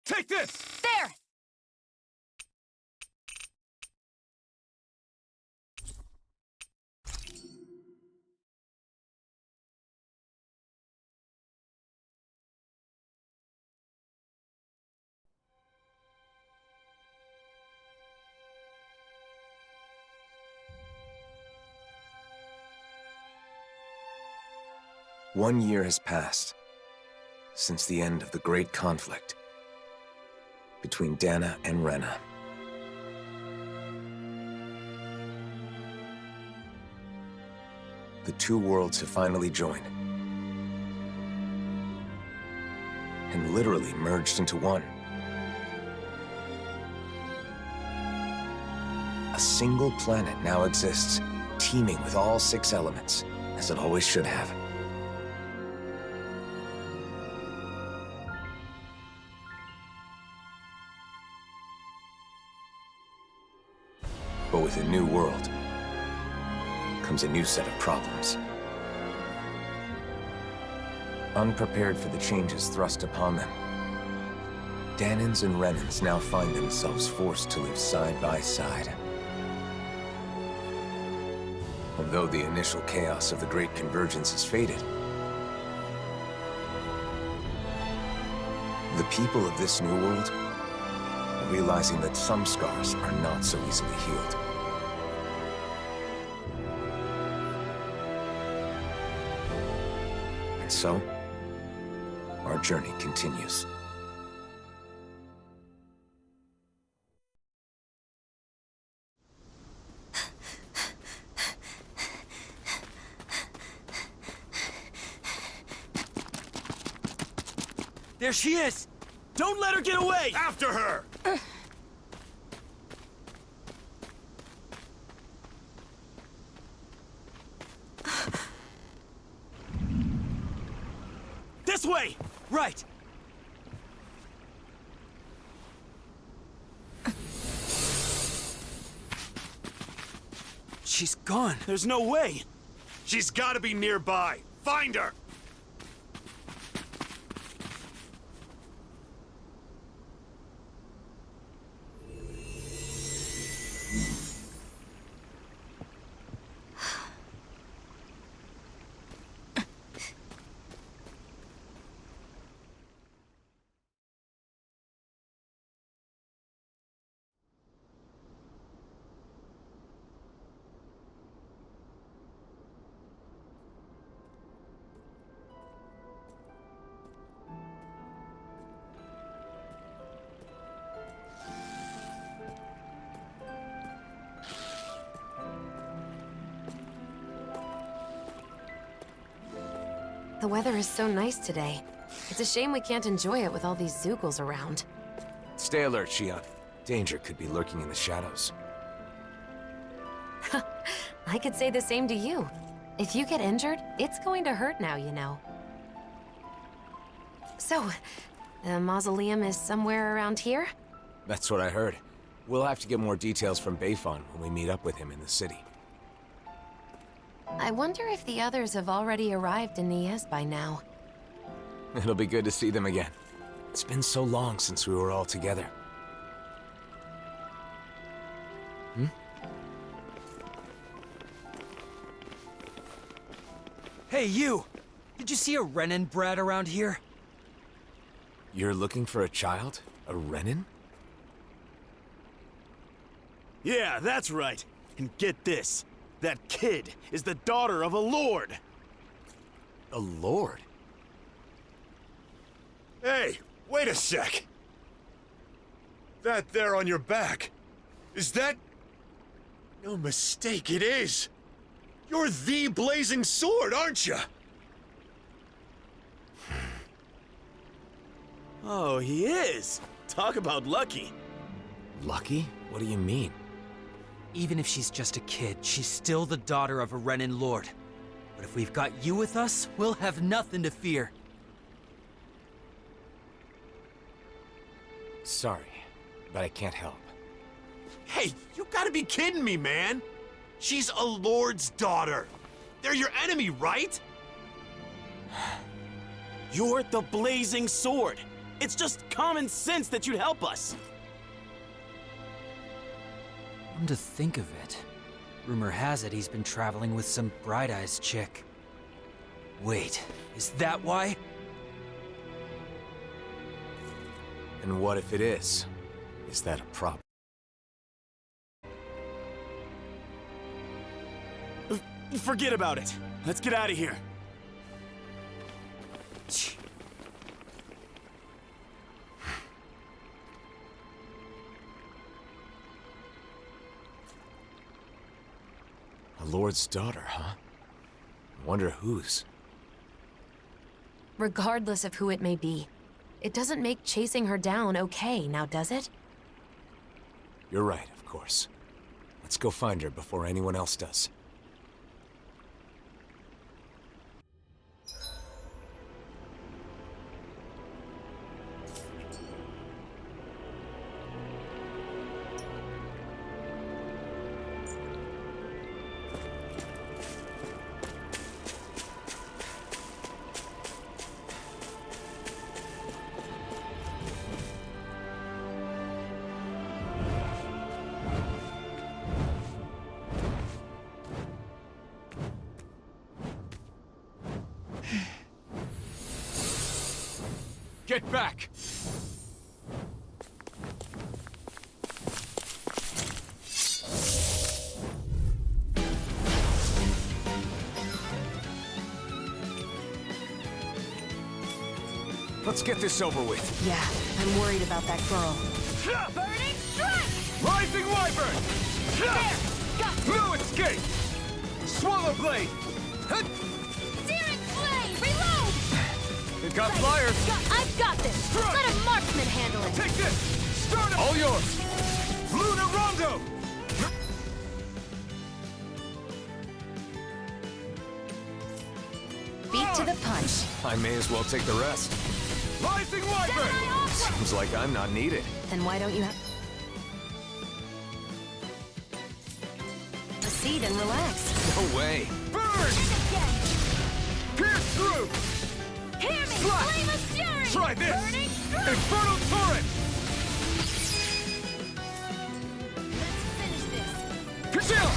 Take this! There! One year has passed since the end of the great conflict between Dana and Rena. The two worlds have finally joined and literally merged into one. A single planet now exists, teeming with all 6 elements, as it always should have. But with a new world comes a new set of problems. Unprepared for the changes thrust upon them, Danans and Renans now find themselves forced to live side by side. And though the initial chaos of the Great Convergence has faded, the people of this new world are realizing that some scars are not so easily healed. And so, our journey continues. There she is! Don't let her get away! After her! This way! Right! She's gone. There's no way. She's gotta be nearby. Find her! The weather is so nice today. It's a shame we can't enjoy it with all these Zoogles around. Stay alert, Shion. Danger could be lurking in the shadows. I could say the same to you. If you get injured, it's going to hurt now, you know. So, the mausoleum is somewhere around here? That's what I heard. We'll have to get more details from Bayfon when we meet up with him in the city. I wonder if the others have already arrived in Niez by now. It'll be good to see them again. It's been so long since we were all together. Hey, you! Did you see a Renan brat around here? You're looking for a child? A Renan? Yeah, that's right. And get this. That kid is the daughter of a lord. A lord? Hey, wait a sec. That there on your back, is that... No mistake, it is. You're the Blazing Sword, aren't you? Oh, he is. Talk about lucky. Lucky? What do you mean? Even if she's just a kid, she's still the daughter of a Renan lord. But if we've got you with us, we'll have nothing to fear. Sorry, but I can't help. Hey, you gotta be kidding me, man. She's a lord's daughter. They're your enemy, right? You're the Blazing Sword. It's just common sense that you'd help us. Come to think of it, rumor has it he's been traveling with some bright-eyes chick. Wait, is that why? And what if it is? Is that a problem? Forget about it. Let's get out of here. A lord's daughter, huh? I wonder whose. Regardless of who it may be, it doesn't make chasing her down okay, now does it? You're right, of course. Let's go find her before anyone else does. Get back! Let's get this over with. Yeah, I'm worried about that girl. Burning strike! Rising Wyvern! There! Got No escape! Swallow Blade! Searing flame! Reload! It got flyers! I've got this! Strike! Let a marksman handle it! Take this! Start all yours! Luna Rondo! Beat to the punch. I may as well take the rest. Rising Wyvern! Seems like I'm not needed. Then why don't you have... a seat and relax. No way. Burn! Again! Pierce through! Hear me! Slap! Flame of fury! Try this! Burning strike! Infernal Torrent! Let's finish this! Priscilla!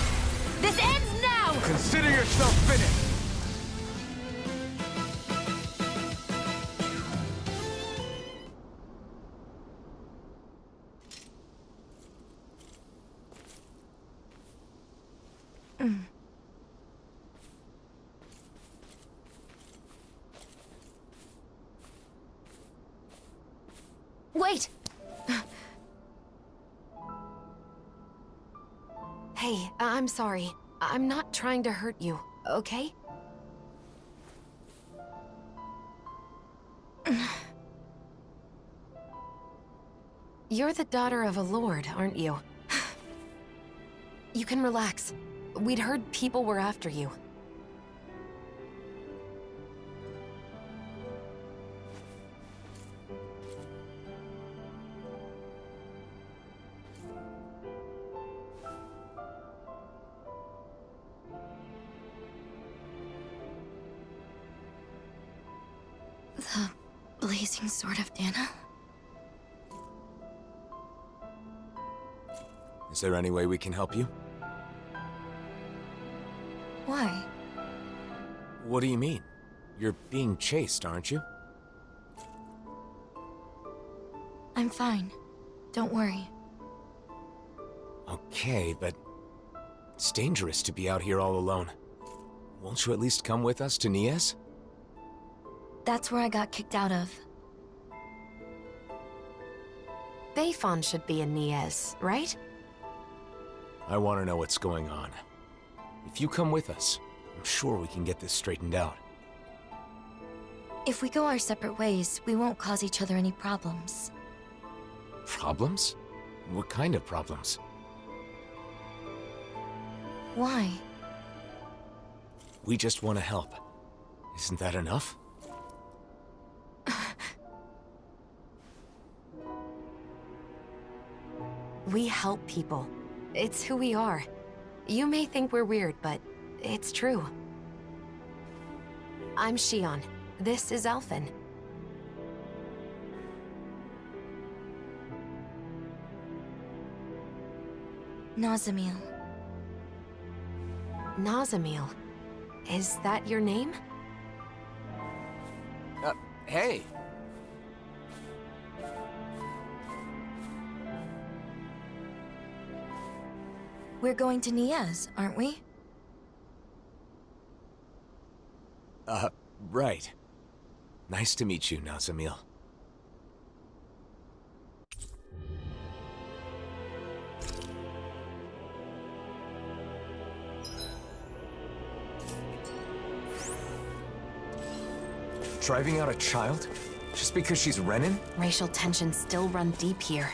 This ends now! Consider yourself finished! Wait! Hey, I'm sorry. I'm not trying to hurt you, okay? You're the daughter of a lord, aren't you? You can relax. We'd heard people were after you. The blazing sword of Dana? Is there any way we can help you? Why? What do you mean? You're being chased, aren't you? I'm fine. Don't worry. Okay, but it's dangerous to be out here all alone. Won't you at least come with us to Nies? That's where I got kicked out of. Bayfon should be in Nies, right? I want to know what's going on. If you come with us, I'm sure we can get this straightened out. If we go our separate ways, we won't cause each other any problems. Problems? What kind of problems? Why? We just want to help. Isn't that enough? We help people. It's who we are. You may think we're weird, but it's true. I'm Shion. This is Alphen. Nazamil. Nazamil. Is that your name? Hey. We're going to Niaz, aren't we? Right. Nice to meet you, Nazamil. Driving out a child? Just because she's Renan? Racial tensions still run deep here.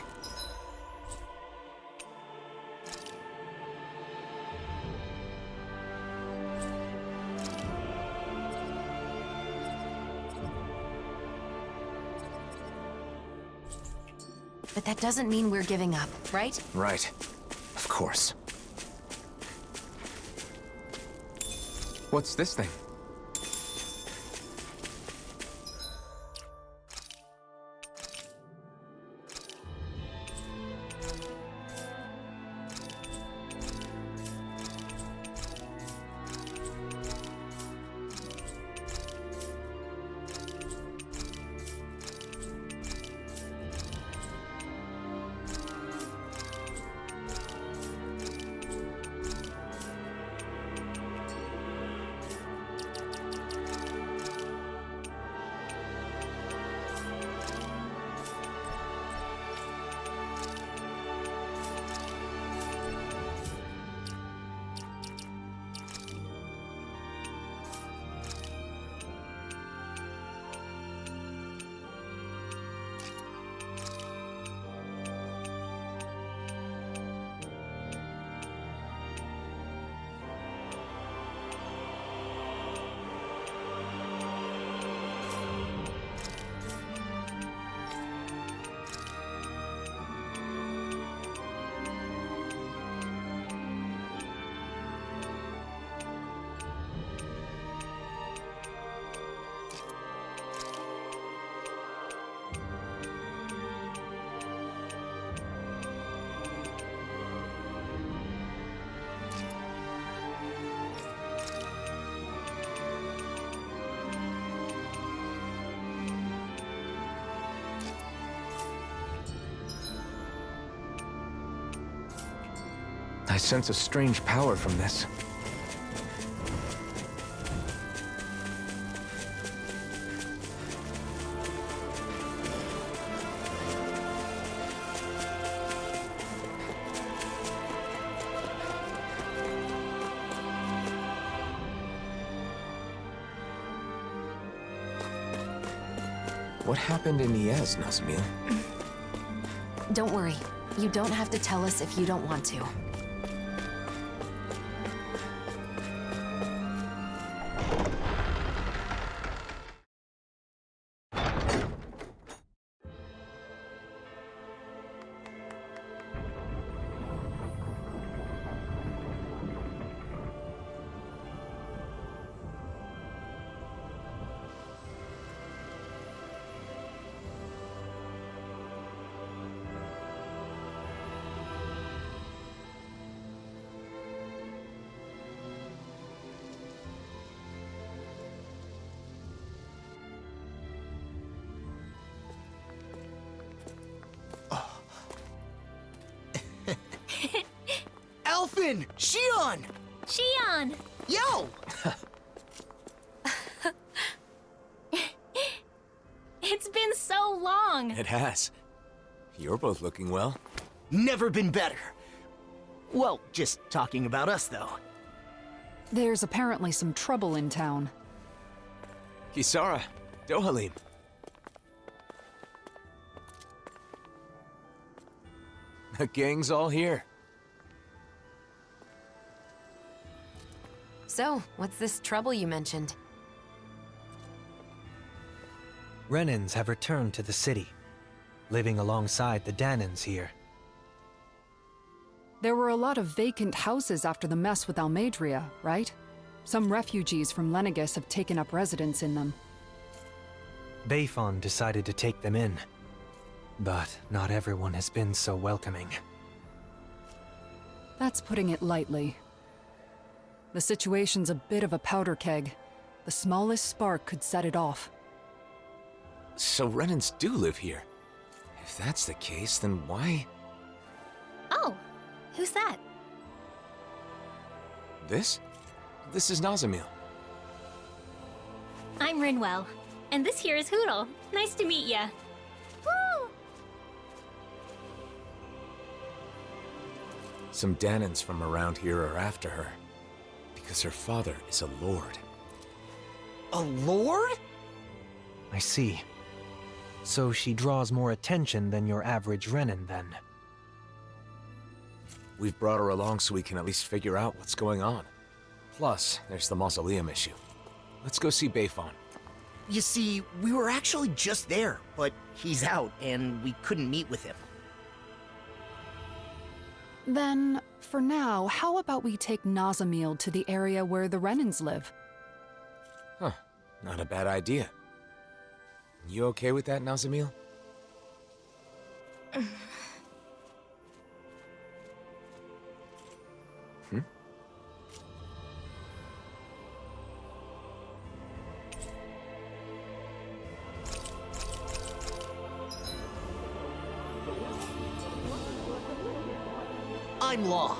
But that doesn't mean we're giving up, right? Right. Of course. What's this thing? I sense a strange power from this. What happened in Niaz, Nazamil? Don't worry. You don't have to tell us if you don't want to. Alphen! Shion! Shion! Yo! It's been so long! It has. You're both looking well. Never been better. Well, just talking about us, though. There's apparently some trouble in town. Kisara, Dohalim. The gang's all here. So, what's this trouble you mentioned? Renans have returned to the city, living alongside the Danans here. There were a lot of vacant houses after the mess with Almadria, right? Some refugees from Lenegis have taken up residence in them. Bayfon decided to take them in, but not everyone has been so welcoming. That's putting it lightly. The situation's a bit of a powder keg. The smallest spark could set it off. So Renans do live here. If that's the case, then why... Oh, who's that? This? This is Nazamil. I'm Rinwell, and this here is Hootle. Nice to meet ya. Woo! Some Danans from around here are after her. Because her father is a lord. A lord? I see. So she draws more attention than your average Renan, then. We've brought her along so we can at least figure out what's going on. Plus, there's the mausoleum issue. Let's go see Bayfon. You see, we were actually just there, but he's out and we couldn't meet with him. Then, for now, how about we take Nazamil to the area where the Renans live? Huh, not a bad idea. You okay with that, Nazamil? I'm Law.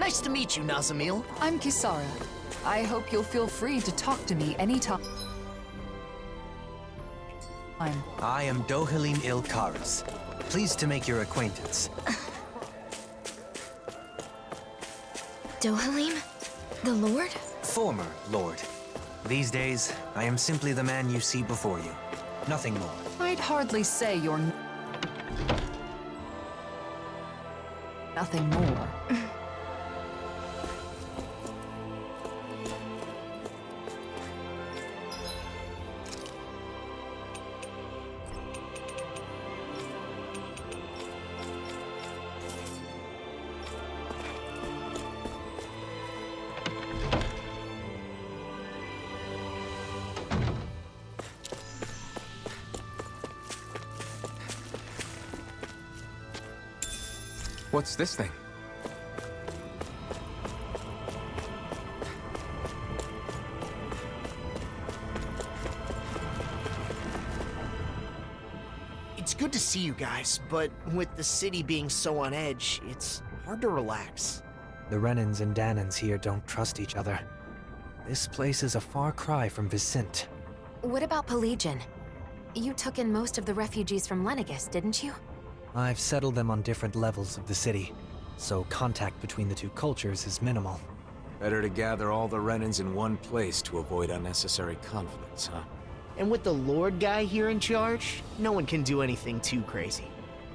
Nice to meet you, Nazamil. I'm Kisara. I hope you'll feel free to talk to me anytime. I am Dohalim Ilkaris. Pleased to make your acquaintance. Dohalim? The Lord? Former Lord. These days, I am simply the man you see before you. Nothing more. I'd hardly say you're nothing more. What's this thing? It's good to see you guys, but with the city being so on edge, it's hard to relax. The Renans and Danans here don't trust each other. This place is a far cry from Vicent. What about Pelagian? You took in most of the refugees from Lenegis, didn't you? I've settled them on different levels of the city, so contact between the two cultures is minimal. Better to gather all the Renans in one place to avoid unnecessary conflicts, huh? And with the Lord guy here in charge, no one can do anything too crazy.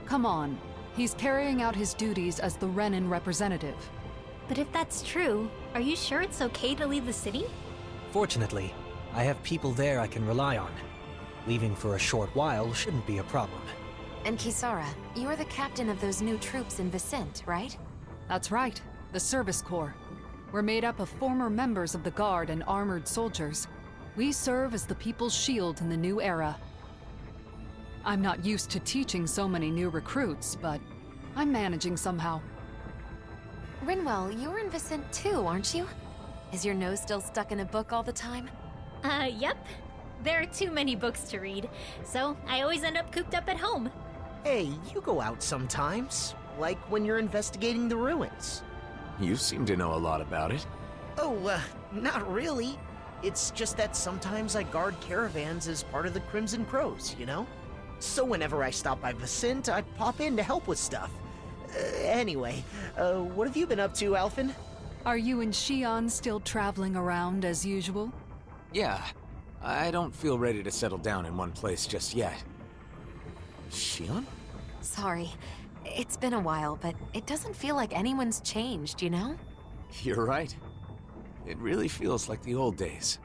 Come on. He's carrying out his duties as the Renan representative. But if that's true, are you sure it's okay to leave the city? Fortunately, I have people there I can rely on. Leaving for a short while shouldn't be a problem. And Kisara, you're the captain of those new troops in Vicent, right? That's right, the Service Corps. We're made up of former members of the Guard and armored soldiers. We serve as the people's shield in the new era. I'm not used to teaching so many new recruits, but I'm managing somehow. Rinwell, you're in Vicent too, aren't you? Is your nose still stuck in a book all the time? Yep. There are too many books to read, so I always end up cooped up at home. Hey, you go out sometimes, like when you're investigating the ruins. You seem to know a lot about it. Oh, not really. It's just that sometimes I guard caravans as part of the Crimson Crows, you know? So whenever I stop by Vicent, I pop in to help with stuff. Anyway, what have you been up to, Alphen? Are you and Shion still traveling around as usual? Yeah, I don't feel ready to settle down in one place just yet. Shion? Sorry. It's been a while, but it doesn't feel like anyone's changed, you know? You're right. It really feels like the old days.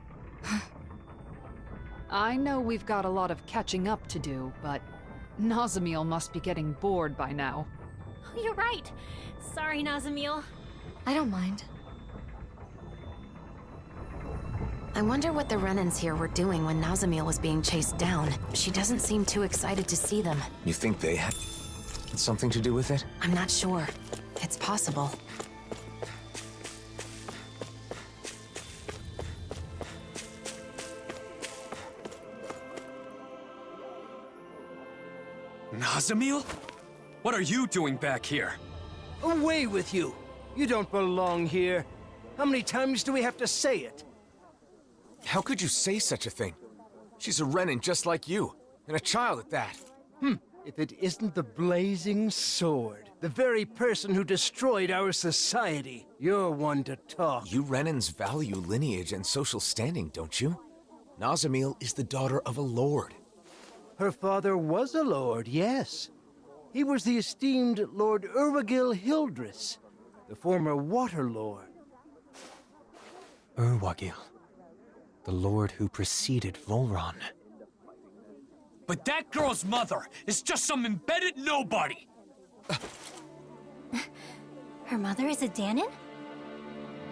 I know we've got a lot of catching up to do, but Nazamil must be getting bored by now. Oh, you're right. Sorry, Nazamil. I don't mind. I wonder what the Renans here were doing when Nazamil was being chased down. She doesn't seem too excited to see them. You think they had something to do with it? I'm not sure. It's possible. Nazamil? What are you doing back here? Away with you! You don't belong here. How many times do we have to say it? How could you say such a thing? She's a Renan just like you, and a child at that. If it isn't the Blazing Sword, the very person who destroyed our society, you're one to talk. You Renans value lineage and social standing, don't you? Nazamil is the daughter of a lord. Her father was a lord, yes. He was the esteemed Lord Urwagil Hildress, the former Water Lord. Urwagil, the lord who preceded Volron. But that girl's mother is just some embedded nobody! Her mother is a Danan?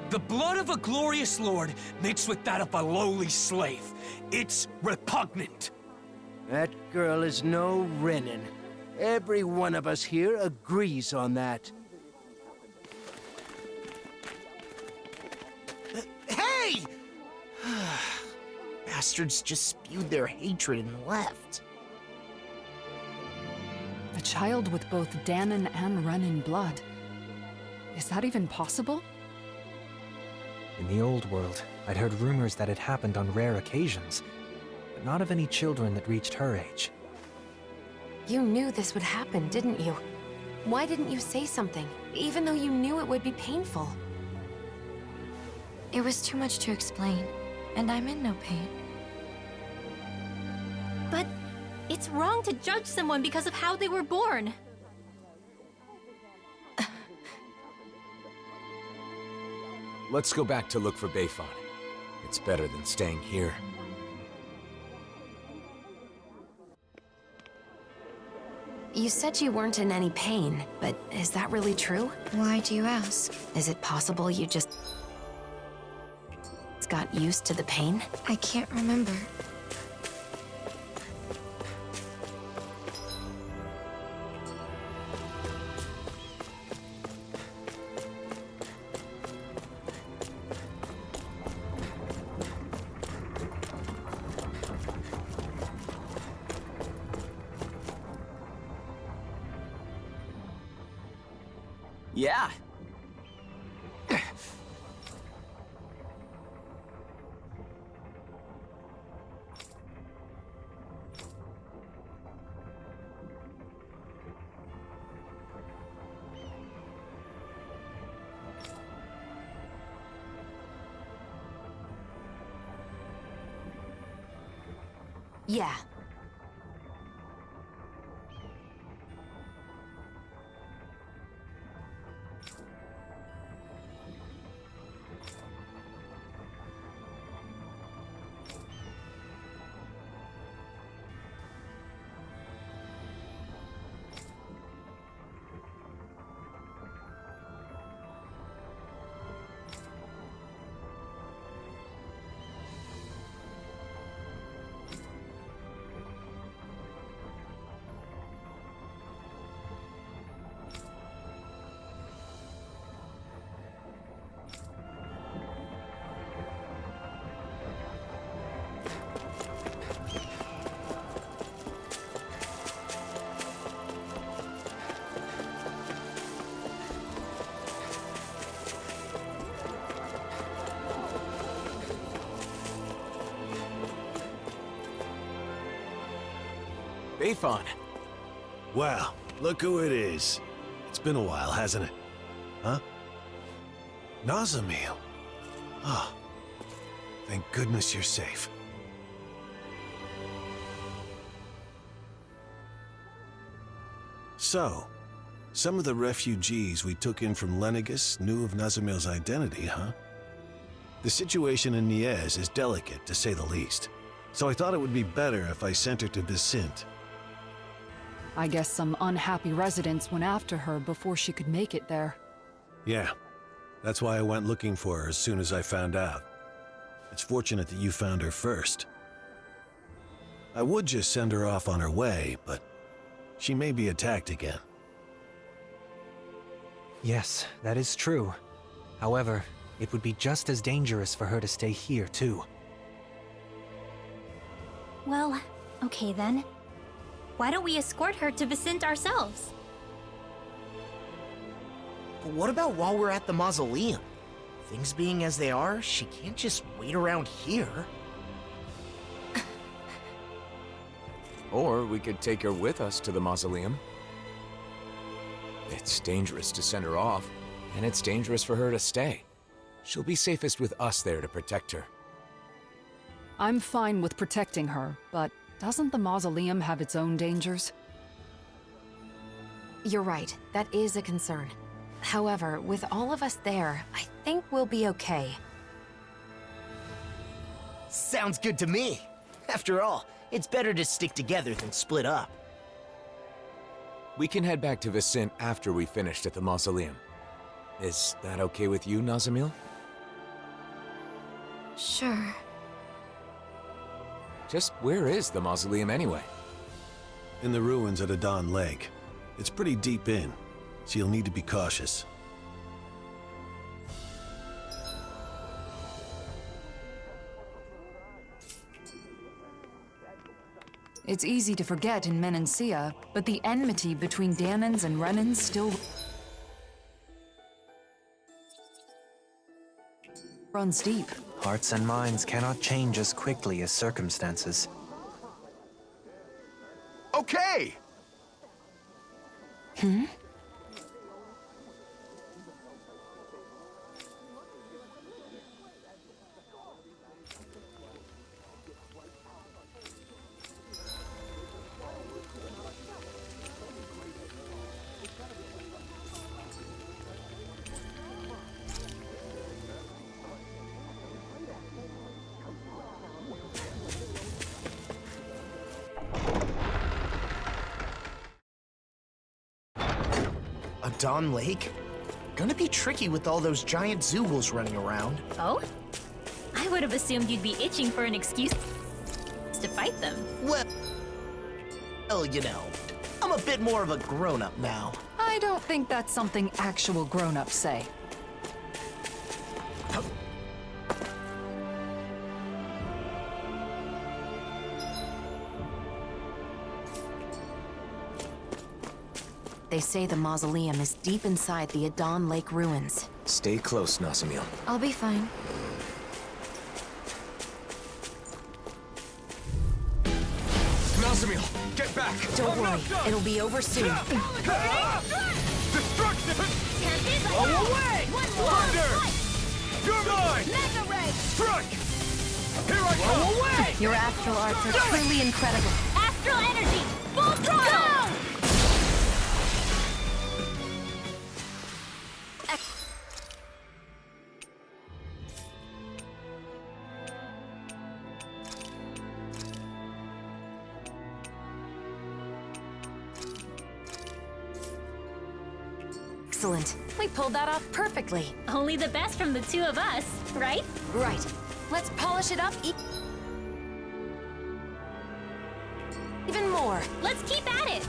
The blood of a glorious lord mixed with that of a lowly slave. It's repugnant. That girl is no Renan. Every one of us here agrees on that. Hey! Bastards just spewed their hatred and left. A child with both Danan and Renan blood. Is that even possible? In the old world, I'd heard rumors that it happened on rare occasions, but not of any children that reached her age. You knew this would happen, didn't you? Why didn't you say something, even though you knew it would be painful? It was too much to explain, and I'm in no pain. But it's wrong to judge someone because of how they were born. Let's go back to look for Bayfon. It's better than staying here. You said you weren't in any pain, but is that really true? Why do you ask? Is it possible you just got used to the pain? I can't remember. Yeah. Yeah. Bayfon! Wow, look who it is. It's been a while, hasn't it? Huh? Nazamil. Ah, thank goodness you're safe. So, some of the refugees we took in from Lenegus knew of Nazamil's identity, huh? The situation in Niez is delicate, to say the least, so I thought it would be better if I sent her to Vicente. I guess some unhappy residents went after her before she could make it there. Yeah, that's why I went looking for her as soon as I found out. It's fortunate that you found her first. I would just send her off on her way, but she may be attacked again. Yes, that is true. However, it would be just as dangerous for her to stay here, too. Well, okay then. Why don't we escort her to Vicente ourselves? But what about while we're at the mausoleum? Things being as they are, she can't just wait around here. Or we could take her with us to the mausoleum. It's dangerous to send her off, and it's dangerous for her to stay. She'll be safest with us there to protect her. I'm fine with protecting her, but doesn't the mausoleum have its own dangers? You're right, that is a concern. However, with all of us there, I think we'll be okay. Sounds good to me. After all, it's better to stick together than split up. We can head back to Vicente after we finished at the mausoleum. Is that okay with you, Nazamil? Sure. Just where is the mausoleum anyway? In the ruins at Adon Lake. It's pretty deep in, so you'll need to be cautious. It's easy to forget in Menancia, but the enmity between Dahnans and Renans still... runs deep. Hearts and minds cannot change as quickly as circumstances. Okay! Hmm? A Dawn Lake? Gonna be tricky with all those giant Zoogles running around. Oh? I would have assumed you'd be itching for an excuse to fight them. Well, you know, I'm a bit more of a grown-up now. I don't think that's something actual grown-ups say. They say the mausoleum is deep inside the Adon Lake ruins. Stay close, Nazamil. I'll be fine. Nazamil, get back! Don't worry, it'll be over soon. Destruction! Go away! Thunder! You're mine! Mega Ray! Strike! Here I come! Away! Your astral arts are truly incredible. Astral energy! Full throttle! Excellent. We pulled that off perfectly. Only the best from the two of us, right? Right. Let's polish it up even more. Let's keep at it!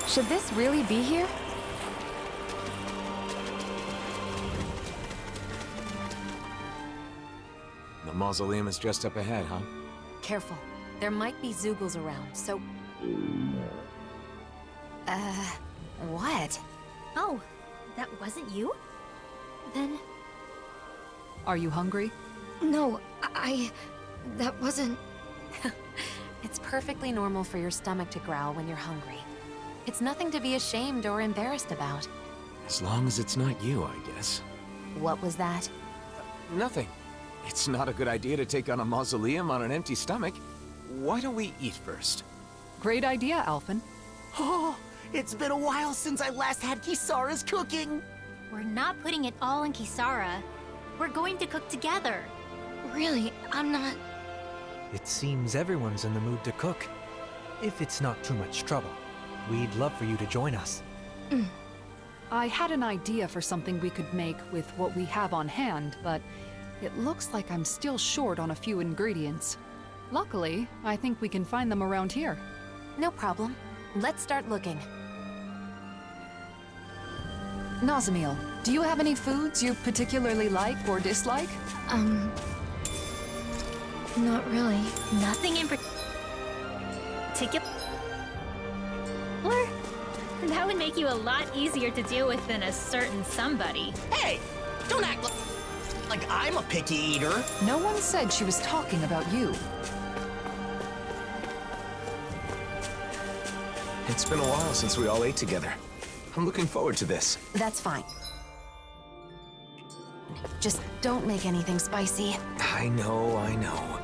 Should this really be here? The mausoleum is just up ahead, huh? Careful. There might be Zoogles around, so... what? Oh, that wasn't you? Then... Are you hungry? No, that wasn't... It's perfectly normal for your stomach to growl when you're hungry. It's nothing to be ashamed or embarrassed about. As long as it's not you, I guess. What was that? Nothing. It's not a good idea to take on a mausoleum on an empty stomach. Why don't we eat first? Great idea, Alphen. Oh, it's been a while since I last had Kisara's cooking. We're not putting it all in Kisara. We're going to cook together. Really, I'm not... It seems everyone's in the mood to cook. If it's not too much trouble, we'd love for you to join us. I had an idea for something we could make with what we have on hand, but it looks like I'm still short on a few ingredients. Luckily, I think we can find them around here. No problem. Let's start looking. Nazamil, do you have any foods you particularly like or dislike? Not really. Nothing in particular? That would make you a lot easier to deal with than a certain somebody. Hey, don't act like I'm a picky eater. No one said she was talking about you. It's been a while since we all ate together. I'm looking forward to this. That's fine. Just don't make anything spicy. I know, I know.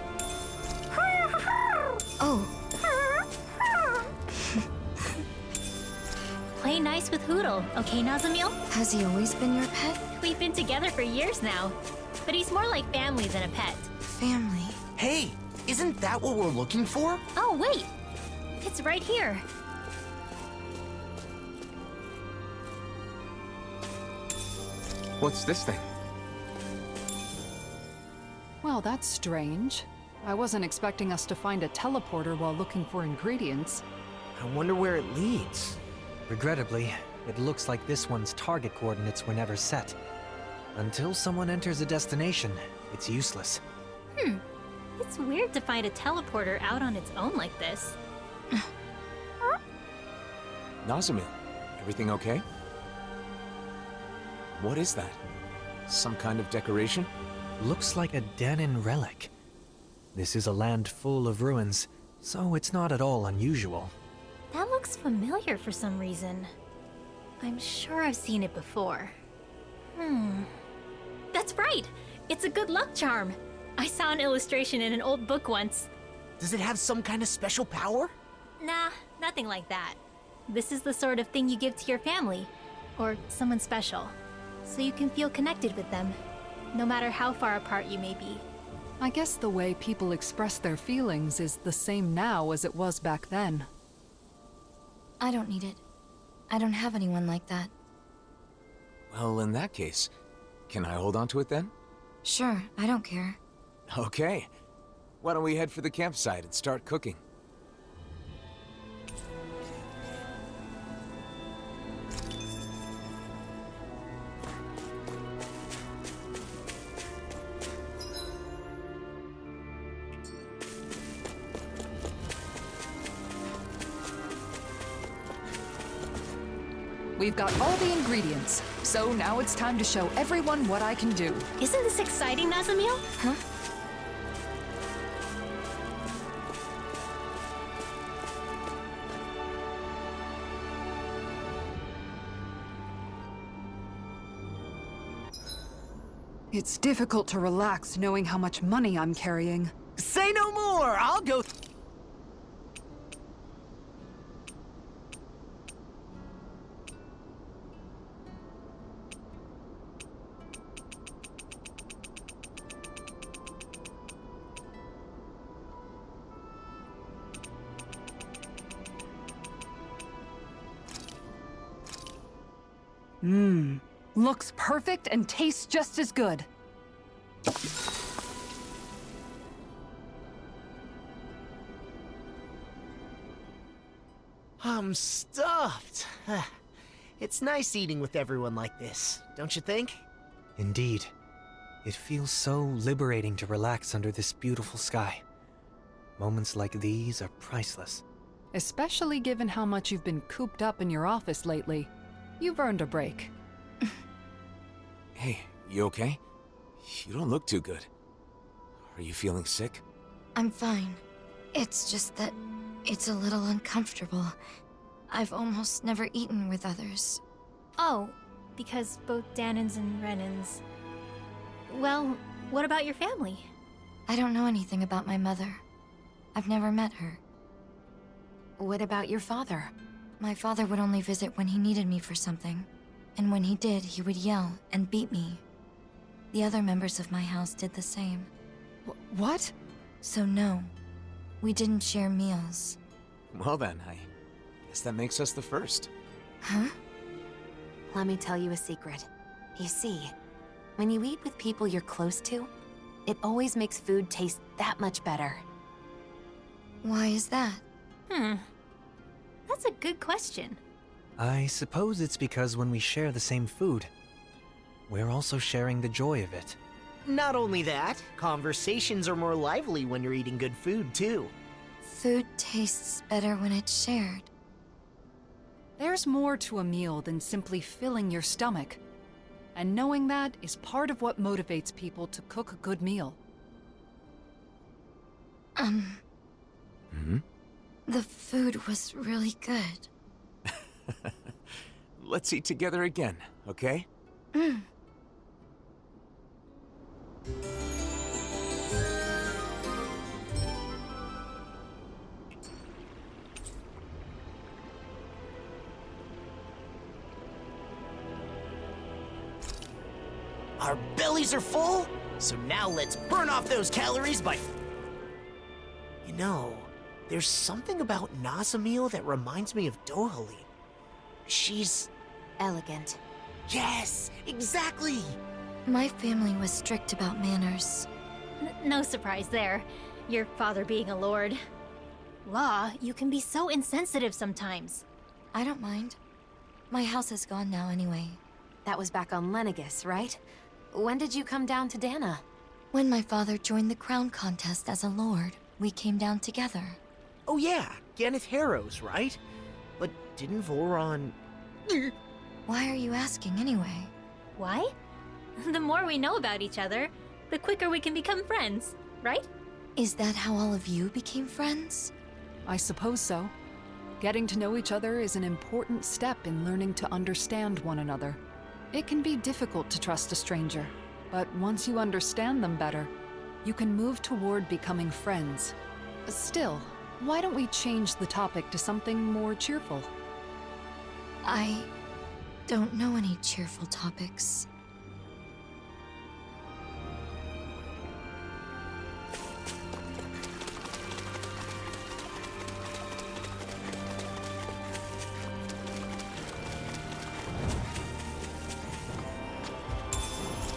Oh. Play nice with Hoodle, okay, Nazamil? Has he always been your pet? We've been together for years now, but he's more like family than a pet. Family. Hey, isn't that what we're looking for? Oh, wait! It's right here. What's this thing? Well, that's strange. I wasn't expecting us to find a teleporter while looking for ingredients. I wonder where it leads. Regrettably, it looks like this one's target coordinates were never set. Until someone enters a destination, it's useless. It's weird to find a teleporter out on its own like this. Nazamil, everything okay? What is that? Some kind of decoration? Looks like a Danin relic. This is a land full of ruins, so it's not at all unusual. That looks familiar for some reason. I'm sure I've seen it before. That's right! It's a good luck charm! I saw an illustration in an old book once. Does it have some kind of special power? Nah, nothing like that. This is the sort of thing you give to your family, or someone special, so you can feel connected with them, no matter how far apart you may be. I guess the way people express their feelings is the same now as it was back then. I don't need it. I don't have anyone like that. Well, in that case, can I hold on to it then? Sure, I don't care. Okay. Why don't we head for the campsite and start cooking? We've got all the ingredients, so now it's time to show everyone what I can do. Isn't this exciting, Nazamil? Huh? It's difficult to relax knowing how much money I'm carrying. Say no more! I'll go... Looks perfect and tastes just as good. I'm stuffed. It's nice eating with everyone like this, don't you think? Indeed. It feels so liberating to relax under this beautiful sky. Moments like these are priceless. Especially given how much you've been cooped up in your office lately. You've earned a break. Hey, you okay? You don't look too good. Are you feeling sick? I'm fine. It's just that it's a little uncomfortable. I've almost never eaten with others. Oh, because both Danins and Renins... Well, what about your family? I don't know anything about my mother. I've never met her. What about your father? My father would only visit when he needed me for something. And when he did, he would yell and beat me. The other members of my house did the same. What? So no, we didn't share meals. Well then, I guess that makes us the first. Huh? Let me tell you a secret. You see, when you eat with people you're close to, it always makes food taste that much better. Why is that? That's a good question. I suppose it's because when we share the same food, we're also sharing the joy of it. Not only that, conversations are more lively when you're eating good food, too. Food tastes better when it's shared. There's more to a meal than simply filling your stomach. And knowing that is part of what motivates people to cook a good meal. The food was really good. Let's eat together again, okay? Our bellies are full, so now let's burn off those calories by... You know, there's something about Nazamil that reminds me of Dohalim. She's... Elegant. Yes, exactly! My family was strict about manners. No surprise there. your father being a lord. Law, you can be so insensitive sometimes. I don't mind. My house is gone now anyway. That was back on Lenegis, right? When did you come down to Dana? When my father joined the crown contest as a lord, we came down together. Oh yeah, Ganeth Harrows, right? But didn't Voron... Why are you asking anyway? Why? The more we know about each other, the quicker we can become friends, right? Is that how all of you became friends? I suppose so. Getting to know each other is an important step in learning to understand one another. It can be difficult to trust a stranger, but once you understand them better, you can move toward becoming friends. Still, why don't we change the topic to something more cheerful? I don't know any cheerful topics.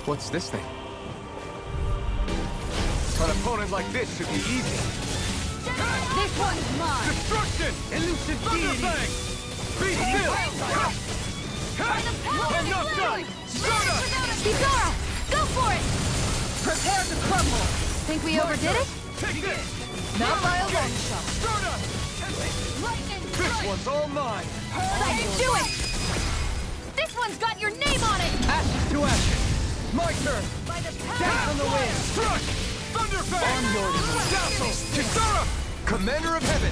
What's this thing? An opponent like this should be easy. This one's mine! Destruction! Elusive Thunderfang! Be still! I'm not done! Soda! Kizara! Go for it! Prepare to crumble! Think we overdid it? Take this! Not by a long shot. Soda! This one's all mine! Let's do it! This one's got your name on it! Ashes to ashes. My turn! Dance on the wind. Crush! Thunderfang! Dazzle! Kisara! Commander of Heaven!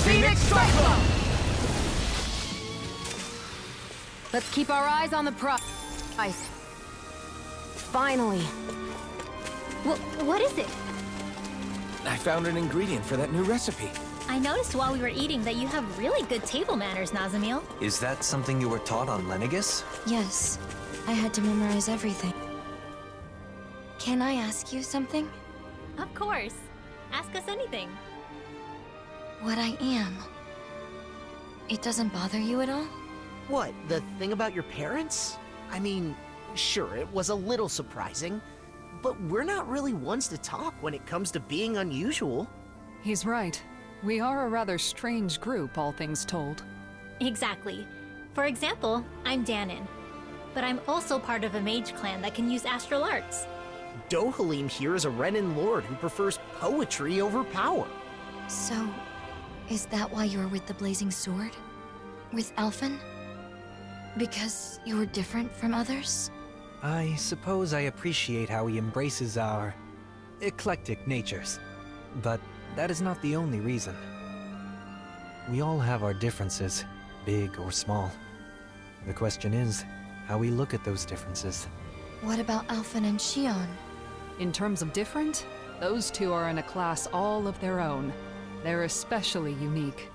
Phoenix Cyclone! Let's keep our eyes on the prize. Finally. What is it? I found an ingredient for that new recipe. I noticed while we were eating that you have really good table manners, Nazamil. Is that something you were taught on Lenegis? Yes, I had to memorize everything. Can I ask you something? Of course. Ask us anything. What I am. It doesn't bother you at all? What, the thing about your parents? I mean, sure, it was a little surprising, but we're not really ones to talk when it comes to being unusual. He's right. We are a rather strange group, all things told. Exactly. For example, I'm Danon. But I'm also part of a mage clan that can use astral arts. Dohalim here is a Renan lord who prefers poetry over power. So, is that why you're with the Blazing Sword? With Alphen? Because you're different from others? I suppose I appreciate how he embraces our eclectic natures. But that is not the only reason. We all have our differences, big or small. The question is, how we look at those differences. What about Alphen and Shion? In terms of different, those two are in a class all of their own. They're especially unique.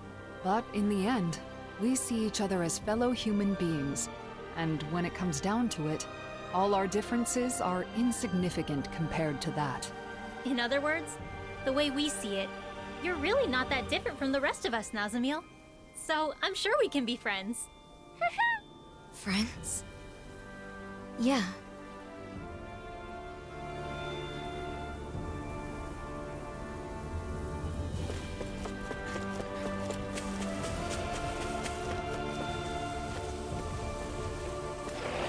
But in the end, we see each other as fellow human beings. And when it comes down to it, all our differences are insignificant compared to that. In other words, the way we see it, you're really not that different from the rest of us, Nazamil. So I'm sure we can be friends. Friends? Yeah.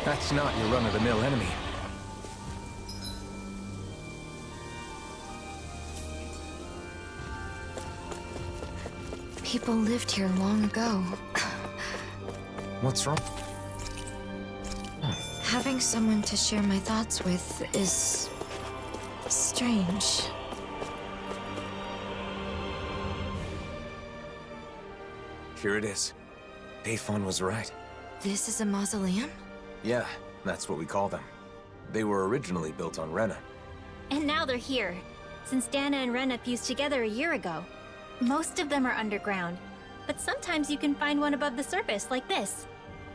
That's not your run-of-the-mill enemy. People lived here long ago. What's wrong? Having someone to share my thoughts with is... strange. Here it is. Dayfon was right. This is a mausoleum? Yeah, that's what we call them. They were originally built on Rena. And now they're here, since Dana and Rena fused together a year ago. Most of them are underground, but sometimes you can find one above the surface, like this.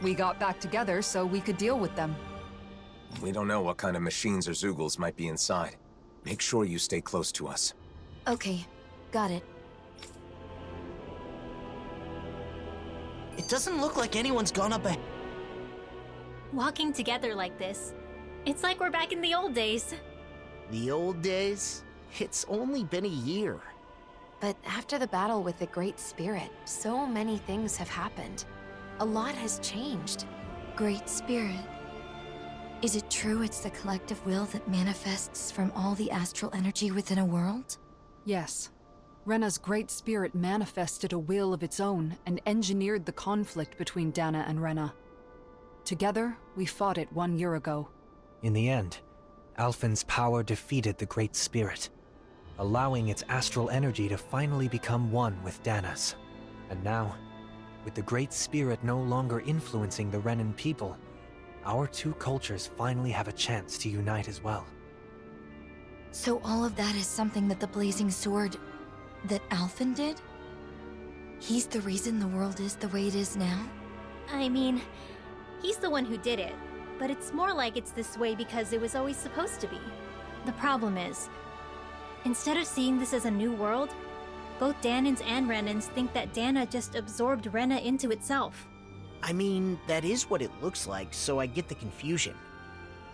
We got back together so we could deal with them. We don't know what kind of machines or Zeugles might be inside. Make sure you stay close to us. Okay, got it. It doesn't look like anyone's gone up ahead. Walking together like this, it's like we're back in the old days. The old days? It's only been a year. But after the battle with the Great Spirit, so many things have happened. A lot has changed. Great Spirit. Is it true it's the collective will that manifests from all the astral energy within a world? Yes. Rena's Great Spirit manifested a will of its own and engineered the conflict between Dana and Rena. Together, we fought it 1 year ago. In the end, Alphen's power defeated the Great Spirit, allowing its astral energy to finally become one with Dana's. And now, with the Great Spirit no longer influencing the Renan people, our two cultures finally have a chance to unite as well. So all of that is something that the Blazing Sword... that Alphen did? He's the reason the world is the way it is now? I mean, he's the one who did it, but it's more like it's this way because it was always supposed to be. The problem is, instead of seeing this as a new world, both Danans and Renans think that Dana just absorbed Rena into itself. I mean, that is what it looks like, so I get the confusion.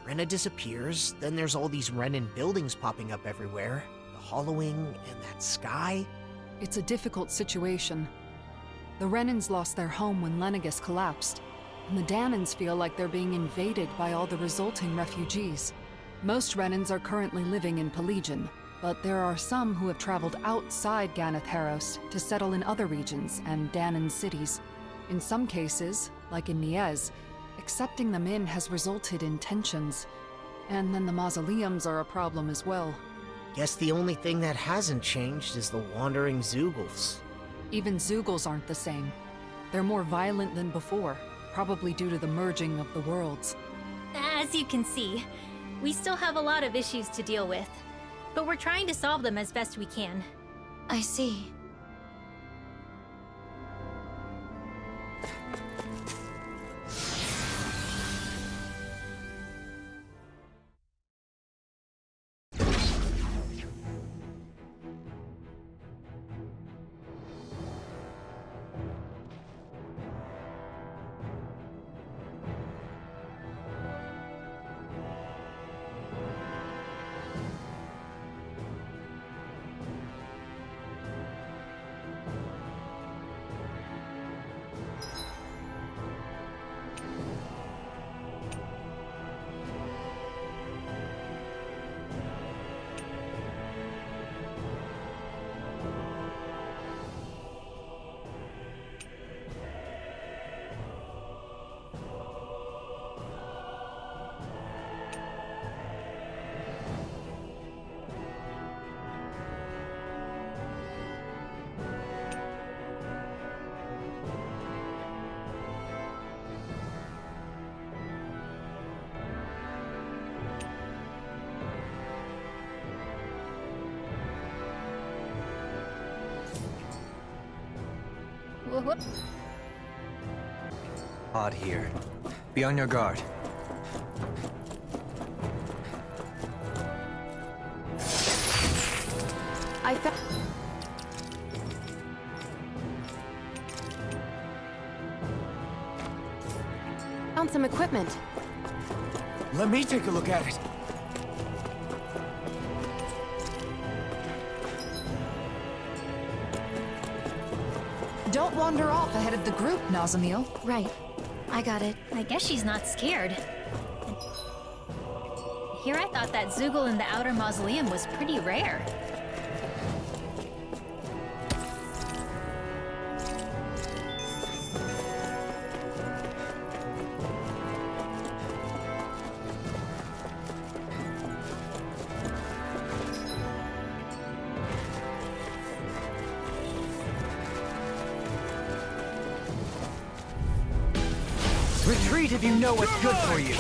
Rena disappears, then there's all these Renan buildings popping up everywhere. The hollowing, and that sky. It's a difficult situation. The Renans lost their home when Lenegus collapsed, and the Danans feel like they're being invaded by all the resulting refugees. Most Renans are currently living in Pelegion, but there are some who have traveled outside Ganath Haros to settle in other regions and Danan cities. In some cases, like in Niez, accepting them in has resulted in tensions. And then the mausoleums are a problem as well. Guess the only thing that hasn't changed is the wandering Zeugles. Even Zeugles aren't the same. They're more violent than before, probably due to the merging of the worlds. As you can see, we still have a lot of issues to deal with, but we're trying to solve them as best we can. I see. Odd here. Be on your guard. I found some equipment. Let me take a look at it. Don't wander off ahead of the group, Nazamil. Right. I got it. I guess she's not scared. Here I thought that Zeugle in the outer mausoleum was pretty rare. Retreat if you know what's good for you.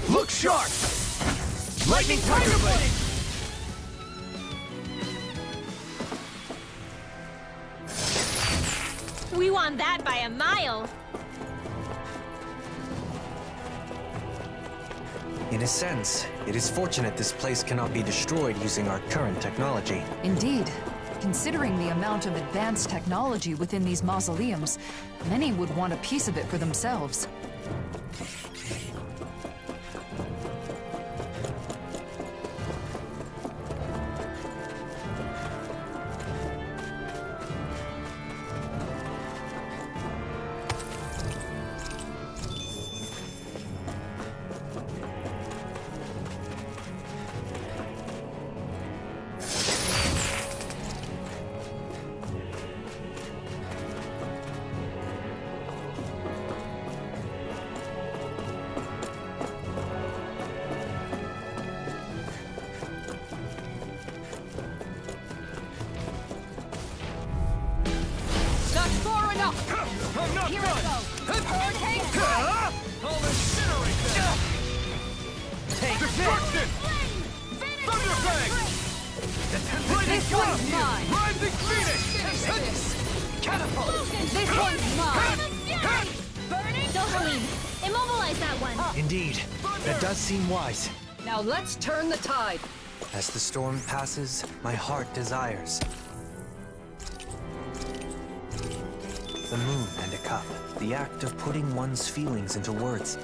Look sharp! Lightning Tiger Blade! We won that by a mile! In a sense, it is fortunate this place cannot be destroyed using our current technology. Indeed. Considering the amount of advanced technology within these mausoleums, many would want a piece of it for themselves. Destruction! Thunderfang! This one's mine! Rising Phoenix! Catapult! This one's mine! Dohalim, immobilize that one! Indeed, that does seem wise. Now let's turn the tide. As the storm passes, my heart desires the moon and a cup, the act of putting one's feelings into words.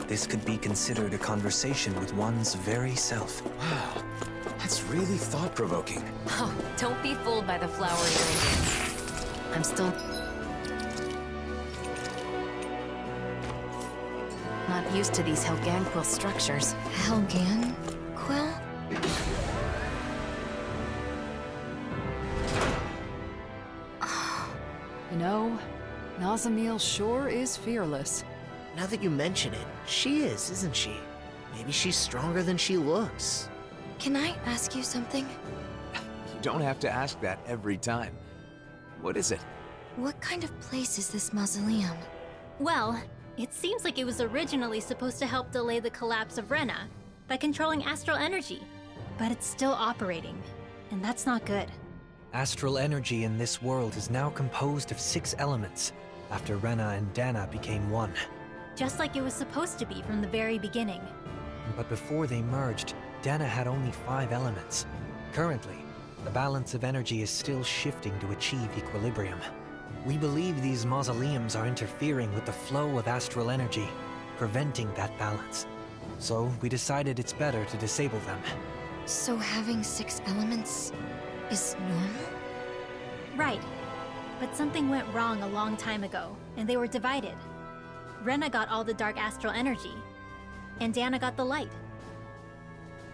This could be considered a conversation with one's very self. Wow, that's really thought-provoking. Oh, don't be fooled by the flowery language. I'm still not used to these Helganquil structures. Helganquil? You know, Nazamil sure is fearless. Now that you mention it, she is, isn't she? Maybe she's stronger than she looks. Can I ask you something? You don't have to ask that every time. What is it? What kind of place is this mausoleum? Well, it seems like it was originally supposed to help delay the collapse of Rena by controlling astral energy. But it's still operating, and that's not good. Astral energy in this world is now composed of 6 elements, after Rena and Dana became one. Just like it was supposed to be from the very beginning. But before they merged, Dana had only 5 elements. Currently, the balance of energy is still shifting to achieve equilibrium. We believe these mausoleums are interfering with the flow of astral energy, preventing that balance. So we decided it's better to disable them. So having 6 elements is normal? Right. But something went wrong a long time ago, and they were divided. Rena got all the dark astral energy, and Dana got the light.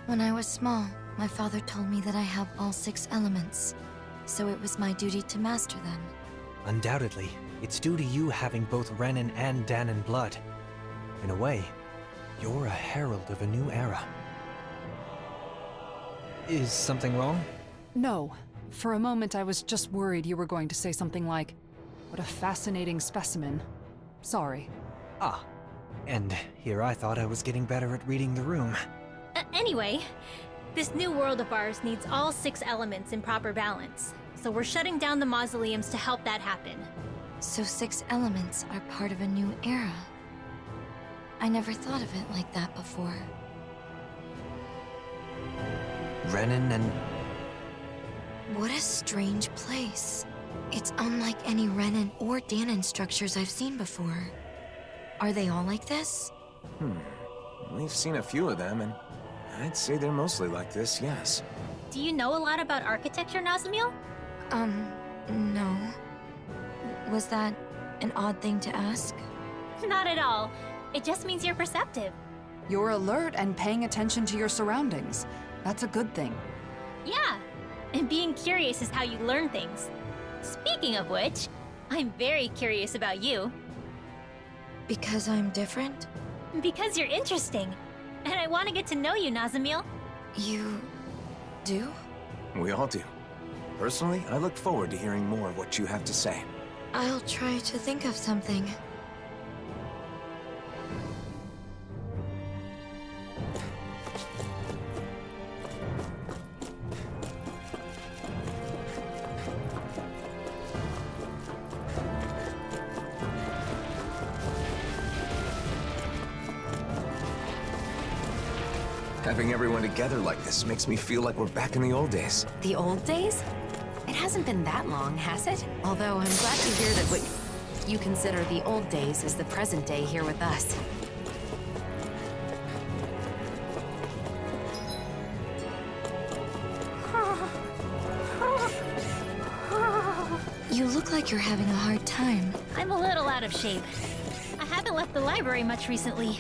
When I was small, my father told me that I have all 6 elements, so it was my duty to master them. Undoubtedly, it's due to you having both Renan and Danon blood. In a way, you're a herald of a new era. Is something wrong? No. For a moment, I was just worried you were going to say something like, "What a fascinating specimen." Sorry. Ah. And here I thought I was getting better at reading the room. Anyway, this new world of ours needs all 6 elements in proper balance. So we're shutting down the mausoleums to help that happen. So 6 elements are part of a new era. I never thought of it like that before. Renan and... What a strange place. It's unlike any Renan or Danon structures I've seen before. Are they all like this? We've seen a few of them, and I'd say they're mostly like this, yes. Do you know a lot about architecture, Nazamil? No. Was that an odd thing to ask? Not at all. It just means you're perceptive. You're alert and paying attention to your surroundings. That's a good thing. Yeah, and being curious is how you learn things. Speaking of which, I'm very curious about you. Because I'm different? Because you're interesting. And I want to get to know you, Nazamil. You... do? We all do. Personally, I look forward to hearing more of what you have to say. I'll try to think of something. Having everyone together like this makes me feel like we're back in the old days. The old days? It hasn't been that long, has it? Although I'm glad to hear that what you consider the old days is the present day here with us. You look like you're having a hard time. I'm a little out of shape. I haven't left the library much recently.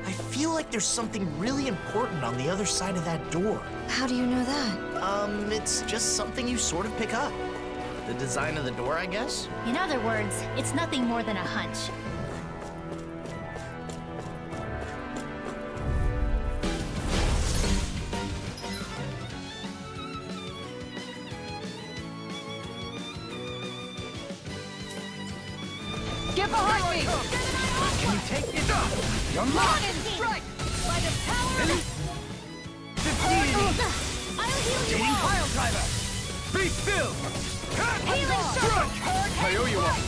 I feel like there's something really important on the other side of that door. How do you know that? It's just something you sort of pick up. The design of the door, I guess? In other words, it's nothing more than a hunch. Get behind me! Can you take it? Run and strike! By the power of... I'll heal you all! Pile driver! Be still! Healing shot! I owe you one.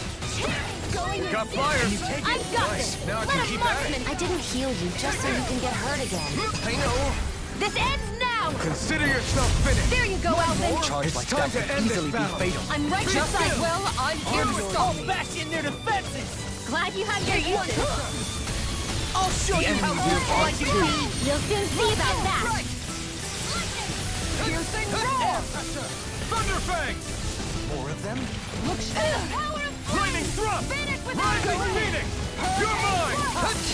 Got fire! I've got this! Now I Let can a keep at it. marksman! I didn't heal you just so you can get hurt again. I know! This ends now! Consider yourself finished! There you go, Alvin! Charge like that could easily be fatal. I'm right beside Will. I'm here to stop me. back in their defenses! Glad you have your uses! I'll show you how good I can be! You'll soon see about that! Piercing roar! Thunderfangs! More of them? Look sharp! Lightning thrust! Rising Phoenix! You're mine! Crush!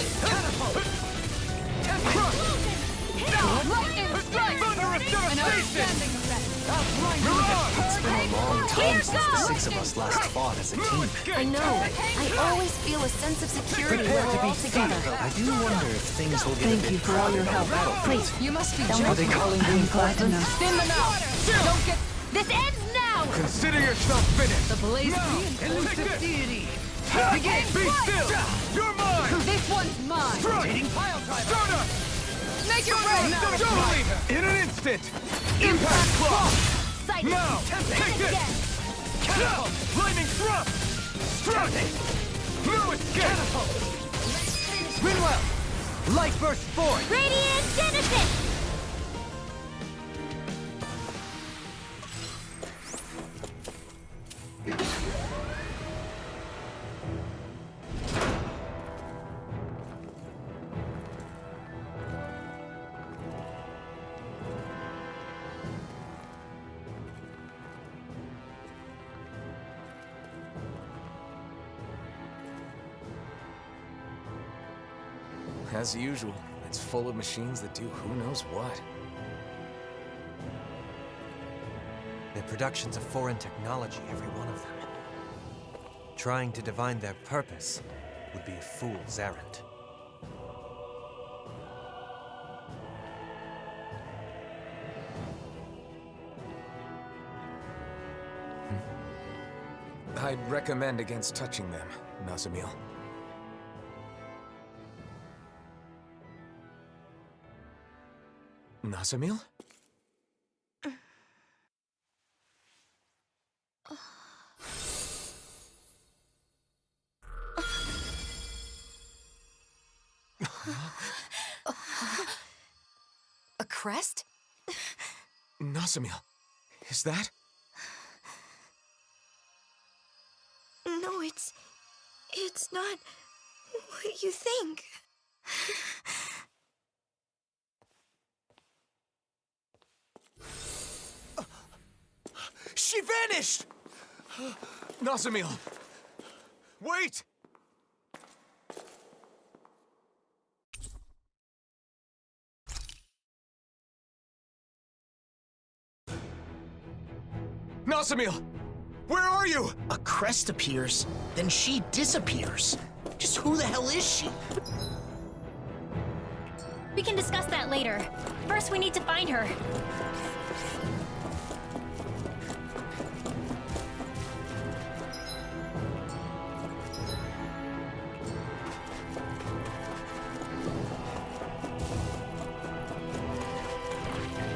Lightning strike! Thunderous An devastation! outstanding effect! Mirage! It's been a long time since the six of us last fought as a team. I know. I always feel a sense of security when Prepare to we're be all together. seated. I do wonder if things will get a bit for all your help. Please, You must be Don't joking. Are they calling me important? Thin them out! Don't get This ends now! Consider yourself finished! the blaze Now! elusive deity! Be still! You're mine! This one's mine! Strike! Start up! Make your break! Don't leave! In an instant! Impact Claw! Sight! Now! Take this! Again! Lightning thrust! Strike! No escape! Rinwell! Light burst forth! Radiant Genesis! As usual, it's full of machines that do who knows what. Their productions of foreign technology, every one of them. Trying to divine their purpose would be a fool's errand. I'd recommend against touching them, Nazamil. Nazamil? A crest? Nazamil, is that? No, it's not what you think. She vanished! Nazamil! Wait! Nazamil! Where are you? A crest appears, then she disappears. Just who the hell is she? We can discuss that later. First, we need to find her.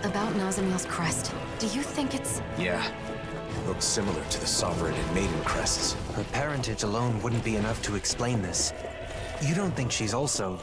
About Nazamil's crest, do you think it's... Yeah. Looks similar to the Sovereign and Maiden crests. Her parentage alone wouldn't be enough to explain this. You don't think she's also...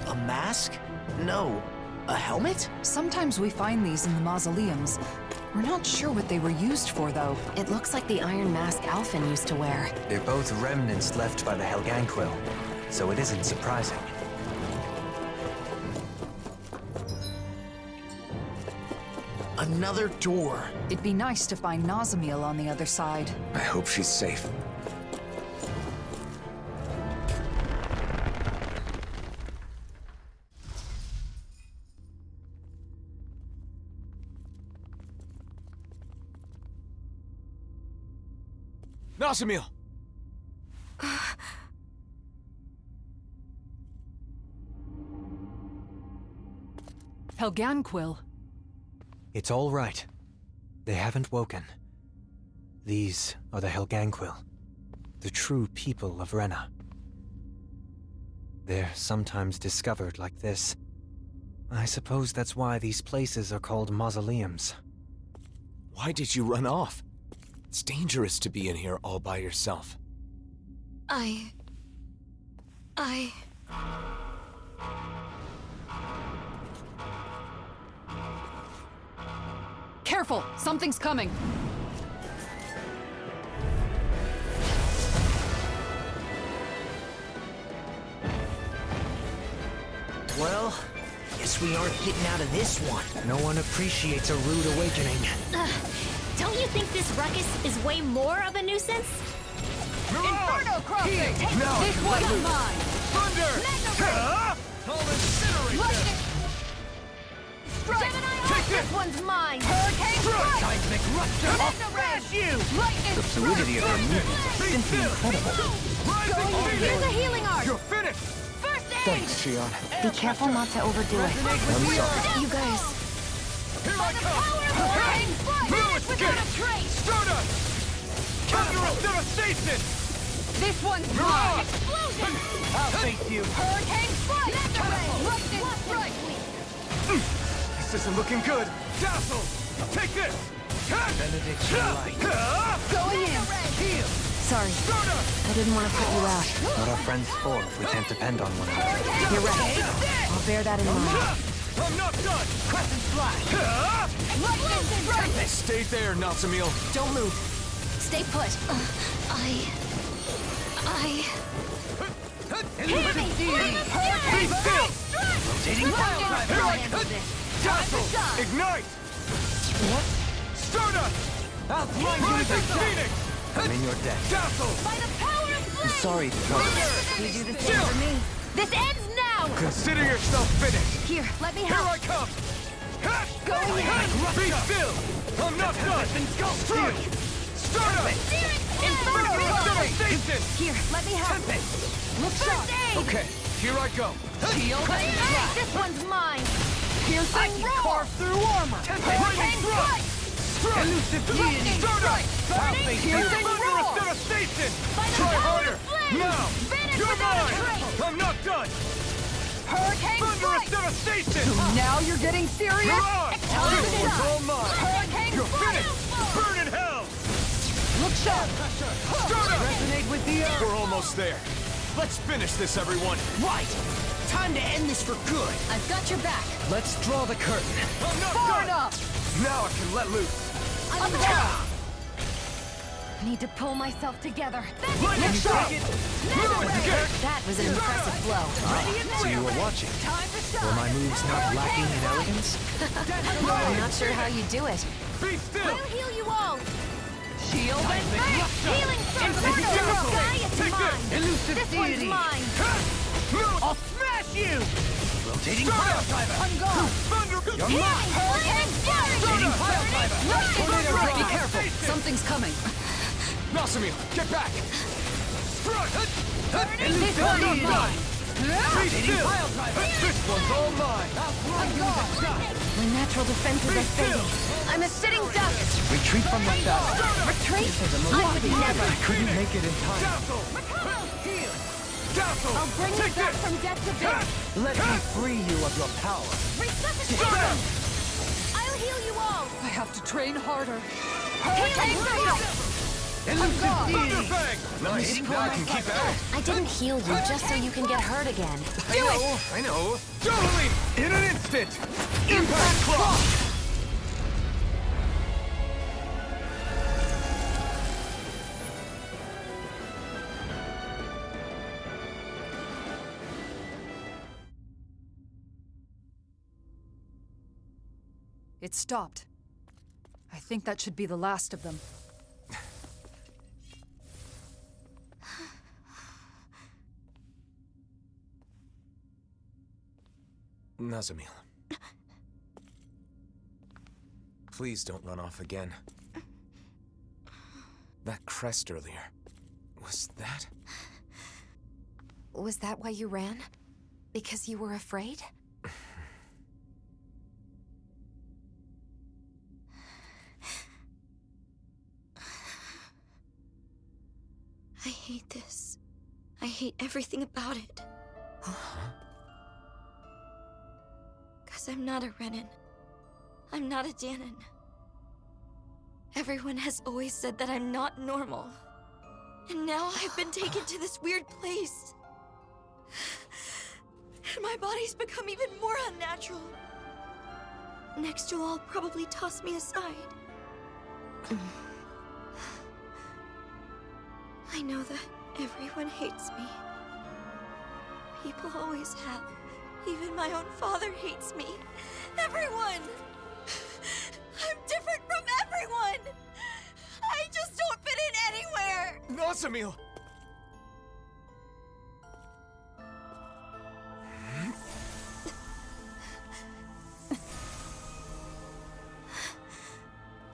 A mask? No. A helmet? Sometimes we find these in the mausoleums. We're not sure what they were used for, though. It looks like the iron mask Alphen used to wear. They're both remnants left by the Helganquil, so it isn't surprising. Another door. It'd be nice to find Nazamil on the other side. I hope she's safe. Nazamil! Helganquil. It's all right. They haven't woken. These are the Helganquil, the true people of Renna. They're sometimes discovered like this. I suppose that's why these places are called mausoleums. Why did you run off? It's dangerous to be in here all by yourself. I... Careful! Something's coming! Well, guess we aren't getting out of this one. No one appreciates a rude awakening. Don't you think this ruckus is way more of a nuisance? Inferno crossing! This one's mine! Thunder! I'll incinerate them! Gemini, this one's mine! Hurricane strike! Seismic rupture! I'll smash you! Lightning The fluidity of their movements is simply incredible. Here's a healing arc! You're finished! First aid! Thanks, Shion. Be careful not to overdo it. You guys, Here I come! Hurricane strike! Fluid Without skin! a trace! Stardust! Thunderous devastation! This one's mine! Explosion! I'll face you! Hurricane strike! Lightning strike! This isn't looking good! Dazzle! Take this! Benedictine light. Going in! Heal! Sorry, I didn't want to put you out. What are friends for if we can't depend on one another? You're right. I'll bear that in mind. I'm not done! Crescent flash! Lightning strike! Stay there, Nazamil. Don't move. Stay put. Hit me! Be still! Rotating pile driver! Dazzle! Ignite! What? Stardust! I'll blind you with a phoenix! I'm in your debt. Dazzle! By the power of I'm flame! sorry to trouble you. You do the same for me. This ends now! Consider yourself finished! Here, let me Here help. I come! Going in! Be still! I'm not done! Strike! Stardust! Inferno crossing! Devastation! Here, let me help. Look sharp! Okay, here I go! Shield and flash! This one's mine! Piercing roar! Carve through armor! Hurricane strike! Strike! Elusive deity! Stardust! Burning piercing Thunderous roar! devastation! By the Try power harder! of flame! Now! Vanish You're without a mine! trace! I'm not done! Hurricane Thunderous strike! devastation! Now you're getting serious? You're on! Explosive This one's all mine! Hurricane You're strike! finished! Burn in hell! Look sharp! Stardust! Resonate with the earth! We're almost there. Let's finish this, everyone. Right! Time to end this for good. I've got your back! Let's draw the curtain. I'm not Far done! enough! Now I can let loose. I'm down! I need to pull myself together. Lightning strike! Fluid skin! That was an impressive blow. So you were watching. Were my moves not lacking in elegance? I'm not sure how you do it. Be still! I'll heal you all. Shield and Healing circle. Sky, it's Take mine. this! This one's mine. I'll smash you! Rotating pile driver. On guard. Thunder! You're Hurricane Rotating pile driver. Tornado Be drive. careful! Something's coming! Nasamil, get back! Strike! This one's mine. Be still! This one's all mine! My natural defenses are fading. I'm a sitting duck. Retreat from the battle. Retreat? I would never. I couldn't make it in time. Dazzle! Heal! Dazzle! I'll bring you Take back this! from death to death. Let me free you of your power. Resuscitation. I'll heal you all. I have to train harder. Hurricane strike. Thunderfang! Nice. Now I can keep at it. I didn't heal you just so you can get hurt again. I know. Totally! In an instant! Impact clock! It stopped. I think that should be the last of them. Nazamil. Please don't run off again. That crest earlier. Was that? Was that why you ran? Because you were afraid? I hate this. I hate everything about it. Because I'm not a Renan. I'm not a Danon. Everyone has always said that I'm not normal. And now I've been taken to this weird place. And my body's become even more unnatural. Next you'll all probably toss me aside. I know that everyone hates me. People always have. Even my own father hates me. Everyone! I'm different from everyone! I just don't fit in anywhere! Nazamil!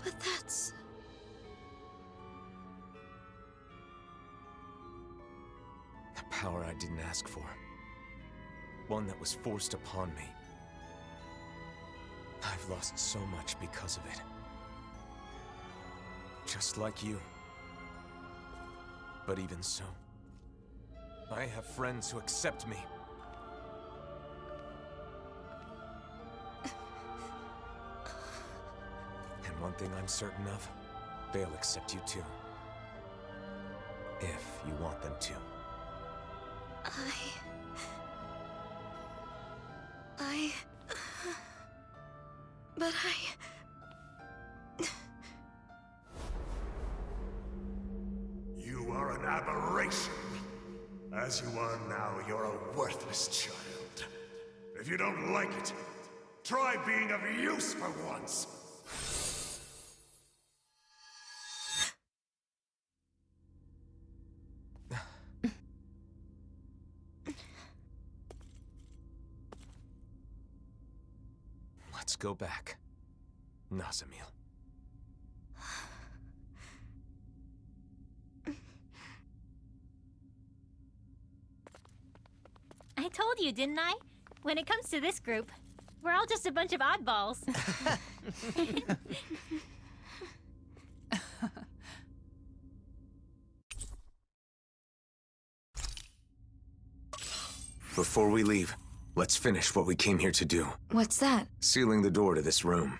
But that's... the power I didn't ask for. One that was forced upon me. I've lost so much because of it. Just like you. But even so, I have friends who accept me. And one thing I'm certain of, they'll accept you too. If you want them to. But You are an aberration. As you are now, you're a worthless child. If you don't like it, try being of use for once. Let's go back. Nazamil. I told you, didn't I? When it comes to this group, we're all just a bunch of oddballs. Before we leave, let's finish what we came here to do. what's that? Sealing the door to this room.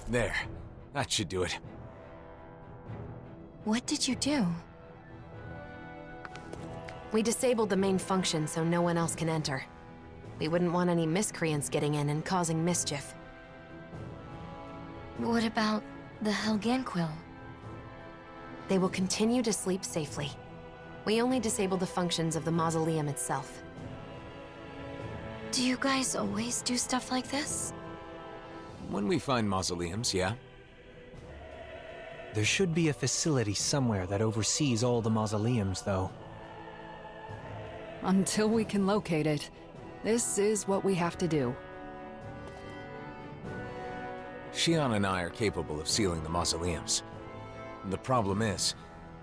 There. That should do it. What did you do? We disabled the main function so no one else can enter. We wouldn't want any miscreants getting in and causing mischief. What about the Helganquil? They will continue to sleep safely. We only disabled the functions of the mausoleum itself. Do you guys always do stuff like this? When we find mausoleums, yeah? There should be a facility somewhere that oversees all the mausoleums, though. Until we can locate it, this is what we have to do. Shion and I are capable of sealing the mausoleums. The problem is,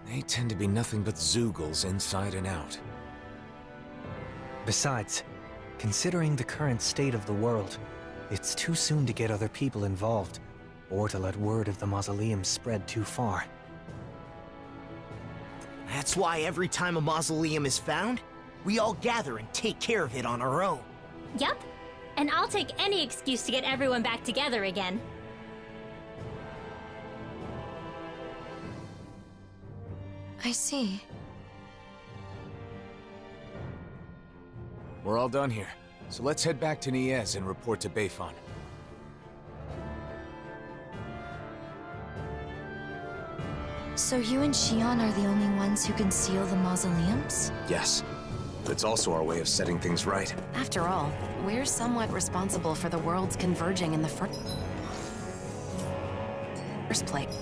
they tend to be nothing but Zeugles inside and out. Besides, considering the current state of the world, it's too soon to get other people involved, or to let word of the mausoleum spread too far. That's why every time a mausoleum is found, we all gather and take care of it on our own. Yup. And I'll take any excuse to get everyone back together again. I see. We're all done here. So let's head back to Niez and report to Beifon. So you and Xion are the only ones who can seal the mausoleums? Yes. But it's also our way of setting things right. After all, we're somewhat responsible for the worlds converging in the first place.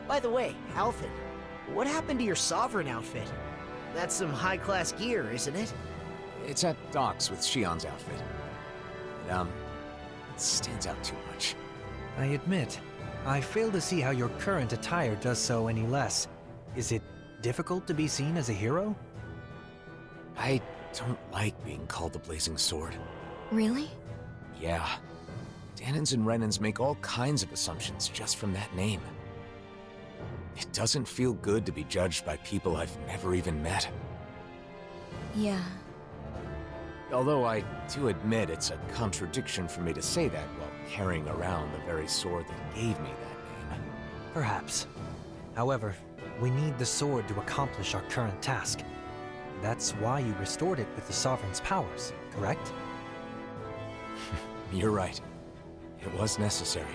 By the way, Alphen, what happened to your Sovereign outfit? That's some high-class gear, isn't it? It's at docks with Xion's outfit. But, it stands out too much. I admit, I fail to see how your current attire does so any less. Is it difficult to be seen as a hero? I don't like being called the Blazing Sword. Really? Yeah. Danins and Renans make all kinds of assumptions just from that name. It doesn't feel good to be judged by people I've never even met. Yeah. Although I do admit it's a contradiction for me to say that while carrying around the very sword that gave me that name. Perhaps. However, we need the sword to accomplish our current task. That's why you restored it with the Sovereign's powers, correct? You're right. It was necessary.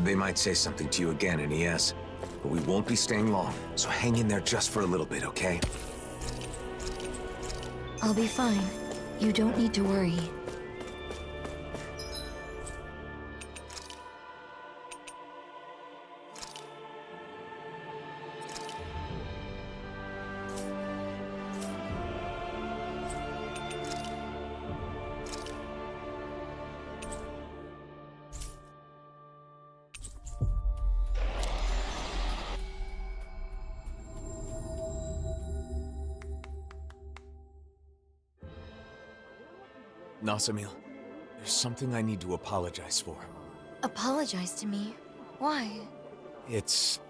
They might say something to you again in ES, but we won't be staying long, so hang in there just for a little bit, okay? I'll be fine. You don't need to worry. Nasamil, there's something I need to apologize for. Apologize to me? Why? It's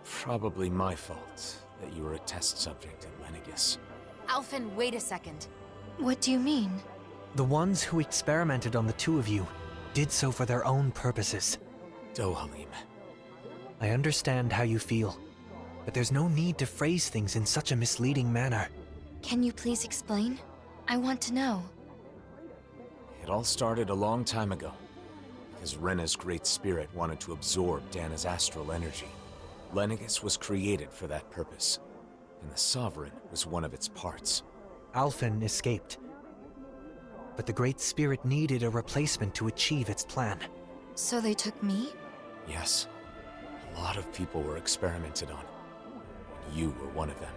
probably my fault that you were a test subject at Lenegis. Alphen, wait a second. What do you mean? The ones who experimented on the two of you did so for their own purposes. Dohalim. I understand how you feel, but there's no need to phrase things in such a misleading manner. Can you please explain? I want to know. It all started a long time ago, because Rena's Great Spirit wanted to absorb Dana's astral energy. Lenegis was created for that purpose, and the Sovereign was one of its parts. Alphen escaped, but the Great Spirit needed a replacement to achieve its plan. So they took me? Yes. A lot of people were experimented on, and you were one of them.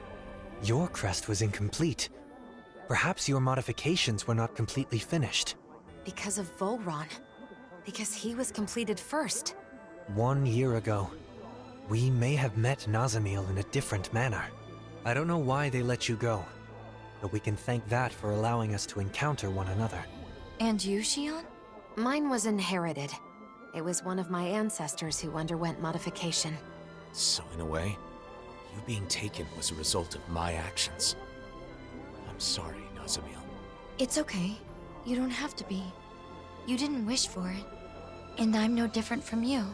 Your crest was incomplete. Perhaps your modifications were not completely finished. Because of Volron. Because he was completed first. 1 year ago, we may have met Nazamil in a different manner. I don't know why they let you go, but we can thank that for allowing us to encounter one another. And you, Xion? Mine was inherited. It was one of my ancestors who underwent modification. So in a way, you being taken was a result of my actions. I'm sorry, Nazamil. It's okay. You don't have to be. You didn't wish for it. And I'm no different from you.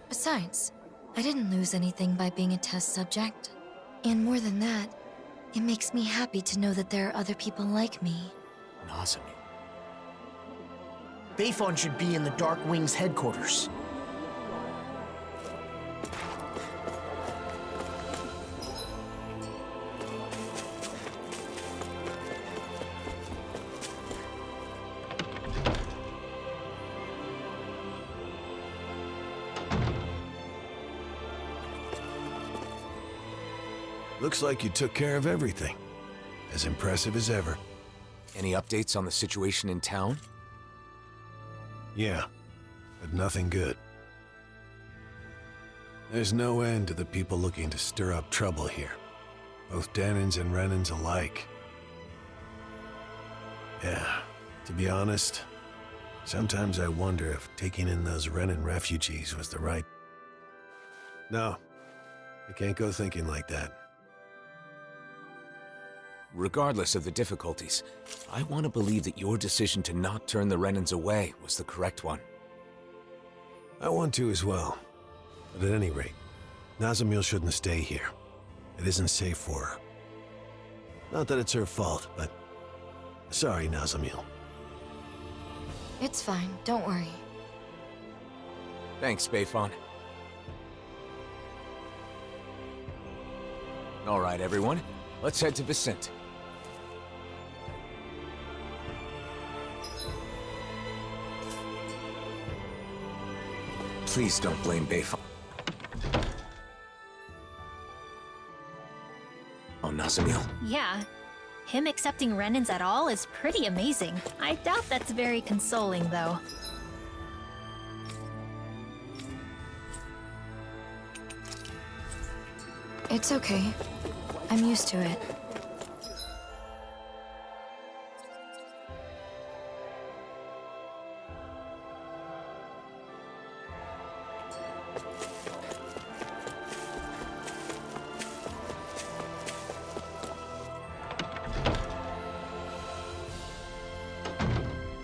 Besides, I didn't lose anything by being a test subject. And more than that, it makes me happy to know that there are other people like me. Nazamil. Beifon should be in the Dark Wings headquarters. Looks like you took care of everything. As impressive as ever. Any updates on the situation in town? Yeah, but nothing good. There's no end to the people looking to stir up trouble here. Both Danins and Renans alike. Yeah, to be honest, sometimes I wonder if taking in those Renan refugees was the right... No, I can't go thinking like that. Regardless of the difficulties, I want to believe that your decision to not turn the Renans away was the correct one. I want to as well. But at any rate, Nazamil shouldn't stay here. It isn't safe for her. Not that it's her fault, but... Sorry, Nazamil. It's fine, don't worry. Thanks, Bayfon. All right, everyone. Let's head to Vicente. Please don't blame Bayfon. Oh, Nazamil. Yeah. Him accepting Renans at all is pretty amazing. I doubt that's very consoling, though. It's okay. I'm used to it.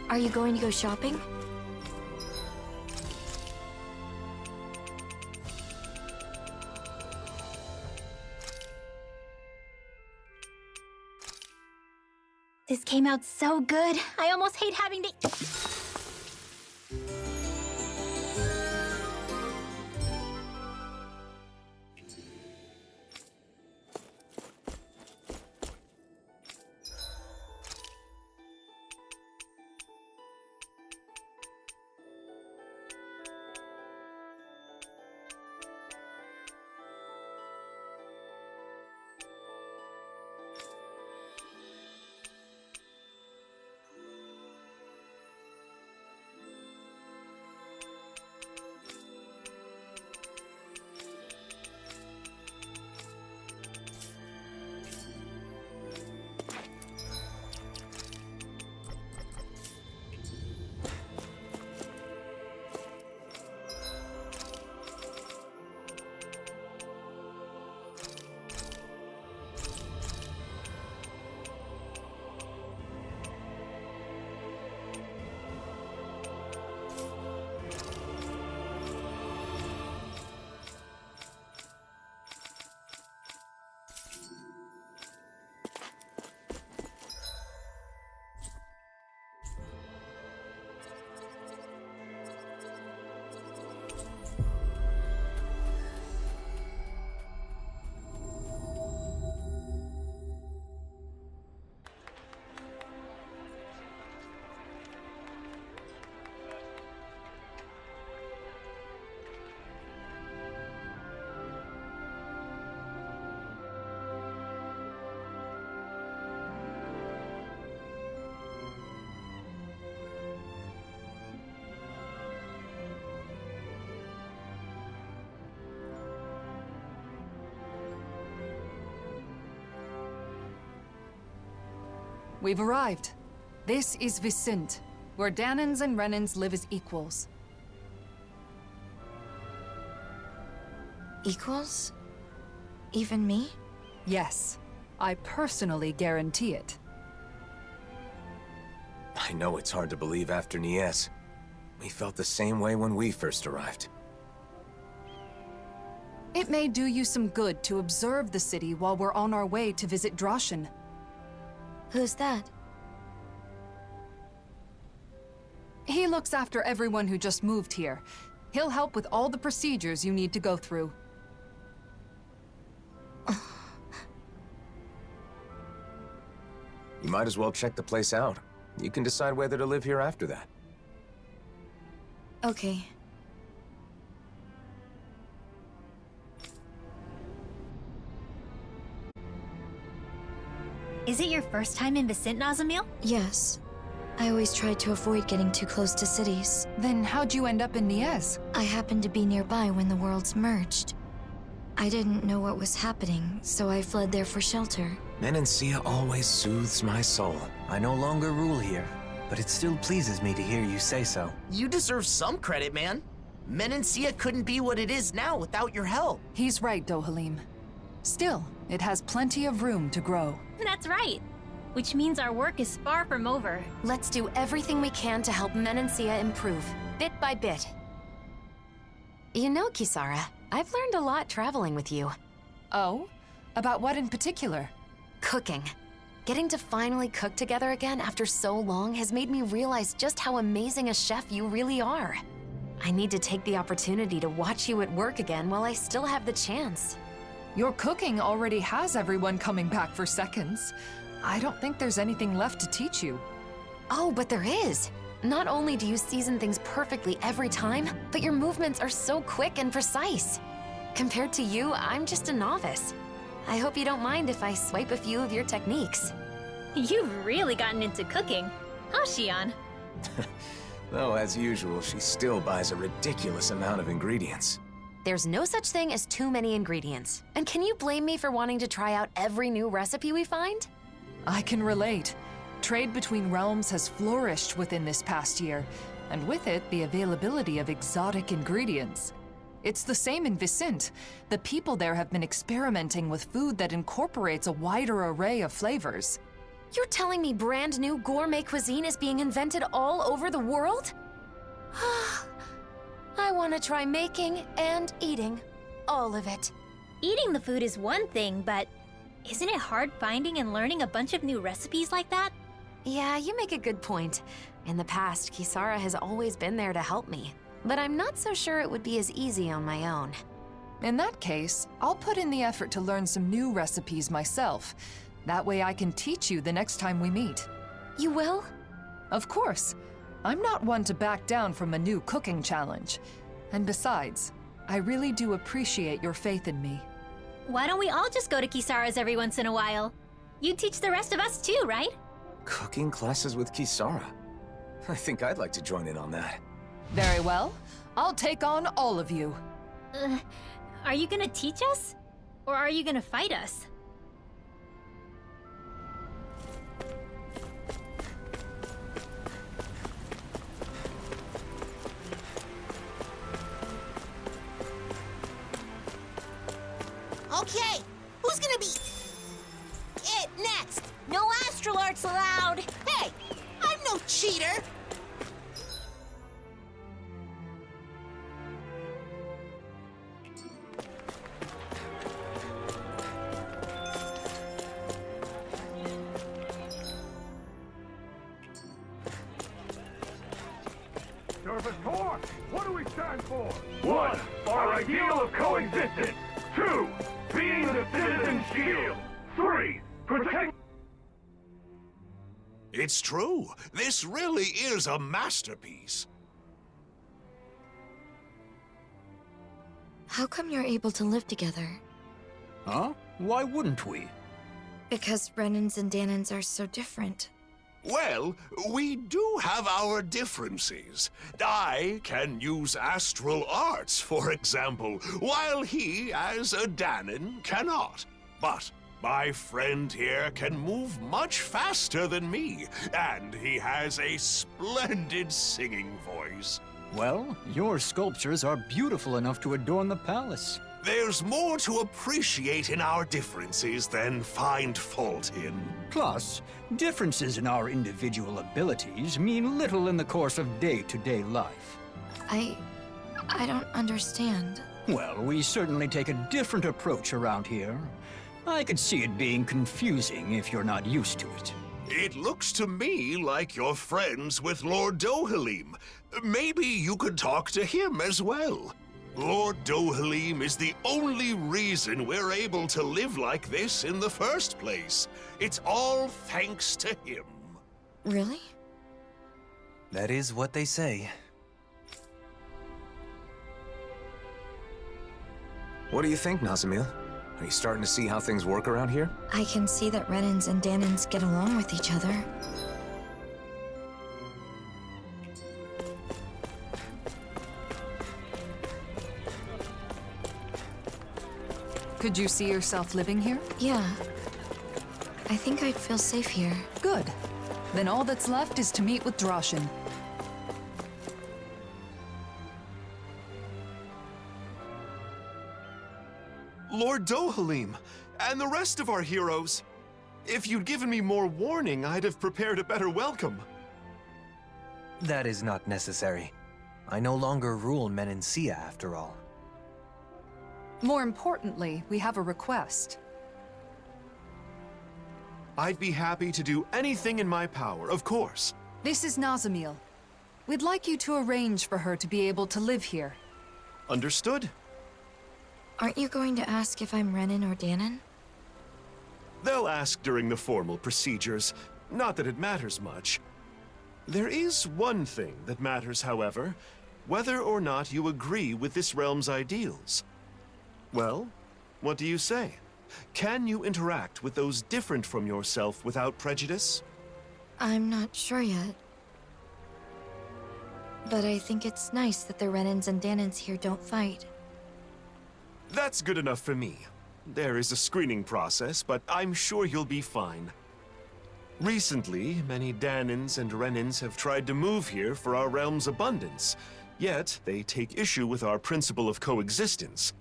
Are you going to go shopping? This came out so good. I almost hate having to... We've arrived. This is Vicente, where Danins and Renans live as equals. Equals? Even me? Yes. I personally guarantee it. I know it's hard to believe after Nies. We felt the same way when we first arrived. It may do you some good to observe the city while we're on our way to visit Droshin. Who's that? He looks after everyone who just moved here. He'll help with all the procedures you need to go through. You might as well check the place out. You can decide whether to live here after that. Okay. Is it your first time in Vicent, Nazamil? Yes. I always tried to avoid getting too close to cities. Then how'd you end up in Niez? I happened to be nearby when the worlds merged. I didn't know what was happening, so I fled there for shelter. Menancia always soothes my soul. I no longer rule here, but it still pleases me to hear you say so. You deserve some credit, man. Menancia couldn't be what it is now without your help. He's right, Dohalim. Still, it has plenty of room to grow. That's right. Which means our work is far from over. Let's do everything we can to help Menancia improve, bit by bit. You know, Kisara, I've learned a lot traveling with you. Oh? About what in particular? Cooking. Getting to finally cook together again after so long has made me realize just how amazing a chef you really are. I need to take the opportunity to watch you at work again while I still have the chance. Your cooking already has everyone coming back for seconds. I don't think there's anything left to teach you. Oh, but there is. Not only do you season things perfectly every time, but your movements are so quick and precise. Compared to you, I'm just a novice. I hope you don't mind if I swipe a few of your techniques. You've really gotten into cooking, huh, Xion? Though, as usual, she still buys a ridiculous amount of ingredients. There's no such thing as too many ingredients. And can you blame me for wanting to try out every new recipe we find? I can relate. Trade between realms has flourished within this past year, and with it, the availability of exotic ingredients. It's the same in Vicent. The people there have been experimenting with food that incorporates a wider array of flavors. You're telling me brand new gourmet cuisine is being invented all over the world? I want to try making and eating all of it. Eating the food is one thing, but isn't it hard finding and learning a bunch of new recipes like that? Yeah, you make a good point. In the past, Kisara has always been there to help me, but I'm not so sure it would be as easy on my own. In that case, I'll put in the effort to learn some new recipes myself. That way I can teach you the next time we meet. You will? Of course. I'm not one to back down from a new cooking challenge. And besides, I really do appreciate your faith in me. Why don't we all just go to Kisara's every once in a while? You teach the rest of us too, right? Cooking classes with Kisara? I think I'd like to join in on that. Very well. I'll take on all of you. Are you gonna teach us? Or are you gonna fight us? Okay, who's gonna be it next? No astral arts allowed. Hey, I'm no cheater. Servitor, what do we stand for? 1. Our ideal of coexistence. 2. Being the citizen's shield. 3. Protect... It's true. This really is a masterpiece. How come you're able to live together? Huh? Why wouldn't we? Because Renans and Danans are so different. Well, we do have our differences. I can use astral arts, for example, while he, as a Danon, cannot. But my friend here can move much faster than me, and he has a splendid singing voice. Well, your sculptures are beautiful enough to adorn the palace. There's more to appreciate in our differences than find fault in. Plus, differences in our individual abilities mean little in the course of day-to-day life. I don't understand. Well, we certainly take a different approach around here. I could see it being confusing if you're not used to it. It looks to me like you're friends with Lord Dohalim. Maybe you could talk to him as well. Lord Dohalim is the only reason we're able to live like this in the first place. It's all thanks to him. Really? That is what they say. What do you think, Nazamil? Are you starting to see how things work around here? I can see that Renans and Danans get along with each other. Could you see yourself living here? Yeah. I think I'd feel safe here. Good. Then all that's left is to meet with Droshin. Lord Dohalim, and the rest of our heroes. If you'd given me more warning, I'd have prepared a better welcome. That is not necessary. I no longer rule Menancia, after all. More importantly, we have a request. I'd be happy to do anything in my power, of course. This is Nazamil. We'd like you to arrange for her to be able to live here. Understood. Aren't you going to ask if I'm Renan or Danan? They'll ask during the formal procedures. Not that it matters much. There is one thing that matters, however. Whether or not you agree with this realm's ideals. Well, what do you say? Can you interact with those different from yourself without prejudice? I'm not sure yet. But I think it's nice that the Renans and Danans here don't fight. That's good enough for me. There is a screening process, but I'm sure you'll be fine. Recently, many Danans and Renans have tried to move here for our realm's abundance, yet they take issue with our principle of coexistence.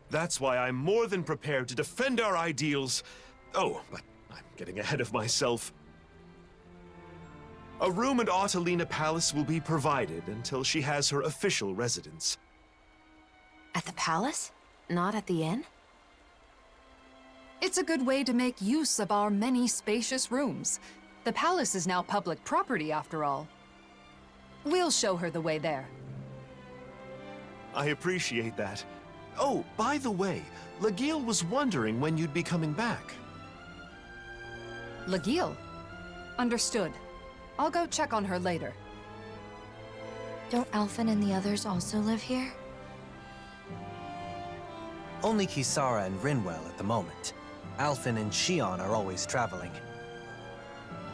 That's why I'm more than prepared to defend our ideals. Oh, but I'm getting ahead of myself. A room at Autalina Palace will be provided until she has her official residence. At the palace? Not at the inn? It's a good way to make use of our many spacious rooms. The palace is now public property, after all. We'll show her the way there. I appreciate that. Oh, by the way, Lagiel was wondering when you'd be coming back. Lagiel? Understood. I'll go check on her later. Don't Alphen and the others also live here? Only Kisara and Rinwell at the moment. Alphen and Shion are always traveling.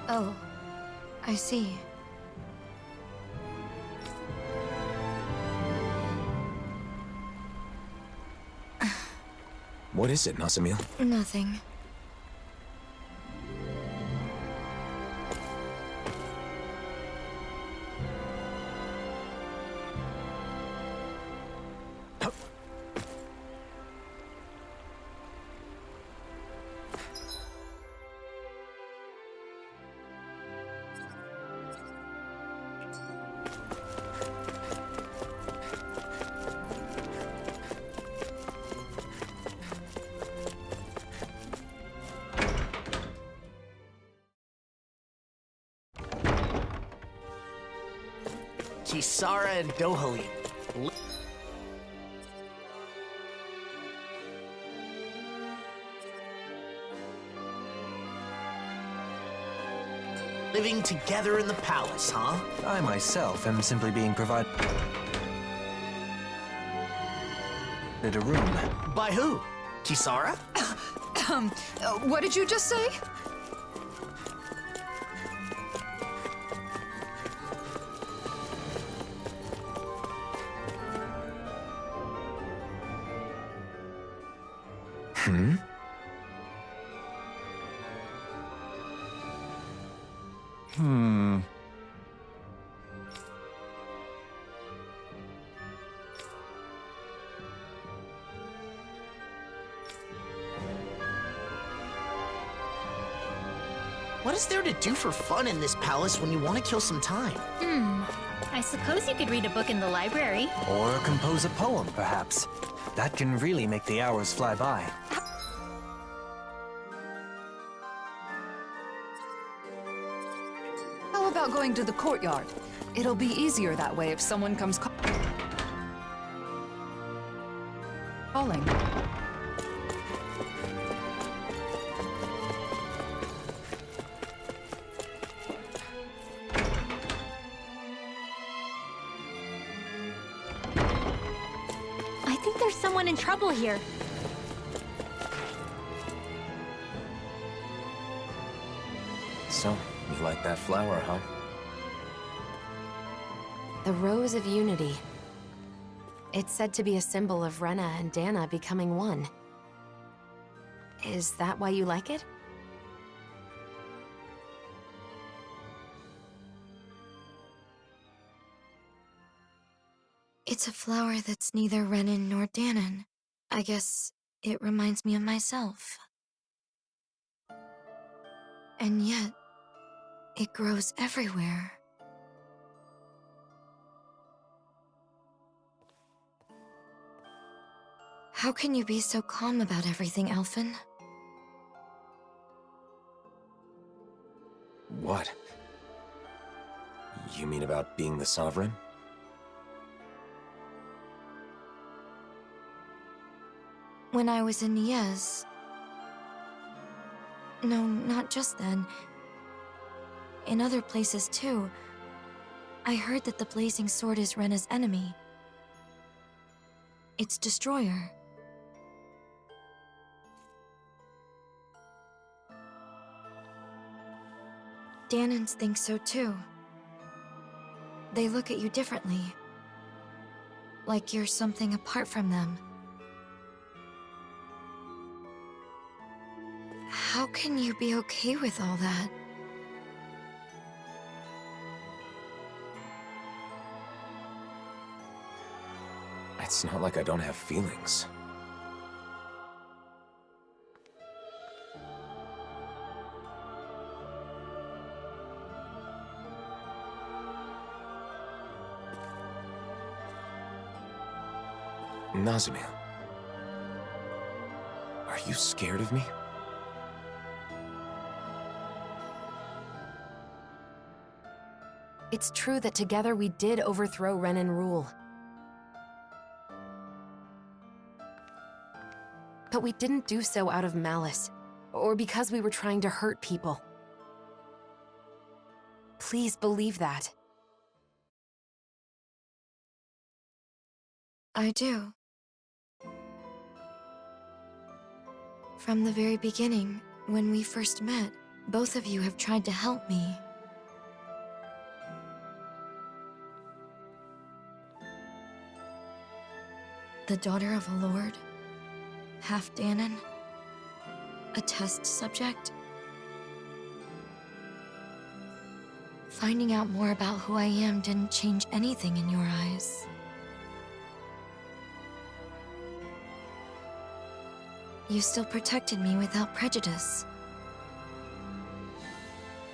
Oh, I see. What is it, Nazamil? Nothing. Kisara and Dohalim. Living together in the palace, huh? I myself am simply being provided a room. By who? Kisara? What did you just say? What is there to do for fun in this palace when you want to kill some time? I suppose you could read a book in the library. Or compose a poem, perhaps. That can really make the hours fly by. How about going to the courtyard? It'll be easier that way if someone comes calling. I'd think there's someone in trouble here. So, you like that flower, huh? The Rose of Unity. It's said to be a symbol of Rena and Dana becoming one. Is that why you like it? It's a flower that's neither Renan nor Danon. I guess it reminds me of myself. And yet, it grows everywhere. How can you be so calm about everything, Elfin? What? You mean about being the Sovereign? When I was in Niez... No, not just then. In other places too. I heard that the Blazing Sword is Rena's enemy. Its destroyer. Danons think so too. They look at you differently. Like you're something apart from them. How can you be okay with all that? It's not like I don't have feelings. Nazamil, are you scared of me? It's true that together we did overthrow Renan rule. But we didn't do so out of malice, or because we were trying to hurt people. Please believe that. I do. From the very beginning, when we first met, both of you have tried to help me. The daughter of a lord, half Danon, a test subject. Finding out more about who I am didn't change anything in your eyes. You still protected me without prejudice.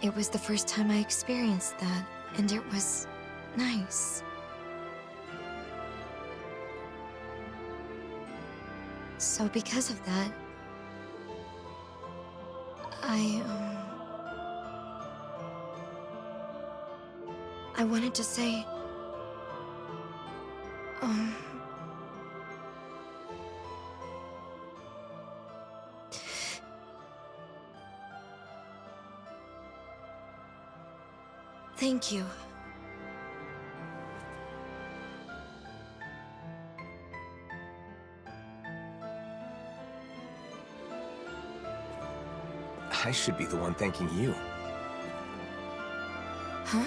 It was the first time I experienced that, and it was nice. So because of that, I wanted to say, thank you. I should be the one thanking you. Huh?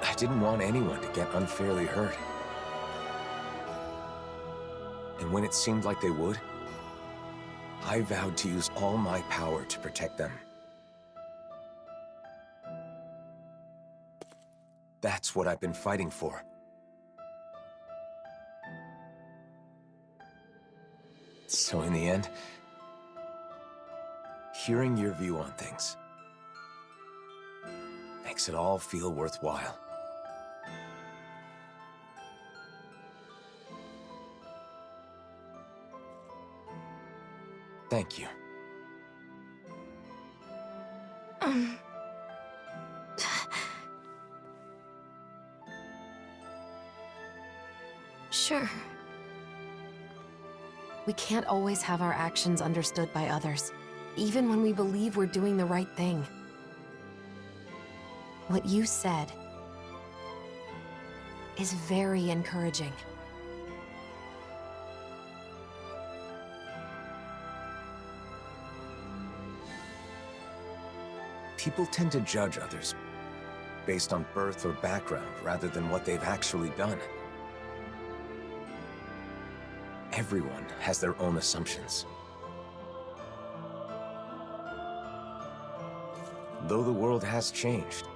I didn't want anyone to get unfairly hurt. And when it seemed like they would, I vowed to use all my power to protect them. That's what I've been fighting for. So in the end, hearing your view on things makes it all feel worthwhile. Thank you. Sure. We can't always have our actions understood by others, even when we believe we're doing the right thing. What you said is very encouraging. People tend to judge others based on birth or background rather than what they've actually done. Everyone has their own assumptions. Though the world has changed,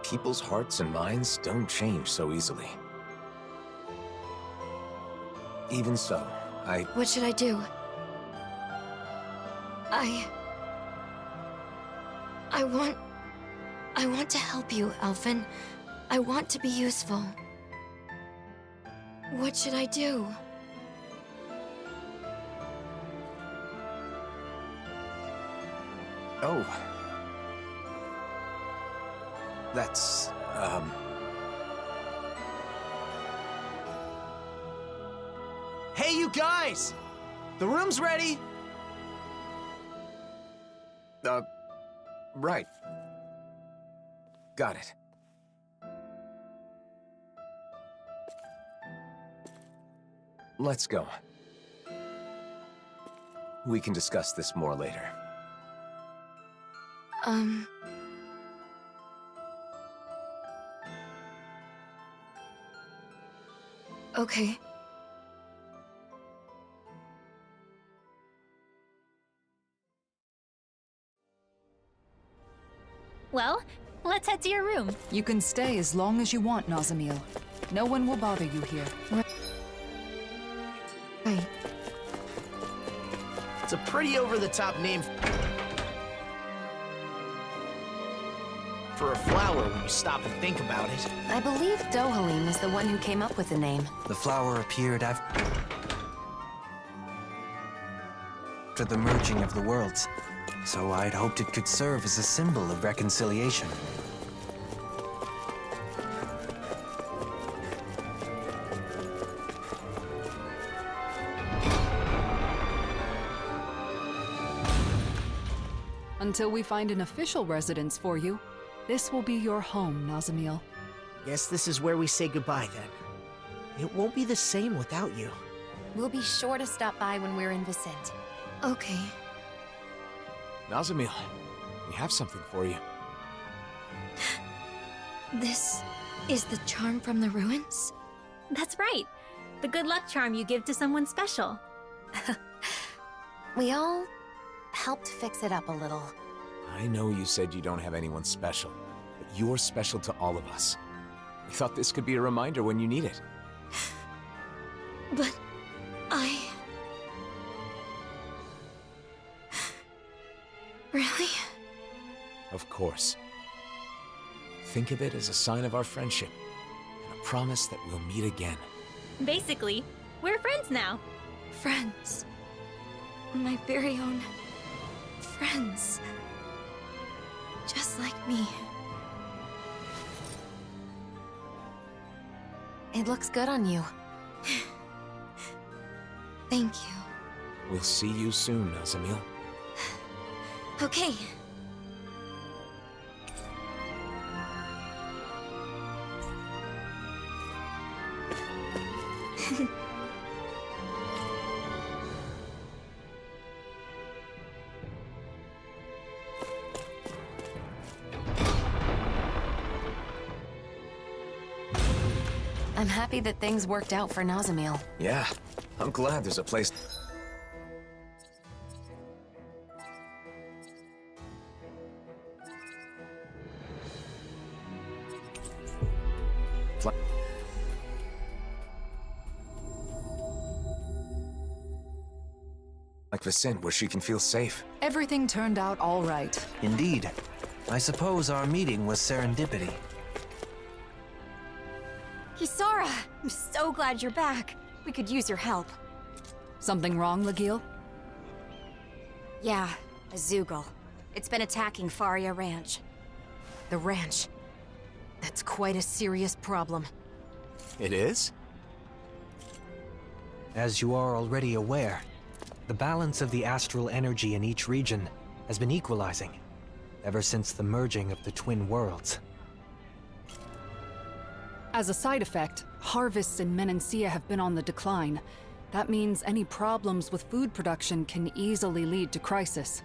people's hearts and minds don't change so easily. Even so, What should I do? I want to help you, Alphen. I want to be useful. What should I do? Oh. That's, Hey, you guys! The room's ready! Right. Got it. Let's go. We can discuss this more later. Okay. Well, let's head to your room. You can stay as long as you want, Nazamil. No one will bother you here. Right. It's a pretty over-the-top name for a flower when you stop and think about it. I believe Dohalim is the one who came up with the name. The flower appeared after the merging of the worlds, so I'd hoped it could serve as a symbol of reconciliation. Until we find an official residence for you, this will be your home, Nazamil. Guess this is where we say goodbye, then. It won't be the same without you. We'll be sure to stop by when we're in Vicent. Okay. Nazamil, we have something for you. This is the charm from the ruins? That's right. The good luck charm you give to someone special. We all helped fix it up a little. I know you said you don't have anyone special, but you're special to all of us. We thought this could be a reminder when you need it. But Really? Of course. Think of it as a sign of our friendship, and a promise that we'll meet again. Basically, we're friends now. Friends. My very own friends. Just like me. It looks good on you. Thank you. We'll see you soon, Nazamil. Okay. I'm happy that things worked out for Nazamil. Yeah, I'm glad there's a place. Like Vicent, where she can feel safe. Everything turned out all right. Indeed. I suppose our meeting was serendipity. Kisara! I'm so glad you're back. We could use your help. Something wrong, Legil? Yeah, a Zoogle. It's been attacking Faria Ranch. The ranch. That's quite a serious problem. It is? As you are already aware, the balance of the astral energy in each region has been equalizing ever since the merging of the twin worlds. As a side effect, harvests in Menancia have been on the decline. That means any problems with food production can easily lead to crisis.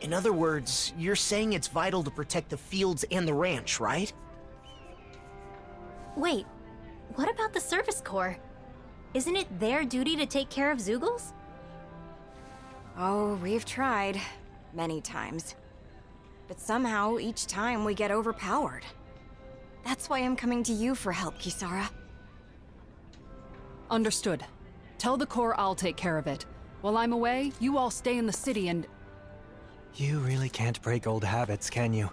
In other words, you're saying it's vital to protect the fields and the ranch, right? Wait, what about the Service Corps? Isn't it their duty to take care of Zoogles? Oh, we've tried. Many times. But somehow, each time we get overpowered. That's why I'm coming to you for help, Kisara. Understood. Tell the Corps I'll take care of it. While I'm away, you all stay in the city and... You really can't break old habits, can you?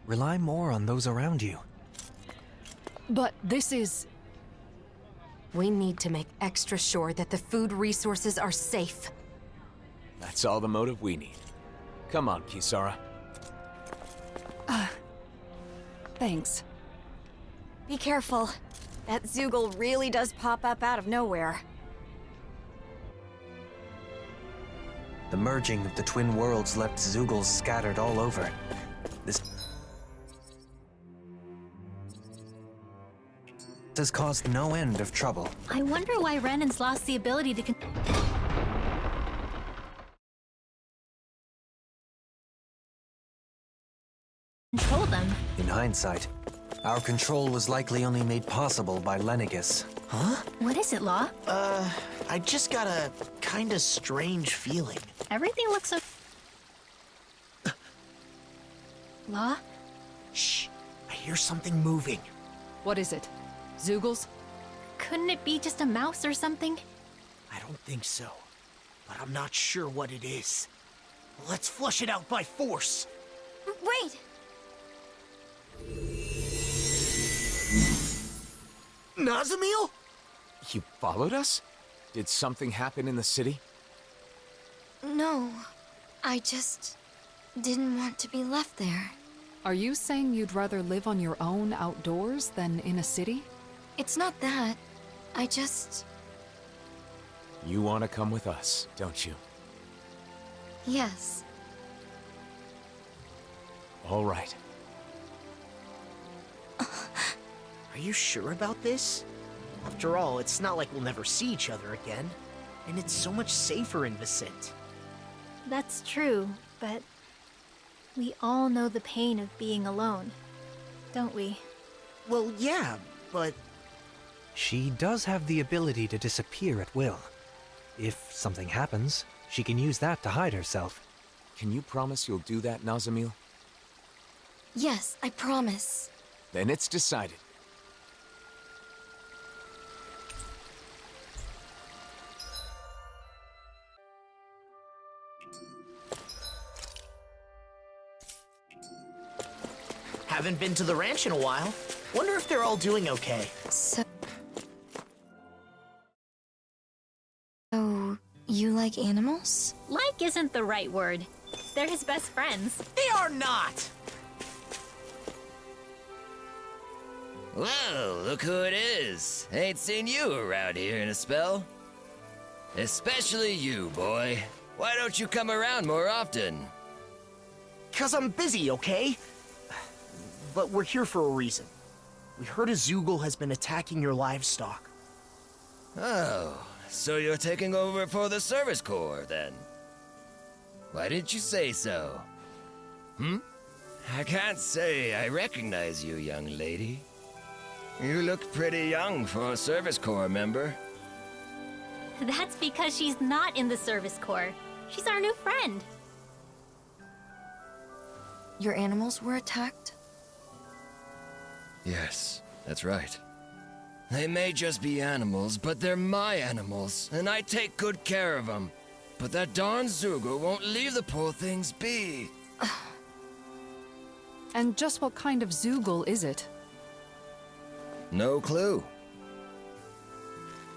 Rely more on those around you. But this is... We need to make extra sure that the food resources are safe. That's all the motive we need. Come on, Kisara. Thanks. Be careful. That Zoogle really does pop up out of nowhere. The merging of the twin worlds left Zoogles scattered all over. This has caused no end of trouble. I wonder why Renan's lost the ability to control them. In hindsight, our control was likely only made possible by Lenegus. Huh? What is it, Law? I just got a kinda strange feeling. Everything looks so... Law? Shh, I hear something moving. What is it? Zoogles? Couldn't it be just a mouse or something? I don't think so, but I'm not sure what it is. Let's flush it out by force. Wait! Nazamil? You followed us? Did something happen in the city? No, I just didn't want to be left there. Are you saying you'd rather live on your own outdoors than in a city? It's not that. I just... You want to come with us, don't you? Yes. All right. Are you sure about this? After all, it's not like we'll never see each other again. And it's so much safer in Vicent. That's true, but... we all know the pain of being alone, don't we? Well, yeah, but... She does have the ability to disappear at will. If something happens, she can use that to hide herself. Can you promise you'll do that, Nazamil? Yes, I promise. Then it's decided. Haven't been to the ranch in a while. Wonder if they're all doing okay. So, you like animals? Like isn't the right word. They're his best friends. They are not! Well, look who it is. Ain't seen you around here in a spell. Especially you, boy. Why don't you come around more often? 'Cause I'm busy, okay? But we're here for a reason. We heard a Zoogle has been attacking your livestock. Oh, so you're taking over for the Service Corps, then? Why didn't you say so? I can't say I recognize you, young lady. You look pretty young for a Service Corps member. That's because she's not in the Service Corps. She's our new friend. Your animals were attacked? Yes, that's right. They may just be animals, but they're my animals, and I take good care of them. But that darn Zoogle won't leave the poor things be. And just what kind of Zoogle is it? No clue.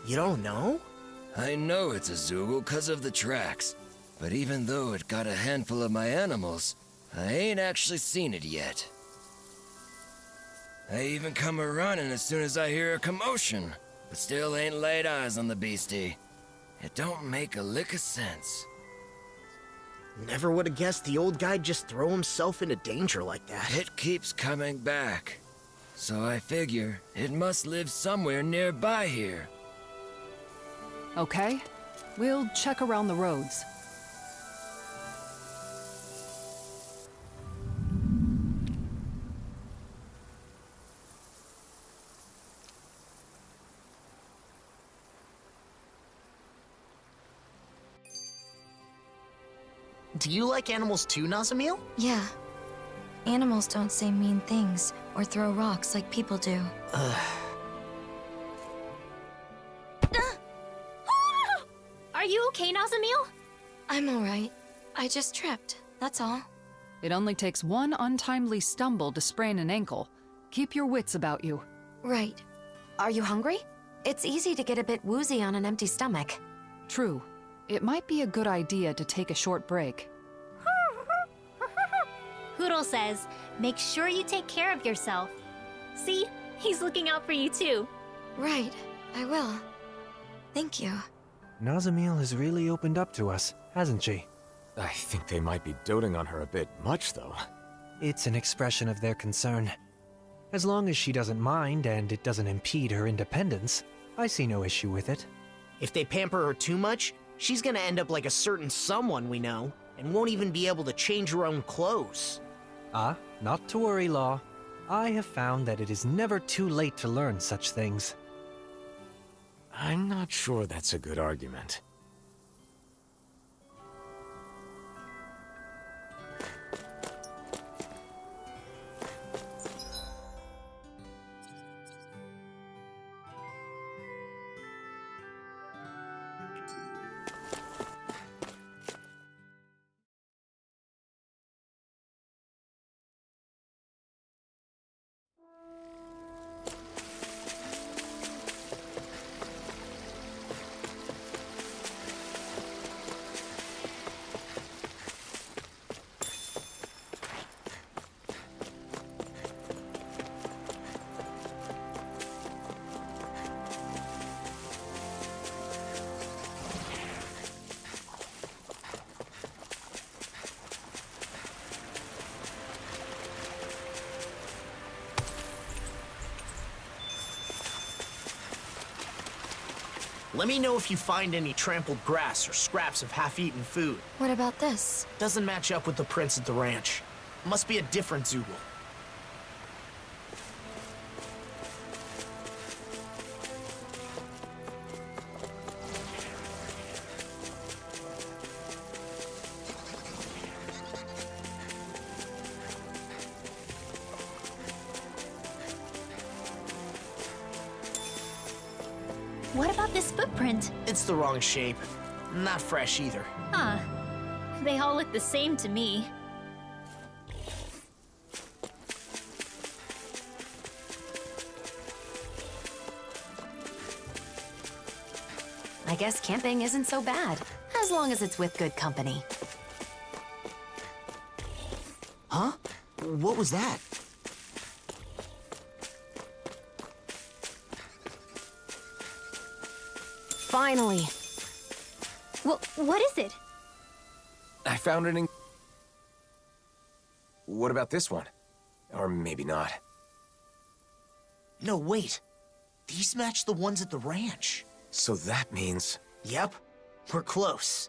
You don't know? I know it's a Zoogle 'cause of the tracks, but even though it got a handful of my animals, I ain't actually seen it yet. I even come a-running as soon as I hear a commotion, but still ain't laid eyes on the beastie. It don't make a lick of sense. Never would have guessed the old guy'd just throw himself into danger like that. It keeps coming back, so I figure it must live somewhere nearby here. Okay, we'll check around the roads. Do you like animals too, Nazamil? Yeah. Animals don't say mean things or throw rocks like people do. Are you okay, Nazamil? I'm alright. I just tripped, that's all. It only takes one untimely stumble to sprain an ankle. Keep your wits about you. Right. Are you hungry? It's easy to get a bit woozy on an empty stomach. True. It might be a good idea to take a short break. Hoodle says, make sure you take care of yourself. See? He's looking out for you too. Right, I will. Thank you. Nazamil has really opened up to us, hasn't she? I think they might be doting on her a bit much, though. It's an expression of their concern. As long as she doesn't mind and it doesn't impede her independence, I see no issue with it. If they pamper her too much, she's gonna end up like a certain someone we know, and won't even be able to change her own clothes. Ah, not to worry, Law. I have found that it is never too late to learn such things. I'm not sure that's a good argument. Let me know if you find any trampled grass or scraps of half-eaten food. What about this? Doesn't match up with the prints at the ranch. Must be a different Zoogle. What about this footprint? It's the wrong shape. Not fresh either. Huh. They all look the same to me. I guess camping isn't so bad, as long as it's with good company. Huh? What was that? Finally! What is it? I found it in... What about this one? Or maybe not. No, wait. These match the ones at the ranch. So that means... Yep. We're close.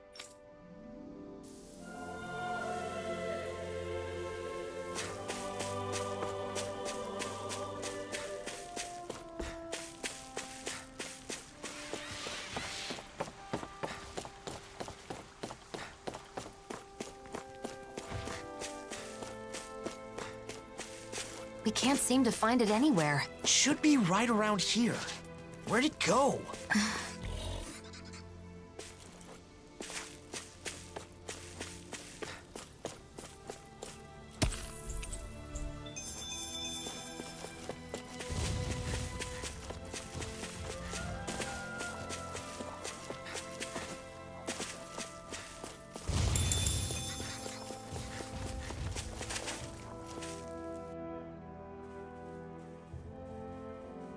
We can't seem to find it anywhere. Should be right around here. Where'd it go?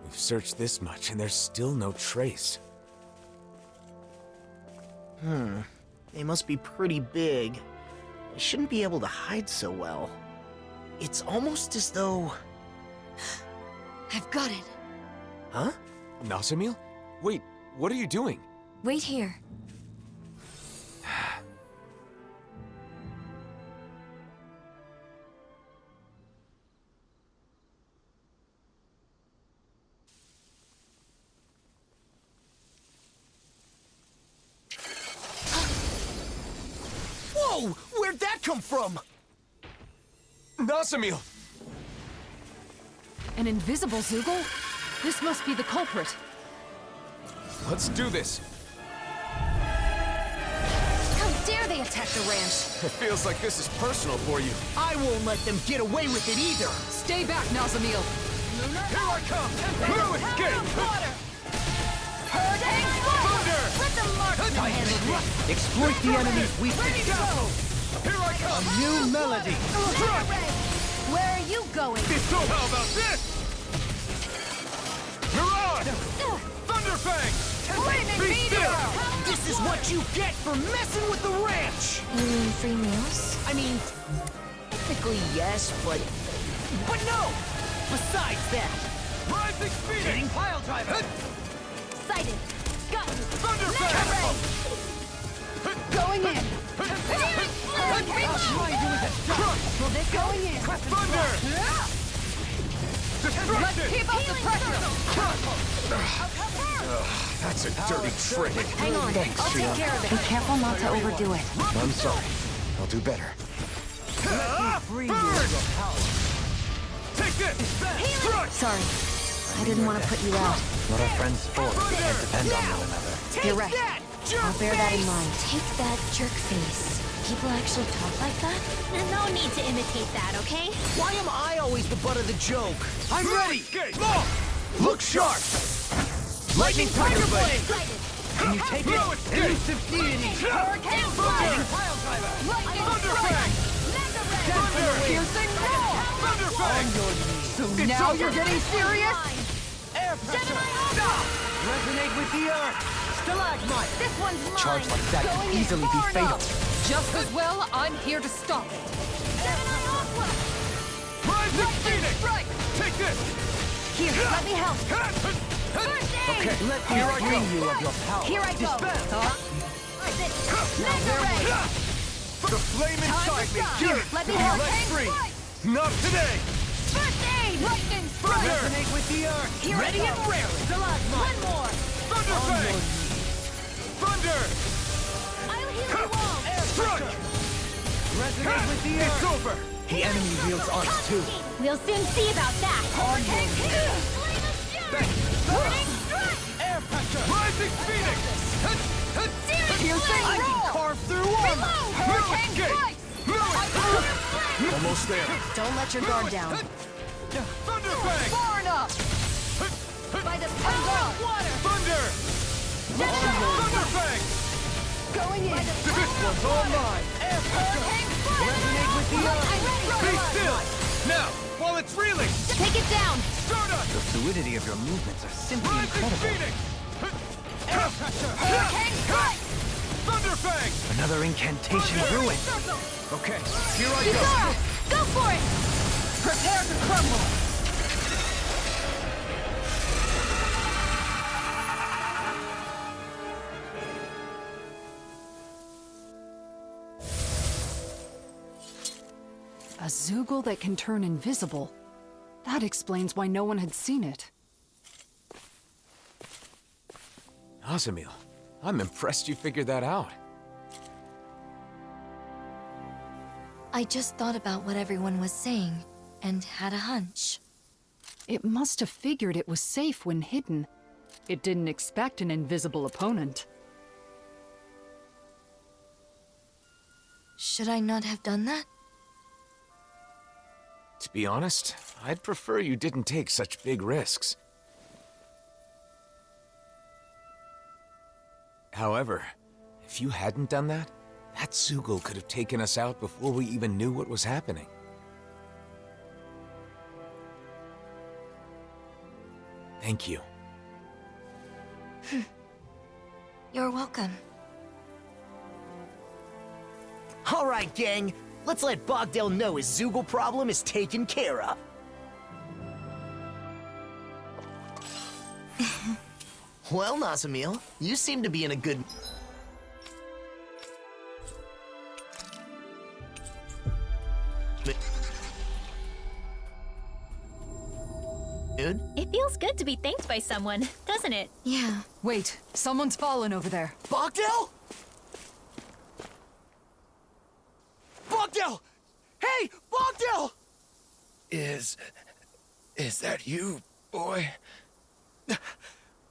We've searched this much and there's still no trace. They must be pretty big. They shouldn't be able to hide so well. It's almost as though... I've got it. Huh? Nazamil? Wait, what are you doing? Wait here. Whoa! come from? Nazamil! An invisible Zoogle? This must be the culprit. Let's do this. How dare they attack the ranch? It feels like this is personal for you. I won't let them get away with it either! Stay back, Nazamil. Here I come! Blue escape! Thunder! Let them mark them handle this. Exploit the enemy's weakness. Here I come! A new melody. Where are you going? So how about this? Mirage! Thunderfang! Be still! This is what you get for messing with the ranch! You mean free meals? I mean, technically yes, but no! Besides that, Rising Phoenix! Pile driver. Sighted. Got you. Thunderfang! Going in. Will this going in? Thunder! Destruction! Keep up the pressure. That's a dirty trick. Hang on. I'll take care of it. Be careful not to overdo it. I'm sorry. I'll do better. Free you of your power. Take this! Strike! Sorry. I didn't want to put you out. What are friends for? We can't depend on one another. You're right. I'll bear that in mind. Take that, jerk face. People actually talk like that? No need to imitate that, okay? why am I always the butt of the joke? I'm ready. Look sharp! Lightning Tiger Blade! Can you take it? Elusive deity. Hurricane Fire! Pile driver. Thunderfang! Thunder! Piercing roar. Thunderfang! So now you're getting serious? Air pressure. Resonate with the earth. Stalagmite. This one's mine. Charge like that Going could in. easily be Far fatal. enough. Just as well, I'm here to stop it. Rising Phoenix! Right. Take this! Here, let me help. Okay, Let me free you of your power. Here I go. Mega Ray. The flame inside me! Here, let me help. Let free! Not today! First aid. Lightning strike. Resonate with the earth. Here Ready I and go. raring! One more. Thunderfang! Thunder! I'll heal you all. Strike! Resonate with the It's earth. over! The enemy wields arms too. We'll soon see about that. Hurricane Air pressure. Rising Phoenix! Piercing I can roar. carve through armor! Hurricane strike. Almost there! Don't let your guard down. Thunderfang! Far enough. By the power of water. Thunder! Thunderfang! Going in. This one's all mine! Air pressure. Hurricane fire. Resonate with the earth. Be still! Now, while it's reeling! Take it down. Stardust! The fluidity of your movements are simply Rising incredible. Phoenix! Air pressure. Hurricane strike. Thunderfang! Another incantation ruined. Okay, here I go! Yuzara, go for it. Prepare to crumble. A Zoogle that can turn invisible. That explains why no one had seen it. Nazamil, I'm impressed you figured that out. I just thought about what everyone was saying and had a hunch. It must have figured it was safe when hidden. It didn't expect an invisible opponent. Should I not have done that? To be honest, I'd prefer you didn't take such big risks. However, if you hadn't done that, that Zoogle could have taken us out before we even knew what was happening. Thank you. You're welcome. All right, gang. Let's let Bogdell know his Zoogle problem is taken care of. Well, Nazamil, you seem to be in a good... mood. It feels good to be thanked by someone, doesn't it? Yeah. Wait, someone's fallen over there. Bogdell? Bogdell! Bogdell! Hey, Bogdell! Is that you, boy?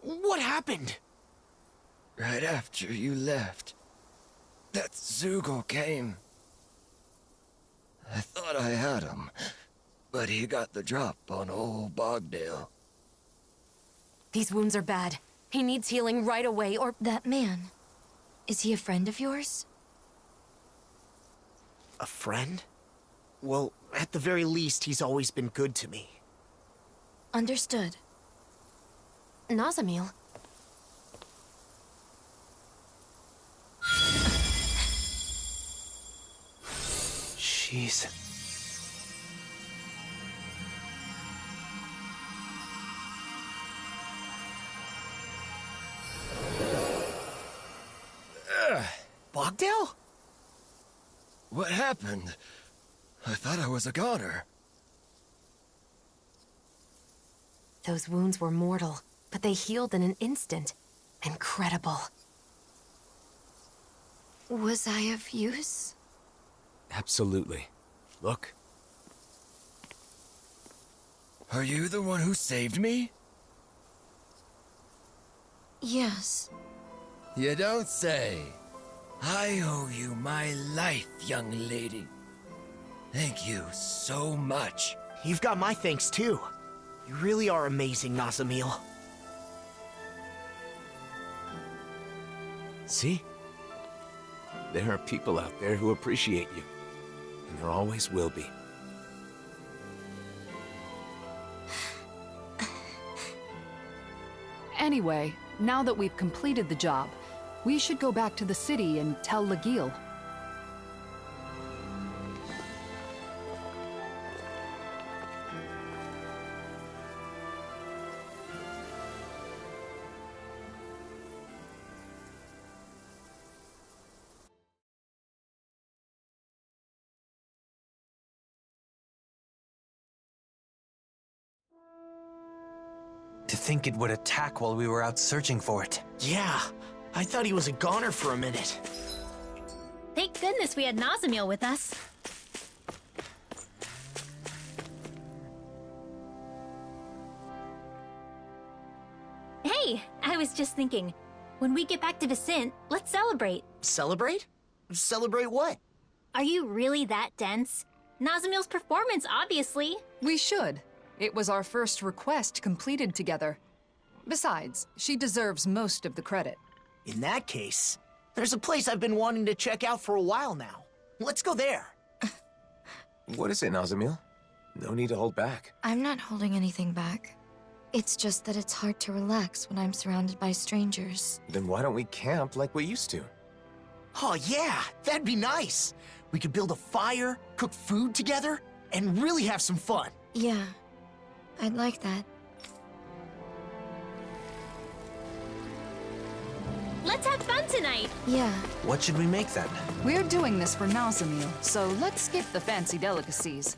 What happened? Right after you left, that Zoogle came. I thought I had him, but he got the drop on old Bogdale. These wounds are bad. He needs healing right away, or... That man, is he a friend of yours? A friend? Well, at the very least, he's always been good to me. Understood. Nazamil. Jeez. Bogdale? What happened? I thought I was a goner. Those wounds were mortal, but they healed in an instant. Incredible. Was I of use? Absolutely. Look. Are you the one who saved me? Yes. You don't say. I owe you my life, young lady. Thank you so much. You've got my thanks, too. You really are amazing, Nazamil. See? There are people out there who appreciate you. And there always will be. Anyway, now that we've completed the job, we should go back to the city and tell Legil. To think it would attack while we were out searching for it. Yeah, I thought he was a goner for a minute. Thank goodness we had Nazamil with us. Hey, I was just thinking, when we get back to Vicent, let's celebrate. Celebrate? Celebrate what? Are you really that dense? Nazamil's performance, obviously. We should. It was our first request completed together. Besides, she deserves most of the credit. In that case, there's a place I've been wanting to check out for a while now. Let's go there. What is it, Nazamil? No need to hold back. I'm not holding anything back. It's just that it's hard to relax when I'm surrounded by strangers. Then why don't we camp like we used to? Oh yeah, that'd be nice. We could build a fire, cook food together, and really have some fun. Yeah, I'd like that. Let's have fun tonight! Yeah. What should we make then? We're doing this for Nazamil, so let's skip the fancy delicacies.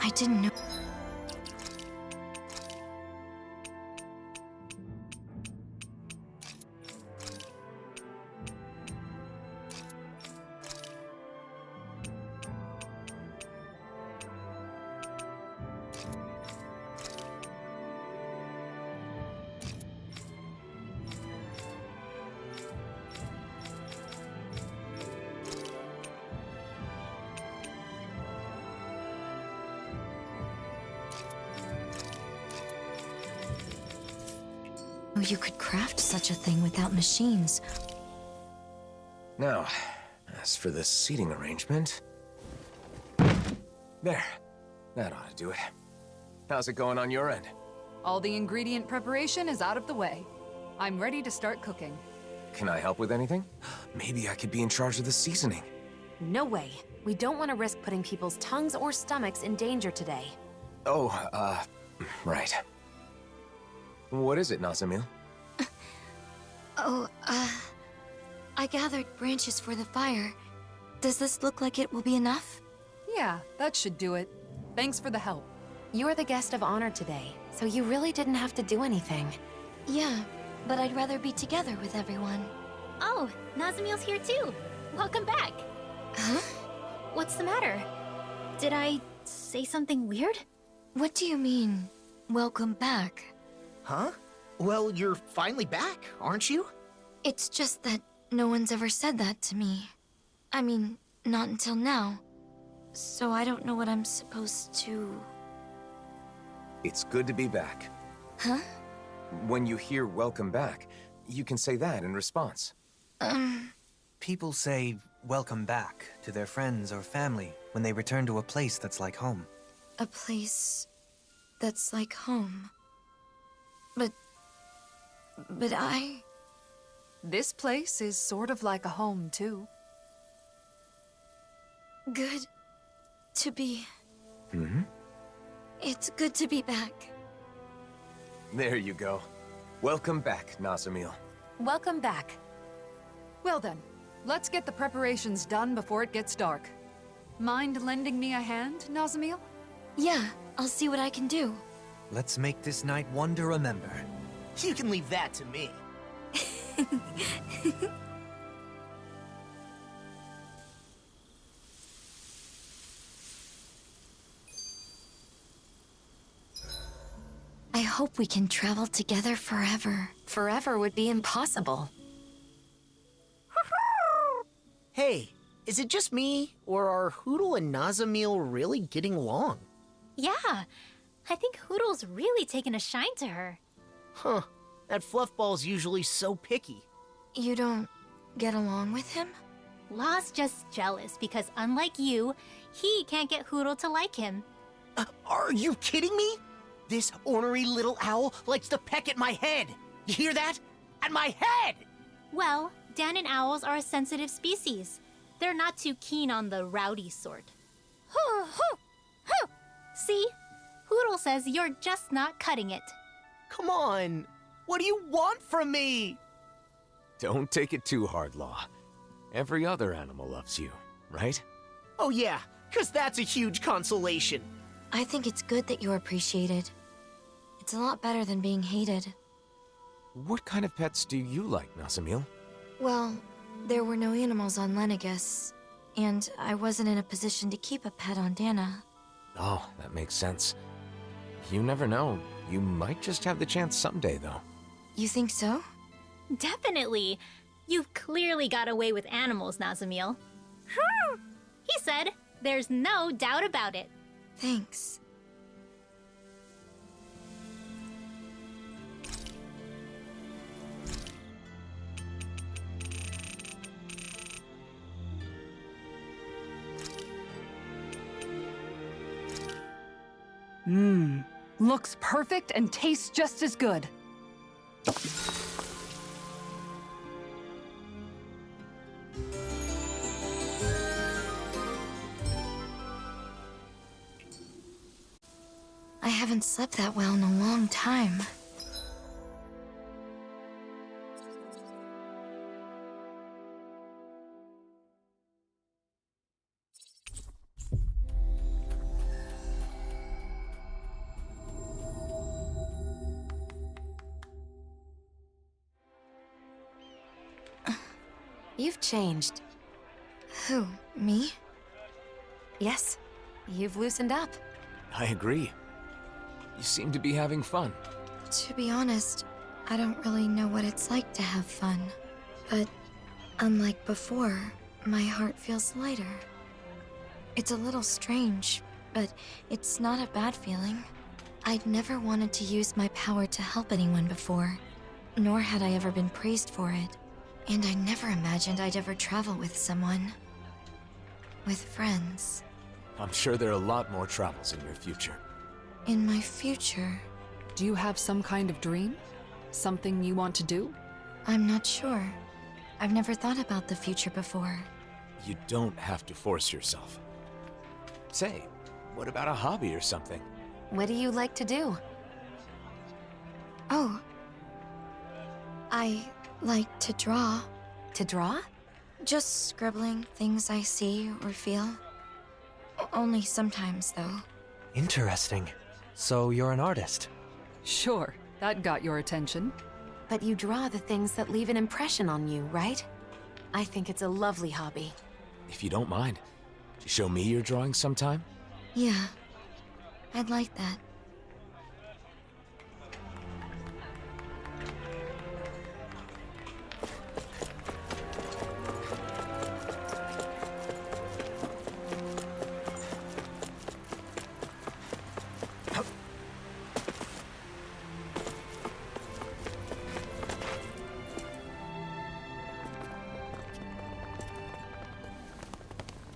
I didn't know. You could craft such a thing without machines. Now, as for this seating arrangement... There. That ought to do it. How's it going on your end? All the ingredient preparation is out of the way. I'm ready to start cooking. Can I help with anything? Maybe I could be in charge of the seasoning. No way. We don't want to risk putting people's tongues or stomachs in danger today. Oh, right. What is it, Nazamil? I gathered branches for the fire. Does this look like it will be enough? Yeah, that should do it. Thanks for the help. You're the guest of honor today, so you really didn't have to do anything. Yeah, but I'd rather be together with everyone. Oh, Nazamil's here too. Welcome back. Huh? What's the matter? Did I say something weird? What do you mean, welcome back? Huh? Well, you're finally back, aren't you? It's just that no one's ever said that to me. I mean, not until now. So I don't know what I'm supposed to... It's good to be back. Huh? When you hear welcome back, you can say that in response. People say welcome back to their friends or family when they return to a place that's like home. A place that's like home. But I... This place is sort of like a home, too. Good to be... Mm-hmm. It's good to be back. There you go. Welcome back, Nazamil. Welcome back. Well then, let's get the preparations done before it gets dark. Mind lending me a hand, Nazamil? Yeah, I'll see what I can do. Let's make this night one to remember. You can leave that to me. I hope we can travel together forever. Forever would be impossible. Hey, is it just me, or are Hootle and Nazamil really getting along? Yeah, I think Hoodle's really taken a shine to her. Huh, that fluffball's usually so picky. You don't get along with him? Law's just jealous because unlike you, he can't get Hootle to like him. Are you kidding me? This ornery little owl likes to peck at my head. You hear that? At my head! Well, Danon owls are a sensitive species. They're not too keen on the rowdy sort. Hoo, hoo, hoo! See? Hootle says you're just not cutting it. Come on, what do you want from me? Don't take it too hard, Law. Every other animal loves you, right? Oh yeah, 'cause that's a huge consolation. I think it's good that you're appreciated. It's a lot better than being hated. What kind of pets do you like, Nazamil? Well, there were no animals on Lenegus, and I wasn't in a position to keep a pet on Dana. Oh, that makes sense. You never know. You might just have the chance someday, though. You think so? Definitely. You've clearly got away with animals, Nazamil. He said, there's no doubt about it. Thanks. Looks perfect and tastes just as good. I haven't slept that well in a long time. You've changed. Who, me? Yes, you've loosened up. I agree. You seem to be having fun. To be honest, I don't really know what it's like to have fun. But unlike before, my heart feels lighter. It's a little strange, but it's not a bad feeling. I'd never wanted to use my power to help anyone before, nor had I ever been praised for it. And I never imagined I'd ever travel with someone. With friends. I'm sure there are a lot more travels in your future. In my future? Do you have some kind of dream? Something you want to do? I'm not sure. I've never thought about the future before. You don't have to force yourself. Say, what about a hobby or something? What do you like to do? Oh. I like to draw. To draw? Just scribbling things I see or feel. Only sometimes, though. Interesting. So you're an artist? Sure, that got your attention. But you draw the things that leave an impression on you, right? I think it's a lovely hobby. If you don't mind, could you show me your drawing sometime? Yeah. I'd like that.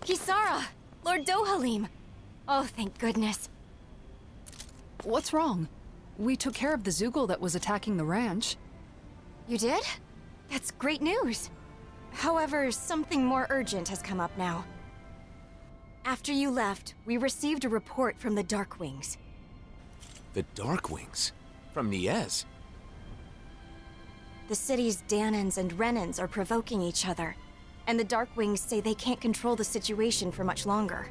Kisara! Lord Dohalim! Oh, thank goodness. What's wrong? We took care of the Zoogle that was attacking the ranch. You did? That's great news. However, something more urgent has come up now. After you left, we received a report from the Darkwings. The Darkwings? From Niez? The city's Danans and Renans are provoking each other, and the Darkwings say they can't control the situation for much longer.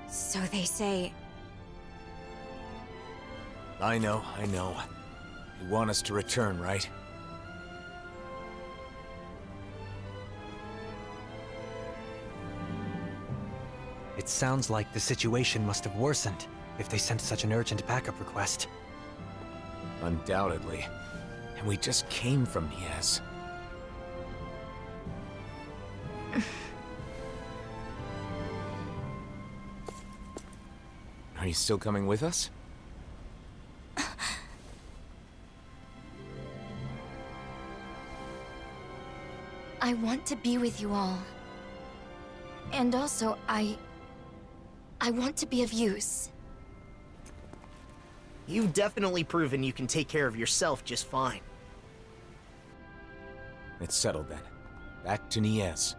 So they say... I know. You want us to return, right? It sounds like the situation must have worsened if they sent such an urgent backup request. Undoubtedly. And we just came from Niez. Are you still coming with us? I want to be with you all. And also, I want to be of use. You've definitely proven you can take care of yourself just fine. It's settled then. Back to Niez.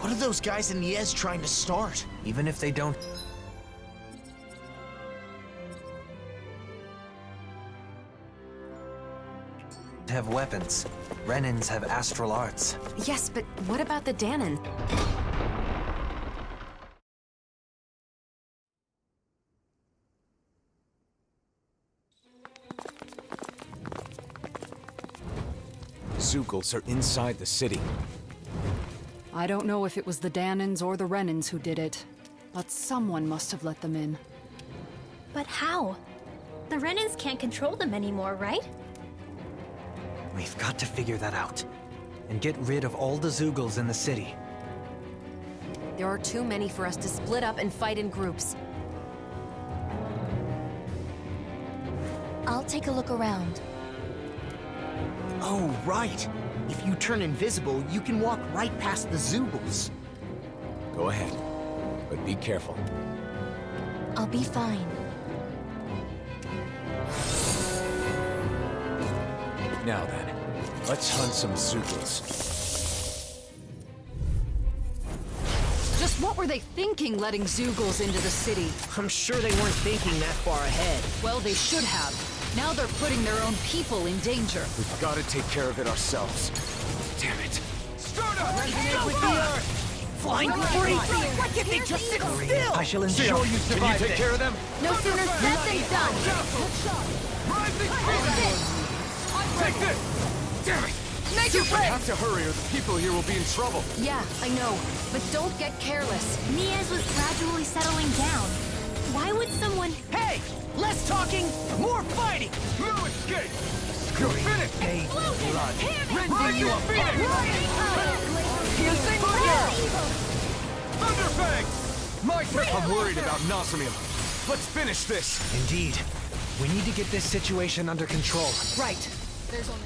What are those guys in Niez trying to start? Even if they don't... have weapons. Renans have astral arts. Yes, but what about the Danan? Zoogles are inside the city. I don't know if it was the Danans or the Renans who did it, but someone must have let them in. But how? The Renans can't control them anymore, right? We've got to figure that out. And get rid of all the Zoogles in the city. There are too many for us to split up and fight in groups. I'll take a look around. Oh, right. If you turn invisible, you can walk right past the Zoogles. Go ahead, but be careful. I'll be fine. Now then, let's hunt some Zoogles. Just what were they thinking letting Zoogles into the city? I'm sure they weren't thinking that far ahead. Well, they should have. Now they're putting their own people in danger. We've got to take care of it ourselves. Damn it. Resonate with the earth! Flying free! What did they just sit still? I shall ensure you survive. Can you take care of them? No sooner said than done! Take this! Damn it! Make it We rain! have to hurry or the people here will be in trouble. Yeah, I know. But don't get careless. Miez was gradually settling down. Why would someone... Hey! Less talking, more fighting! No escape! You're finished! Blood. Rending you apart! Piercing Fire! Thunderfang! My turn! I'm worried about Nazamil. Let's finish this! Indeed. We need to get this situation under control. Right. There's only...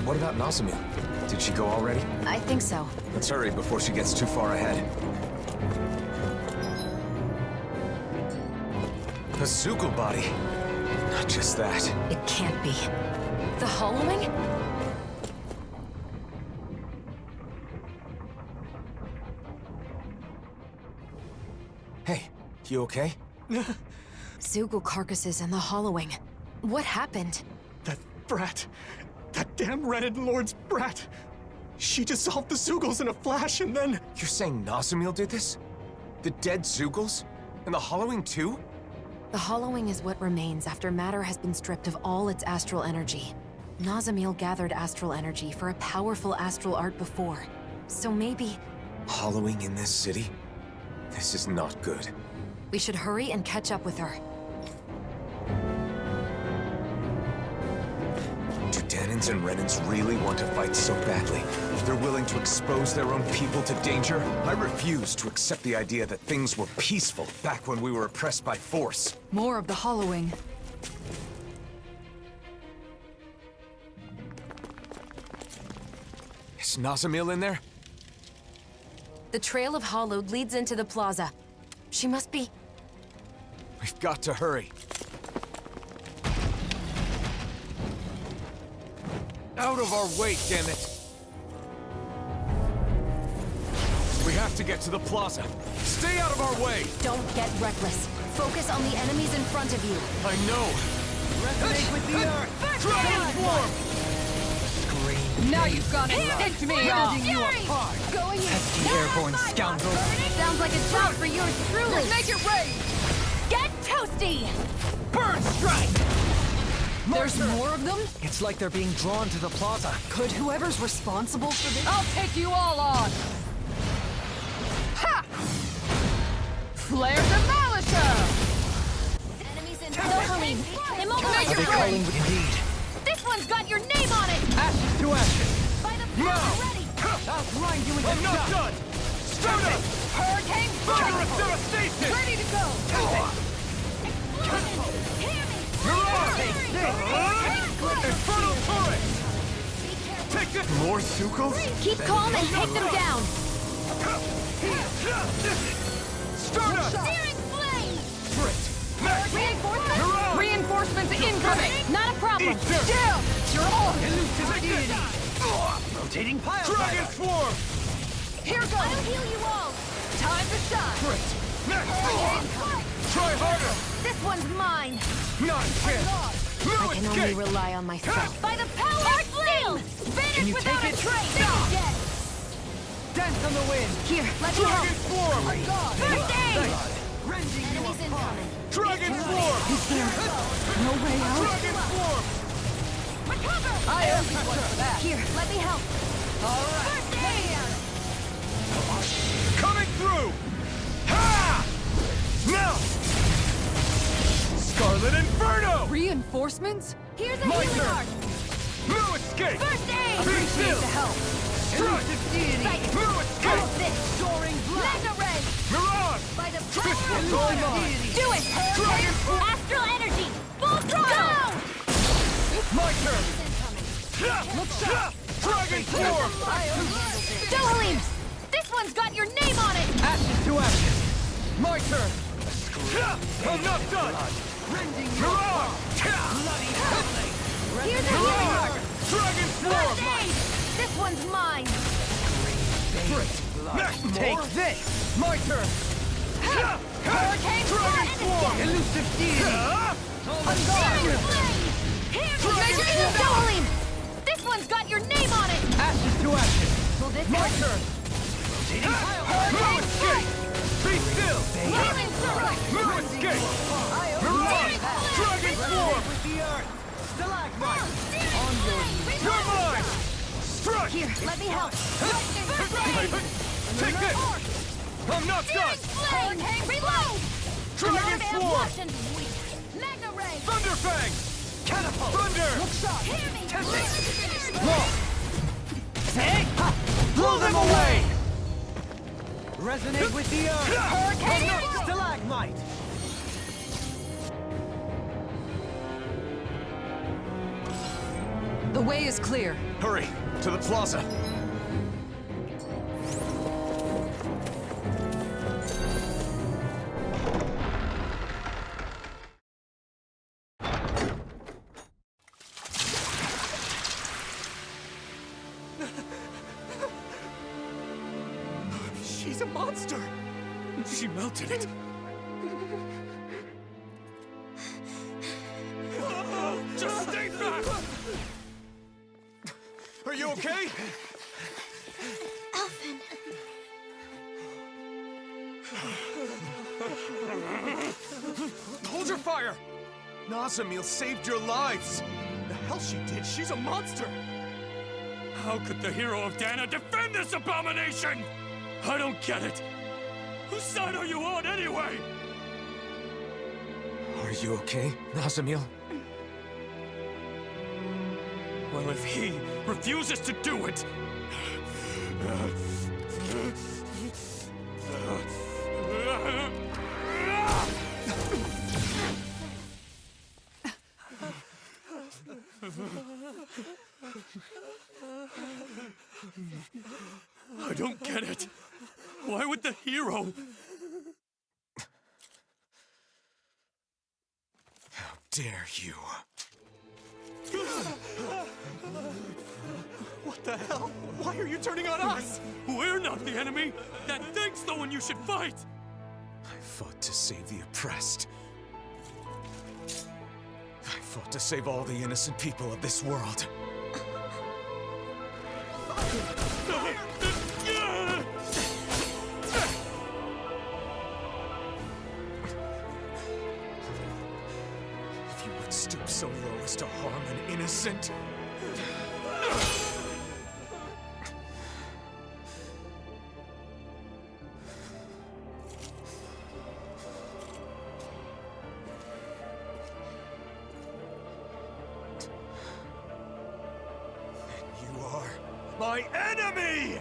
What about Nazamil? Did she go already? I think so. Let's hurry before she gets too far ahead. A Zoogle body. Not just that. It can't be. The hollowing? Hey, you okay? Zoogle carcasses and the hollowing. What happened? That brat. That damn Redded Lord's brat. She dissolved the Zoogles in a flash and then... You're saying Nazamil did this? The dead Zoogles? And the hollowing too? The hollowing is what remains after matter has been stripped of all its astral energy. Nazamil gathered astral energy for a powerful astral art before. So maybe... Hollowing in this city? This is not good. we should hurry and catch up with her. Do Danins and Renans really want to fight so badly? They're willing to expose their own people to danger? I refuse to accept the idea that things were peaceful back when we were oppressed by force. More of the hollowing. Is Nazamil in there? The trail of hollowed leads into the plaza. She must be... We've got to hurry. Out of our way, damn it! We have to get to the plaza. Stay out of our way! Don't get reckless. Focus on the enemies in front of you. I know! Resonate with the earth! Transform! Now you've got it! Picked me off! you apart. Going in. Pesky airborne scoundrel! Sounds like a job for yours truly. Make it rain! Get toasty! Burn strike! There's more of them? It's like they're being drawn to the plaza. Could whoever's responsible for this... I'll take you all on! Ha! Flare Demolisher! Enemies in Nohalim, Are immobilize they your calling? brain! Indeed. This one's got your name on it! Ashes to ashes! By the power ready! I'll grind you into I'm not dust! done! Start up! Hurricane Fire of devastation! Ready to go! Infernal turret! Take this! More Zuko? Keep calm and take them down. Start up! Searing flame! Reinforcements? Reinforcements incoming! Not a problem! Eat dirt. Still! You're on! Elusive deity! Rotating pile Dragon driver! Swarm! Here goes! I'll heal you all! Time to shine! Next! Try harder! This one's mine. Not again! No I can only escape! rely on myself. By the power of flame! Can you Vanish without take a it? trace! Dead. Dance on the wind! Here, let me Dragon help. Swarm! First aid! Rending you Enemies incoming. Dragon Swarm! No way out! Dragon Swarm! Recover! I owe you one for that! Here, let me help. First aid! Coming through! Ha! Now! Scarlet Inferno! Reinforcements? Here's a My healing turn. art! No escape! First aid! Be still! The help! Strike! Sight! No All escape! of this! Soaring blast! Laser ray! Mirage! By the This power will of go water! mine! Do it! Dragon Swarm! Astral energy! Full throttle! My turn! Dragon Swarm! Dohalim! This one's got your name on it! Ashes to ashes! My turn! I'm not done! Mirage! Here's a healing art! Dragon Swarm! First aid! This one's mine! Take this! My turn! Hurricane Blast! Elusive deity! Measure Dueling! This one's got your name on it! Ashes to ashes! Will this My hit? turn! Hurricane Escape! Be still! Healing Strike! Move escape! Mirage! Dragon Swarm! With the earth! Stalagmite! On your knees! You're mine! Strike! Here, let me help. Take this! I'm not done! Hurricane Reload! Dragon Swarm! Mega Ray! Thunderfang! Catapult! Thunder! Hear me! Wall! Say! Blow them away! Resonate with the earth! Hurricane! Stalagmite! The way is clear. Hurry! To the plaza! She's a monster! She melted it. Just stay back! Are you okay? Elfin. Hold your fire! Nazamil saved your lives! The hell she did? She's a monster! How could the hero of Dana defend this abomination? I don't get it. Whose side are you on anyway? Are you okay, Nazamil? Well, if he refuses to do it... I don't get it. Why would the hero... How dare you? What the hell? Why are you turning on us? We're not the enemy. That thing's the one you should fight. I fought to save the oppressed. I fought to save all the innocent people of this world. If you would stoop so low as to harm an innocent... You are my enemy!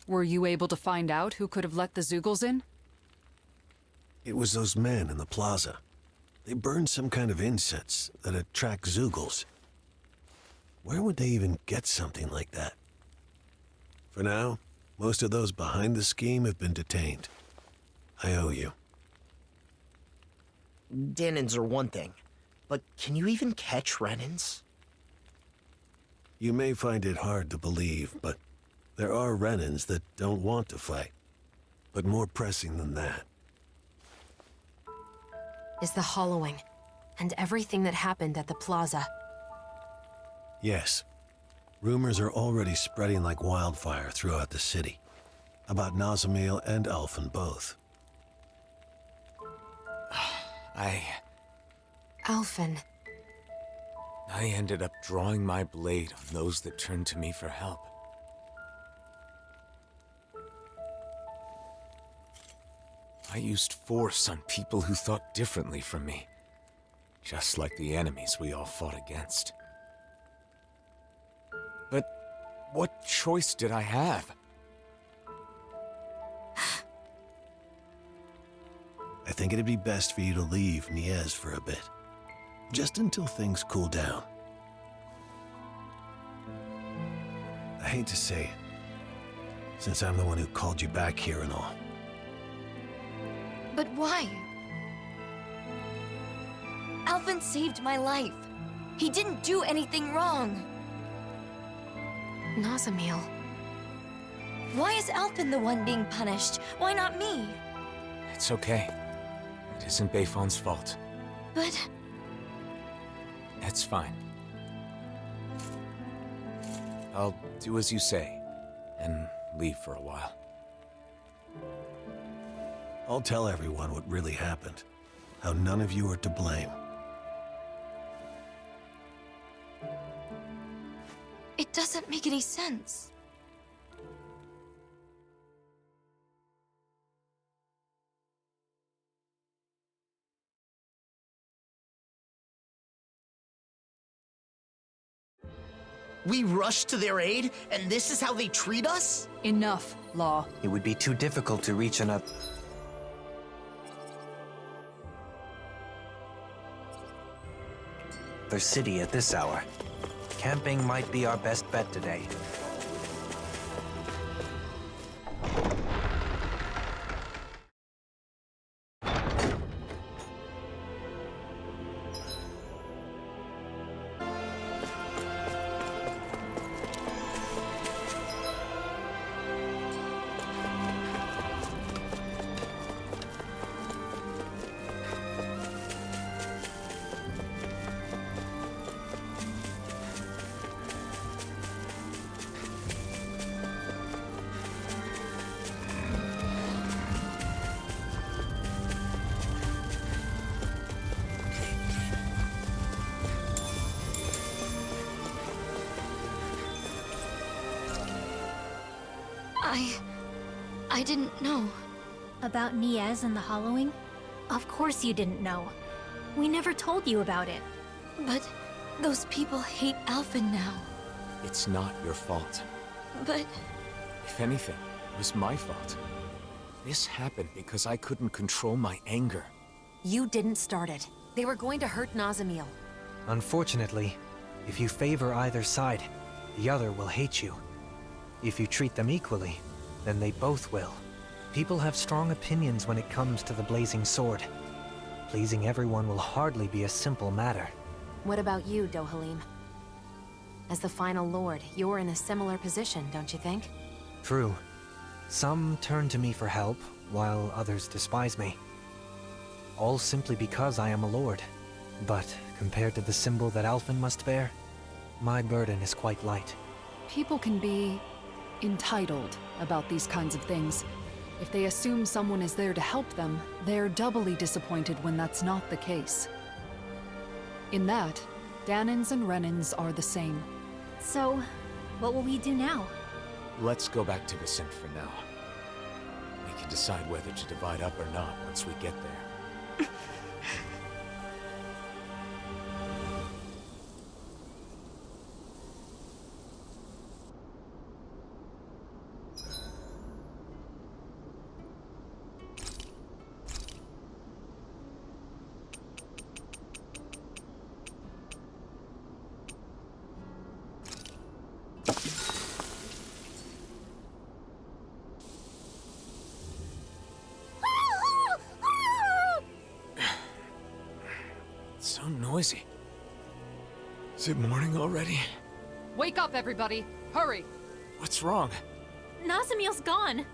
Were you able to find out who could have let the Zeugles in? It was those men in the plaza. They burned some kind of incense that attracts Zeugles. Where would they even get something like that? For now, most of those behind the scheme have been detained. I owe you. Danins are one thing, but can you even catch Renins? You may find it hard to believe, but there are Renins that don't want to fight. But more pressing than that is the hollowing, and everything that happened at the plaza. Yes. Rumors are already spreading like wildfire throughout the city. About Nazamil and Alphen both. Alphen. I ended up drawing my blade on those that turned to me for help. I used force on people who thought differently from me. Just like the enemies we all fought against. But what choice did I have? I think it'd be best for you to leave Niez for a bit. Just until things cool down. I hate to say it, since I'm the one who called you back here and all. But why? Alphen saved my life. He didn't do anything wrong. Nazamil. Why is Alphen the one being punished? Why not me? It's okay. It isn't Bayfon's fault. But... It's fine. I'll do as you say, and leave for a while. I'll tell everyone what really happened. How none of you are to blame. it doesn't make any sense. We rushed to their aid, and this is how they treat us? Enough, Law. It would be too difficult to reach another city at this hour. Camping might be our best bet today. I didn't know. About Niez and the Hollowing? Of course you didn't know. We never told you about it. But those people hate Alphen now. It's not your fault. But... If anything, it was my fault. This happened because I couldn't control my anger. You didn't start it. They were going to hurt Nazamil. Unfortunately, if you favor either side, the other will hate you. If you treat them equally, then they both will. People have strong opinions when it comes to the Blazing Sword. Pleasing everyone will hardly be a simple matter. What about you, Dohalim? As the final lord, you're in a similar position, don't you think? True. Some turn to me for help, while others despise me. All simply because I am a lord. But compared to the symbol that Alphen must bear, my burden is quite light. People can be entitled about these kinds of things. If they assume someone is there to help them, they're doubly disappointed when that's not the case. In that, Danins and Renins are the same. So, what will we do now? Let's go back to Vicent for now. We can decide whether to divide up or not once we get there. noisy? Is it morning already? Wake up, everybody! Hurry! What's wrong? Nazamiel's gone.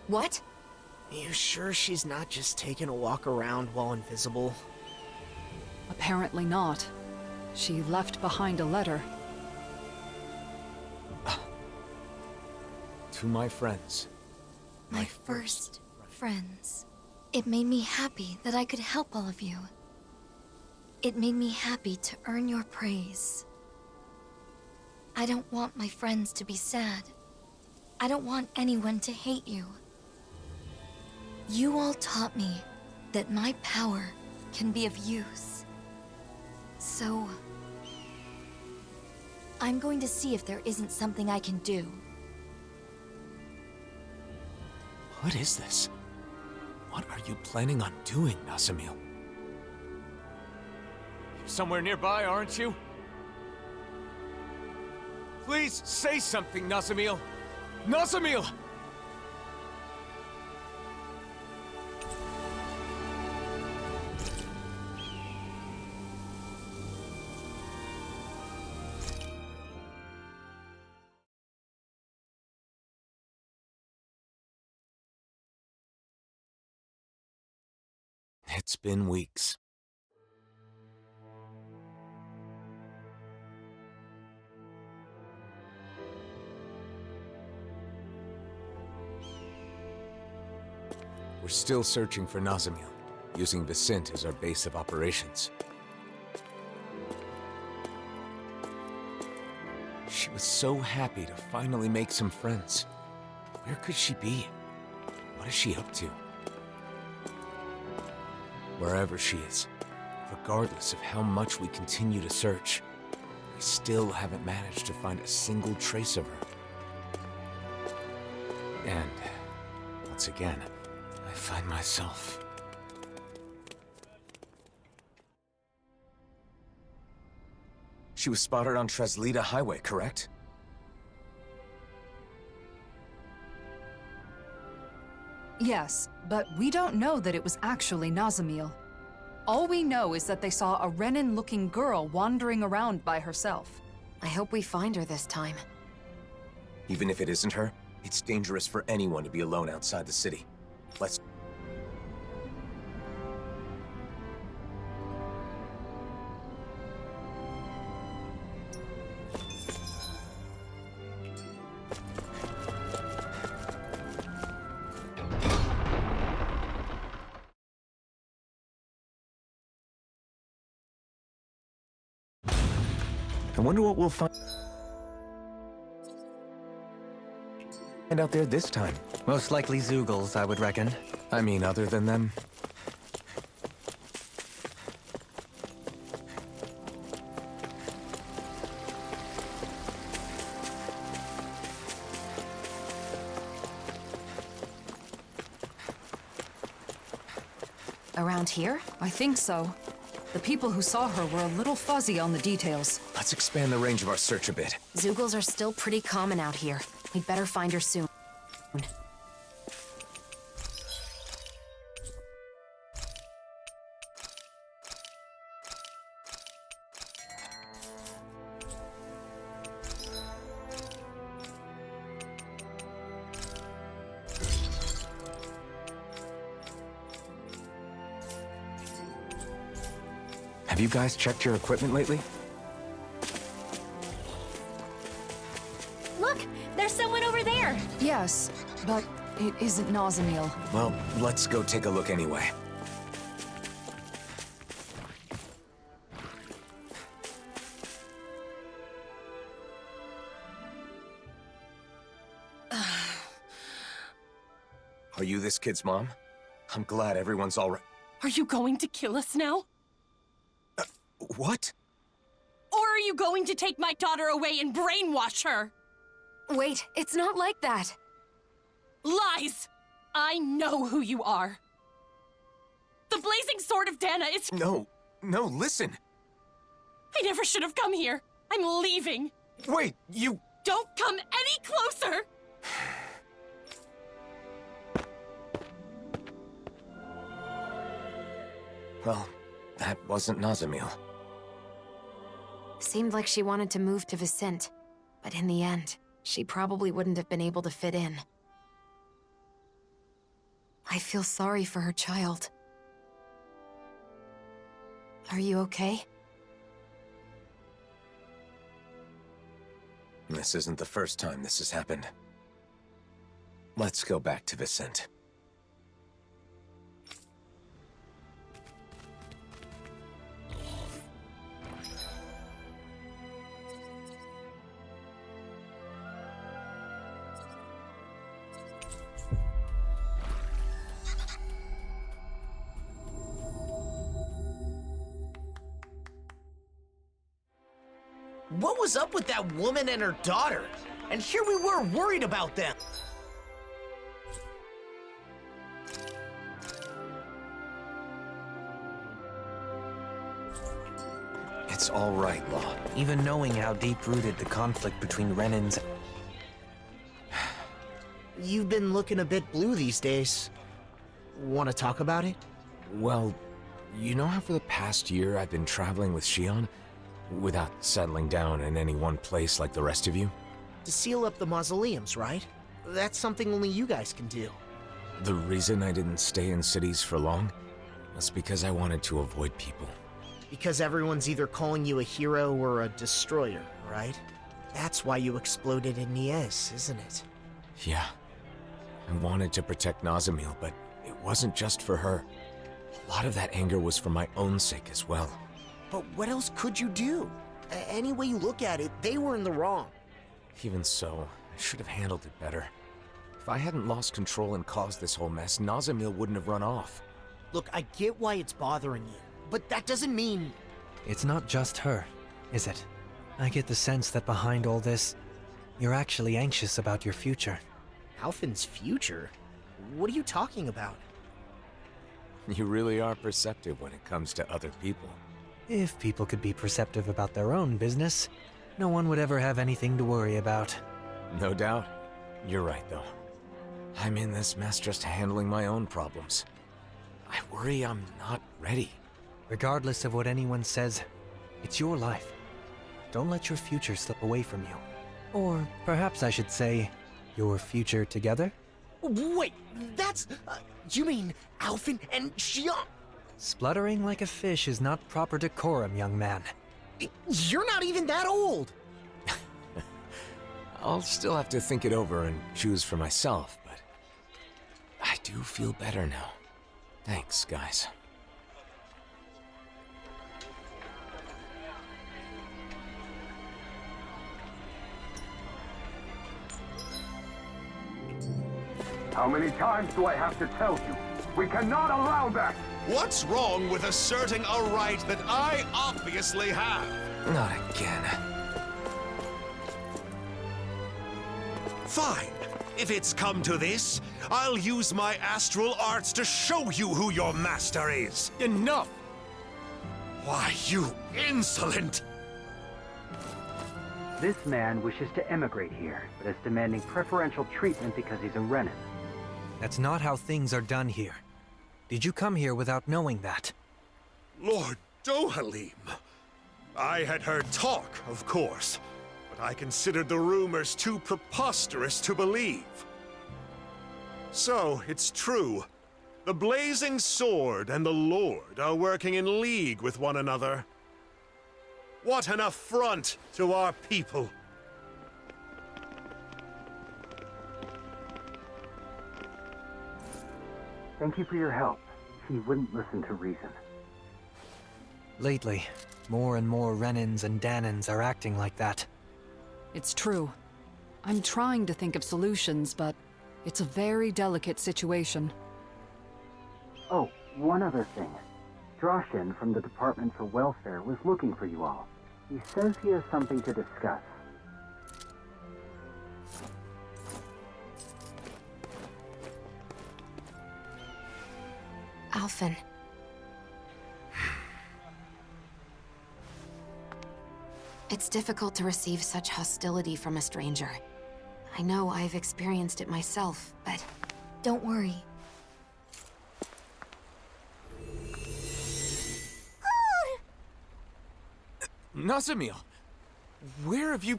What? You sure she's not just taking a walk around while invisible? Apparently not. She left behind a letter. To my friends. My first friends. It made me happy that I could help all of you. It made me happy to earn your praise. I don't want my friends to be sad. I don't want anyone to hate you. You all taught me that my power can be of use. So, I'm going to see if there isn't something I can do. What is this? What are you planning on doing, Nazamiel? You're somewhere nearby, aren't you? Please say something, Nazamiel! Nazamiel! It's been weeks. We're still searching for Nazamiel, using Vicent as our base of operations. She was so happy to finally make some friends. Where could she be? What is she up to? Wherever she is, regardless of how much we continue to search, we still haven't managed to find a single trace of her. And, once again, I find myself... She was spotted on Treslita Highway, correct? Yes, but we don't know that it was actually Nazamiel. All we know is that they saw a Renin-looking girl wandering around by herself. I hope we find her this time. Even if it isn't her, it's dangerous for anyone to be alone outside the city. Let's... I wonder what we'll find out there this time. Most likely Zeugles, I would reckon. I mean, other than them. Around here? I think so. The people who saw her were a little fuzzy on the details. Let's expand the range of our search a bit. Zeugles are still pretty common out here. We'd better find her soon. Have you guys checked your equipment lately? Look, there's someone over there. Yes, but it isn't Nazamiel. Well, let's go take a look anyway. Are you this kid's mom? I'm glad everyone's all right. Are you going to kill us now? What? Or are you going to take my daughter away and brainwash her? Wait, it's not like that. Lies! I know who you are. The Blazing Sword of Dana is— No, listen. I never should have come here. I'm leaving. Wait, you— Don't come any closer! Well, that wasn't Nazamiel. Seemed like she wanted to move to Vicente, but in the end, she probably wouldn't have been able to fit in. I feel sorry for her child. Are you okay? This isn't the first time this has happened. Let's go back to Vicente. What was up with that woman and her daughter? And here we were worried about them. It's all right, Law. Even knowing how deep-rooted the conflict between Renans... You've been looking a bit blue these days. Want to talk about it? Well, you know how for the past year I've been traveling with Shion? Without settling down in any one place like the rest of you? To seal up the mausoleums, right? That's something only you guys can do. The reason I didn't stay in cities for long was because I wanted to avoid people. Because everyone's either calling you a hero or a destroyer, right? That's why you exploded in Nies, isn't it? Yeah. I wanted to protect Nazamil, but it wasn't just for her. A lot of that anger was for my own sake as well. But what else could you do? Any way you look at it, they were in the wrong. Even so, I should have handled it better. If I hadn't lost control and caused this whole mess, Nazamil wouldn't have run off. Look, I get why it's bothering you, but that doesn't mean... It's not just her, is it? I get the sense that behind all this, you're actually anxious about your future. Alphen's future? What are you talking about? You really are perceptive when it comes to other people. If people could be perceptive about their own business, no one would ever have anything to worry about. No doubt. You're right, though. I'm in this mess just handling my own problems. I worry I'm not ready. Regardless of what anyone says, it's your life. Don't let your future slip away from you. Or perhaps I should say, your future together? Wait, that's... you mean Alphen and Shion? Spluttering like a fish is not proper decorum, young man. You're not even that old! I'll still have to think it over and choose for myself, but I do feel better now. Thanks, guys. How many times do I have to tell you? We cannot allow that! What's wrong with asserting a right that I obviously have? Not again. Fine. If it's come to this, I'll use my astral arts to show you who your master is. Enough! Why, you insolent! This man wishes to emigrate here, but is demanding preferential treatment because he's a Renan. That's not how things are done here. Did you come here without knowing that? Lord Dohalim. I had heard talk, of course, but I considered the rumors too preposterous to believe. So, it's true. The Blazing Sword and the Lord are working in league with one another. What an affront to our people! Thank you for your help. He wouldn't listen to reason. Lately, more and more Renans and Danans are acting like that. It's true. I'm trying to think of solutions, but it's a very delicate situation. Oh, one other thing. Droshin from the Department for Welfare was looking for you all. He says he has something to discuss. Alphen. It's difficult to receive such hostility from a stranger. I know I've experienced it myself, but don't worry. Nazamil, Where have you...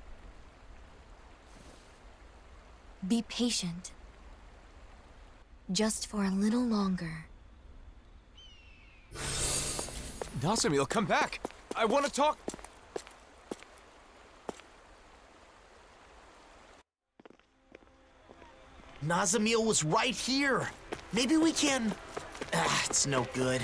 Be patient. Just for a little longer. Nazamil, come back! I want to talk... Nazamil was right here. Maybe we can... it's no good.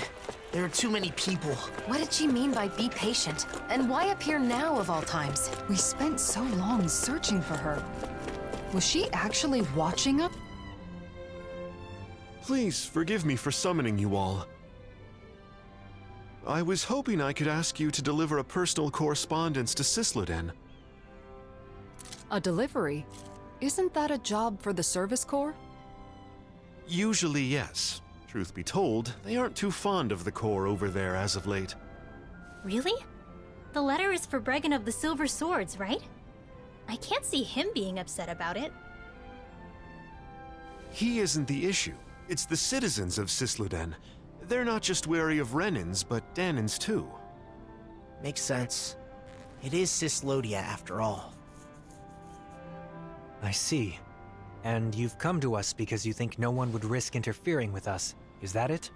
There are too many people. What did she mean by be patient? And why appear now of all times? We spent so long searching for her. Was she actually watching us? Please forgive me for summoning you all. I was hoping I could ask you to deliver a personal correspondence to Cisloden. A delivery? Isn't that a job for the Service Corps? Usually, yes. Truth be told, they aren't too fond of the Corps over there as of late. Really? The letter is for Bregan of the Silver Swords, right? I can't see him being upset about it. He isn't the issue. It's the citizens of Cisloden. They're not just wary of Renans, but Danans too. Makes sense. It is Cislodia after all. I see. And you've come to us because you think no one would risk interfering with us. Is that it?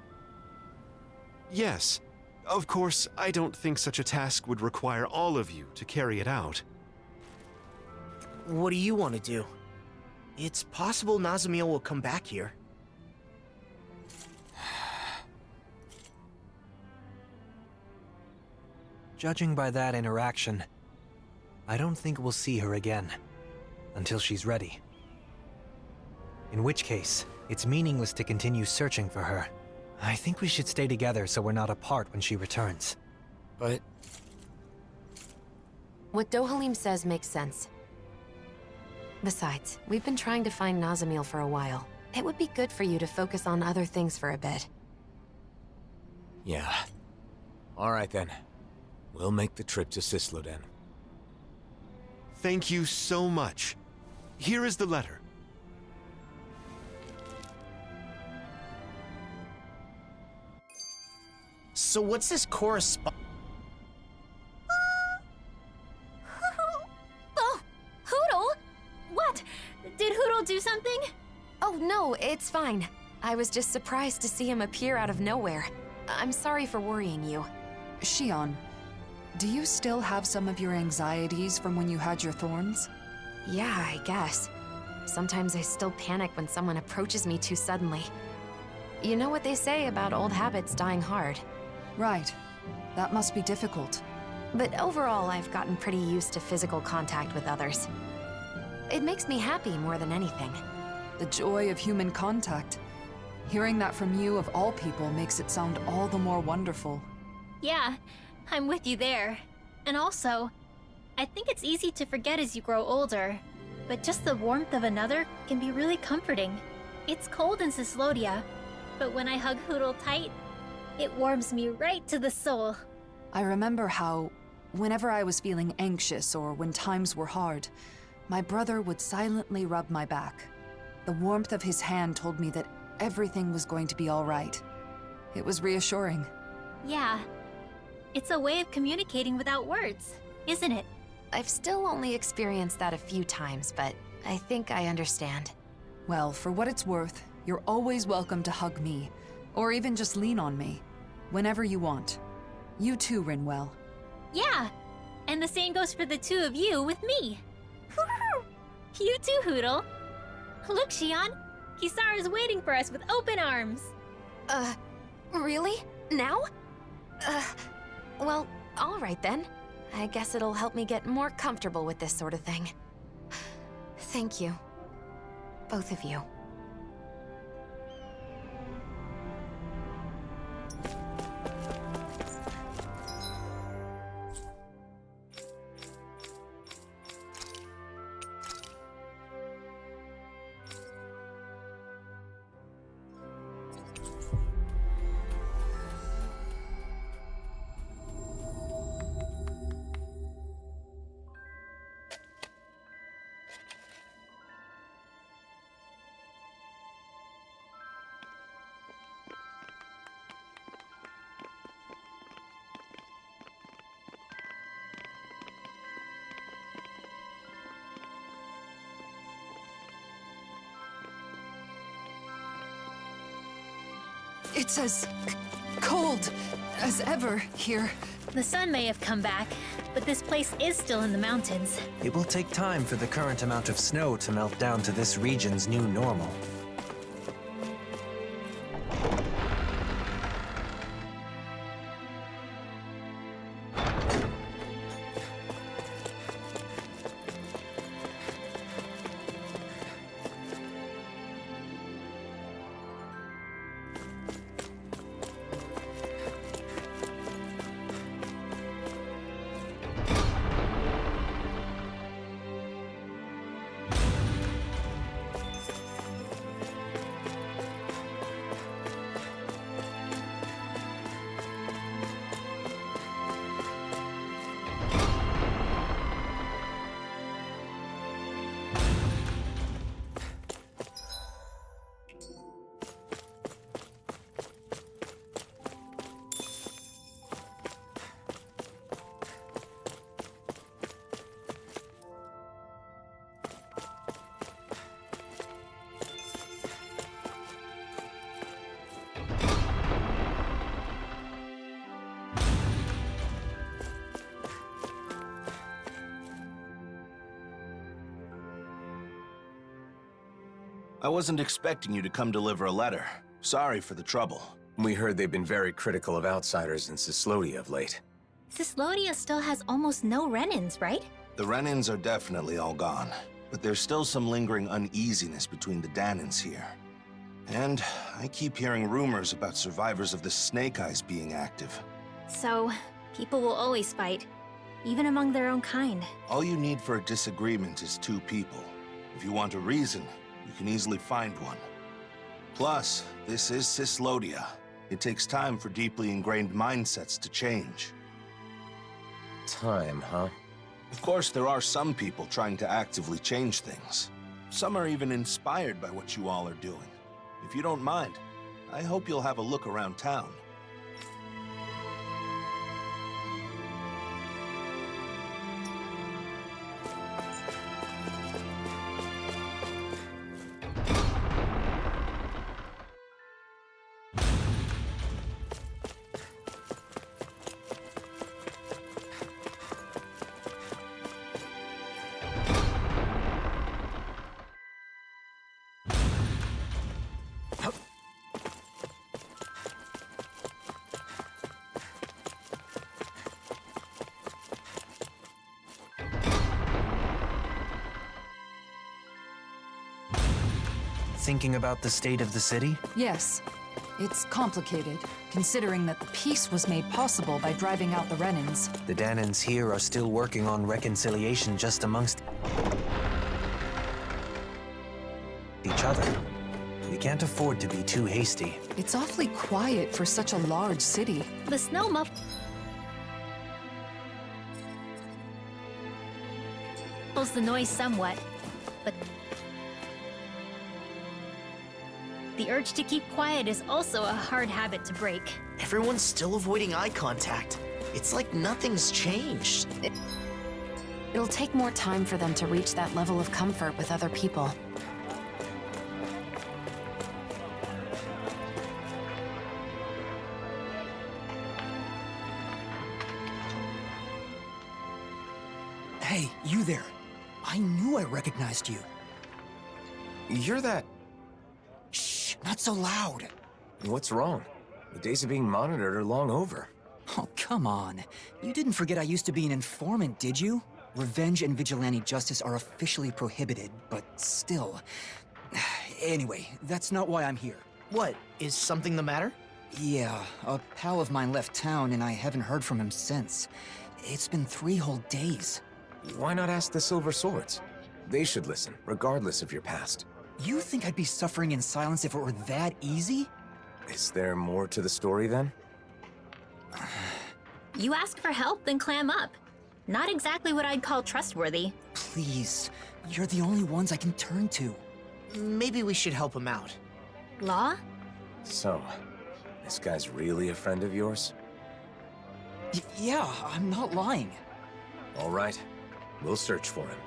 Yes. Of course, I don't think such a task would require all of you to carry it out. What do you want to do? It's possible Nazamil will come back here. Judging by that interaction, I don't think we'll see her again. Until she's ready. In which case, it's meaningless to continue searching for her. I think we should stay together so we're not apart when she returns. But... What Dohalim says makes sense. Besides, we've been trying to find Nazamil for a while. It would be good for you to focus on other things for a bit. Yeah. Alright then. We'll make the trip to Cisloden. Thank you so much. Here is the letter. So what's this correspondence? Oh, Hootle! What? Did Hootle do something? Oh no, it's fine. I was just surprised to see him appear out of nowhere. I'm sorry for worrying you. Shion, do you still have some of your anxieties from when you had your thorns? Yeah, I guess. Sometimes I still panic when someone approaches me too suddenly. You know what they say about old habits dying hard. Right. That must be difficult. But overall, I've gotten pretty used to physical contact with others. It makes me happy more than anything. The joy of human contact. Hearing that from you of all people makes it sound all the more wonderful. Yeah, I'm with you there. And also, I think it's easy to forget as you grow older, but just the warmth of another can be really comforting. It's cold in Cislodia, but when I hug Hootle tight, it warms me right to the soul. I remember how, whenever I was feeling anxious or when times were hard, my brother would silently rub my back. The warmth of his hand told me that everything was going to be all right. It was reassuring. Yeah. It's a way of communicating without words, isn't it? I've still only experienced that a few times, but I think I understand. Well, for what it's worth, you're always welcome to hug me, or even just lean on me, whenever you want. You too, Rinwell. Yeah, and the same goes for the two of you with me. You too, Hootle. Look, Shion, Kisara's waiting for us with open arms. Really? Now? Well, all right then. I guess it'll help me get more comfortable with this sort of thing. Thank you. Both of you. It's as cold as ever here. The sun may have come back, but this place is still in the mountains. It will take time for the current amount of snow to melt down to this region's new normal. I wasn't expecting you to come deliver a letter. Sorry for the trouble. We heard they've been very critical of outsiders in Cislodia of late. Cislodia still has almost no Renins, right? The Renins are definitely all gone, but there's still some lingering uneasiness between the Danins here. And I keep hearing rumors about survivors of the Snake Eyes being active. So, people will always fight, even among their own kind. All you need for a disagreement is two people. If you want a reason, you can easily find one. Plus, this is Cislodia. It takes time for deeply ingrained mindsets to change. Time, huh? Of course, there are some people trying to actively change things. Some are even inspired by what you all are doing. If you don't mind, I hope you'll have a look around town. Thinking about the state of the city? Yes. It's complicated, considering that the peace was made possible by driving out the Renins. The Danins here are still working on reconciliation just amongst each other. We can't afford to be too hasty. It's awfully quiet for such a large city. The snow muffles the noise somewhat, but the urge to keep quiet is also a hard habit to break. Everyone's still avoiding eye contact. It's like nothing's changed. It'll take more time for them to reach that level of comfort with other people. Hey, you there. I knew I recognized you. You're that... Shh, not so loud. What's wrong? The days of being monitored are long over. Oh, come on. You didn't forget I used to be an informant, did you? Revenge and vigilante justice are officially prohibited, but still. Anyway, that's not why I'm here. What? Is something the matter? Yeah, a pal of mine left town and I haven't heard from him since. It's been 3 whole days. Why not ask the Silver Swords? They should listen, regardless of your past. You think I'd be suffering in silence if it were that easy? Is there more to the story, then? You ask for help, then clam up. Not exactly what I'd call trustworthy. Please, you're the only ones I can turn to. Maybe we should help him out. Law? So, this guy's really a friend of yours? Yeah, I'm not lying. All right, we'll search for him.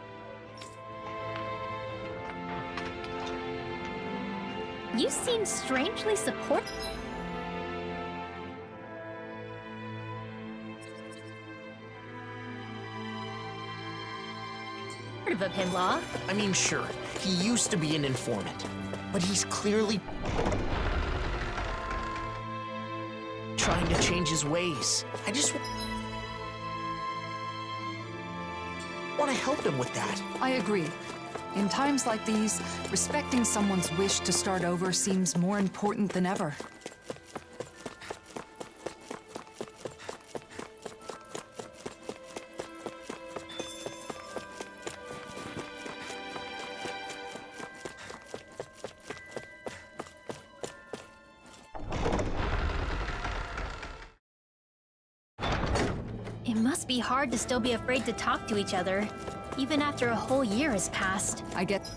You seem strangely supportive. supportive of him, Law. I mean, sure, he used to be an informant, but he's clearly trying to change his ways. I just want to help him with that. I agree. In times like these, respecting someone's wish to start over seems more important than ever. It must be hard to still be afraid to talk to each other, even after a whole year has passed. I get...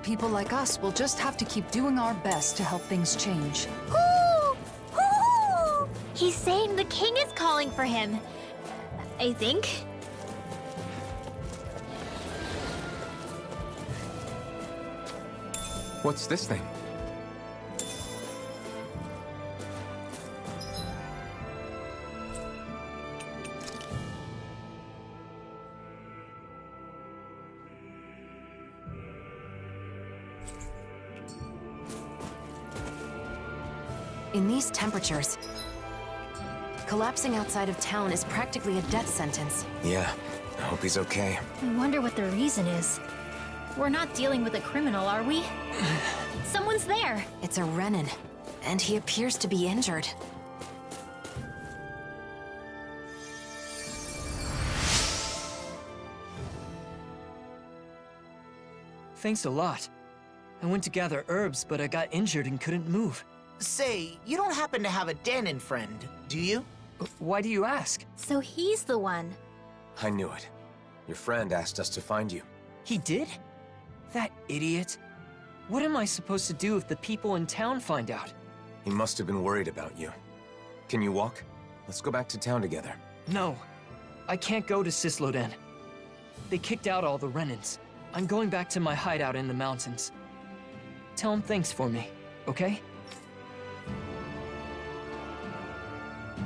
People like us will just have to keep doing our best to help things change. Ooh! Ooh! He's saying the king is calling for him. I think. What's this thing? In these temperatures, collapsing outside of town is practically a death sentence. Yeah, I hope he's okay. I wonder what the reason is. We're not dealing with a criminal, are we? Someone's there! It's a Renin, and he appears to be injured. Thanks a lot. I went to gather herbs, but I got injured and couldn't move. Say, you don't happen to have a Danon friend, do you? Why do you ask? So he's the one. I knew it. Your friend asked us to find you. He did? That idiot. What am I supposed to do if the people in town find out? He must have been worried about you. Can you walk? Let's go back to town together. No. I can't go to Cisloden. They kicked out all the Renins. I'm going back to my hideout in the mountains. Tell him thanks for me, okay?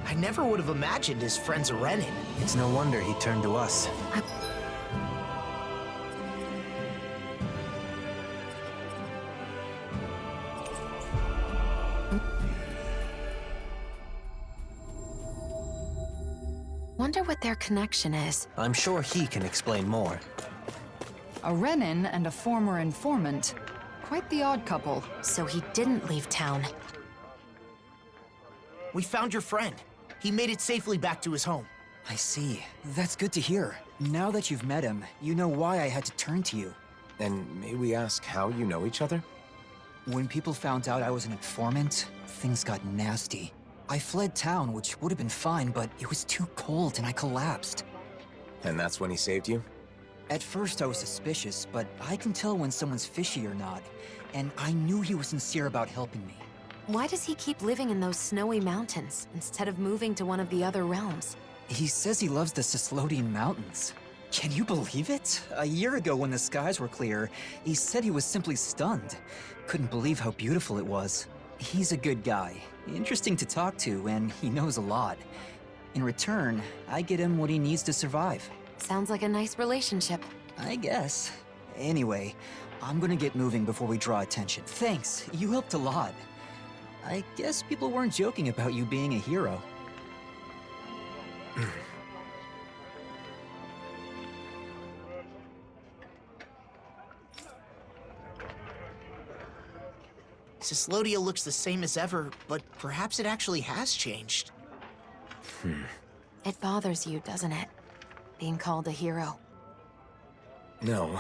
I never would have imagined his friend's a Renin. It's no wonder he turned to us. Wonder what their connection is. I'm sure he can explain more. A Renin and a former informant. Quite the odd couple. So he didn't leave town. We found your friend. He made it safely back to his home. I see. That's good to hear. Now that you've met him, you know why I had to turn to you. And may we ask how you know each other? When people found out I was an informant, things got nasty. I fled town, which would have been fine, but it was too cold and I collapsed. And that's when he saved you? At first I was suspicious, but I can tell when someone's fishy or not. And I knew he was sincere about helping me. Why does he keep living in those snowy mountains instead of moving to one of the other realms? He says he loves the Cislodian Mountains. Can you believe it? A year ago when the skies were clear, he said he was simply stunned. Couldn't believe how beautiful it was. He's a good guy, interesting to talk to, and he knows a lot. In return, I get him what he needs to survive. Sounds like a nice relationship. I guess. Anyway, I'm gonna get moving before we draw attention. Thanks, you helped a lot. I guess people weren't joking about you being a hero. Cislodia looks the same as ever, but perhaps it actually has changed. It bothers you, doesn't it? Being called a hero. No.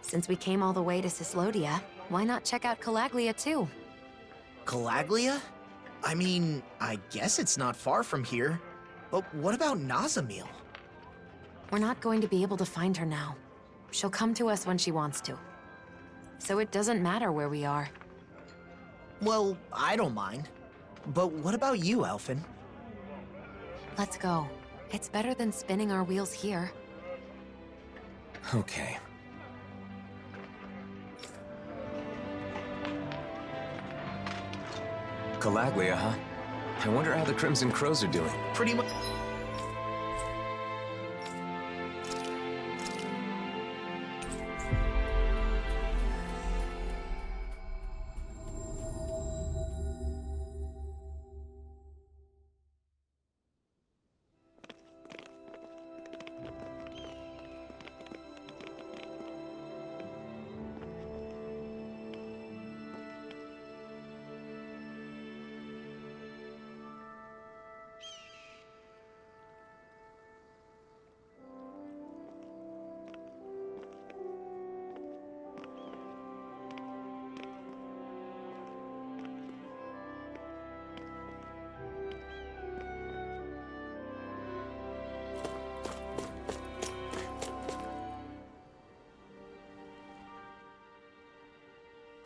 Since we came all the way to Cislodia, why not check out Calaglia too? Calaglia? I mean, I guess it's not far from here. But what about Nazamil? We're not going to be able to find her now. She'll come to us when she wants to. So it doesn't matter where we are. Well, I don't mind. But what about you, Elfin? Let's go. It's better than spinning our wheels here. Okay. Calaglia, huh? I wonder how the Crimson Crows are doing. Pretty much.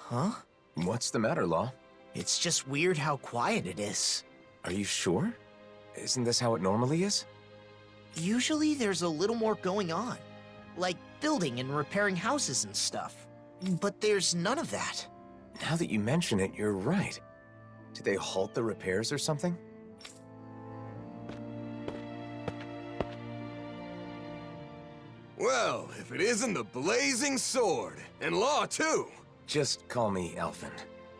Huh? What's the matter, Law? It's just weird how quiet it is. Are you sure? Isn't this how it normally is? Usually there's a little more going on, like building and repairing houses and stuff. But there's none of that. Now that you mention it, you're right. Did they halt the repairs or something? Well, if it isn't the Blazing Sword, and Law too! Just call me Alphen.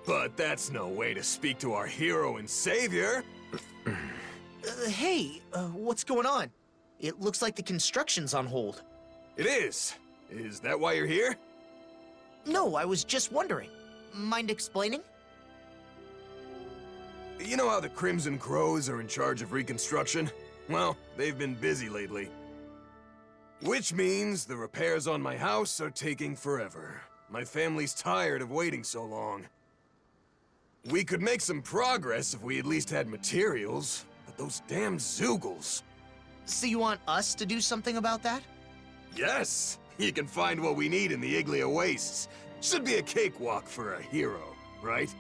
But that's no way to speak to our hero and savior! Hey, what's going on? It looks like the construction's on hold. It is. Is that why you're here? No, I was just wondering. Mind explaining? You know how the Crimson Crows are in charge of reconstruction? Well, they've been busy lately. Which means the repairs on my house are taking forever. My family's tired of waiting so long. We could make some progress if we at least had materials, but those damn Zoogles. So you want us to do something about that? Yes! You can find what we need in the Iglia Wastes. Should be a cakewalk for a hero, right?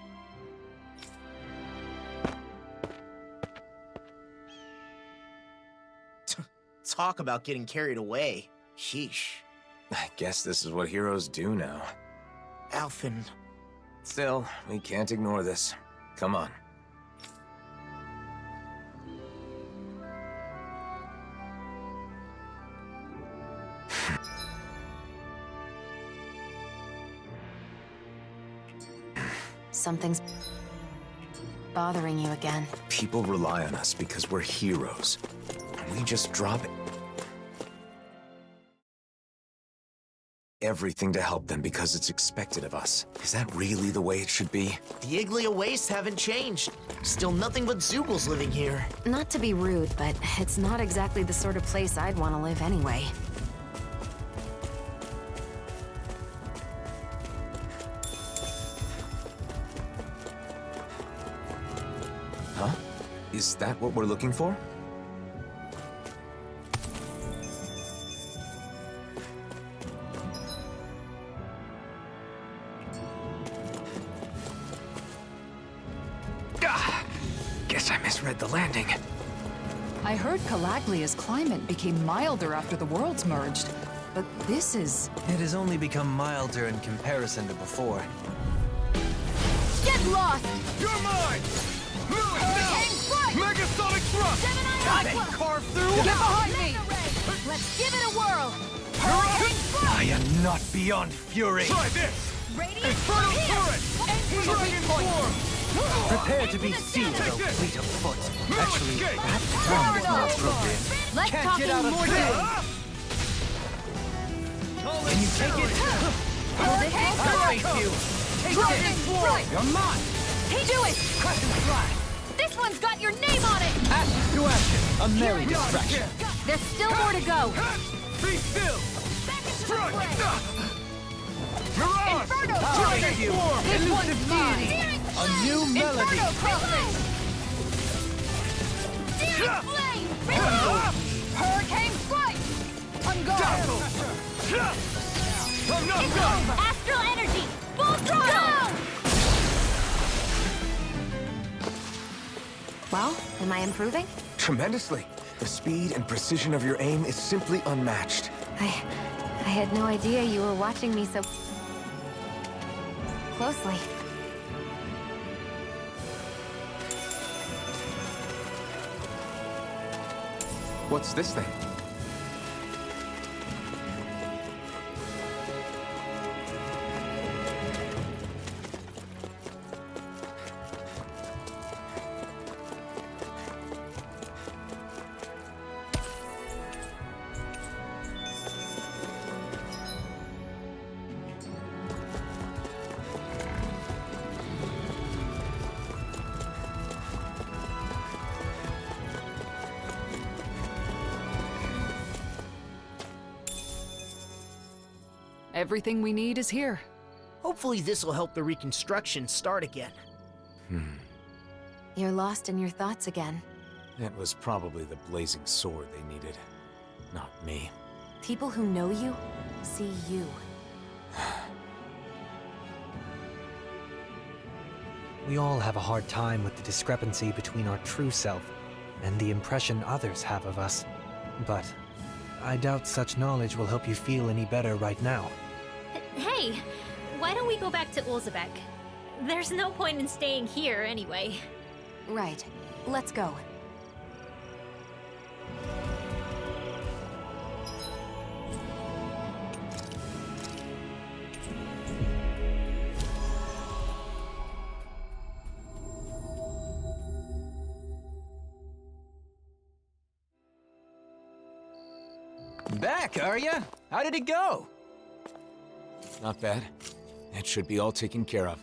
Talk about getting carried away. Sheesh. I guess this is what heroes do now. Alphen. Still, we can't ignore this. Come on. Something's bothering you again. People rely on us because we're heroes. We just drop everything to help them because it's expected of us. Is that really the way it should be? The Iglia Wastes haven't changed. Still nothing but Zoogles living here. Not to be rude, but it's not exactly the sort of place I'd want to live anyway. Huh? Is that what we're looking for? Guess I misread the landing. I heard Calaglia's climate became milder after the worlds merged, but this is... It has only become milder in comparison to before. Get lost! You're mine! Move now! Megasonic thrust! Got it! Carve through! Get behind me! Let's give it a whirl! I am not beyond fury! Try this! Radiant Infernal turret! Dragon form! Prepare to be sealed, though fleet of foot. Actually, perhaps time is more appropriate. Let's Can't talk get out of more bed. days! Can you take it? Hold it! I'll face you! Take it! You're mine! Do it! Crescent flash! This one's got your name on it! Ashes to ashes! A merry distraction! There's still more to go! Be still! Strike! Inferno I'll Crossing! take you! This Elusive one's mine! deity! A new melody! Inferno Crossing! Searing Flame! Hurricane Strike! On guard! Astral Energy! Full throttle! Well, am I improving? Tremendously. The speed and precision of your aim is simply unmatched. I had no idea you were watching me so closely. What's this thing? Everything we need is here. Hopefully this will help the reconstruction start again. You're lost in your thoughts again. It was probably the blazing sword they needed, not me. People who know you see you. We all have a hard time with the discrepancy between our true self and the impression others have of us. But I doubt such knowledge will help you feel any better right now. Hey, why don't we go back to Ulzebek? There's no point in staying here anyway. Right. Let's go. Back, are ya? How did it go? Not bad. It should be all taken care of.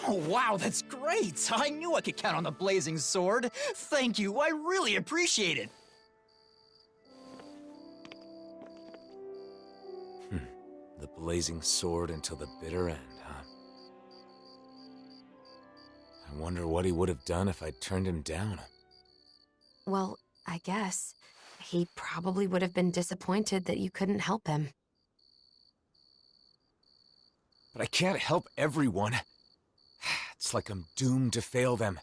Oh, wow, that's great! I knew I could count on the blazing sword. Thank you, I really appreciate it. The blazing sword until the bitter end, huh? I wonder what he would have done if I'd turned him down. Well, I guess he probably would have been disappointed that you couldn't help him. But I can't help everyone. It's like I'm doomed to fail them.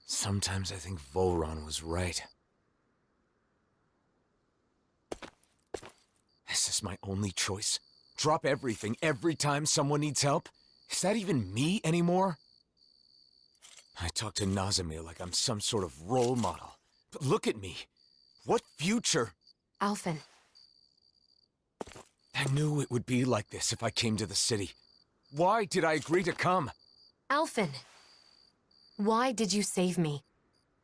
Sometimes I think Volron was right. Is this my only choice? Drop everything every time someone needs help? Is that even me anymore? I talk to Nazimir like I'm some sort of role model. But look at me. What future? Alphen. I knew it would be like this if I came to the city. Why did I agree to come? Alphen. Why did you save me?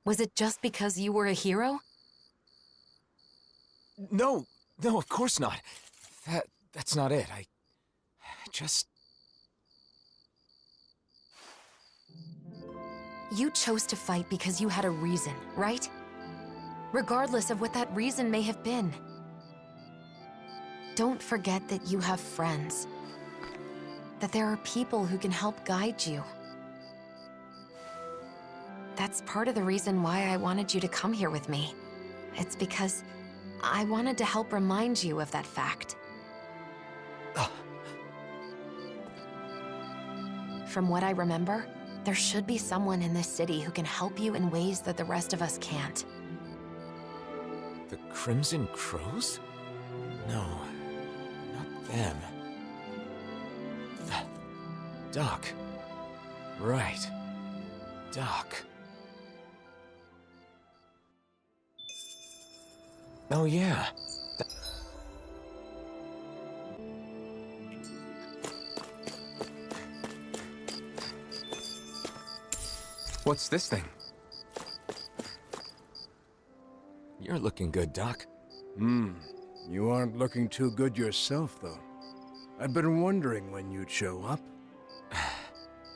Was it just because you were a hero? No, of course not. That's not it. I just... You chose to fight because you had a reason, right? Regardless of what that reason may have been. Don't forget that you have friends. That there are people who can help guide you. That's part of the reason why I wanted you to come here with me. It's because I wanted to help remind you of that fact. From what I remember, there should be someone in this city who can help you in ways that the rest of us can't. The Crimson Crows? No, not them. Doc. Right. Doc. Oh, yeah. What's this thing? You're looking good, Doc. You aren't looking too good yourself, though. I've been wondering when you'd show up.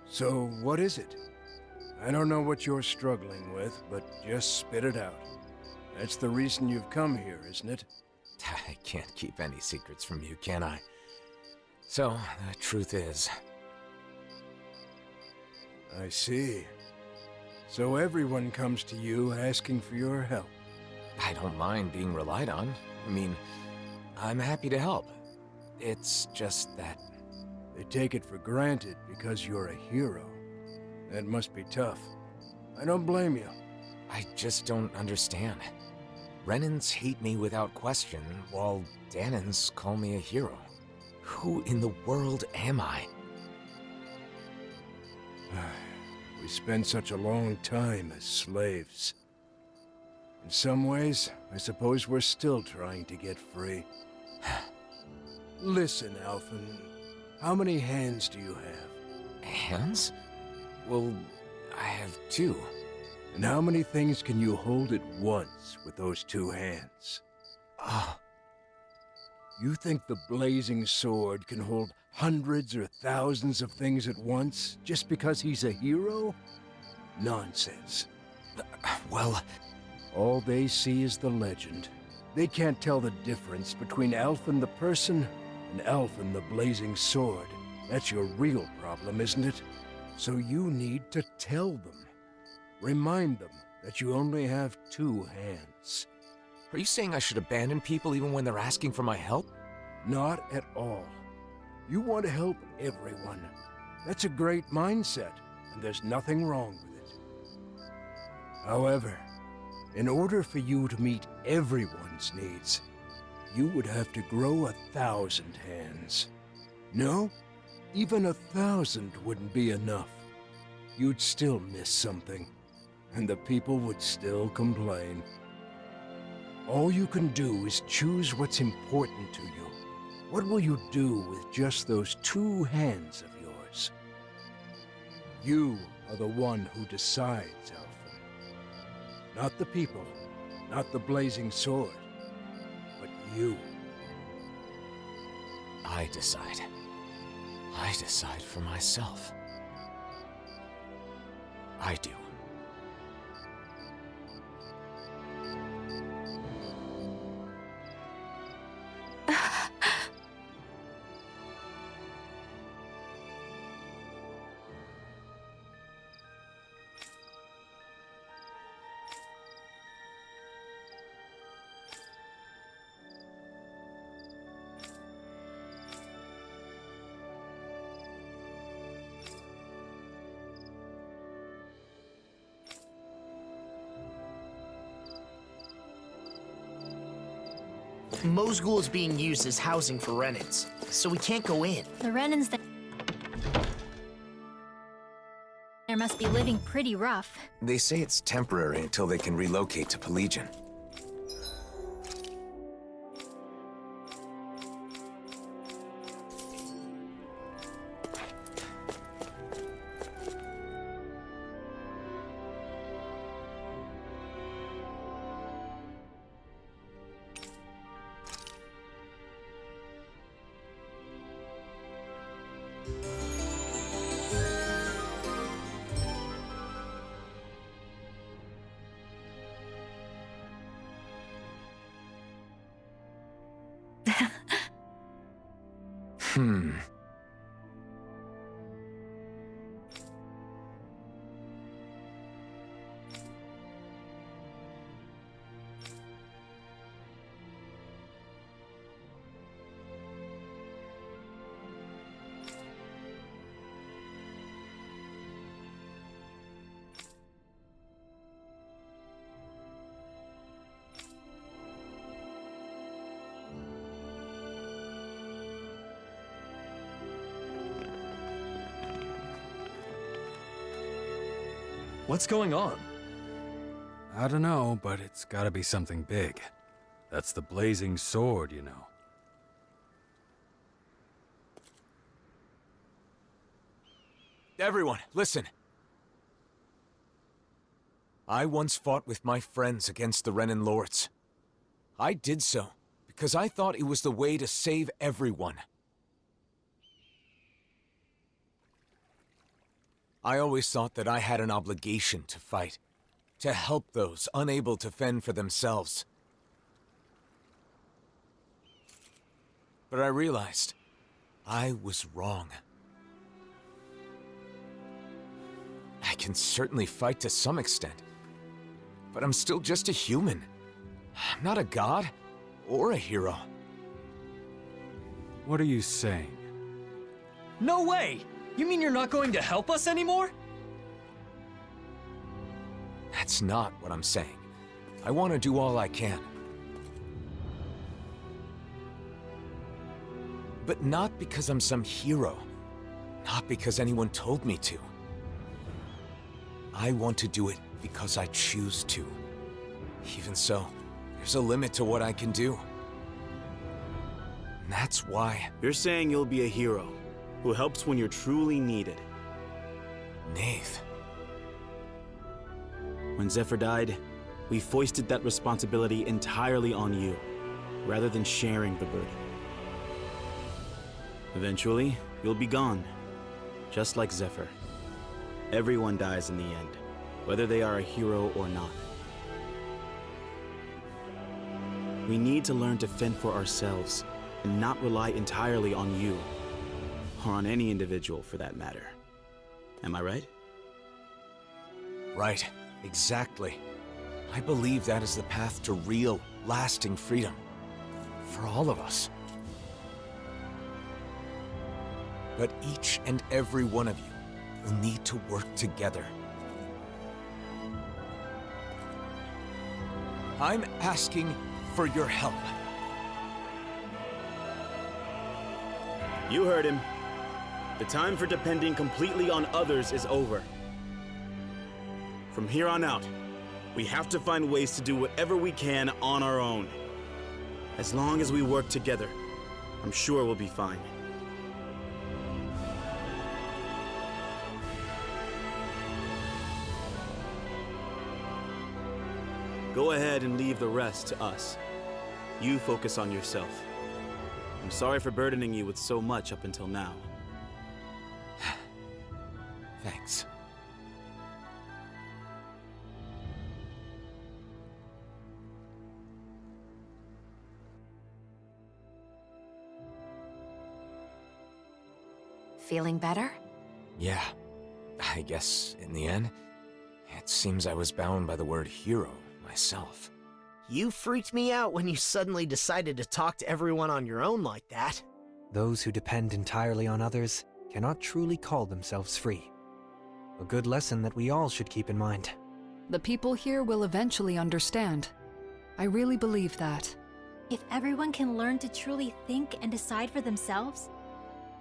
So, what is it? I don't know what you're struggling with, but just spit it out. That's the reason you've come here, isn't it? I can't keep any secrets from you, can I? So, the truth is... I see. So everyone comes to you asking for your help. I don't mind being relied on. I mean, I'm happy to help. It's just that... They take it for granted because you're a hero. That must be tough. I don't blame you. I just don't understand. Renans hate me without question, while Danans call me a hero. Who in the world am I? We spend such a long time as slaves. In some ways, I suppose we're still trying to get free. Listen, Alphen, how many hands do you have? Hands? Well, I have 2. And how many things can you hold at once with those 2 hands? You think the blazing sword can hold hundreds or thousands of things at once just because he's a hero? Nonsense. Well... All they see is the legend. They can't tell the difference between Alphen the person and Alphen the blazing sword. That's your real problem, isn't it? So you need to tell them. Remind them that you only have 2 hands. Are you saying I should abandon people even when they're asking for my help? Not at all. You want to help everyone. That's a great mindset, and there's nothing wrong with it. However, in order for you to meet everyone's needs, you would have to grow 1,000 hands. No, even 1,000 wouldn't be enough. You'd still miss something, and the people would still complain. All you can do is choose what's important to you. What will you do with just those 2 hands of yours? You are the one who decides, Alphen. Not the people, not the blazing sword, but you. I decide. I decide for myself. I do. Mosgul is being used as housing for Renans, so we can't go in. The Renans there must be living pretty rough. They say it's temporary until they can relocate to Pelegion. What's going on? I don't know, but it's gotta be something big. That's the blazing sword, you know. Everyone, listen. I once fought with my friends against the Renan Lords. I did so because I thought it was the way to save everyone. I always thought that I had an obligation to fight, to help those unable to fend for themselves. But I realized I was wrong. I can certainly fight to some extent, but I'm still just a human. I'm not a god or a hero. What are you saying? No way! You mean you're not going to help us anymore? That's not what I'm saying. I want to do all I can. But not because I'm some hero. Not because anyone told me to. I want to do it because I choose to. Even so, there's a limit to what I can do. And that's why... You're saying you'll be a hero, who helps when you're truly needed. Nath. When Zephyr died, we foisted that responsibility entirely on you, rather than sharing the burden. Eventually, you'll be gone, just like Zephyr. Everyone dies in the end, whether they are a hero or not. We need to learn to fend for ourselves, and not rely entirely on you, or on any individual for that matter. Am I right? Right, exactly. I believe that is the path to real, lasting freedom. For all of us. But each and every one of you will need to work together. I'm asking for your help. You heard him. The time for depending completely on others is over. From here on out, we have to find ways to do whatever we can on our own. As long as we work together, I'm sure we'll be fine. Go ahead and leave the rest to us. You focus on yourself. I'm sorry for burdening you with so much up until now. Thanks. Feeling better? Yeah. I guess, in the end, it seems I was bound by the word hero myself. You freaked me out when you suddenly decided to talk to everyone on your own like that. Those who depend entirely on others cannot truly call themselves free. A good lesson that we all should keep in mind. The people here will eventually understand. I really believe that. If everyone can learn to truly think and decide for themselves,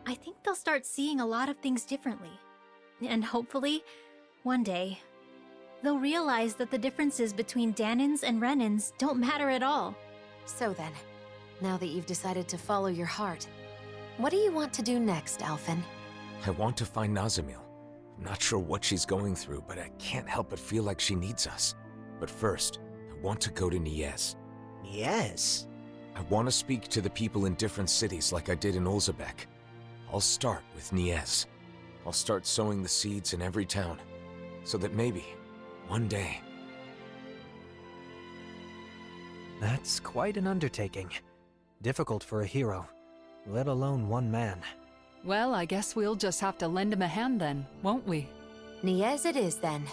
I think they'll start seeing a lot of things differently. And hopefully, one day, they'll realize that the differences between Danins and Renins don't matter at all. So then, now that you've decided to follow your heart, what do you want to do next, Alphen? I want to find Nazamil. I'm not sure what she's going through, but I can't help but feel like she needs us. But first, I want to go to Niez. Niez? I want to speak to the people in different cities like I did in Olzebek. I'll start with Niez. I'll start sowing the seeds in every town, so that maybe, one day... That's quite an undertaking. Difficult for a hero, let alone one man. Well, I guess we'll just have to lend him a hand then, won't we? Niez it is then.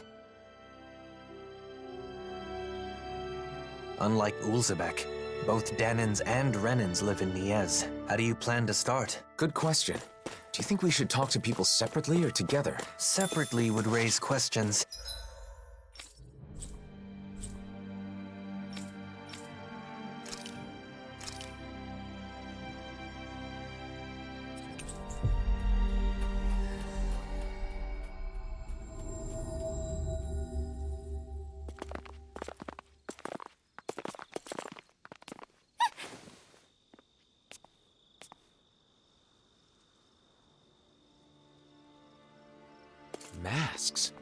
Unlike Ulzebek, both Danins and Renins live in Niez. How do you plan to start? Good question. Do you think we should talk to people separately or together? Separately would raise questions. Masks?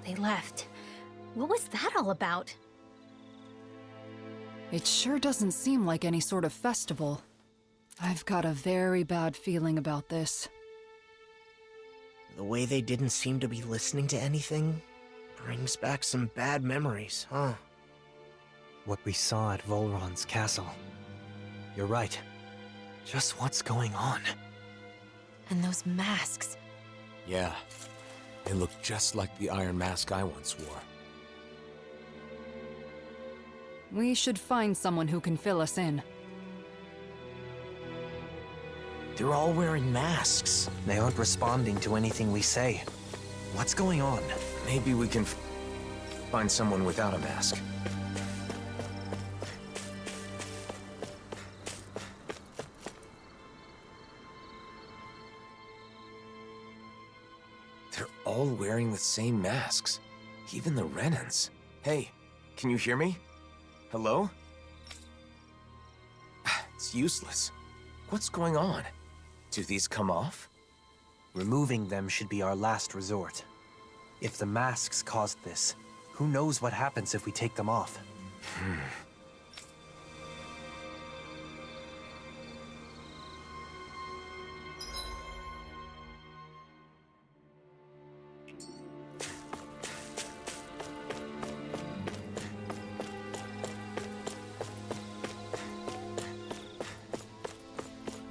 They left. What was that all about? It sure doesn't seem like any sort of festival. I've got a very bad feeling about this. The way they didn't seem to be listening to anything brings back some bad memories, huh? What we saw at Volron's castle. You're right. Just what's going on? And those masks. Yeah. They look just like the iron mask I once wore. We should find someone who can fill us in. They're all wearing masks. They aren't responding to anything we say. What's going on? Maybe we can find someone without a mask. They're all wearing the same masks. Even the Renans. Hey, can you hear me? Hello? It's useless. What's going on? Do these come off? Removing them should be our last resort. If the masks caused this, who knows what happens if we take them off?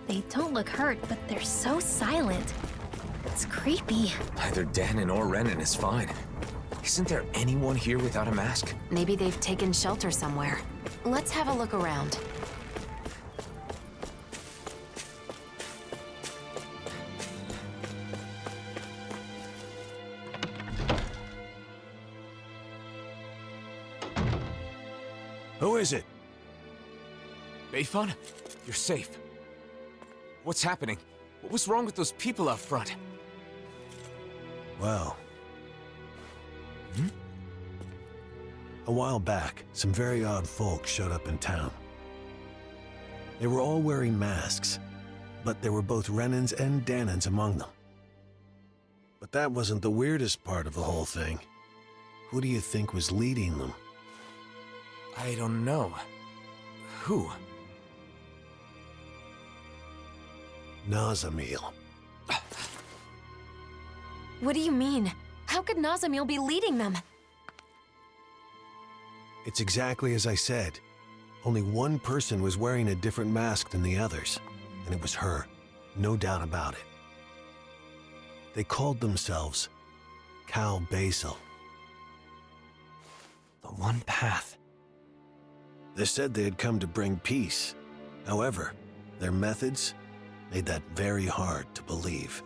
They don't look hurt, but they're so silent. It's creepy. Either Danon or Renan is fine. Isn't there anyone here without a mask? Maybe they've taken shelter somewhere. Let's have a look around. Who is it? Bayfun? You're safe. What's happening? What was wrong with those people out front? Well... A while back, some very odd folk showed up in town. They were all wearing masks, but there were both Renans and Danons among them. But that wasn't the weirdest part of the whole thing. Who do you think was leading them? I don't know. Who? Nazamil. What do you mean? How could Nazamil be leading them? It's exactly as I said. Only one person was wearing a different mask than the others, and it was her, no doubt about it. They called themselves Cal Basil. The one path. They said they had come to bring peace. However, their methods made that very hard to believe.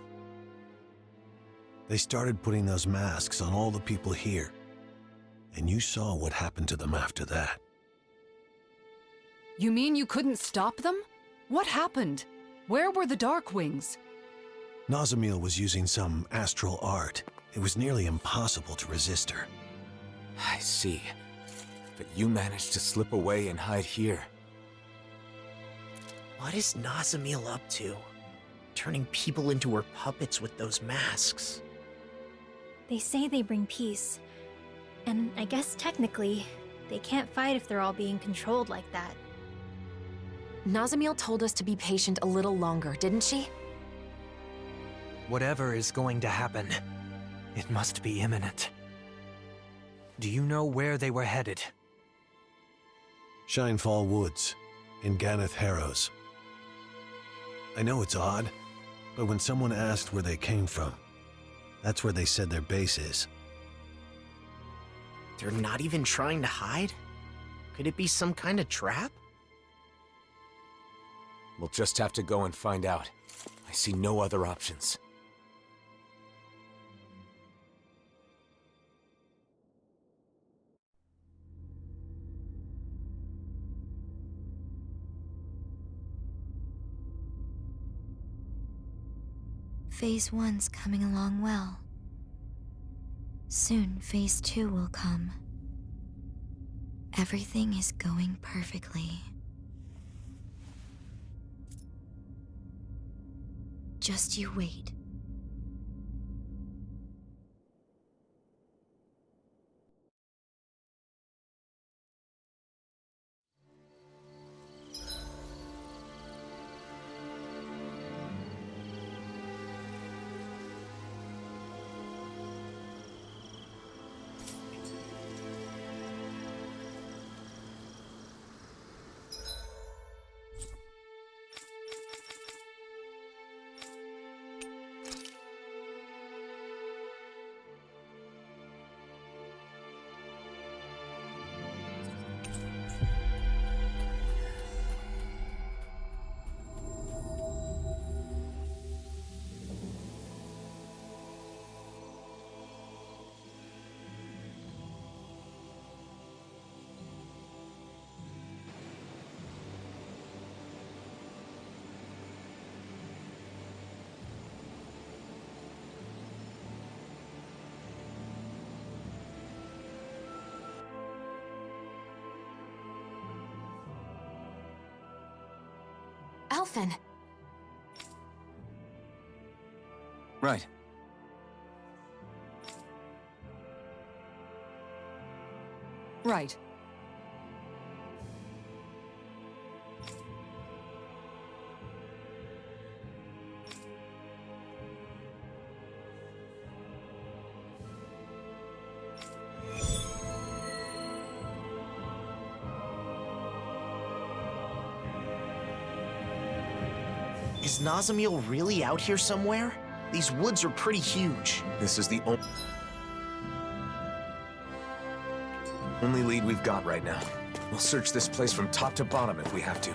They started putting those masks on all the people here, and you saw what happened to them after that. You mean you couldn't stop them? What happened? Where were the Darkwings? Nazamil was using some astral art. It was nearly impossible to resist her. I see. But you managed to slip away and hide here. What is Nazamil up to? Turning people into her puppets with those masks. They say they bring peace. And I guess technically, they can't fight if they're all being controlled like that. Nazamil told us to be patient a little longer, didn't she? Whatever is going to happen, it must be imminent. Do you know where they were headed? Shinefall Woods, in Ganeth Harrows. I know it's odd, but when someone asked where they came from, that's where they said their base is. They're not even trying to hide? Could it be some kind of trap? We'll just have to go and find out. I see no other options. Phase 1's coming along well. Soon, Phase 2 will come. Everything is going perfectly. Just you wait. Elfin. Right. Right. Is Nazamiel really out here somewhere? These woods are pretty huge. This is the only lead we've got right now. We'll search this place from top to bottom if we have to.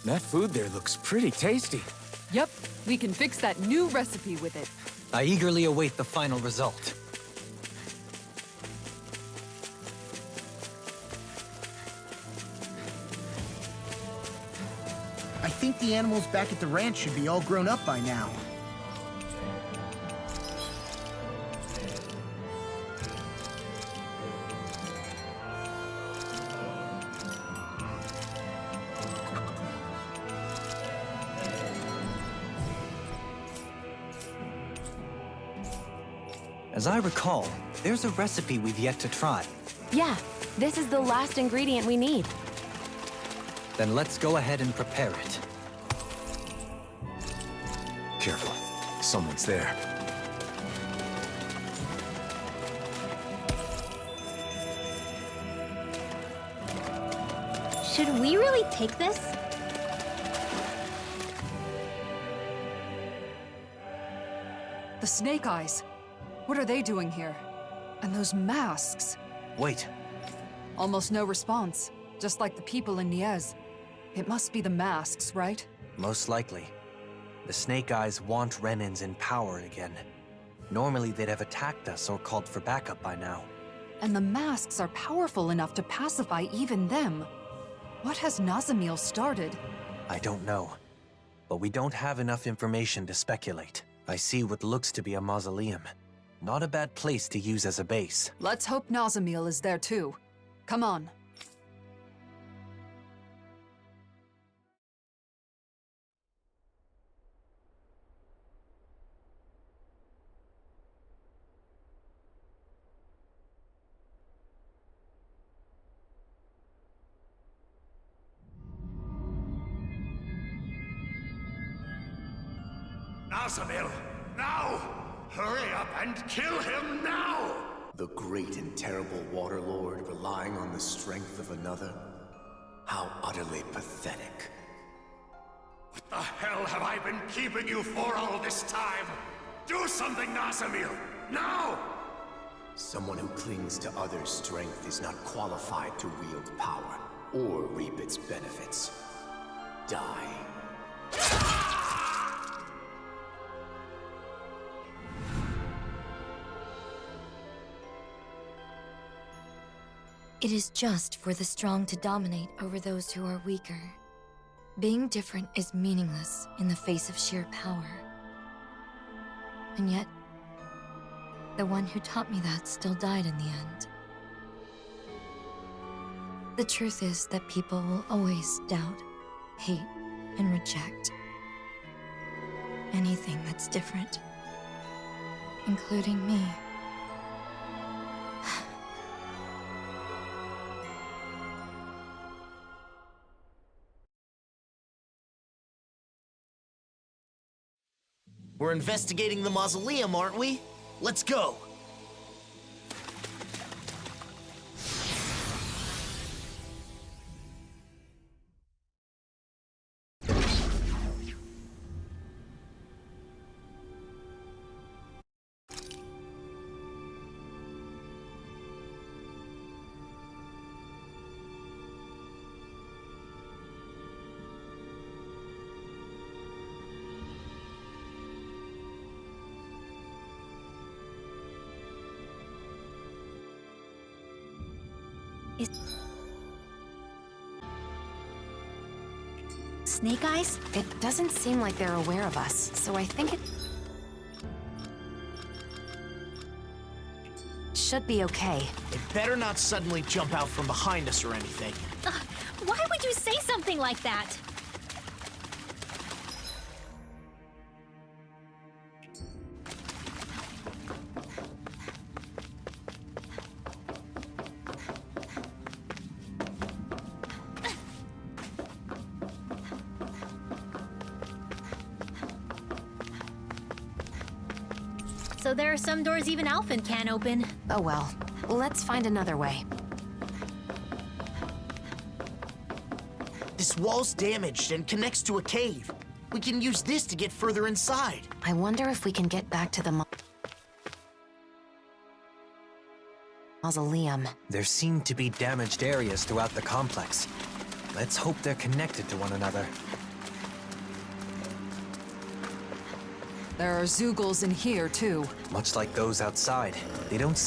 That food there looks pretty tasty. Yep, we can fix that new recipe with it. I eagerly await the final result. I think the animals back at the ranch should be all grown up by now. As I recall, there's a recipe we've yet to try. Yeah, this is the last ingredient we need. Then let's go ahead and prepare it. Careful, someone's there. Should we really take this? The Snake Eyes. What are they doing here? And those masks. Wait. Almost no response, just like the people in Niez. It must be the masks, right? Most likely. The Snake Eyes want Renins in power again. Normally they'd have attacked us or called for backup by now. And the masks are powerful enough to pacify even them. What has Nazamiel started? I don't know. But we don't have enough information to speculate. I see what looks to be a mausoleum. Not a bad place to use as a base. Let's hope Nazamiel is there too. Come on. Nazamiel, now! Hurry up and kill him now! The great and terrible Waterlord relying on the strength of another? How utterly pathetic. What the hell have I been keeping you for all this time? Do something, Nazamiel! Now! Someone who clings to others' strength is not qualified to wield power or reap its benefits. Die. It is just for the strong to dominate over those who are weaker. Being different is meaningless in the face of sheer power. And yet, the one who taught me that still died in the end. The truth is that people will always doubt, hate, and reject anything that's different, including me. We're investigating the mausoleum, aren't we? Let's go! Snake Eyes? It doesn't seem like they're aware of us, so I think it should be okay. It better not suddenly jump out from behind us or anything. Why would you say something like that? So there are some doors even Alphen can't open. Oh well. Let's find another way. This wall's damaged and connects to a cave. We can use this to get further inside. I wonder if we can get back to the mausoleum. There seem to be damaged areas throughout the complex. Let's hope they're connected to one another. There are Zeugles in here, too. Much like those outside, they don't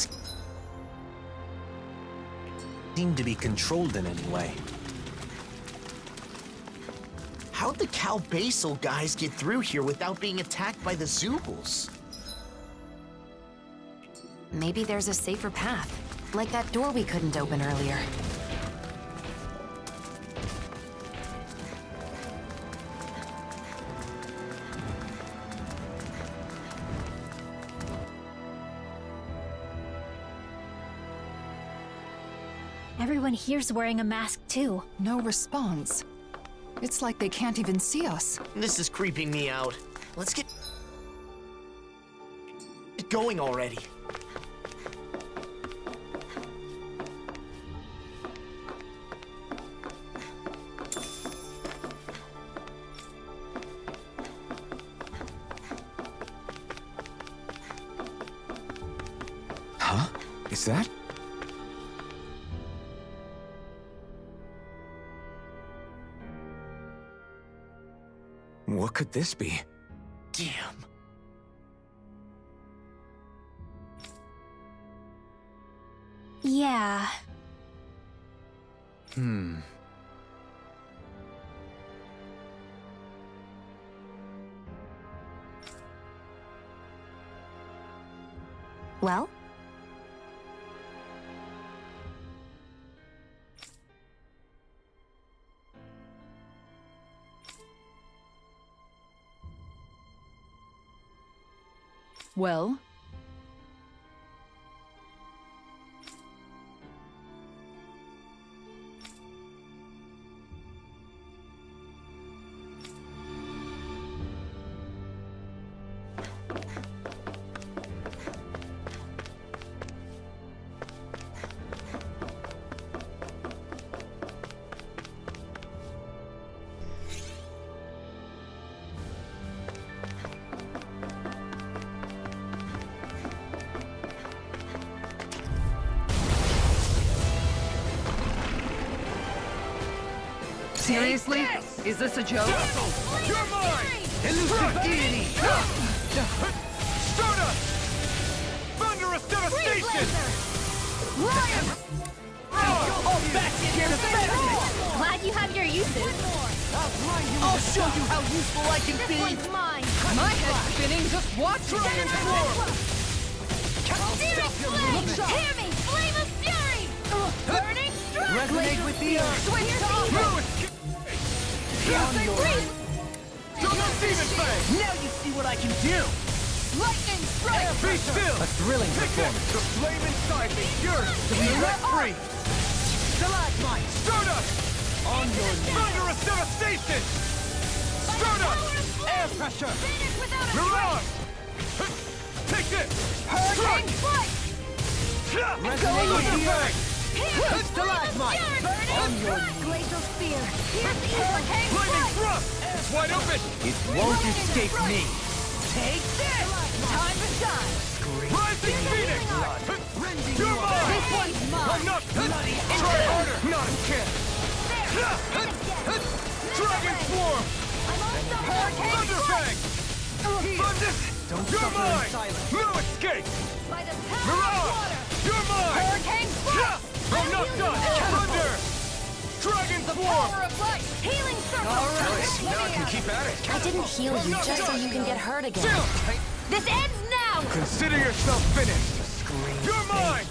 seem to be controlled in any way. How'd the Cal Basal guys get through here without being attacked by the Zeugles? Maybe there's a safer path, like that door we couldn't open earlier. Everyone here's wearing a mask too. No response. It's like they can't even see us. This is creeping me out. Let's get going already. Huh? Is that? What could this be? Damn. Yeah. Well? Well? Seriously? Is this a joke? You're mine! Elusive deity! Stardust! Thunderous devastation! Glad you have your uses. I'll show you how useful I can be! Mine. My head's spinning, just watch me! Searing flame! Hear me! Flame of fury! Burning strike! Resonate with the earth! Switch to all! Now you see what I can do! Lightning strike! Be still! A thrilling Take it! performance. The flame inside me yearns to be let free! Stalagmite! Stardust! On your knees! Thunderous devastation! Stardust! Air pressure! Mirage! Take this! Hurricane flight! Resonate with the earth! Stalagmite! On your knees! Glacial spear! Hurricane Lightning thrust! It's wide open! It won't escape me. Take this! Time to shine! Rising Phoenix! You're mine! This one's mine! I'm not bloody! Try harder! Not a chance! Dragon Swarm! I'm also Hurricane Thunderfang! Thunder! You're mine! No escape! By the power of Mirage! water! You're mine! Hurricane flight! I'm not done! I didn't heal you just so you can get hurt again. This ends now! Consider yourself finished! You're mine!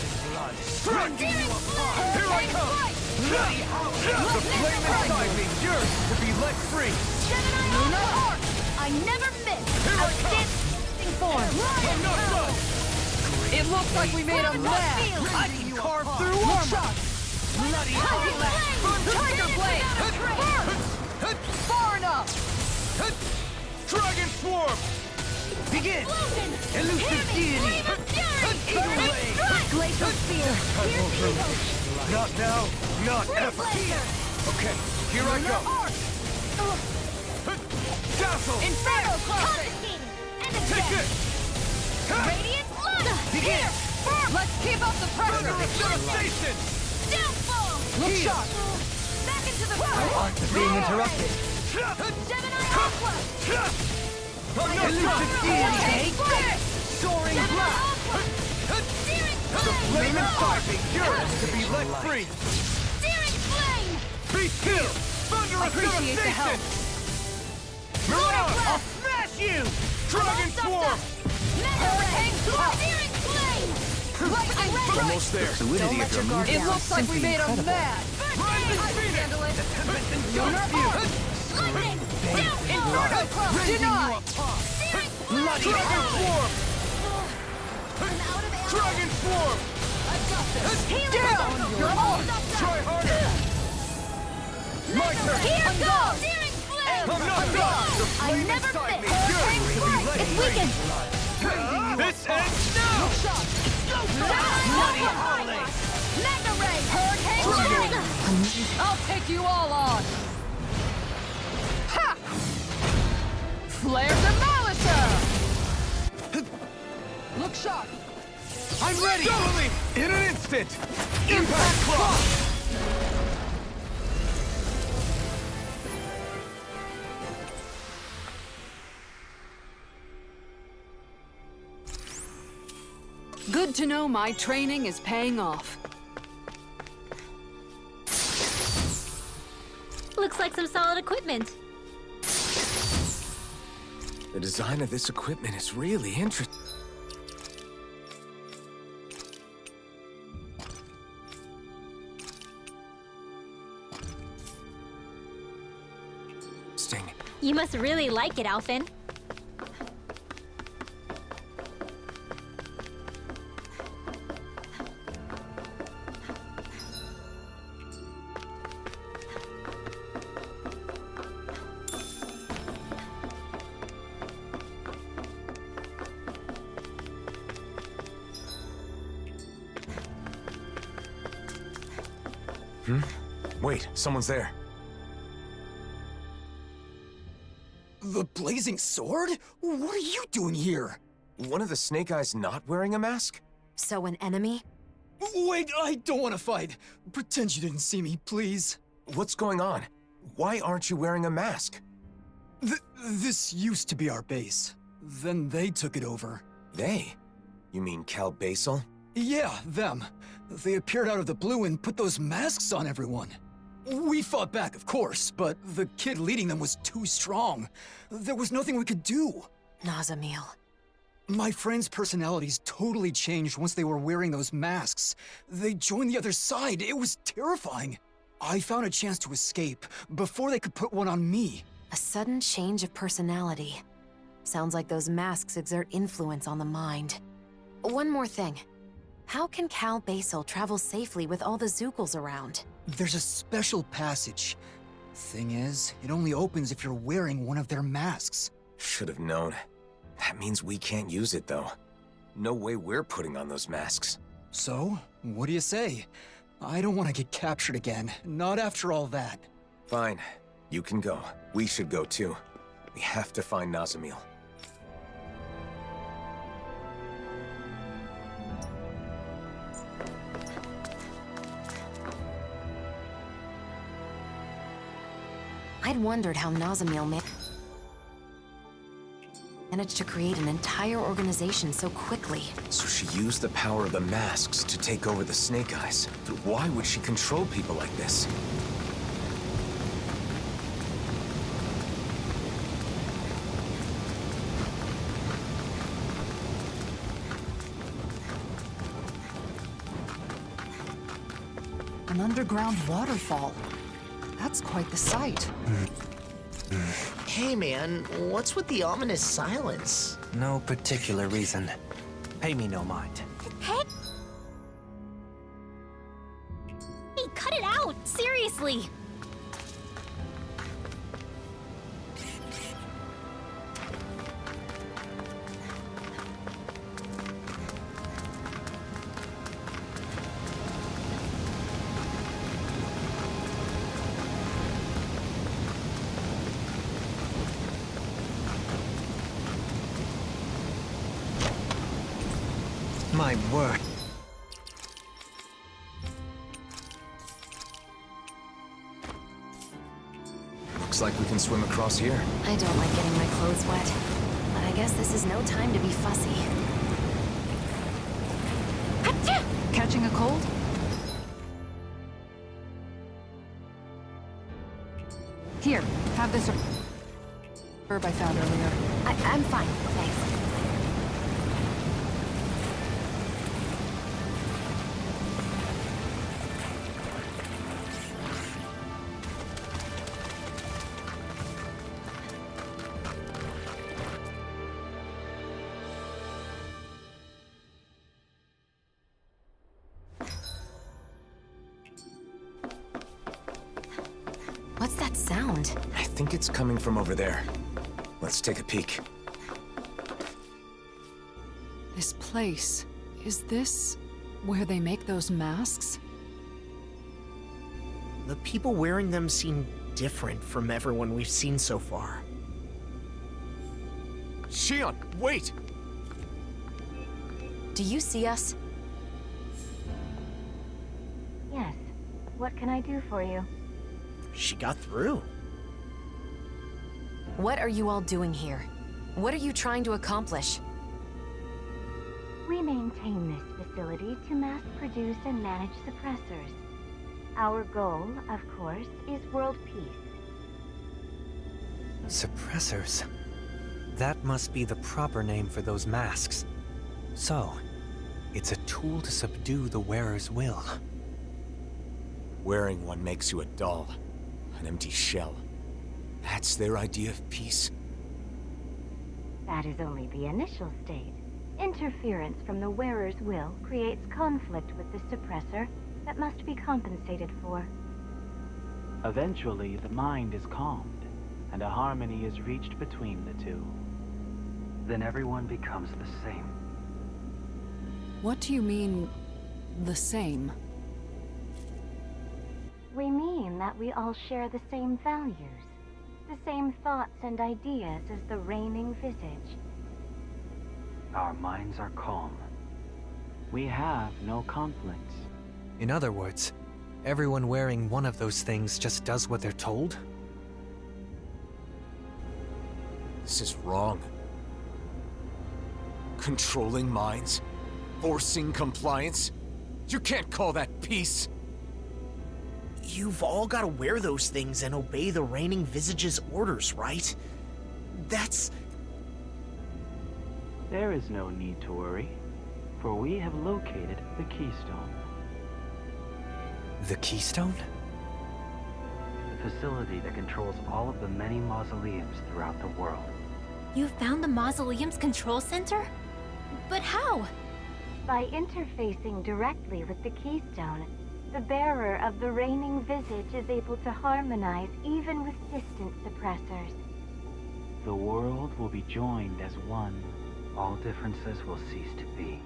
Striking you apart! Here I come! The flame inside me yearns to be let free! Lunar Arc! I never miss! Outstanding form! I'm not done! It looks like we made a mess! I can carve through armor! Bloody Tiger Blade! Far enough! Dragon Swarm! Begin! Elusive Deity! Eagle Ray! Glacial Spear! Not now, not ever! Okay, here I go! Dazzle! Inferno Crossing! Take this! Radiant Light! Begin! Let's keep up the pressure! Devastation! Downfall! Look sharp! Back into the I aren't being interrupted. Gemini Aqua! Elusive Deity! Take this! Soaring Blast! The flame inside me yearns to be let free! Searing Flame! Be still! Thunderous Appreciate the help. devastation! Mirage! I'll smash you! Dragon Swarm! Hurricane Searing Flame! Almost there. Fluidity of your movement It looks like we made a mess! Rising Phoenix! Lunar Arc! Lightning! Inferno Cross! Denied! Bloody Dragon Swarm! Dragon Swarm! Down! You're off! Try harder! My turn! Here goes! Searing Flame! I'm not done! The I flame never inside me miss! yearns to be let It's free! weakened! This ends now! Bloody Howling! Mega Ray! Hurricane Flame! I'll take you all on! Ha! Flare Demolisher! Look sharp! I'm ready! Doubling! In an instant! Impact Cross! Good to know my training is paying off. Looks like some solid equipment. The design of this equipment is really interesting. You must really like it, Alphen. Wait, someone's there. The Blazing Sword? What are you doing here? One of the Snake Eyes not wearing a mask? So an enemy? Wait, I don't want to fight. Pretend you didn't see me, please. What's going on? Why aren't you wearing a mask? This used to be our base. Then they took it over. They? You mean Cal Basel? Yeah, them. They appeared out of the blue and put those masks on everyone. We fought back, of course, but the kid leading them was too strong. There was nothing we could do. Nazamil. My friends' personalities totally changed once they were wearing those masks. They joined the other side. It was terrifying. I found a chance to escape before they could put one on me. A sudden change of personality. Sounds like those masks exert influence on the mind. One more thing. How can Cal Basel travel safely with all the Zoogles around? There's a special passage. Thing is, it only opens if you're wearing one of their masks. Should have known. That means we can't use it, though. No way we're putting on those masks. So, what do you say? I don't want to get captured again, not after all that. Fine. You can go. We should go, too. We have to find Nazamil. I'd wondered how Nazamil managed to create an entire organization so quickly. So she used the power of the masks to take over the Snake Eyes. But why would she control people like this? underground waterfall. That's quite the sight. Hey man, what's with the ominous silence? No particular reason. Pay me no mind. Hey! Hey, cut it out! Seriously! My word. Looks like we can swim across here. I don't like getting my clothes wet, but I guess this is no time to be fussy. Catching a cold? Here, have this herb I found earlier. I'm fine, thanks. What's that sound? I think it's coming from over there. Let's take a peek. This place, is this where they make those masks? The people wearing them seem different from everyone we've seen so far. Shion, wait! Do you see us? Yes. What can I do for you? She got through. What are you all doing here? What are you trying to accomplish? We maintain this facility to mass produce and manage suppressors. Our goal, of course, is world peace. Suppressors. That must be the proper name for those masks. So, it's a tool to subdue the wearer's will. Wearing one makes you a doll. An empty shell. That's their idea of peace? That is only the initial state. Interference from the wearer's will creates conflict with the suppressor that must be compensated for. Eventually, the mind is calmed, and a harmony is reached between the two. Then everyone becomes the same. What do you mean, the same? We mean that we all share the same values, the same thoughts and ideas as the reigning visage. Our minds are calm. We have no conflicts. In other words, everyone wearing one of those things just does what they're told? This is wrong. Controlling minds? Forcing compliance? You can't call that peace! You've all got to wear those things and obey the reigning visage's orders, right? That's... There is no need to worry, for we have located the Keystone. The Keystone? The facility that controls all of the many mausoleums throughout the world. You found the Mausoleum's control center? But how? By interfacing directly with the Keystone, the bearer of the reigning visage is able to harmonize even with distant suppressors. The world will be joined as one. All differences will cease to be.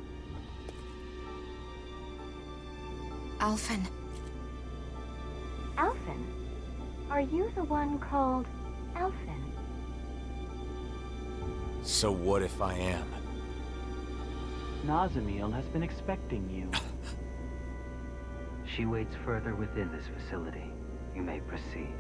Alphen. Alphen? Are you the one called Alphen? So what if I am? Nazamiel has been expecting you. She waits further within this facility. You may proceed.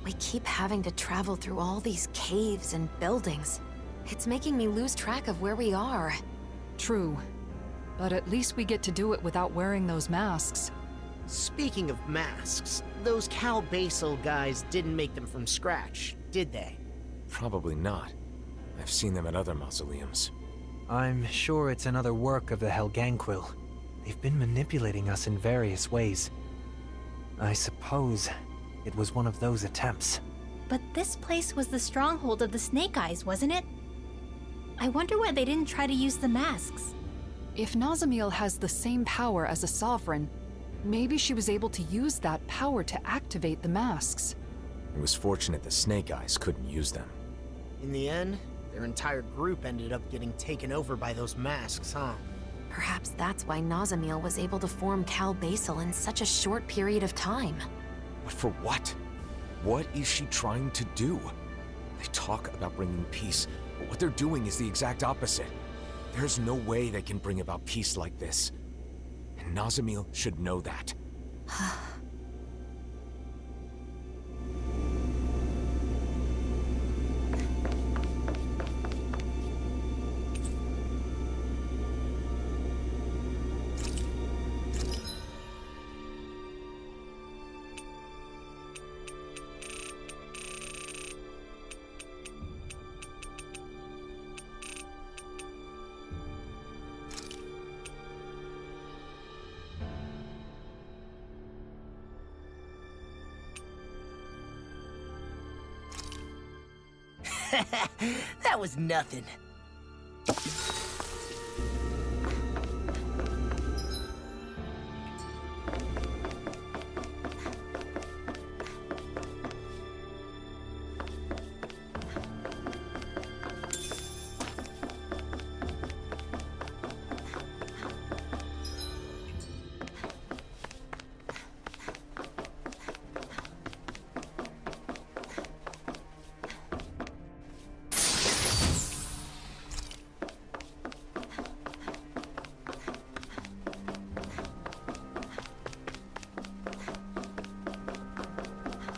We keep having to travel through all these caves and buildings. It's making me lose track of where we are. True. But at least we get to do it without wearing those masks. Speaking of masks, those Cal Basel guys didn't make them from scratch, did they? Probably not. I've seen them at other mausoleums. I'm sure it's another work of the Helganquil. They've been manipulating us in various ways. I suppose it was one of those attempts. But this place was the stronghold of the Snake Eyes, wasn't it? I wonder why they didn't try to use the masks. If Nazamiel has the same power as a sovereign, maybe she was able to use that power to activate the masks. It was fortunate the Snake Eyes couldn't use them. In the end, their entire group ended up getting taken over by those masks, huh? Perhaps that's why Nazamiel was able to form Cal Basel in such a short period of time. But for what? What is she trying to do? They talk about bringing peace, but what they're doing is the exact opposite. There's no way they can bring about peace like this. And Nazamiel should know that. That was nothing.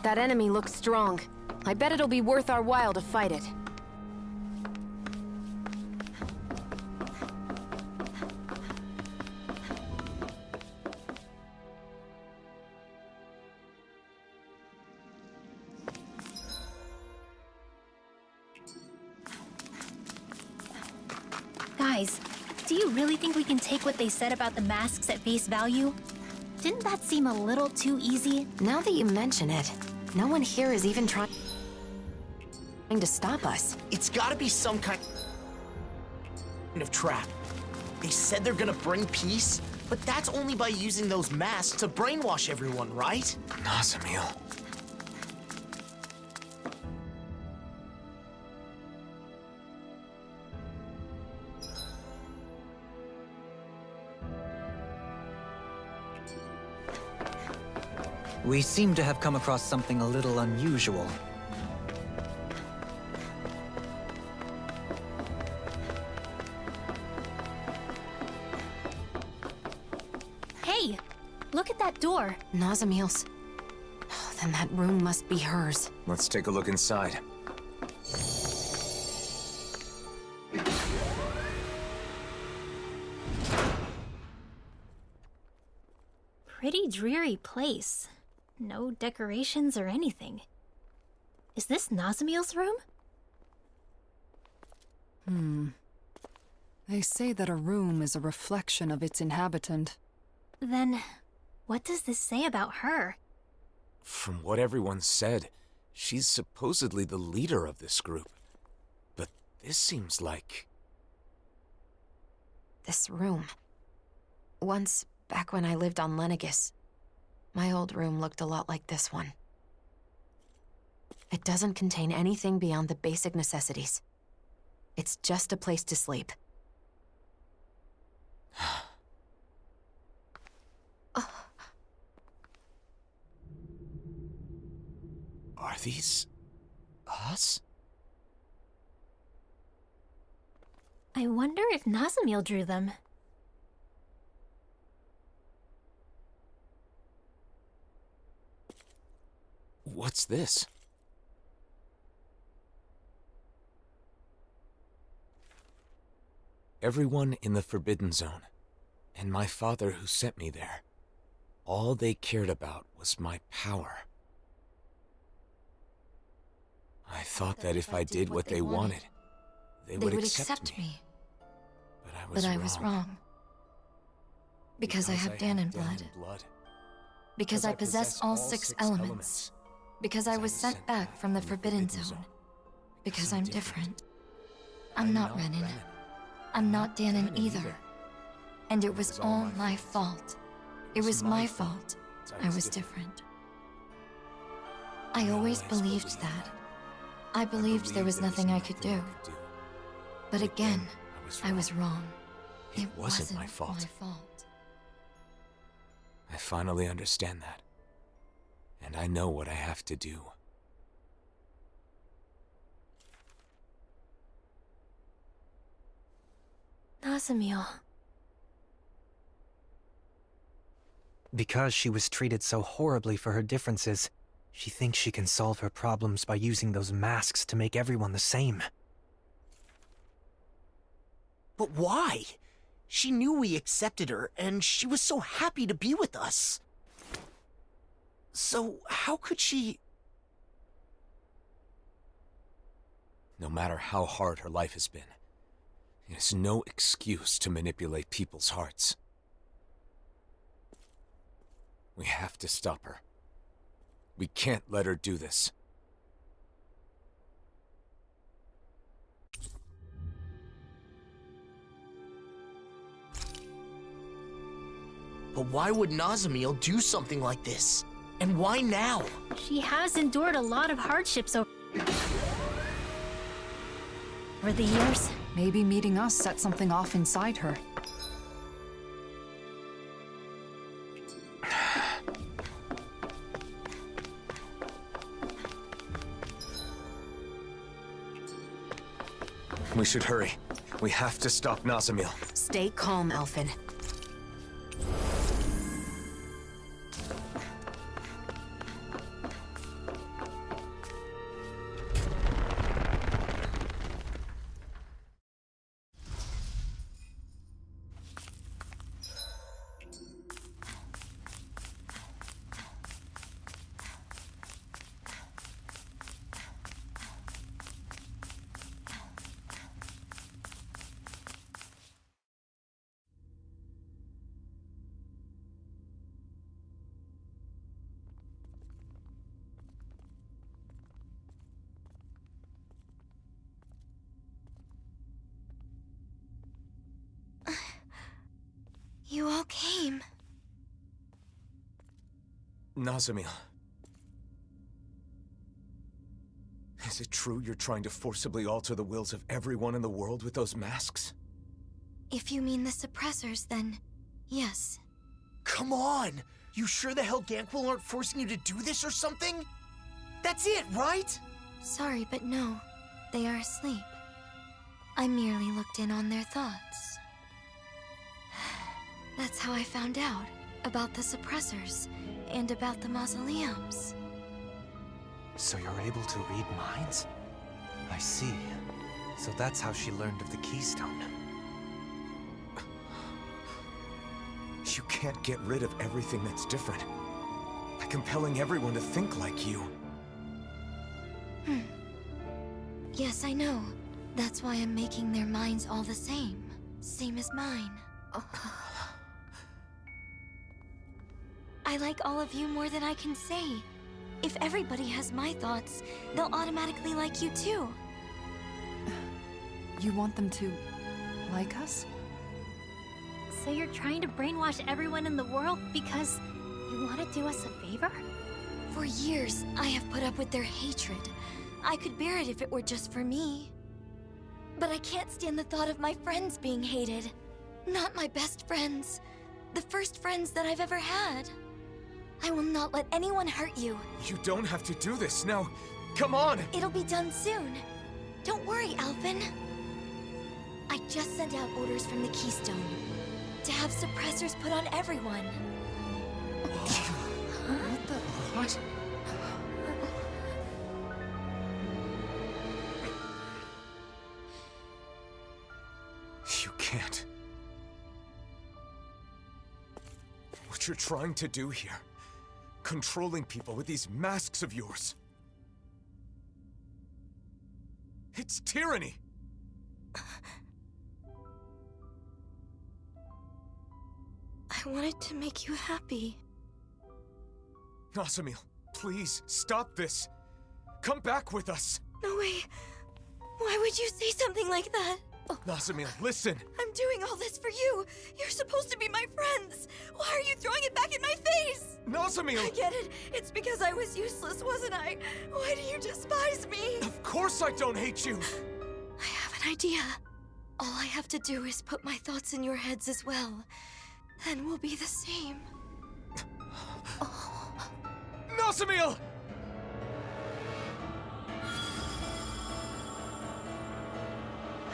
That enemy looks strong. I bet it'll be worth our while to fight it. Guys, do you really think we can take what they said about the masks at face value? Didn't that seem a little too easy? Now that you mention it, no one here is even trying to stop us. It's gotta be some kind of trap. They said they're gonna bring peace, but that's only by using those masks to brainwash everyone, right? Nazamiel. We seem to have come across something a little unusual. Hey, look at that door. Nazamiel's. Oh, then that room must be hers. Let's take a look inside. Pretty dreary place. No decorations or anything. Is this Nazamiel's room? They say that a room is a reflection of its inhabitant. Then, what does this say about her? From what everyone said, she's supposedly the leader of this group. But this seems like... This room. Once, back when I lived on Lenegis, my old room looked a lot like this one. It doesn't contain anything beyond the basic necessities. It's just a place to sleep. Are these... us? I wonder if Nazamiel drew them. What's this? Everyone in the Forbidden Zone, and my father who sent me there, all they cared about was my power. I thought that if I did what they wanted, they would accept me. But I was wrong. Because I have Danon blood. Because I possess all 6 elements. Because I was sent back from the Forbidden Zone. Because I'm different. I'm not Renan. I'm not Danon either. And it was all my fault. It was my fault I was different. I always believed that. I believed there was nothing I could do. But again, I was wrong. It wasn't my fault. I finally understand that. And I know what I have to do. Nazamiel. Because she was treated so horribly for her differences, she thinks she can solve her problems by using those masks to make everyone the same. But why? She knew we accepted her, and she was so happy to be with us. So how could she... No matter how hard her life has been, it is no excuse to manipulate people's hearts. We have to stop her. We can't let her do this. But why would Nazamiel do something like this? And why now? She has endured a lot of hardships over the years. Maybe meeting us set something off inside her. We should hurry. We have to stop Nazamiel. Stay calm, Elfin. You all came. Nazamiel. Is it true you're trying to forcibly alter the wills of everyone in the world with those masks? If you mean the suppressors, then yes. Come on! You sure the hell Ganquil aren't forcing you to do this or something? That's it, right? Sorry, but no. They are asleep. I merely looked in on their thoughts. That's how I found out about the suppressors and about the mausoleums. So you're able to read minds? I see. So that's how she learned of the Keystone. You can't get rid of everything that's different by compelling everyone to think like you. Yes, I know. That's why I'm making their minds all the same. Same as mine. I like all of you more than I can say. If everybody has my thoughts, they'll automatically like you too. You want them to like us? So you're trying to brainwash everyone in the world because you want to do us a favor? For years, I have put up with their hatred. I could bear it if it were just for me. But I can't stand the thought of my friends being hated. Not my best friends. The first friends that I've ever had. I will not let anyone hurt you. You don't have to do this. Now, come on! It'll be done soon. Don't worry, Alphen. I just sent out orders from the Keystone to have suppressors put on everyone. What the... What? You can't. What you're trying to do here, controlling people with these masks of yours. It's tyranny! I wanted to make you happy. Nasamil, please, stop this. Come back with us. No way. Why would you say something like that? Nasamil, listen. I'm doing all this for you. You're supposed to be my friends. Why are you throwing it back in my face? Nasamil! I get it. It's because I was useless, wasn't I? Why do you despise me? Of course I don't hate you. I have an idea. All I have to do is put my thoughts in your heads as well. Then we'll be the same. Nasamil!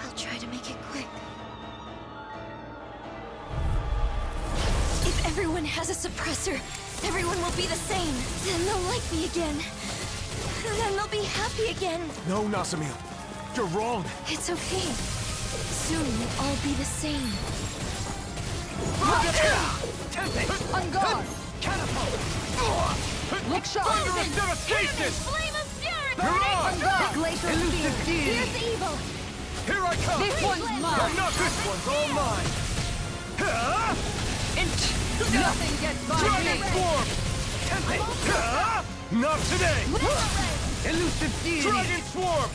I'll try to make it quick. If everyone has a suppressor, everyone will be the same. Then they'll like me again. Then they'll be happy again. No, Nasamil. You're wrong. It's okay. Soon we'll all be the same. Tempest! On guard! Catapult! Look sharp! Thunderous devastation! Flame of fury! Burning! On guard! Glacial Elusive spear! deity! Here's evil! Here I come! This one's mine! Oh, not this one's all mine! Nothing gets by Dragon me! form! Not today! Elusive deity! Dragon swarm!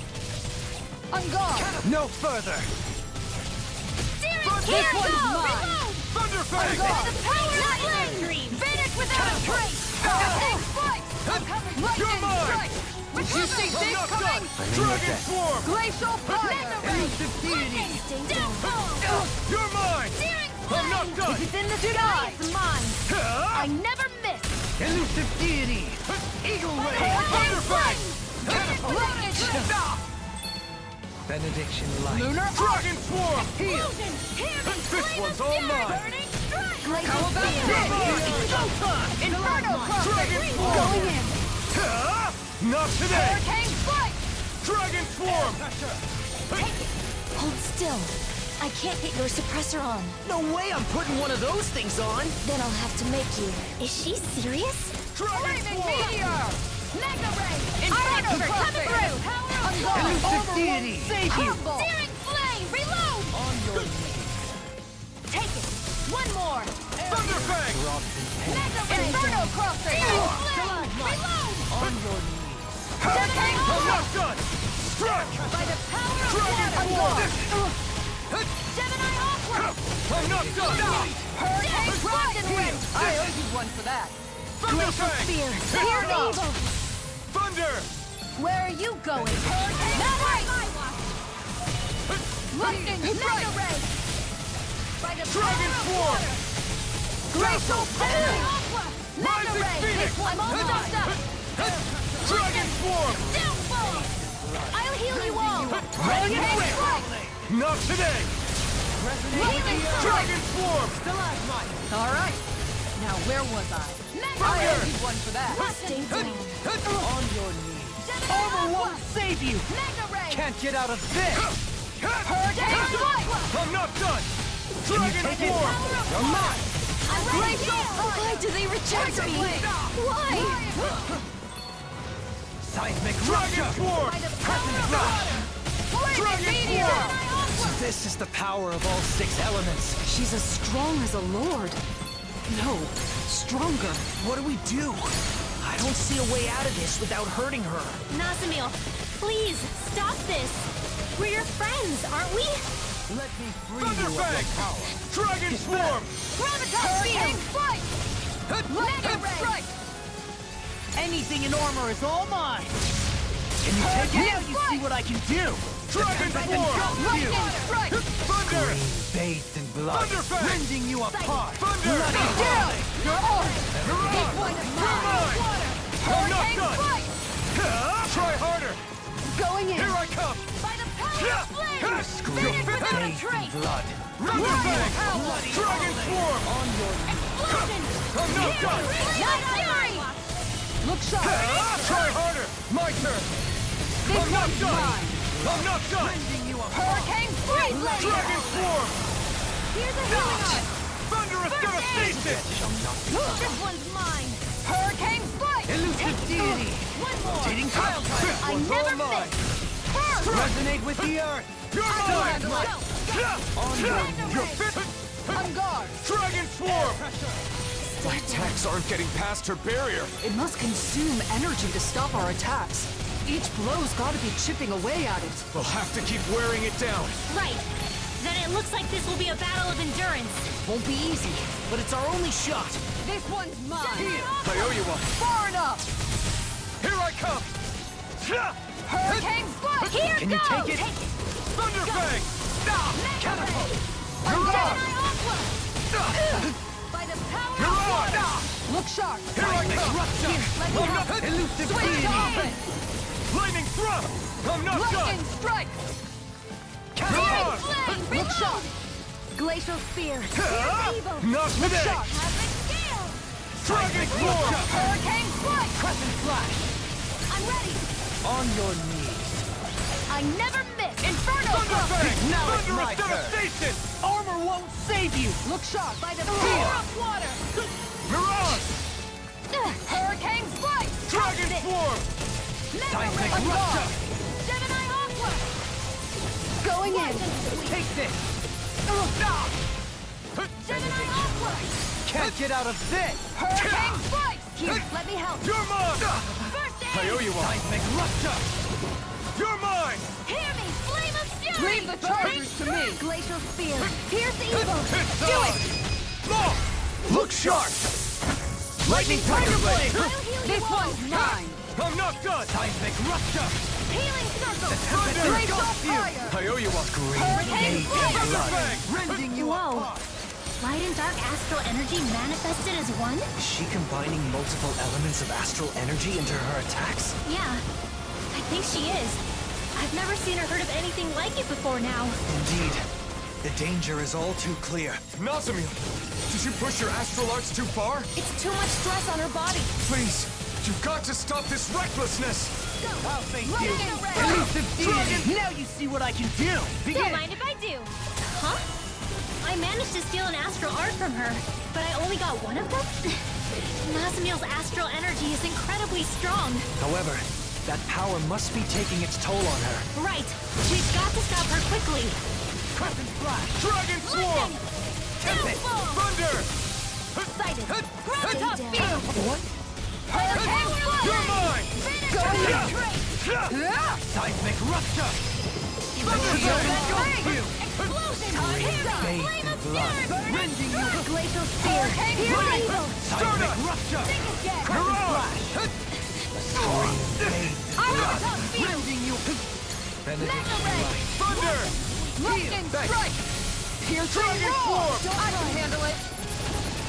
On guard! No further! This one's mine! Thunderfang! On guard! The power of flame! Vanish without a trace! Take flight! You're mine! Strike! Did you see I'm this not coming? done! Dragon swarm! Glacial fire! Elusive deity! You're mine! I'm not done! If it's in the sky, It's mine! I never miss! elusive deity! Eagle ray! Thunderfang! Benediction light. Lunar Dragon swarm! heal! This one's all mine! How about this? Showtime! Inferno Dragon crossing! swarm! Going in! Not today! Hurricane flight! Dragon swarm! Hold still. I can't get your suppressor on. No way I'm putting one of those things on! Then I'll have to make you. Is she serious? Dragon Flaming swarm! meteor! Mega ray! Inferno Coming crossing! through! Power of Elusive force! deity! Save you! Humble! Searing flame! Reload! On your knees! Take it! One more! Thunderfang! Mega ray! Inferno crossing! Searing flame! Reload! On your knees! Hurricane I'm force! not done! Strike! By the power of Dragon water! swarm! Gemini Aqua! I'm not done! Hurricane Dragon Ray! I owe you one for that! Thunderfang! Fear! Hit Fear them up! evil! Thunder! Where are you going? Hurricane Ray! Lightning! Mega Ray! By the Dragon power of swarm! water! Glacial Gemini Aqua! Mega Rising Ray! Phoenix! This one's almost up! Dragon swarm! Downfall! I'll heal you all! Hurricane Strike! Not today! Healing Dragon swarm! All right. Now where was I? I owe you one for that. Stay down. On your knees. Gemini Armor Aqua! won't save you. Mega Ray! Can't get out of this! Hurricane Aqua! I'm not done! Dragon swarm! You're mine! Why do they reject me? Why? Seismic Dragon rupture! swarm! By the power of water! Dragon Meteor! swarm! So this is the power of all 6 elements. She's as strong as a lord. No, stronger. What do we do? I don't see a way out of this without hurting her. Nasamil, please, stop this. We're your friends, aren't we? Let me free you of your Thunderfang! power. Dragon swarm! Hurricane flight! Mega Ray! Strike! Anything in armor is all mine! Can you take it? Now you see what I can do! Dragon swarm! Lightning strike! Thunder! Bathed in blood, Thunderfang! rending you apart. Thunder! Down! You're on! This one's You're mine! mine! I'm not Hurricane done! flight! Try harder! Going in! Here I come! By the power of flame! Scream without a bathed in trace! blood. Thunderfang! Dragon swarm! On your Explosion! I'm not done! Not fury! Look sharp! Try harder! My turn! This I'm not one's done! mine! I'm not done! Hurricane flight! Dragon swarm! Here's a healing art! Thunderous devastation! This one's mine! Hurricane flight! Elusive deity! One more! Rotating tile This type! I one's all never mine! miss! Resonate with the earth. You're mine! Go! On your fit! On guard! Dragon Swarm! My attacks aren't getting past her barrier. It must consume energy to stop our attacks. Each blow's gotta be chipping away at it. We'll have to keep wearing it down. Right. Then it looks like this will be a battle of endurance. Won't be easy, but it's our only shot. This one's mine! Here, I owe you one. Far enough! Here I come! Hurricane Flight! Here Can you take it? Thunder Fang! Catapult! Mirage! By the power Mirage! of look sharp! Here I come! Here, let me help! Elusive Switch to offense! Lightning Thrust! I'm not Lightning done! Strike! Mirage! Flame! Look sharp! Glacial Spear! Here's evil! Not Look today! sharp! Dragon Swarm! Hurricane Flight! Crescent Flash! I'm ready! On your knees! I never miss! Inferno Thunder Thrust! Fang! Now it's Thunderous my turn. Devastation! Armor won't save you. Look sharp! By the power of water! Mirage! Hurricane Flight! Dragon Swarm! Seismic Rupture! Gemini Aqua! Going in! Take this! Gemini Aqua! Can't get out of this! Hurricane Flight! Here, let me help! You're mine! First aid! I owe you one! Seismic Rupture! You're mine! Hear me! Flame of Fury! Leave the chargers to me! Glacial Spear! Pierce evil! Do it! Look sharp! Lightning Tiger Blade! I'll heal you This all! one's mine! I'm not done! Seismic Rupture! Healing Circle! Thunder Glacial engulfs you! Fire! I owe you one! Hurricane Thunder Flight! Fang! Rending you Whoa. apart! Light and dark astral energy manifested as one? Is she combining multiple elements of astral energy into her attacks? Yeah, I think she is. I've never seen or heard of anything like it before now. Indeed. The danger is all too clear. Nazamil, did you push your astral arts too far? It's too much stress on her body. Please, you've got to stop this recklessness! I'll face you. Lightning Array! Elusive deity. Now you see what I can do. Don't Begin. mind if I do. Huh? I managed to steal an astral art from her, but I only got one of them? Nazamil's astral energy is incredibly strong. However, that power must be taking its toll on her. Right. We've got to stop her quickly. Crescent Flash! Dragon Swarm! Tempest! Thunder! Sighted. Top Speed! What? Hurricane You're Flight! mine! Seismic Rupture! Thunder Fang! Explosion! Flame of Fury! Rending you! Glacial Spear. Here's evil. Seismic Rupture! Think again! Mirage! Top Speed! Rending you! Mega Ray! Thunder! Lightning Strike! Here's Dragon Swarm! I can handle it!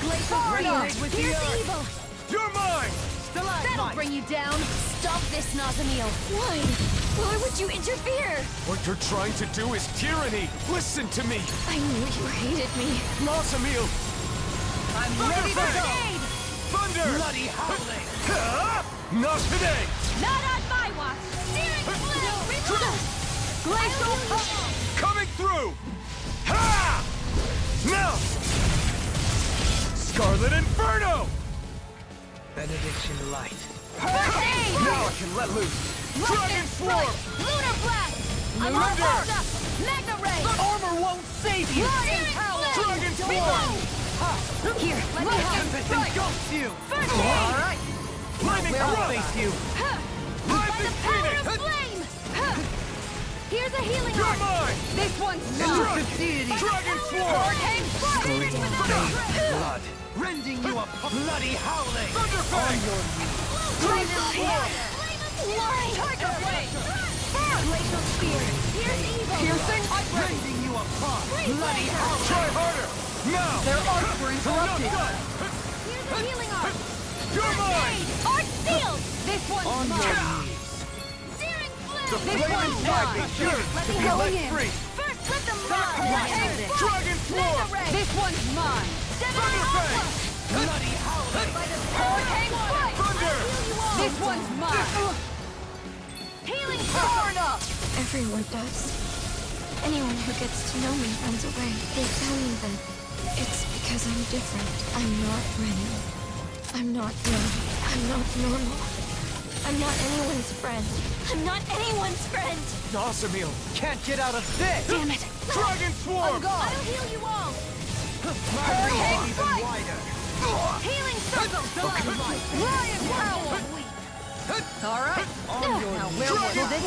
Glacial Renegade Spear! with the Here's earth. evil! You're mine! That'll bring you down! Stop this, Nazamil. Why? Why would you interfere? What you're trying to do is tyranny! Listen to me! I knew you hated me. Nazamil! I'm ready to go! Thunder! Bloody howling. Not today! Not on my watch! Steering Flame! Reverse! Glacial Pulse! Coming through! Ha! Now! Scarlet Inferno! Benediction light. Hurricane! Now I can let loose! Dragon Swarm! Lunar Blast! I'm on Thunder! hold up! Mega Ray! Armor won't save you. Steering Flame! Dragon Swarm! Here, let me help! Tempest Strike! engulfs you. First All aid! right. Lightning I'll Thrust! face you. By Rising the power Phoenix! of flame! Here's a healing You're art! mine! This one's mine! Elusive deity. Dragon Swarm! Hurricane Flight! Scream Thunder! blood. Rending you up. Bloody howling. Thunder Fang! Glacial Sword! Tiger Blade! Glacial Spear! Here's evil! Piercing? Rending you apart. Bloody howling. Try harder! Now! Their arts were I'm not interrupted. done! Here's a healing art! You're mine! Art sealed! This one's On mine! your knees. Searing The Flame! flame inside me yearns to be Going let in. free! First with the mine! Hurricane Flight! Dragon Swarm! Mega Ray! This one's mine! Gemini Aqua! Bloody howling. Hurricane Flight! Thunder! This one's mine! Healing Far enough! Everyone does. Anyone who gets to know me runs away. They tell me that it's because I'm different. I'm not Renan. I'm not young. I'm not normal. I'm not anyone's friend. I'm not anyone's friend. Nazamil! Can't get out of this. Damn it! Dragon Swarm! I'll heal you all! Hurricane strike! Healing circle! Lion growl! Alright. Now where was this?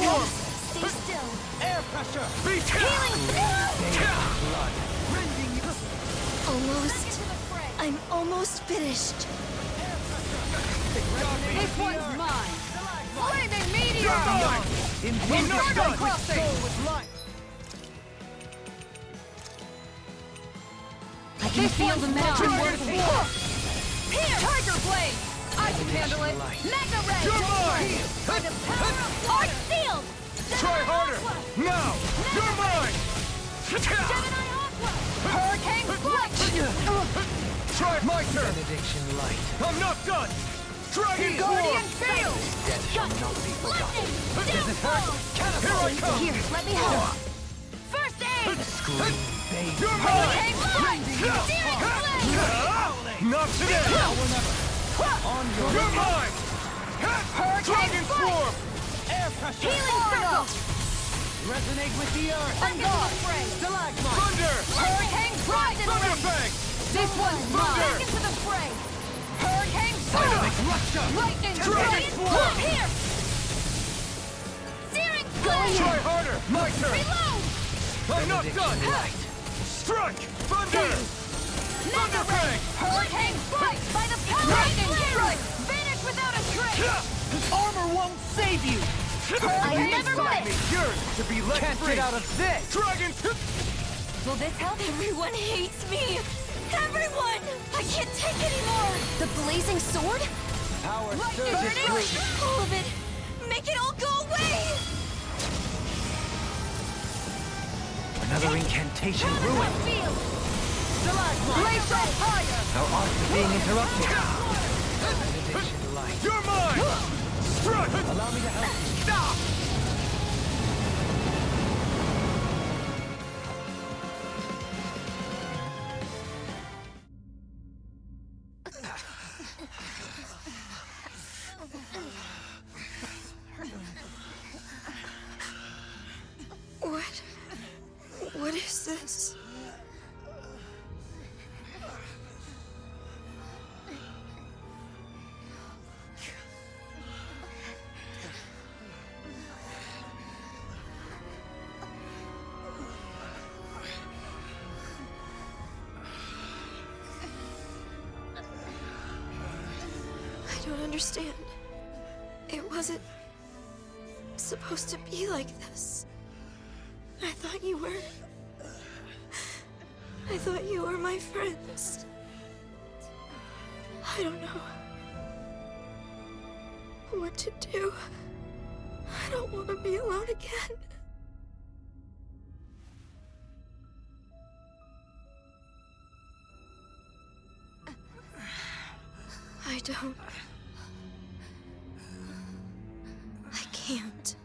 Stay still. Air pressure! Almost. I'm almost finished. This one's mine! Flaming meteor! Inferno crossing! I can feel the magic working. Here! Tiger blade! I can handle it! Mega ray! You're mine! By the power of water! Sealed! Try harder! Now! You're mine! Gemini Aqua! Hurricane Flex! Try my turn! Benediction light. I'm not done! Dragon Guardian Form! Field! Death shall not be forgotten. Does it hurt? Here I come! Here, let me help. First aid! Scream, baby. You're Hurricane mine! Flex! Searing Blade! Not today! Now or never! On You're mine! Dragon Form! Air pressure! Healing circle! Resonate with the earth! On guard! Stalagmite! Thunder! Hurricane Frozen! Thunder Fang! This one's mine! Thunder! Back into the fray! Hurricane Dynamic Sword! Lecture! Lightning Dragon Blade! Form! Here! Searing Blade! Try harder! My turn! Reload! I'm not done! Strike! Thunder! Thunder Fang! Hurricane Strike! By the power of Lightning Strike! Vanish without a trace! Armor won't save you! I never miss! Yours to be let Can't free! get out of this! Dragon! Will this help? Everyone hates me. Everyone! I can't take anymore. The blazing sword? Power Lightning surges burning! free. All of it. Make it all go away. Another incantation ruined. Field! Stalagmite! Fire! Our arts are being interrupted. Benediction light. You're mine! Strike! Allow me to help you. Stop! What is this? I don't understand. It wasn't supposed to be like this. I thought you were my friends. I don't know what to do. I don't want to be alone again. I don't. I can't.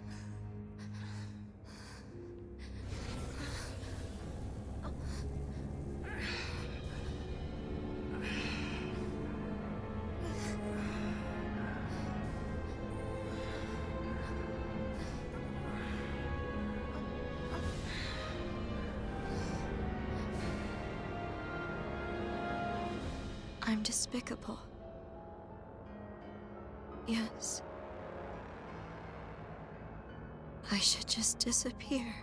I'm despicable. Yes. I should just disappear.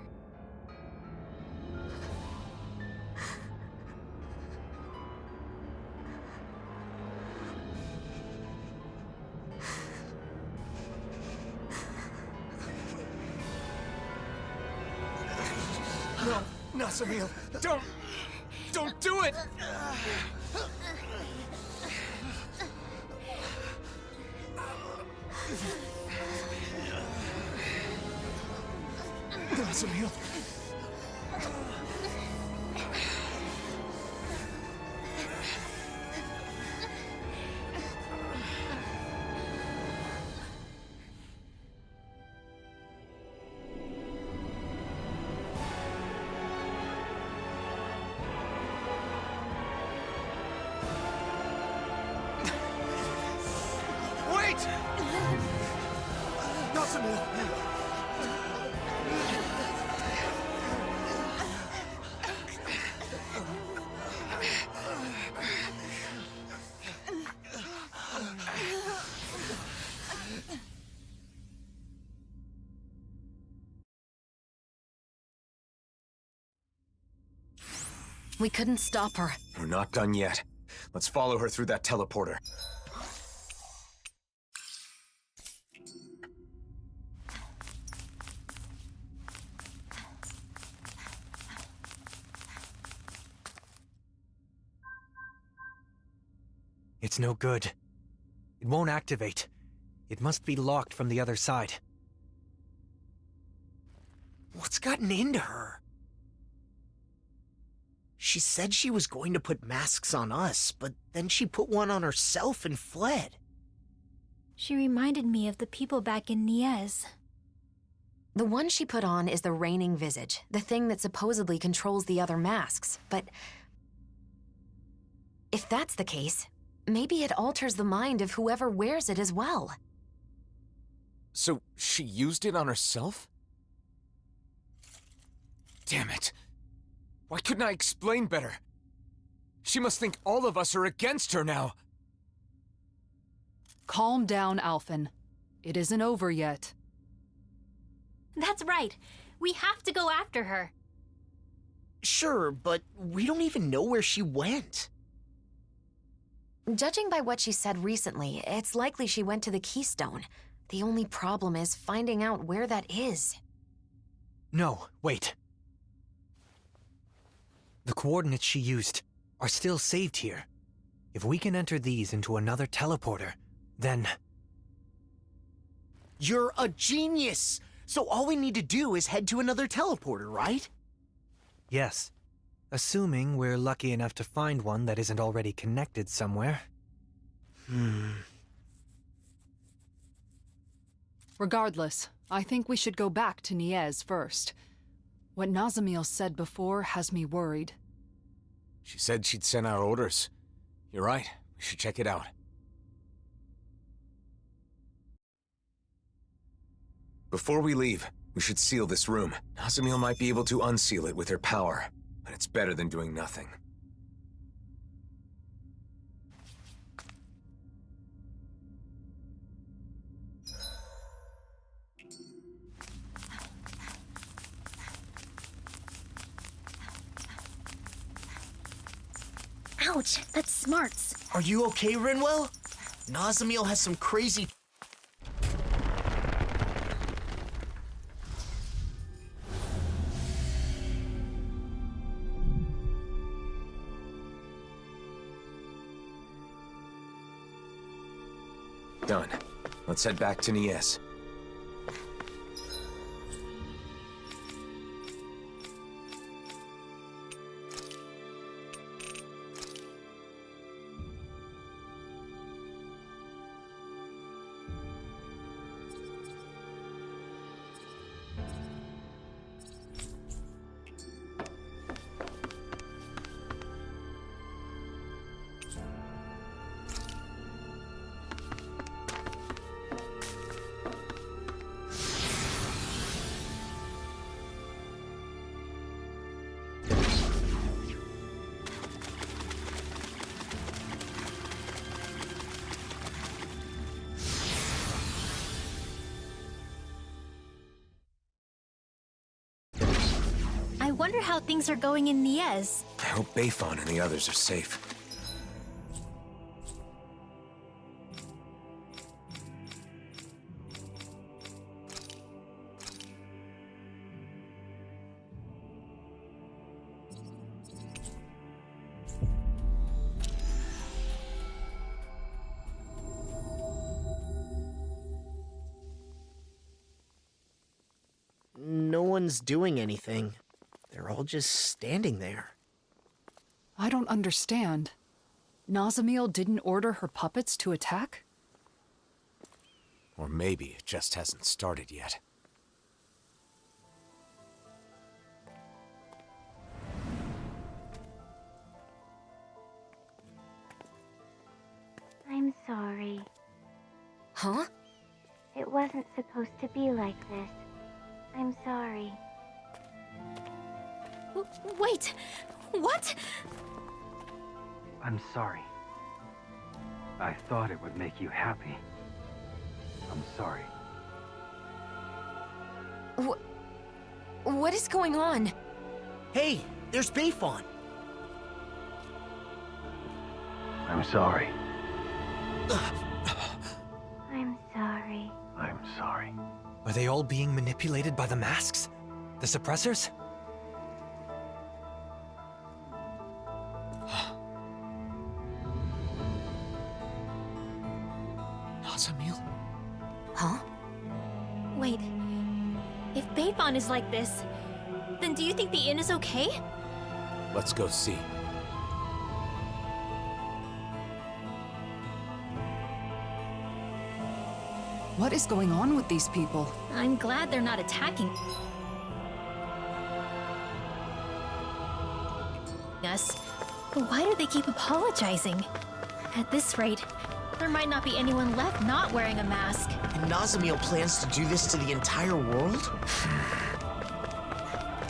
No, Nasamil, don't do it! Nasamil. Wait! Nasamil! We couldn't stop her. We're not done yet. Let's follow her through that teleporter. It's no good. It won't activate. It must be locked from the other side. What's gotten into her? She said she was going to put masks on us, but then she put one on herself and fled. She reminded me of the people back in Niez. The one she put on is the reigning visage, the thing that supposedly controls the other masks, but... if that's the case, maybe it alters the mind of whoever wears it as well. So, she used it on herself? Damn it. Why couldn't I explain better? She must think all of us are against her now. Calm down, Alphen. It isn't over yet. That's right. We have to go after her. Sure, but we don't even know where she went. Judging by what she said recently, it's likely she went to the Keystone. The only problem is finding out where that is. No, wait. The coordinates she used are still saved here. If we can enter these into another teleporter, then... You're a genius! So all we need to do is head to another teleporter, right? Yes. Assuming we're lucky enough to find one that isn't already connected somewhere. Regardless, I think we should go back to Niez first. What Nazamiel said before has me worried. She said she'd send out orders. You're right. We should check it out. Before we leave, we should seal this room. Nazamiel might be able to unseal it with her power, but it's better than doing nothing. Ouch, that smarts. Are you okay, Rinwell? Nazamiel has some crazy... Done. Let's head back to Niez. I wonder how things are going in Niez. I hope Bayfon and the others are safe. No one's doing anything. They're all just standing there. I don't understand. Nazamiel didn't order her puppets to attack? Or maybe it just hasn't started yet. I'm sorry. Huh? It wasn't supposed to be like this. I'm sorry. Wait! What? I'm sorry. I thought it would make you happy. I'm sorry. What is going on? Hey, there's Bayfon. I'm sorry. I'm sorry. I'm sorry. Are they all being manipulated by the masks? The suppressors? Nazamil? Huh? Wait. If Beifon is like this, then do you think the inn is okay? Let's go see. What is going on with these people? I'm glad they're not attacking us. But why do they keep apologizing? At this rate, there might not be anyone left not wearing a mask. And Nazamil plans to do this to the entire world?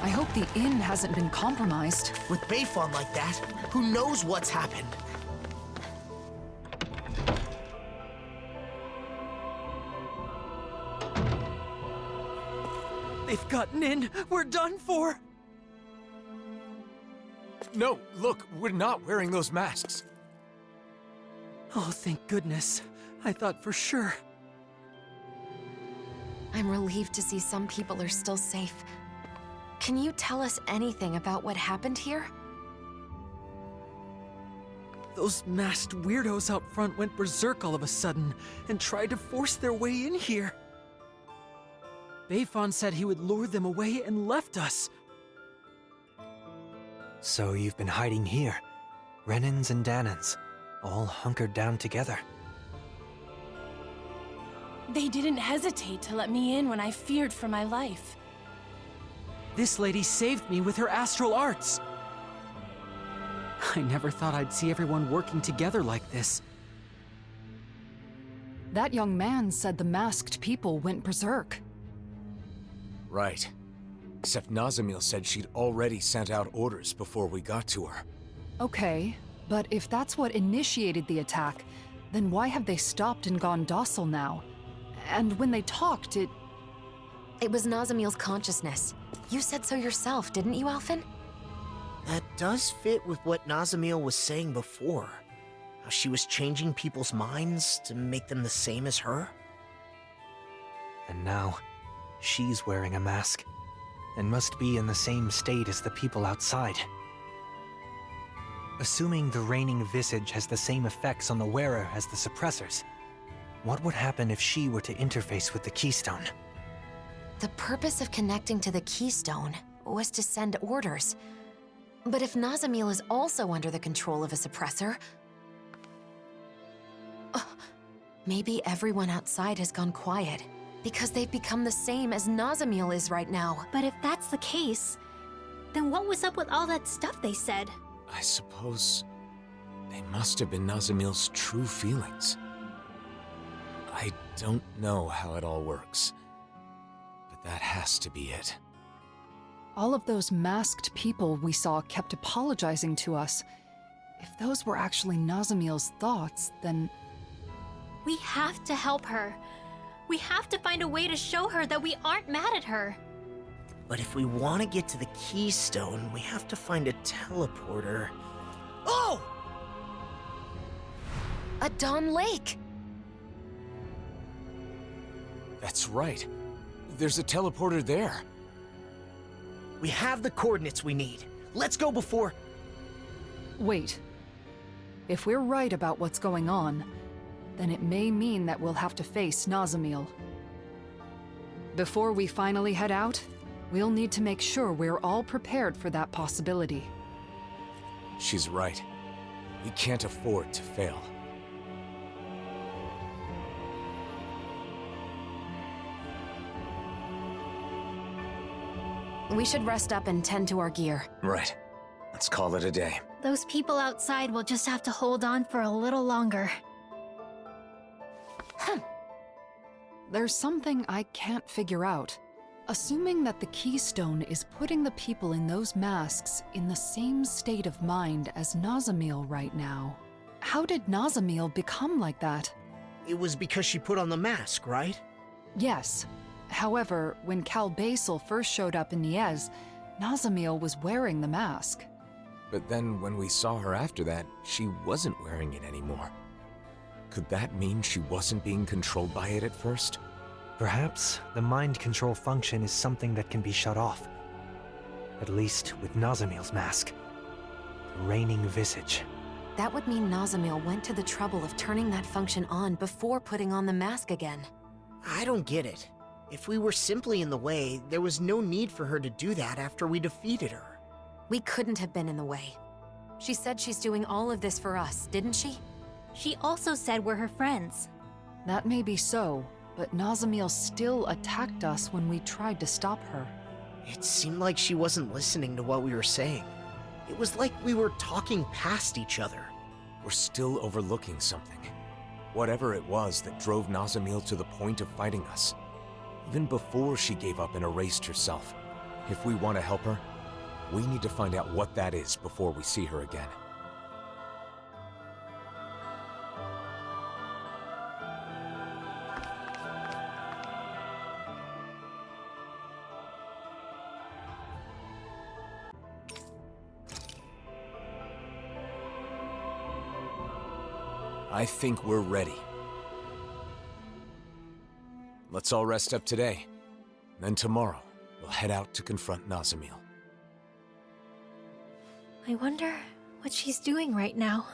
I hope the inn hasn't been compromised. With Beifon like that, who knows what's happened? They've gotten in. We're done for. No, look, we're not wearing those masks. Oh, thank goodness. I thought for sure. I'm relieved to see some people are still safe. Can you tell us anything about what happened here? Those masked weirdos out front went berserk all of a sudden and tried to force their way in here. Beifon said he would lure them away and left us. So you've been hiding here. Renins and Danins, all hunkered down together. They didn't hesitate to let me in when I feared for my life. This lady saved me with her astral arts. I never thought I'd see everyone working together like this. That young man said the masked people went berserk. Right. Except Nazamil said she'd already sent out orders before we got to her. Okay, but if that's what initiated the attack, then why have they stopped and gone docile now? And when they talked, it was Nazamil's consciousness. You said so yourself, didn't you, Alphen? That does fit with what Nazamil was saying before. How she was changing people's minds to make them the same as her. And now, she's wearing a mask, and must be in the same state as the people outside. Assuming the reigning visage has the same effects on the wearer as the suppressors, what would happen if she were to interface with the Keystone? The purpose of connecting to the Keystone was to send orders. But if Nazamil is also under the control of a suppressor... maybe everyone outside has gone quiet, because they've become the same as Nazamil is right now. But if that's the case, then what was up with all that stuff they said? I suppose they must have been Nazamil's true feelings. I don't know how it all works, but that has to be it. all of those masked people we saw kept apologizing to us. If those were actually Nazamil's thoughts, then... We have to help her. We have to find a way to show her that we aren't mad at her. But if we want to get to the Keystone, we have to find a teleporter. Oh! A Dawn Lake! That's right. There's a teleporter there. We have the coordinates we need. Let's go before... Wait. If we're right about what's going on, then it may mean that we'll have to face Nazamil. Before we finally head out, we'll need to make sure we're all prepared for that possibility. She's right. We can't afford to fail. We should rest up and tend to our gear. Right. Let's call it a day. Those people outside will just have to hold on for a little longer. There's something I can't figure out. Assuming that the Keystone is putting the people in those masks in the same state of mind as Nazamil right now, how did Nazamil become like that? It was because she put on the mask, right? Yes. However, when Cal Basel first showed up in Niez, Nazamil was wearing the mask. But then when we saw her after that, she wasn't wearing it anymore. Could that mean she wasn't being controlled by it at first? Perhaps the mind control function is something that can be shut off. At least with Nazamil's mask. The reigning visage. That would mean Nazamil went to the trouble of turning that function on before putting on the mask again. I don't get it. If we were simply in the way, there was no need for her to do that after we defeated her. We couldn't have been in the way. She said she's doing all of this for us, didn't she? She also said we're her friends. That may be so, but Nazamil still attacked us when we tried to stop her. It seemed like she wasn't listening to what we were saying. It was like we were talking past each other. We're still overlooking something. Whatever it was that drove Nazamil to the point of fighting us. Even before she gave up and erased herself. If we want to help her, we need to find out what that is before we see her again. I think we're ready. Let's all rest up today. Then tomorrow, we'll head out to confront Nazamil. I wonder what she's doing right now.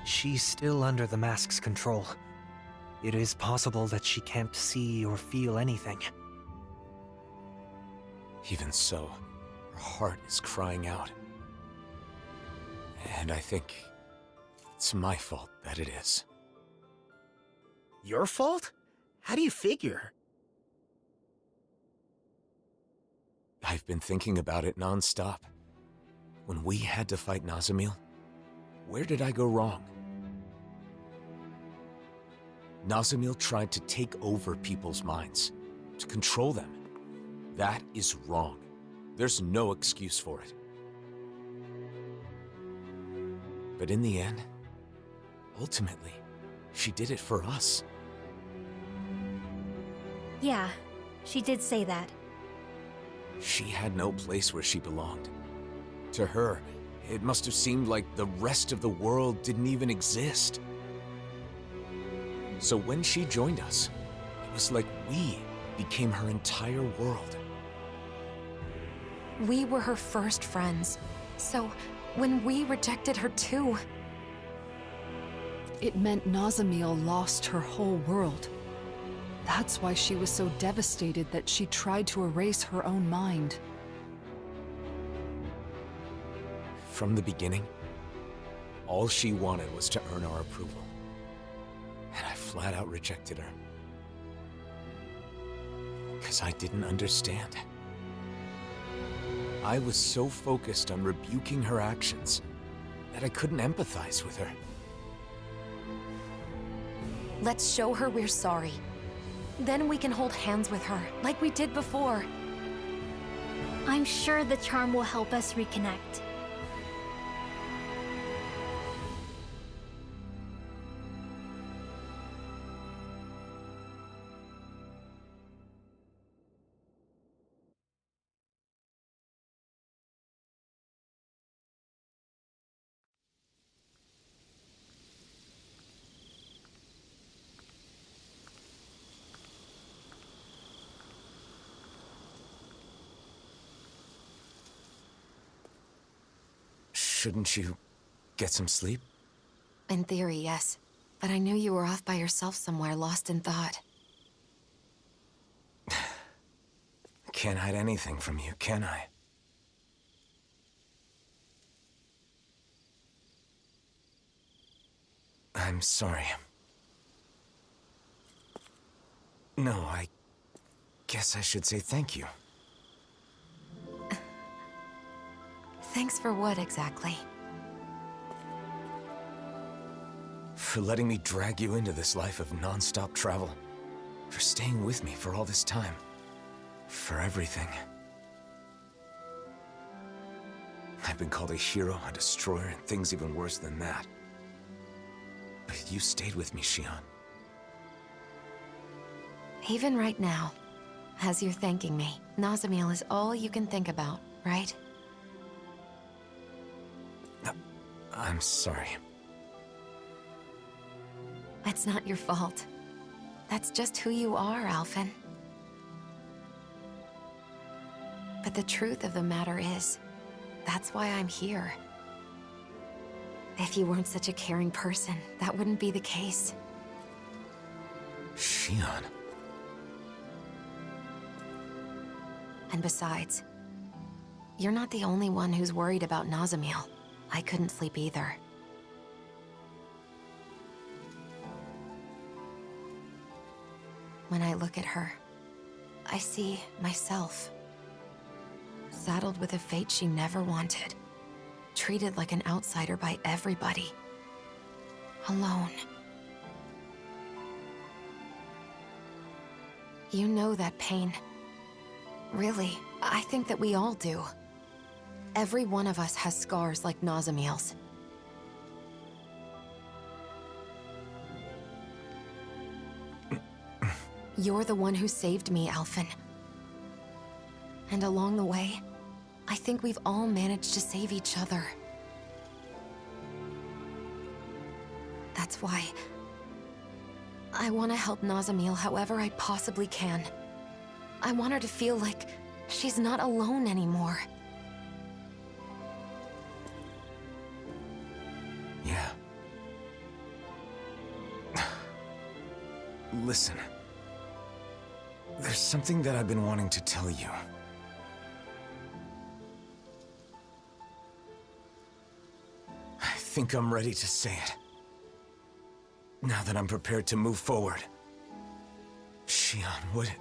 She's still under the mask's control. It is possible that she can't see or feel anything. Even so, her heart is crying out. And I think it's my fault that it is. Your fault? How do you figure? I've been thinking about it non-stop. When we had to fight Nazamil, where did I go wrong? Nazamil tried to take over people's minds, to control them. That is wrong. There's no excuse for it. But in the end, ultimately, she did it for us. Yeah, she did say that. She had no place where she belonged. To her, it must have seemed like the rest of the world didn't even exist. So when she joined us, it was like we became her entire world. We were her first friends. So when we rejected her too... It meant Nazamil lost her whole world. That's why she was so devastated that she tried to erase her own mind. From the beginning, all she wanted was to earn our approval. And I flat out rejected her. Because I didn't understand. I was so focused on rebuking her actions that I couldn't empathize with her. Let's show her we're sorry. Then we can hold hands with her, like we did before. I'm sure the charm will help us reconnect. Shouldn't you get some sleep? In theory, yes. But I knew you were off by yourself somewhere, lost in thought. Can't hide anything from you, can I? I'm sorry. No, I guess I should say thank you. Thanks for what, exactly? For letting me drag you into this life of non-stop travel. For staying with me for all this time. For everything. I've been called a hero, a destroyer, and things even worse than that. But you stayed with me, Shion. Even right now, as you're thanking me, Nazamil is all you can think about, right? I'm sorry. It's not your fault. That's just who you are, Alphen. But the truth of the matter is, that's why I'm here. If you weren't such a caring person, that wouldn't be the case. Shion. And besides, you're not the only one who's worried about Nazamil. I couldn't sleep either. When I look at her, I see myself. Saddled with a fate she never wanted. Treated like an outsider by everybody. Alone. You know that pain. Really, I think that we all do. Every one of us has scars like Nazamil's. You're the one who saved me, Alphen. And along the way, I think we've all managed to save each other. That's why I want to help Nazamil however I possibly can. I want her to feel like she's not alone anymore. Yeah. Listen. There's something that I've been wanting to tell you. I think I'm ready to say it. Now that I'm prepared to move forward. Shion, what?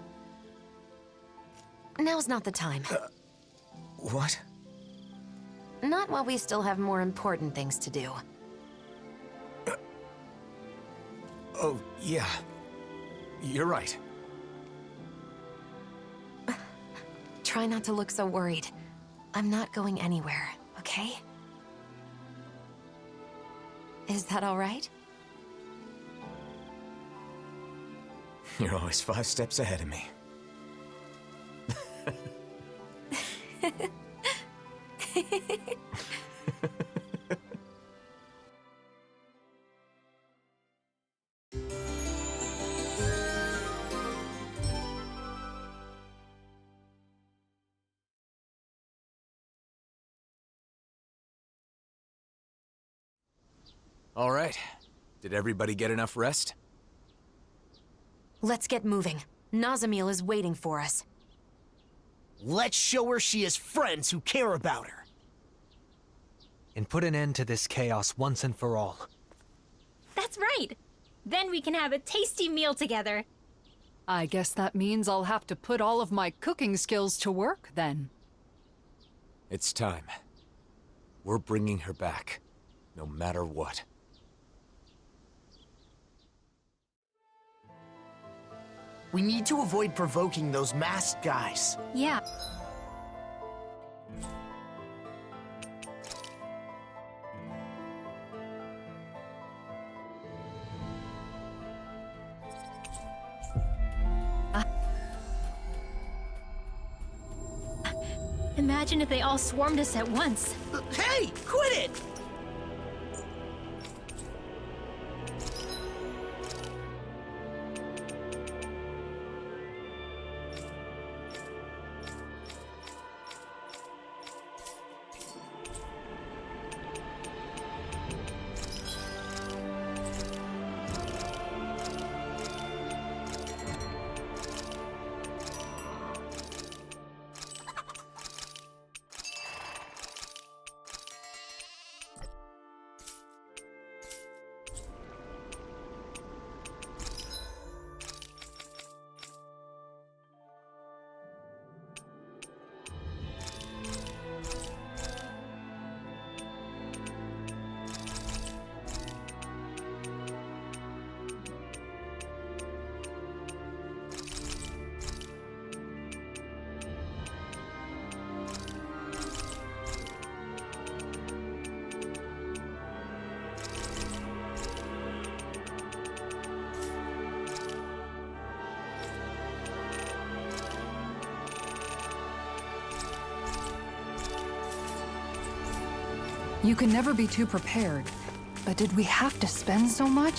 Now's not the time. What? Not while we still have more important things to do. Oh, yeah. You're right. Try not to look so worried. I'm not going anywhere, okay? Is that all right? You're always 5 steps ahead of me. All right. Did everybody get enough rest? Let's get moving. Nazamil is waiting for us. Let's show her she has friends who care about her. And put an end to this chaos once and for all. That's right! Then we can have a tasty meal together. I guess that means I'll have to put all of my cooking skills to work, then. It's time. We're bringing her back, no matter what. We need to avoid provoking those masked guys. Yeah. Imagine if they all swarmed us at once. Hey, quit it! You can never be too prepared. But did we have to spend so much?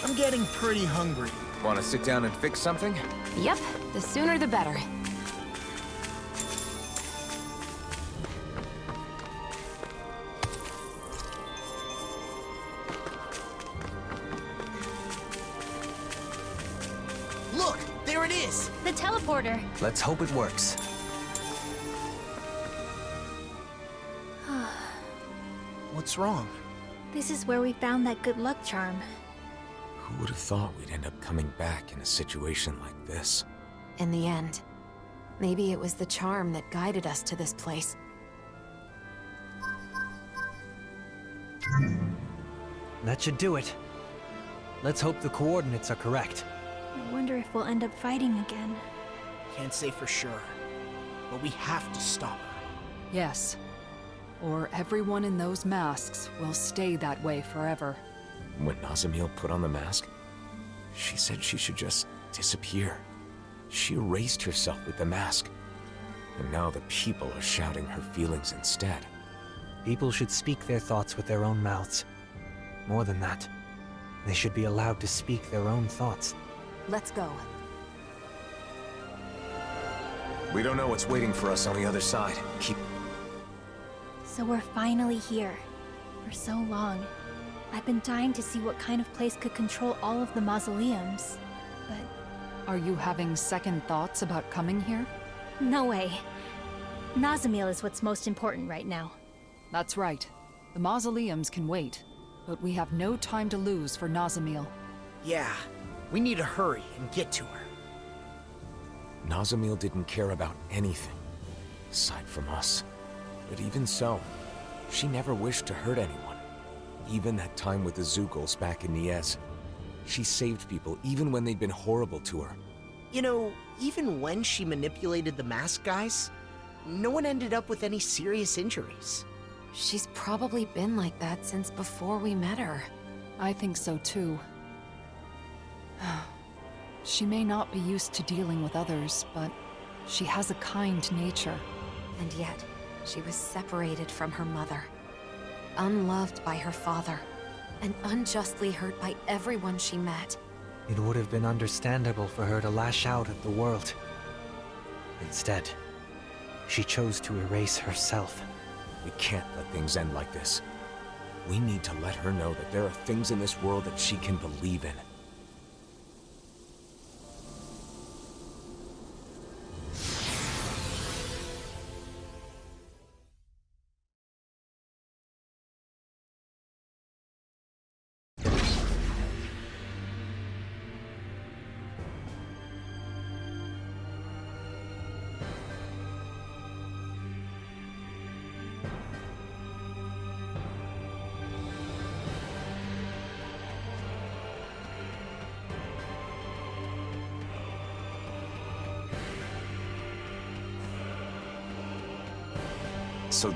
I'm getting pretty hungry. Want to sit down and fix something? Yep, the sooner the better. Look, there it is! The teleporter. Let's hope it works. What's wrong? This is where we found that good luck charm. Who would have thought we'd end up coming back in a situation like this? In the end, maybe it was the charm that guided us to this place. That should do it. Let's hope the coordinates are correct. I wonder if we'll end up fighting again. Can't say for sure, but we have to stop her. Yes. Or everyone in those masks will stay that way forever. When Nazamiel put on the mask, she said she should just disappear. She erased herself with the mask. And now the people are shouting her feelings instead. People should speak their thoughts with their own mouths. More than that, they should be allowed to speak their own thoughts. Let's go. We don't know what's waiting for us on the other side. Keep... So we're finally here. For so long. I've been dying to see what kind of place could control all of the mausoleums. But... Are you having second thoughts about coming here? no way. Nazamiel is what's most important right now. That's right. The mausoleums can wait. But we have no time to lose for Nazamiel. Yeah, we need to hurry and get to her. Nazamiel didn't care about anything, aside from us. But even so, she never wished to hurt anyone. Even that time with the Zugals back in Niez. She saved people even when they'd been horrible to her. You know, even when she manipulated the mask guys, no one ended up with any serious injuries. She's probably been like that since before we met her. I think so too. She may not be used to dealing with others, but she has a kind nature. And yet, she was separated from her mother, unloved by her father, and unjustly hurt by everyone she met. It would have been understandable for her to lash out at the world. Instead, she chose to erase herself. We can't let things end like this. We need to let her know that there are things in this world that she can believe in. So...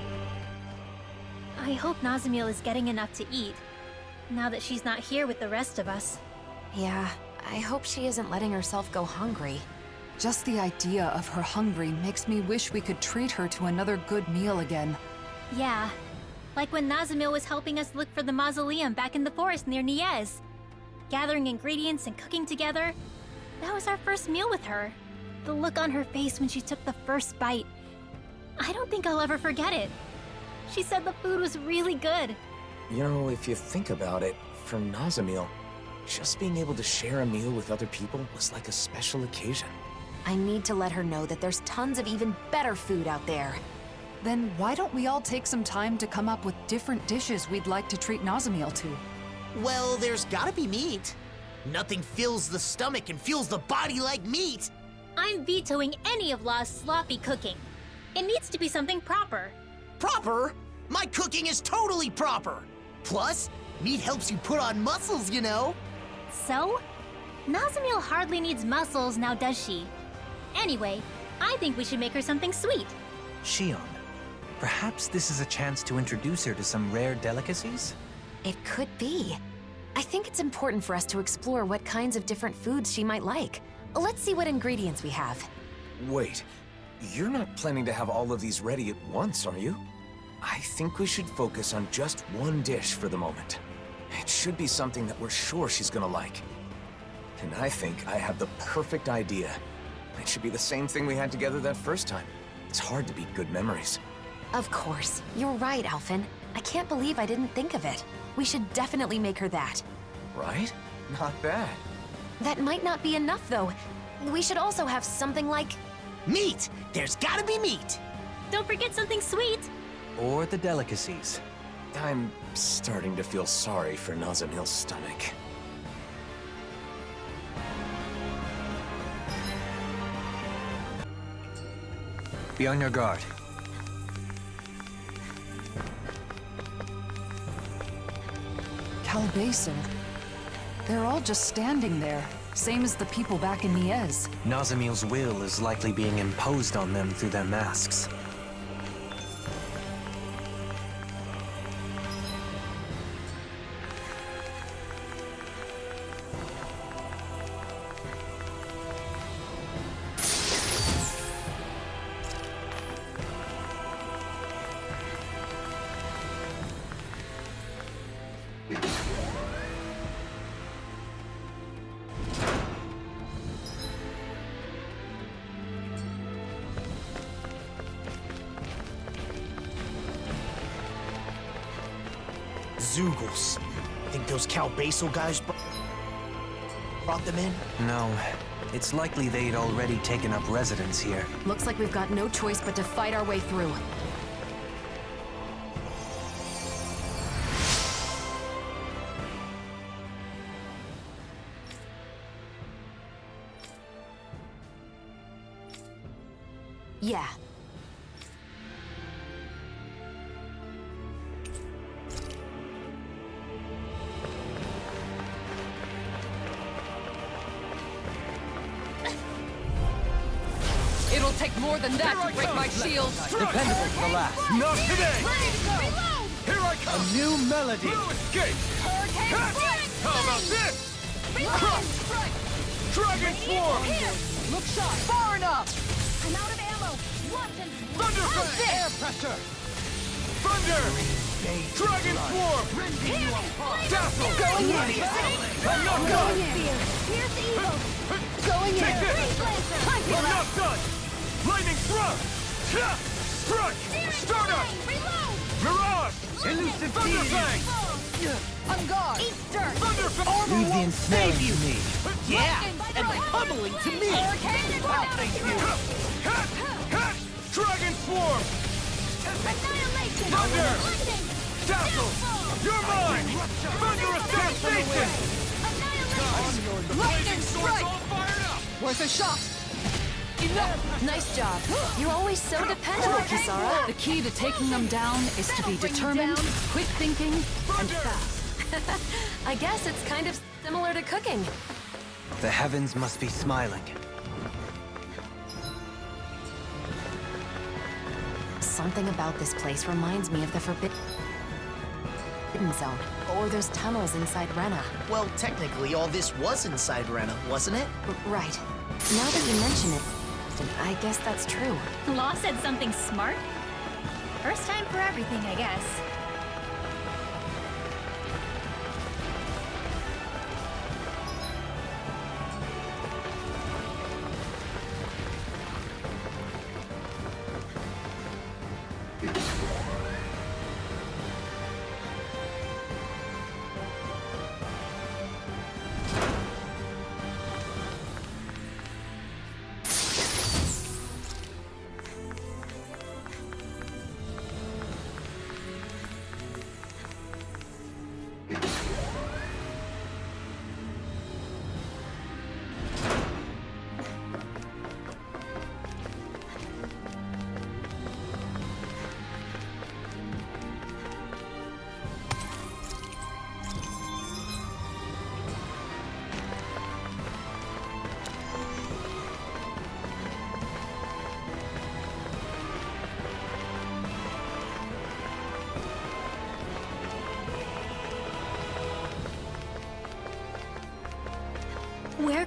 I hope Nazamiel is getting enough to eat, now that she's not here with the rest of us. Yeah, I hope she isn't letting herself go hungry. Just the idea of her hungry makes me wish we could treat her to another good meal again. Yeah, like when Nazamiel was helping us look for the mausoleum back in the forest near Niez. Gathering ingredients and cooking together. That was our first meal with her. The look on her face when she took the first bite. I don't think I'll ever forget it. She said the food was really good. You know, if you think about it, for Nazamiel, just being able to share a meal with other people was like a special occasion. I need to let her know that there's tons of even better food out there. Then why don't we all take some time to come up with different dishes we'd like to treat Nazamiel to? Well, there's gotta be meat. Nothing fills the stomach and fuels the body like meat. I'm vetoing any of Law's sloppy cooking. It needs to be something proper. Proper? My cooking is totally proper. Plus, meat helps you put on muscles, you know. So? Nazamiel hardly needs muscles now, does she? Anyway, I think we should make her something sweet. Shion, perhaps this is a chance to introduce her to some rare delicacies? It could be. I think it's important for us to explore what kinds of different foods she might like. Let's see what ingredients we have. Wait, you're not planning to have all of these ready at once, are you? I think we should focus on just one dish for the moment. It should be something that we're sure she's gonna like. And I think I have the perfect idea. It should be the same thing we had together that first time. It's hard to beat good memories. Of course. You're right, Alphen. I can't believe I didn't think of it. We should definitely make her that. Right? Not bad. That might not be enough, though. We should also have something like... Meat! There's gotta be meat! Don't forget something sweet! Or the delicacies. I'm starting to feel sorry for Nazamil's stomach. Be on your guard. Calbaso. They're all just standing there, same as the people back in Niez. Nazamil's will is likely being imposed on them through their masks. Zoogles. Think those Calbaso guys brought them in? No. It's likely they'd already taken up residence here. Looks like we've got no choice but to fight our way through. Yeah. It'll take more than that to break my shield. Dependable to the last. Not today! Ready to go! Reload! Here I come! A new melody! No escape! Hurricane strike! How about this? Reload! Strike! Dragon Swarm! Here! Look sharp! Far enough! I'm out of ammo! Watch and... Thunder How's Fang! this? Air pressure! Thunder! Dragon Swarm! Dazzle! Going in! I'm not done! Here's the evil! Going in! Take this! Freeze laser! I'm not done! Lightning thrust! Strike! Stardust! Reload! Mirage! Elusive Thunder Fang! On guard! Eat dirt! Thunder Fang! Leave the ensnaring to me. Yeah! And the pummeling to me! Hurricane! Thank you! Dragon Swarm! Annihilation! Thunder! Lightning! Dazzle! You're mine! Thunderous devastation! Annihilation! Lightning strike! All fired up! Worth a shot! Enough! Nice job. You're always so dependable, Kisara. The key to taking them down is to be determined, quick thinking, and fast. I guess it's kind of similar to cooking. The heavens must be smiling. Something about this place reminds me of the Forbidden Zone, or those tunnels inside Rena. Well, technically, all this was inside Rena, wasn't it? Right. Now that you mention it, I guess that's true. Law said something smart? First time for everything, I guess.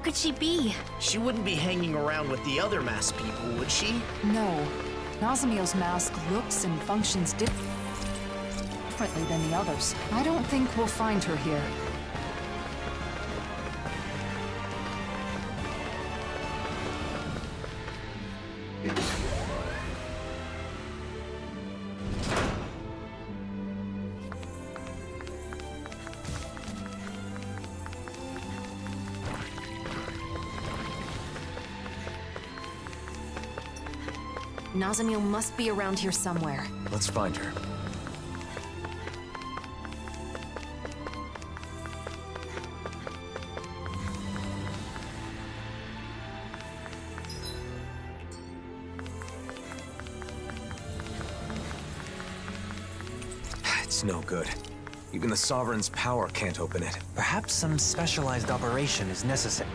could she be? She wouldn't be hanging around with the other masked people, would she? No. Nazamiel's mask looks and functions differently than the others. I don't think we'll find her here. Nazamiel must be around here somewhere. Let's find her. It's no good. Even the Sovereign's power can't open it. Perhaps some specialized operation is necessary.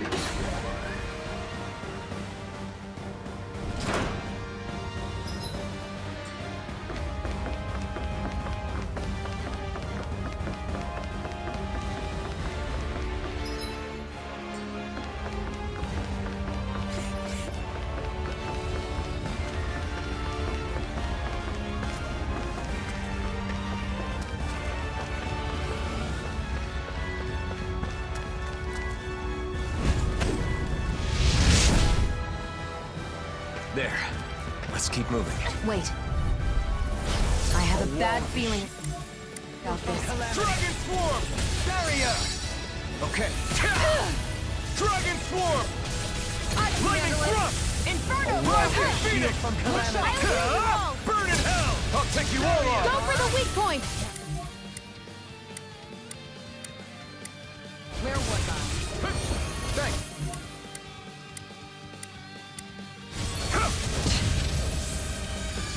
There. Let's keep moving. Wait. I have a bad feeling about this. Dragon Swarm! Barrier! Okay. Dragon Swarm! Lightning Thrust! Inferno! Rocket Phoenix! Burn in hell! I'll take you all on! Go for the weak point! Where was I? Thanks.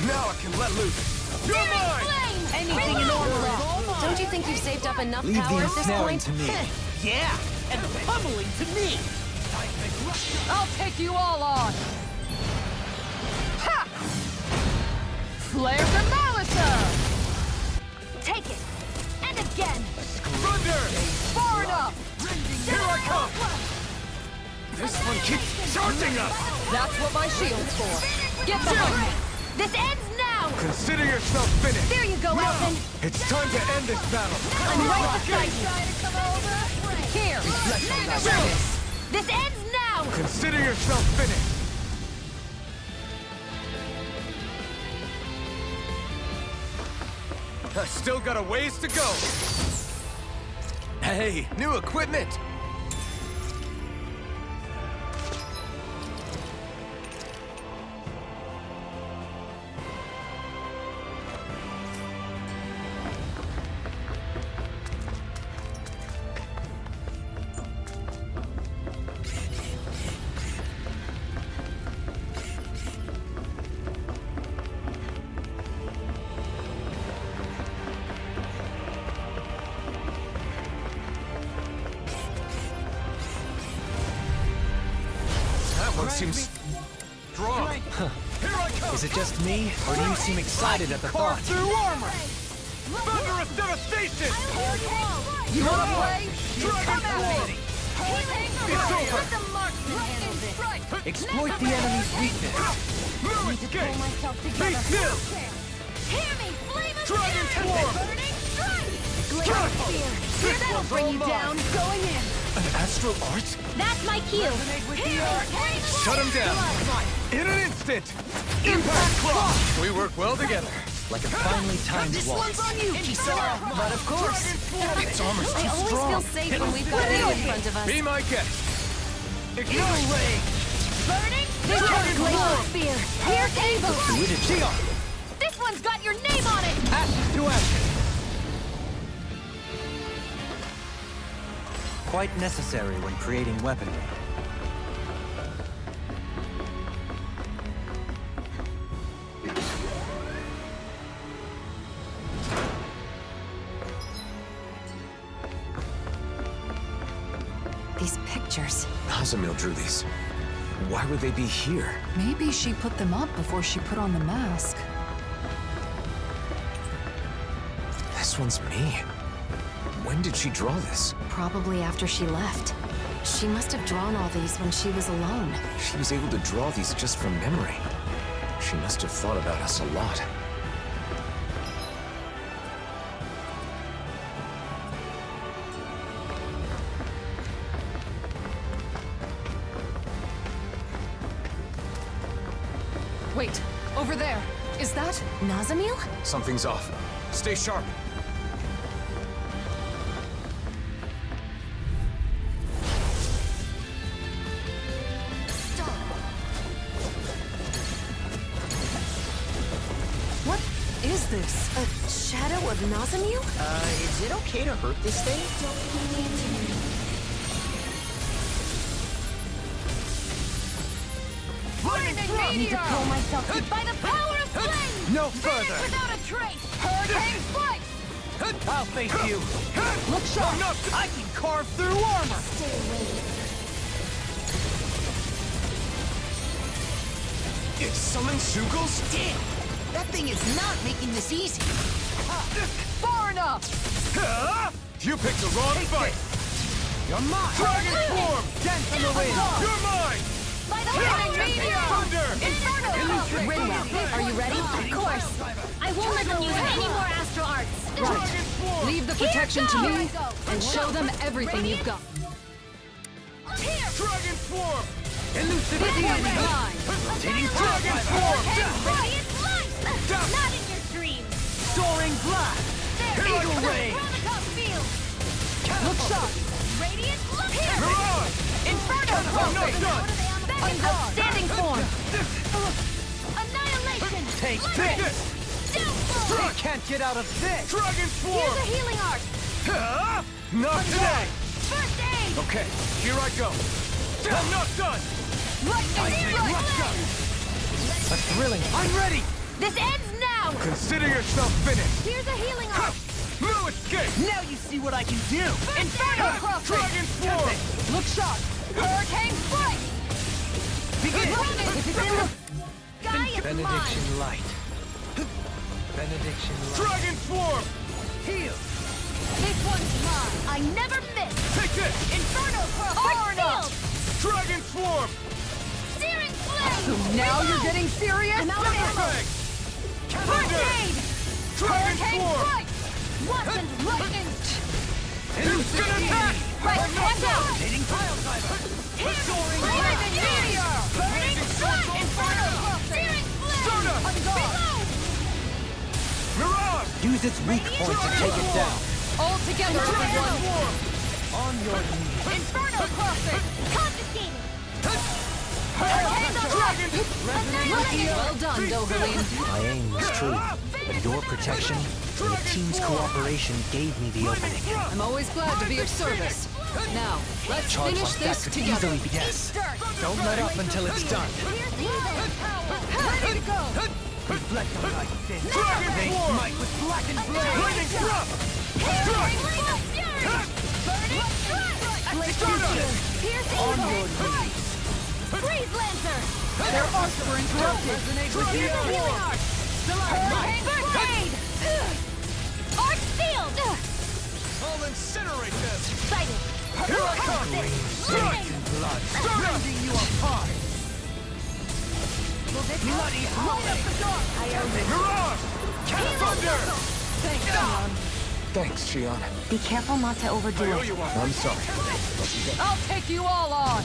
Now I can let loose. You're mine! Anything in order. Don't you think you've saved up enough Leave power the at this ensnaring point? to me. Yeah, and pummeling to me. I'll take you all on! Ha! Flare the Malisa! Take it! And again! Thunder! Far enough! Here I come! This one keeps charging us! That's what my shield's for. Get behind me! This ends now! Consider yourself finished! There you go, Elfin! It's time to end this battle! I'm right beside you! Here! This ends now! Consider yourself finished! I still got a ways to go! Hey, new equipment! Seems strong. Is it just me, or do you seem excited at the thought? Through armor! Thunderous devastation! You wanna play? Dragon Swarm! It's over! Exploit the enemy's weakness. No escape! Be still! Hear me! Flame of Dragon Fury! Swarm! Burning Strike! Here, that'll bring you down! Going in! An astral art? That's my cue. Shut him down! In an instant! Impact Claw! We work well together. Like a finely timed This waltz. one's on you, Kisara. But of course. Its armor's I too always strong. feel safe when we've got you in front of us. Be my guest. No way. Burning Dragon Swarm! Spear! Here, Avo! Fluidity. This one's got your name on it! Ashes to ashes. Quite necessary when creating weaponry. These pictures. Nazamiel drew these. Why would they be here? Maybe she put them up before she put on the mask. This one's me. When did she draw this? Probably after she left. She must have drawn all these when she was alone. She was able to draw these just from memory. She must have thought about us a lot. Wait, over there. Is that Nazamil? Something's off. Stay sharp. What is this? A shadow of Nazamil? Is it okay to hurt this thing? I need to pull myself by the power of flame! No further! Without a trace! Hurricane strike! I'll face you! Look sharp! I can carve through armor! It summoned Sugals? Damn! That thing is not making this easy. Far enough! You picked the wrong fight! You're mine! Dragon form! Dance in the wind! You're mine! By the lightning meteor! Thunder! Inferno! Rinwell, are you ready? Of course. I won't let them use any more astral arts. Dragon form! Leave the protection to me and show them everything you've got. Dragon form! Elusive Vivian enemy! line! Rotating dragon form! Radiant light! Not in your dreams! Soaring blast! Eagle ray! Chronicop field! Look sharp! Radiant look! Mirage! Inferno! I'm not done! Outstanding form! Annihilation! Take this! You can't get out of this! Dragon form! Here's a healing art! Not today! First aid! Okay, here I go! I'm not done! Lightning strike! A thrilling! I'm ready! This ends now! Consider yourself finished! Here's a healing art! No escape! Now you see what I can do! Inferno crossing! Dragon form! Look sharp! Hurricane strike! Begin! If it's in the sky, it's Benediction mine! light. Benediction light. Dragon form! Heal! This one's mine! I never miss! Take this! Inferno crossing! Field! Dragon form! Searing flame! So now you're getting serious? I'm out of ammo! First aid! Dragon Hurricane form! strike! Wasn't lightning! Elusive attack! Right, watch out! Hitting pile driver! Soaring Lightning meteor! Burning strike! Inferno! Searing flame! Soda! Reload! Mirage! Use its weak point to take it down. All together, everyone! Form! On your knees. Inferno crossing! Confiscating! Dragon! Well done, Doberline. My aim was true, but your protection and the team's cooperation gave me the opening. I'm always glad to be of service. Now, let's Charge finish like that this could together. easily be yes. Don't let up until it's done. Ready to go! Reflect on like this. Dragon form! Smite with blackened blade! Lightning thrust! Strike! Burning strike! Soda! Pierce On evil! your knees! Freeze lancer! Their arcs were interrupted. Here's a healing art! Hurricane first aid! Arc field! I'll incinerate them! Sighted! Here I come! Strike! Blood! Rending you apart! Bloody Light up the dark! Mirage! Thunder! Thanks, Leon. Thanks, Shion. Be careful not to overdo it. I'm sorry. I'll take you all on!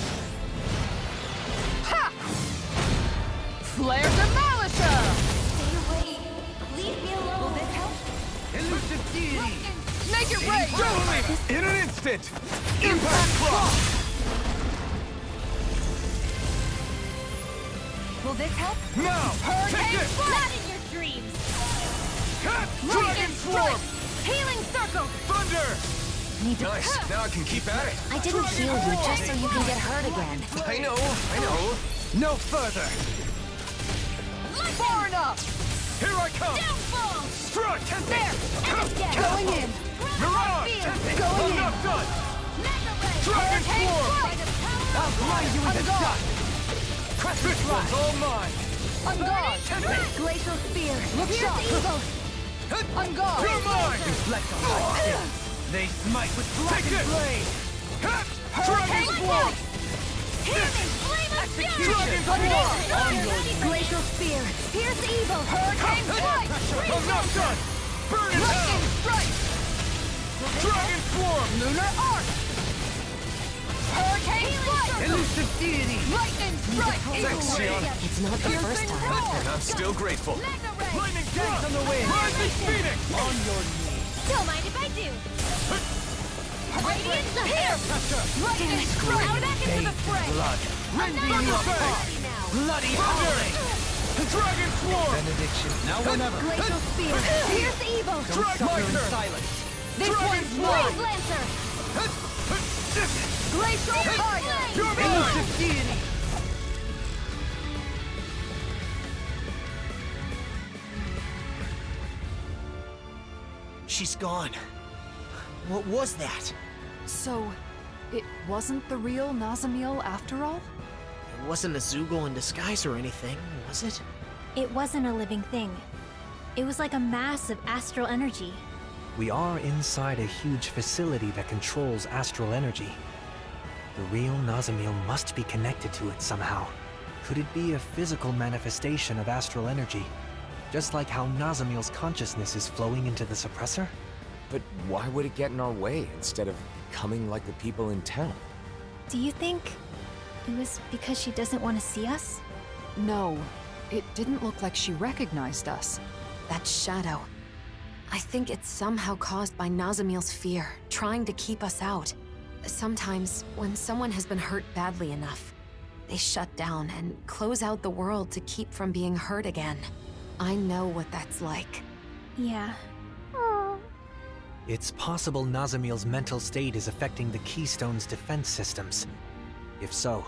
Ha! Flare Demolisher! Stay away. Leave me alone. Will this help? Elusive deity! Make it rain! In an instant! Impact Clock! Will this help? Now! Take Hurricane this! not in your dreams! Dragon form! Healing circle! Thunder! Nice. Now I can keep at it. I didn't heal you just so you can get hurt again. I know. No further! Far enough! Here I come! Downfall! Strike! There! And again! Going in! Mirage! Going I'm in! not done! Mega ray! Dragon Hurricane form! strike! I'll blind you with the dust! This one's all mine! On guard! Glacial spear! Look Here's sharp! evil! On guard! You're mine! Reflect on my sins. They smite with blackened blade! Dragon Swarm! Dragon Swarm! Glacial Spear! Pierce evil! Hurricane Strike! I'm not done! Burn in hell! Strike! Dragon Swarm! Lunar Arc! Hurricane Strike! Elusive Deity! Lightning Strike! Thanks, Shion. It's not the first time. And I'm still grateful. Lightning Thrust on the way! Rising Phoenix! On your knees! Don't mind if I do. Radiant Here! Lightning Strike! Now back into the fray! Blood! Rending you apart! Bloody howling! Dragon Swarm! Benediction. Now whenever. Glacial Spear! Pierce evil! Dragon Suffer in silence. This one's Blaze Lancer! Glacial Fire! You're mine! Elusive deity. She's gone. What was that? So, it wasn't the real Nazamiel after all? It wasn't a Zoogle in disguise or anything, was it? It wasn't a living thing. It was like a mass of astral energy. We are inside a huge facility that controls astral energy. The real Nazamiel must be connected to it somehow. Could it be a physical manifestation of astral energy? Just like how Nazamiel's consciousness is flowing into the suppressor? But why would it get in our way instead of becoming like the people in town? Do you think it was because she doesn't want to see us? No, it didn't look like she recognized us. That shadow. I think it's somehow caused by Nazamiel's fear, trying to keep us out. Sometimes, when someone has been hurt badly enough, they shut down and close out the world to keep from being hurt again. I know what that's like. Yeah. It's possible Nazamiel's mental state is affecting the Keystone's defense systems. If so,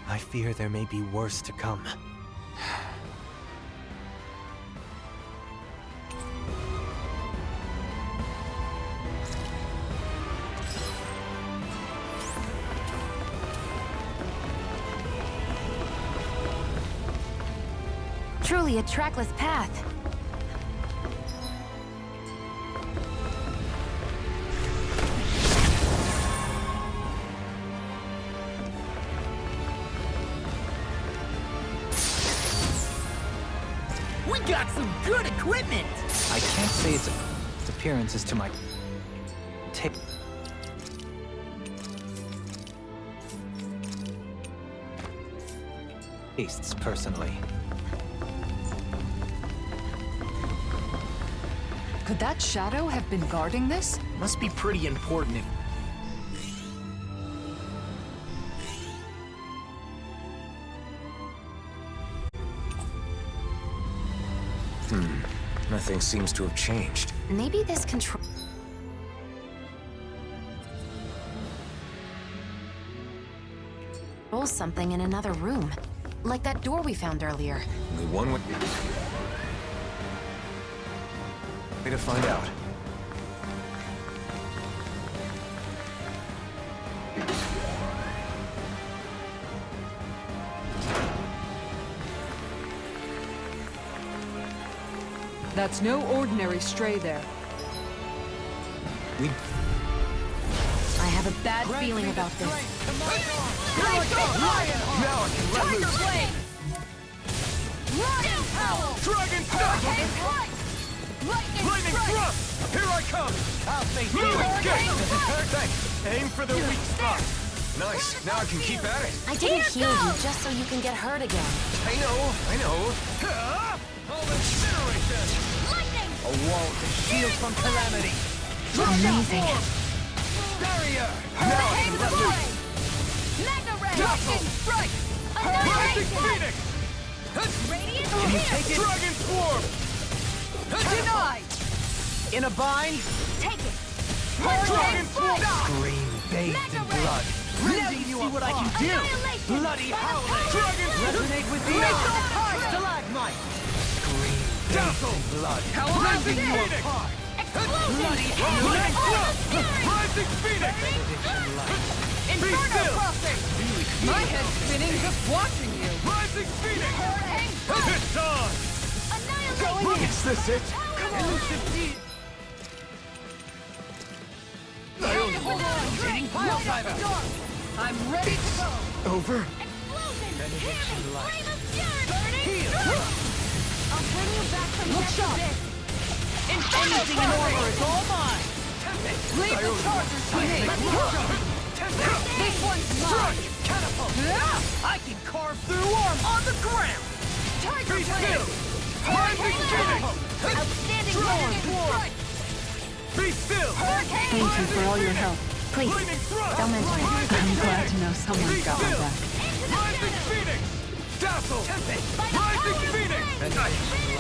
I fear there may be worse to come. Truly a trackless path. We got some good equipment! I can't say its appearance is to my tastes, personally. Could that shadow have been guarding this? Must be pretty important if... Nothing seems to have changed. Maybe this control... controls something in another room. Like that door we found earlier. Only one would be... way to find out. That's no ordinary stray there. I have a bad feeling about this. Tiger Blade! Lion Howl! Dragon Star! Lightning Thrust! Here I come! I'll face you! Thanks! Aim for the weak spot! Nice, now I can keep at it. I didn't heal you just so you can get hurt again. I know. All incineration! Lightning! A wall to shield from calamity. Amazing. Barrier! Now I can let loose! Mega Ray! Lightning Strike! Rising Annihilation! Phoenix! Radiant Can you Hit! take it? Dragon Swarm! Denied! In a bind? Take it! Dragon Swarm! Scream bathed in blood. Rending you what I can do! Annihilation! Bloody howling! Dragon Swarm! Resonate with the eye! Stalagmite! Scream bathed in blood. Rising Rending you Phoenix! apart! Explosion! Bloody Lightning howling! Thrust! Rising Phoenix! Inferno still! Crossing! My head's spinning just watching you. Rising Phoenix! Hurricane It's on! Annihilation! Is this it? Elusive deed! Hold on! Pile driver! I'm ready to go! Over? Benediction light. Heal! I'll bring you back from Look sharp! Anything in armor is all mine! Leave the chargers to me! This one's mine! Catapult! I can carve through armor! On the ground! Tiger Be blade! still! Rising phoenix! Outstanding horn! Be still! Thank you for all your help. Please, don't mention it. I'm glad to know someone's got my back. Rising phoenix! Dazzle! Rising phoenix!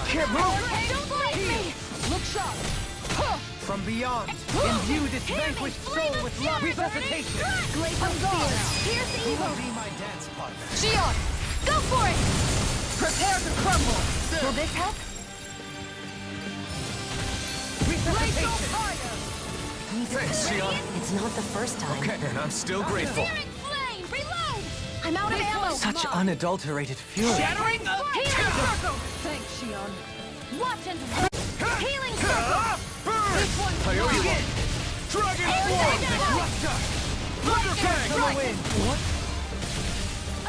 Can't move! Don't bite me! Look sharp! From beyond, imbue this vanquished soul with love resuscitation! I'm gone! Here's Who evil! will be my dance partner? Shion! Go for it! Prepare to crumble! Will this help? Resuscitation! Thanks, Shion. It's not the first time. Okay, and I'm still grateful. Flame! Reload! I'm out of ammo! Such unadulterated fury. Shattering the Healing circle! Thanks, Shion. Watch and healing circle! This one's I owe you mine. one! Dragon Swarm! Disruptor! Thunderfang! What?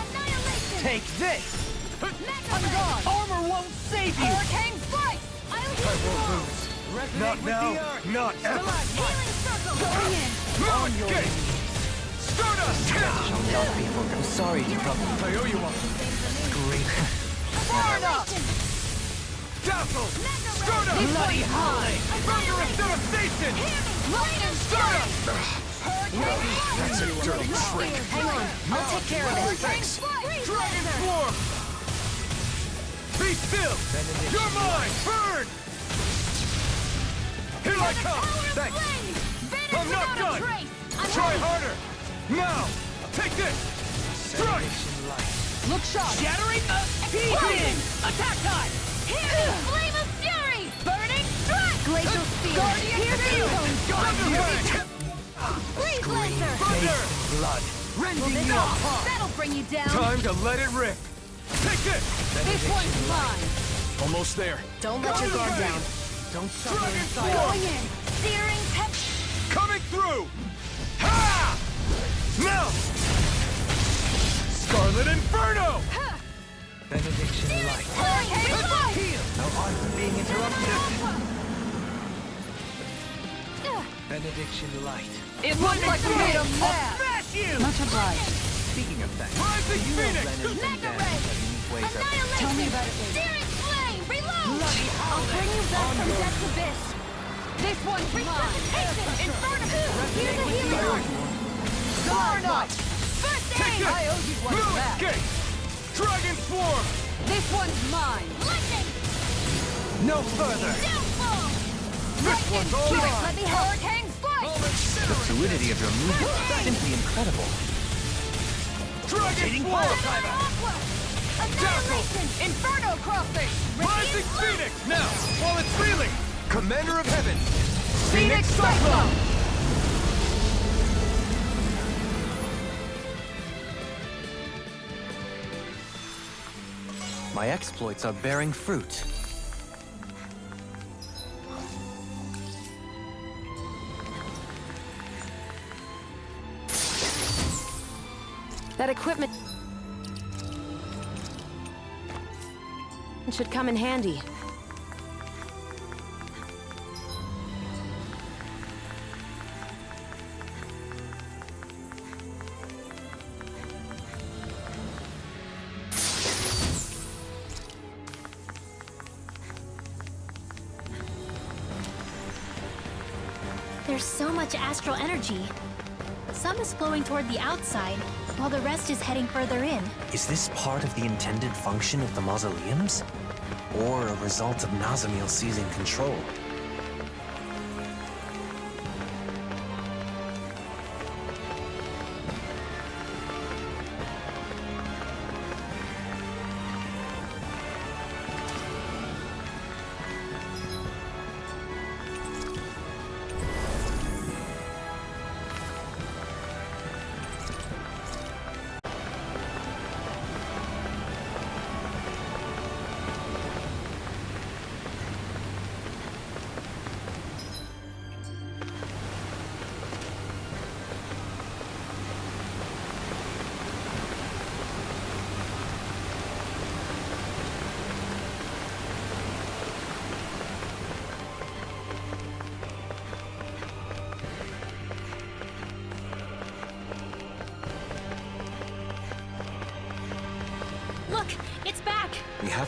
Annihilation! Take this! I'm gone! Armor won't save you! Hurricane strike! I will lose. Not now, not ever. Healing circle! Going in! On your knees. Stardust! Shall not be forgotten. I'm sorry to trouble you. I owe you one. Great. Far enough! Dazzle! Stardust! Bloody high! Thunderous devastation! Lightning strike! That's a dirty trick. Hang on, I'll take care of it. Thanks. Dragon Swarm! Be still! You're mine! Burn! Here I come! Thanks! I'm not done! Try harder! Now! Take this! Strike! Look sharp! Shattering the Explosion! Attack time! Here! Flame of fury! Burning strike! Glacial spear! Guardian Thunderfang! Breeze laser! Thunder! Blood. Rending you apart! That'll bring you down! Time to let it rip! Take this! This one's mine! Almost there. Don't let your guard down. Don't suffer Dragon inside. Swarm! Going in! Searing pep... Coming through! Ha! Now! Scarlet Inferno! Benediction light. Hurricane strike! Heal! No art from being interrupted. Benediction light. It looks like we made 'em mad! Smash you! Much obliged. Speaking of things, Rising you know Phoenix! Lennon and Dan have unique ways of... Tell me about it later. Searing flame! Reload! I'll bring you back from death's abyss! This one's mine! Inferno! Here's a hero! Far enough! First Take aid! this! I owe you one No for that! escape! Dragon Swarm! This one's mine! Lightning! No further! Downfall! This one's all Let mine! me hurricane strike! The fluidity of your movement is simply incredible. Dragon Swarm! Aqua! Annihilation! Inferno crossing! Rising Phoenix! Now, while it's reeling! Commander of Heaven! Phoenix Cyclone! My exploits are bearing fruit. That equipment should come in handy. There's so much astral energy. Some is flowing toward the outside, while the rest is heading further in. Is this part of the intended function of the mausoleums? Or a result of Nazamil seizing control?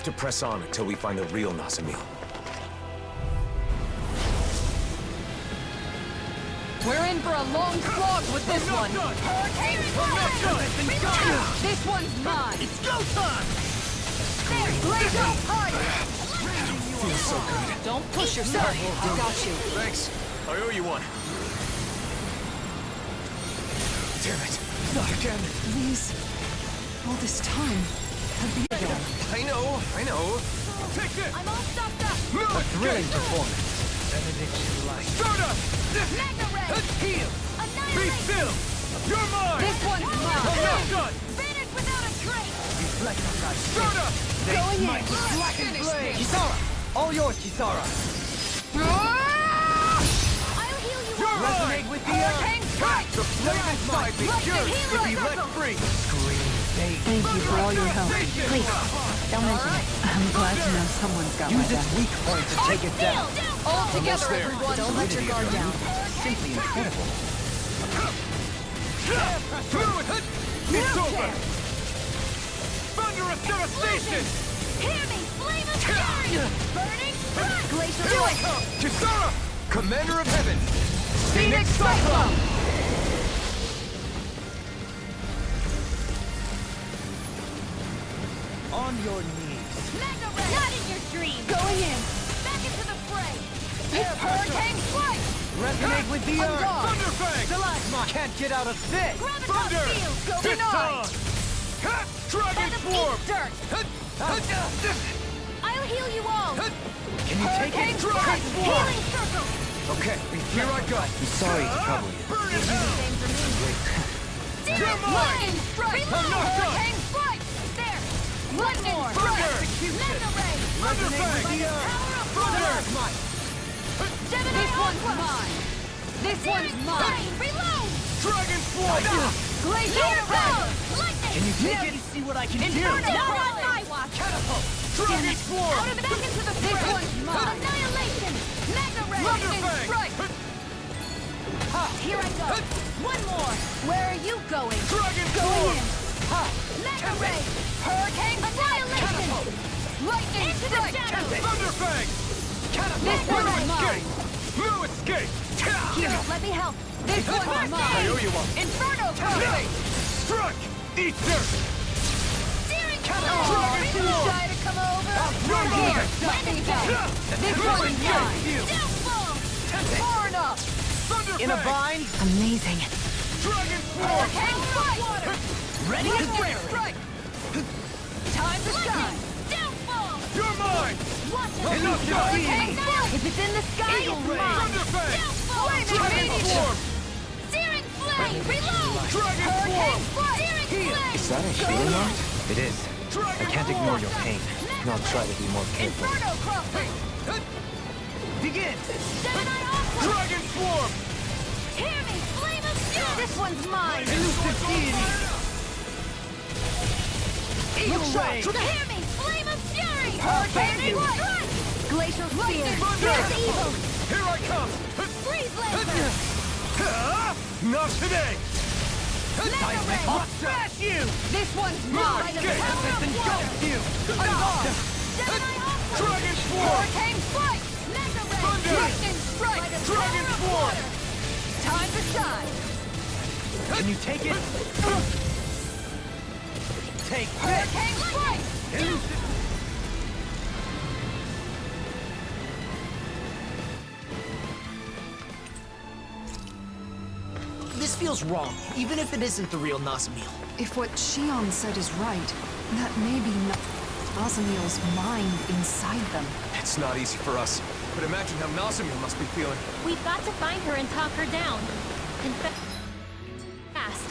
have to press on until we find the real Nazamil. We're in for a long slog with this one. This one's mine. It's go time. Blaze up higher. Feels so good. Don't push yourself. I got you. Thanks. I owe you one. Damn it. Not again. Please. All this time. I'd be again. I know. Take this. I'm all stuffed up. A thrilling performance. Benediction light. Start up! Mega ray. Heal! Be still! You're mine! This one's mine. I'm not done! Vanish without a trace. Reflect on that. Start up! Going in. Black and blade! Kisara! All yours, Kisara! I'll heal you You're all. resonate with the earth! Hurricane strike. The flame inside me cures to be let free! Thank you for all your help. Please, don't mention it. I'm glad to know someone's got my Use its back. weak point to take it down. All together, everyone. Don't let your guard down. Simply incredible. Through it! It's over! Thunderous devastation! Hear me, flame of fury. Burning strike. Glacial Here I strike. come! Kisara! Commander of Heaven! Phoenix Cyclone. On your knees. Mega ray. Not in your dreams. Going in. Back into the fray. It's hurricane strike. Resonate with the earth. gone. Thunderfang! Stalagma can't get out of this. Gravitas Thunder! field. Go This denied. time! Dragon Venom Swarm! eats dirt. I'll heal you all. Can you take it? Dragon Swarm! Healing circle. Okay, Here I go! I'm sorry to trouble you. Burn in hell! Searing lightning strike. I'm not done. Hurricane strike. There. Lightning Thunder! strike. Mega ray. Thunderfang! Power of Thunder! Gemini This one's Aqua. mine. This Searing one's mine. flame. Reload. Dragon Swarm! Glacial power. Lightning. Can you take it? See what I can do. Inferno. Not on my watch. Catapult. Dragon Swarm! Out of back into the This fray. one's mine. Annihilation. Mega ray. Thunderfang! Strike. Here I go. One more. Where are you going? Dragon Going Swarm! in. Mega ray. Hurricane annihilation. Lightning Into the strike. shadows. Thunderfang! This No one's mine. escape! No escape! Here, let me help. This one's I mine. owe you one. Inferno power. Struck! Eat dirt! Steering Dragon Swarm! Shy to come over. You're Here, mine! lightning down. This one's mine. Downfall. Far enough. Thunderfang! In a bind. Amazing. Dragon Swarm! Hurricane strike. Ready to wear it. Strike. Time to shine. Downfall. You're mine! Watch it. Enough Hurricane time! strike. If it's in the sky, Eagle it's ray. mine. Thunderfang! Downfall. Dragon Swarm! Steering flame. Reload. Dragon Hurricane Swarm! strike. Steering flame. Is that a healing art? It is. Dragon I can't Swarm! ignore your pain. I'll try to be more careful. Inferno crossing. Begin! Gemini Aqua. Dragon Swarm! Hear me, flame of fury. This one's mine. Elusive deity! Eagle ray! Hear me, flame of fury. Hurricane Burning strike. strike. Glacial spear. Here's evil. Here I come! Freeze laser. Not today! Mega ray. I'll smash you! This one's No mine. escape! Engulf you! Gemini Aqua. Dragon Swarm! Hurricane strike. Mega ray. Thunder! Lightning strike. Dragon Swarm! Time to shine. Can you take it? Take this! Hurricane strike. This feels wrong, even if it isn't the real Nazamil. If what Shion said is right, that may be Nazamil's mind inside them. It's not easy for us, but imagine how Nazamil must be feeling. We've got to find her and talk her down. And fast.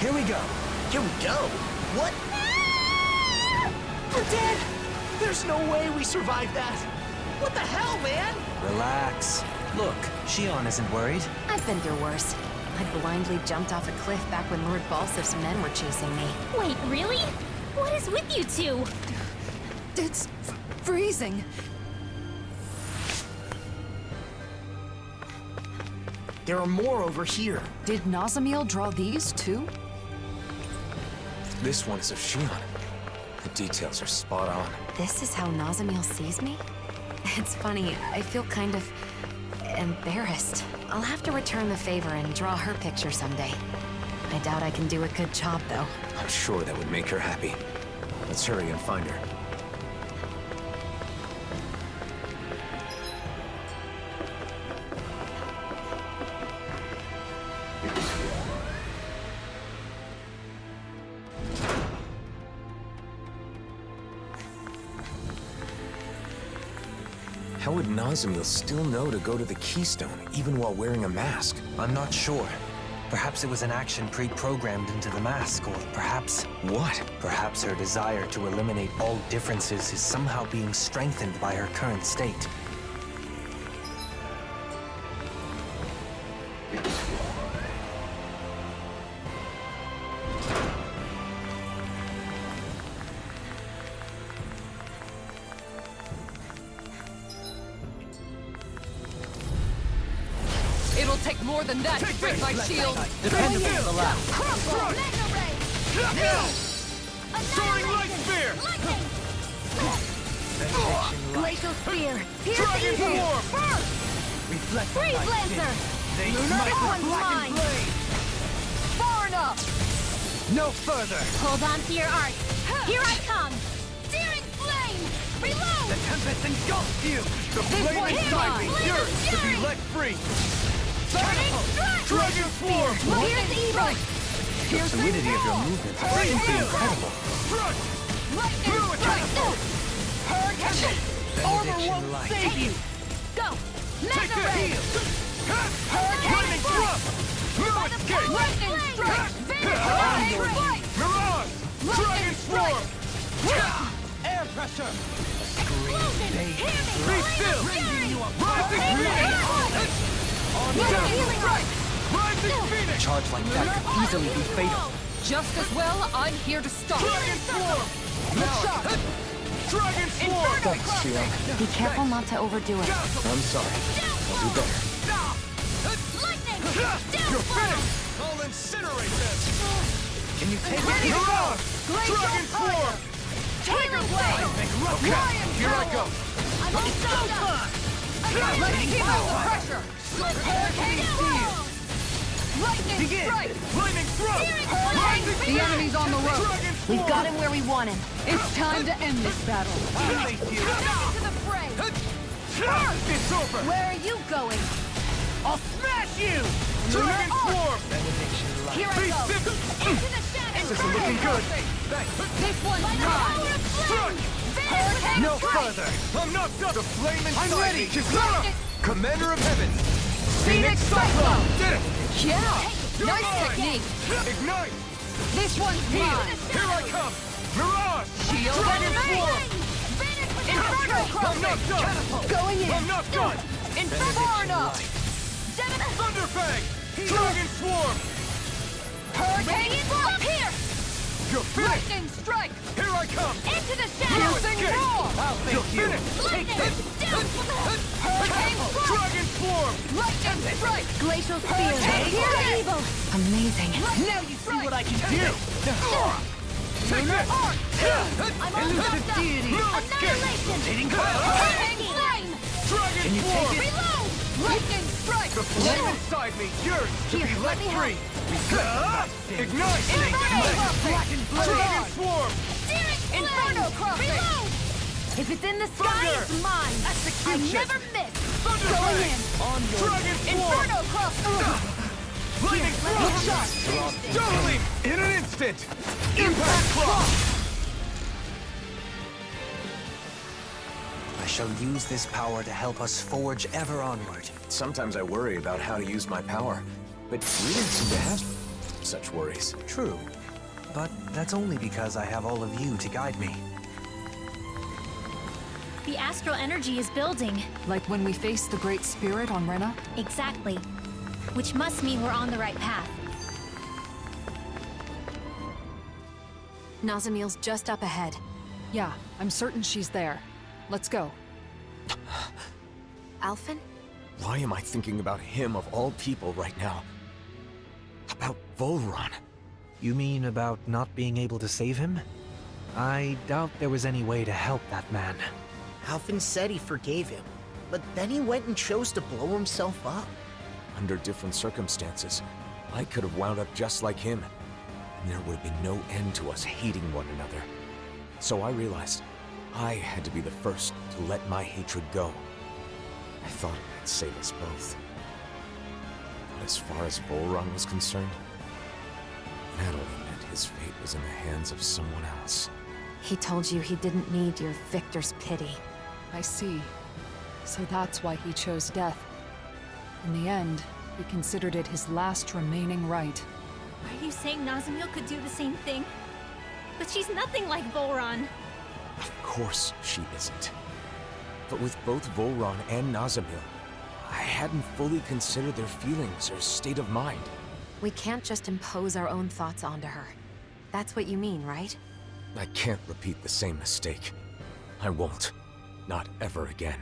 Here we go. Here we go? What? We're dead! There's no way we survived that! What the hell, man? Relax. Look, Shion isn't worried. I've been through worse. I blindly jumped off a cliff back when Lord Balsif's men were chasing me. Wait, really? What is with you two? It's freezing. There are more over here. Did Nazamiel draw these too? This one is of Shion. The details are spot on. This is how Nazamiel sees me? It's funny, I feel kind of embarrassed. I'll have to return the favor and draw her picture someday. I doubt I can do a good job, though. I'm sure that would make her happy. Let's hurry and find her. How would Nazamiel still know to go to the Keystone, even while wearing a mask? I'm not sure. Perhaps it was an action pre-programmed into the mask, or perhaps... What? Perhaps her desire to eliminate all differences is somehow being strengthened by her current state. It'll take more than that to break my shield. Dependable on the left. Soaring light spear! Glacial spear! Dragon swarm! Reflect Freeze Lancer! They This smite with one's black mine! and blade! Far enough! No further! Hold on to your art. Here I come! Searing flame! Reload! The tempest engulfs you! The This flame one's inside me mine! yearns to be let free! Turning strike! Dragon swarm! Here's evil! The fluidity of your movements is simply incredible. Front! Lightning strike! Hurricane! Armor won't save you! Go! Take Mega a ray! heal! Hurricane Lightning strike! thrust! No escape! Lightning strike! Hurricane strike! Mirage! Dragon swarm! Air pressure! Explosion! Hear me! Be still! Rising Phoenix! On down! Strike! Rising Phoenix! A charge like that could easily be fatal. Just as well, I'm here to stop. Dragon swarm! Now! Dragon swarm! Thanks, Shion. Be careful not to overdo it. I'm sorry. I'll do better. Lightning! You're finished! I'll incinerate them! Can you take it? Mirage! Dragon swarm! Tiger blade! Okay, here I go! I'm all stopped up! Let's keep out the pressure! Hurricane steel! Lightning strike! Lightning thrust! The enemy's on the road. Dragon swarm! We've got him where we want him. It's time to end this battle. Back into the fray! It's over! Where are you going? I'll smash you! Dragon swarm! Here I go! Into the shadows! This is looking good! This one's mine. Strike! Hurricane No strike! further! I'm not done! The flame inside I'm ready. me! Kisara! Commander of Heaven! Phoenix Cyclone! Did it! Yeah. You're Nice mine! technique. Ignite! This one's mine. Here I come! Mirage! Shield Dragon and swarm! Inferno I'm crossing! not done! Going in. I'm not done! Far enough! Thunderfang! Dragon swarm! Hurricane strike! Here! You're finished! Lightning strike. Here I come! Into the No shadows! escape! You're finished! Lightning! Hurricane strike! Dragon swarm! Lightning strike! Glacial spear! Here's evil! Amazing. Now you see what I can do! Take this! I'm all Elusive stopped up! deity! No escape! Annihilation! Hurricane flame! Dragon Can you swarm! take it? Reload! Lightning strike! The flame inside me yearns to Here, be let let me free! Ignite! Inferno crossing! Dragon swarm! Inferno crossing! Reload! If it's in the sky, Thunder! it's mine! I never miss! Thunder Going Blade! in! Dragon swarm! Inferno crossing! Lightning thrust! Doubling! In an instant! Impact cross! I shall use this power to help us forge ever onward. Sometimes I worry about how to use my power, but we didn't seem to have... such worries. True, but that's only because I have all of you to guide me. The astral energy is building. Like when we faced the Great Spirit on Rena? Exactly. Which must mean we're on the right path. Nazamiel's just up ahead. Yeah, I'm certain she's there. Let's go. Alphen? Why am I thinking about him of all people right now? About Volron? You mean about not being able to save him? I doubt there was any way to help that man. Alphen said he forgave him, but then he went and chose to blow himself up. Under different circumstances, I could have wound up just like him, and there would have been no end to us hating one another. So I realized I had to be the first to let my hatred go. I thought it might save us both. But as far as Volron was concerned, that only meant his fate was in the hands of someone else. He told you he didn't need your victor's pity. I see. So that's why he chose death. In the end, he considered it his last remaining right. Are you saying Nazamiel could do the same thing? But she's nothing like Volron. Of course she isn't. But with both Volron and Nazamiel, I hadn't fully considered their feelings or state of mind. We can't just impose our own thoughts onto her. That's what you mean, right? I can't repeat the same mistake. I won't. Not ever again.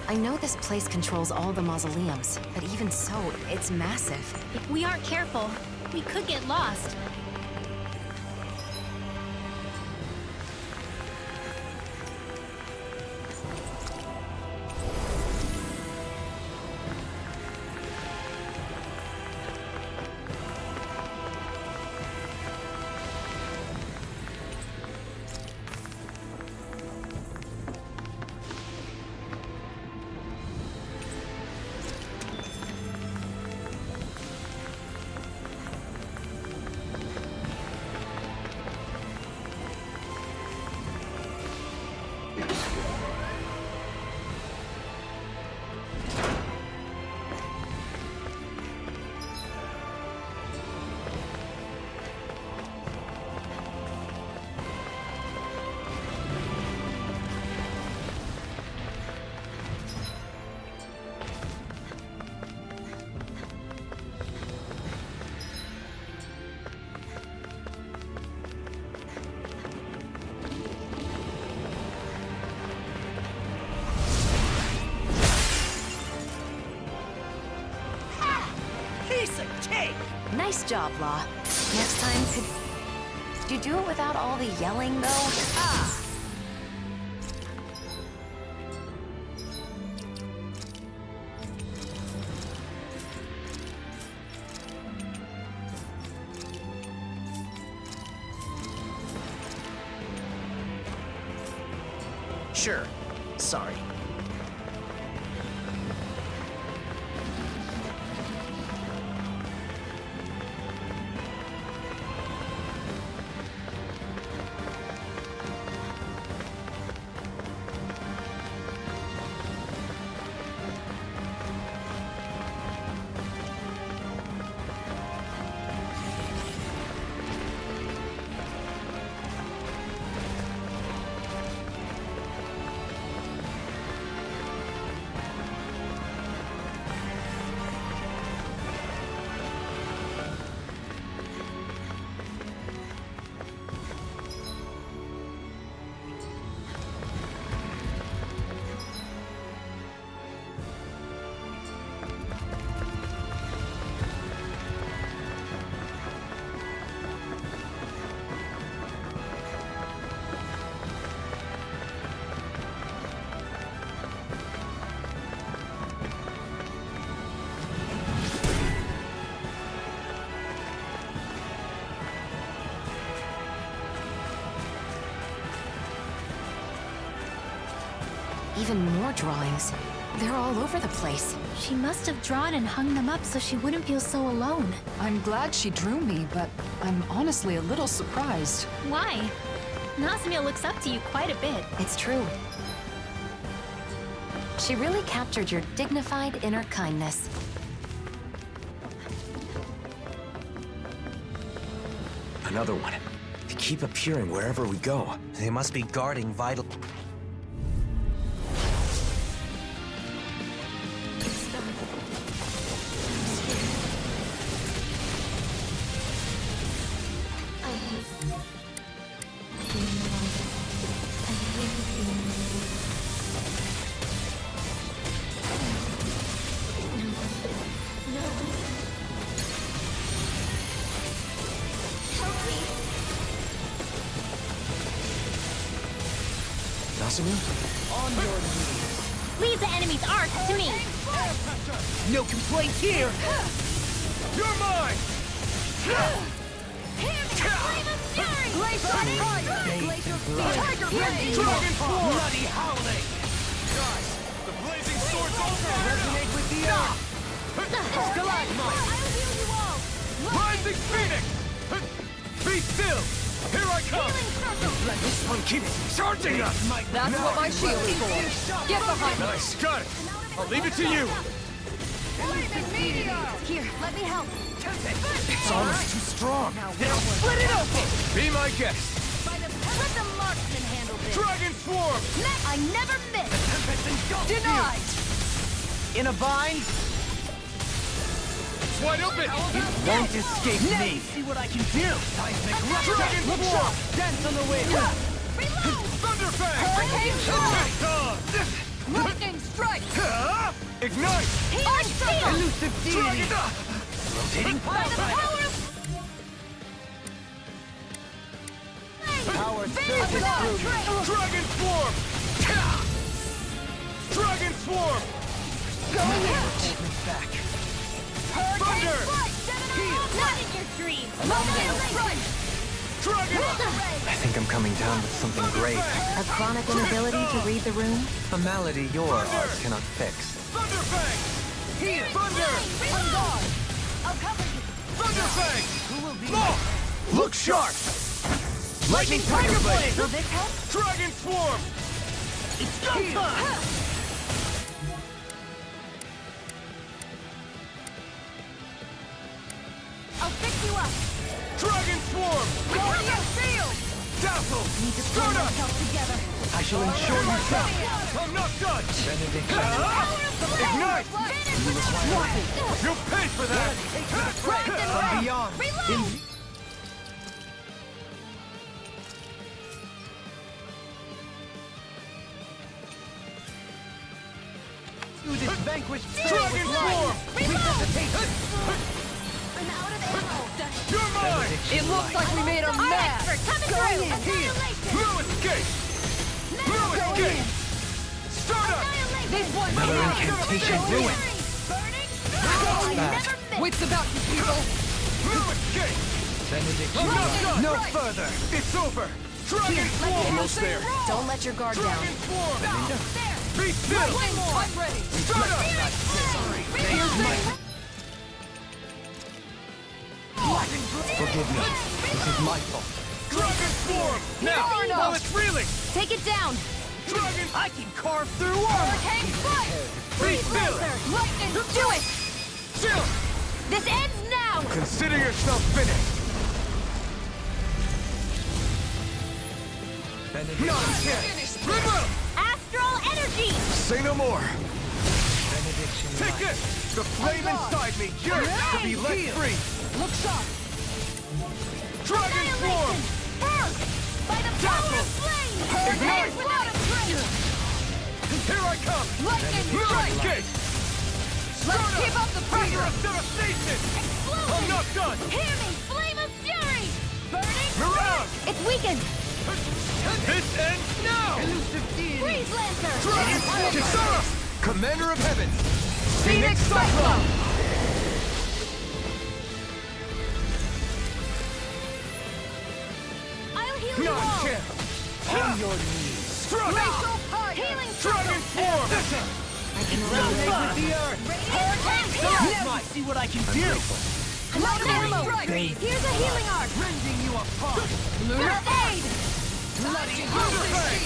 I know this place controls all the mausoleums, but even so, it's massive. If we aren't careful, we could get lost. Nice job, Law. Next time, could you do it without all the yelling, though? Ah! Sure. Sorry. Even more drawings. They're all over the place. She must have drawn and hung them up so she wouldn't feel so alone. I'm glad she drew me, but I'm honestly a little surprised. Why? Nazamiel looks up to you quite a bit. It's true. She really captured your dignified inner kindness. Another one. They keep appearing wherever we go. They must be guarding vital... On your knees. Leave the enemy's arc to me. No complaints here. You're mine. Glacial fire! Glacial steel! Tiger blade! Dragon form! Bloody howling! Guys, the blazing sword's over! Resonate with the earth! Stalagmite! I'll heal you all! Rising phoenix! Be still! Here I come! Let this one keep charging us! That's what my shield is for. Get behind me. Nice, got it! I'll leave it to you! Here, let me help. It's almost too strong. Split it open! Be my guest! Let the marksman handle this. Dragon swarm! I never miss. Denied! In a bind? It's wide open! Won't escape me. See what I can do! Dragon swarm! Dance on the wind. Thunderfang! Hurricane Take on! Lightning strike! Ignite! Arch steel! Elusive deity. Rotating By the power of... Power surges through. Dragon swarm! Dragon swarm! Going in! Back! Hurricane Thunder! strike! Not in your dreams! Lightning strike! Dragon! I think I'm coming down with something grave. A chronic inability to read the room? A malady your art cannot fix. Thunderfang! Here! Thunder! On guard! I'll cover you! Thunderfang! Who will be look sharp! Lightning Tiger Blade! Will this help? Dragon swarm! It's go time! I'll fix you up! Dragon swarm! Guardian field! Dazzle! Need to pull Start up! myself together! I shall ensure you stop! I'm not done! Ignite! You'll pay for that! From beyond. Reload! Through this vanquished Dragon swarm! I'm out of ammo! You're mine! It looks like we made a mess. Coming through! Here! Annihilation! No escape! No escape! Start up! This one! Another incantation ruined. Burning! Bad. Never miss! Wits about you, people. No escape! I'm not done! No further. It's over! Dragon swarm! Almost there! Don't let your guard down. Dragon swarm! Be still! I'm ready. Start up! Forgive me. This is my fault. Dragon swarm! Now! While it's reeling! Take it down. Dragon! I can carve through armor. Hurricane strike! Be still! Lightning! Do it. Still! This ends now. Consider yourself finished! Nonsense! Remove! Astral energy. Say no more! Take this! The flame inside me yearns to be let free! Look sharp! Dragon swarm! Burn! By the power of flame! Ignite! Without a trace! Here I come! Lightning No strike! escape! Let's keep up the Fire pressure! of devastation! Explosion! I'm not done! Hear me! Flame of fury! Burning! Mirage! It's weakened. This ends now! Freeze Lancer! Dragon swarm! Kisara! Commander of Heaven! Phoenix Cyclone! I'll heal you Not all! chance! On your knees! Struck! Glacial fire! Healing Dragon swarm! I can resonate with the earth. Hurricane strike! Now see what I can do. Load ammo! Bathe. Here's a healing arc! Rending you apart. Lunar aid! Thunderfang!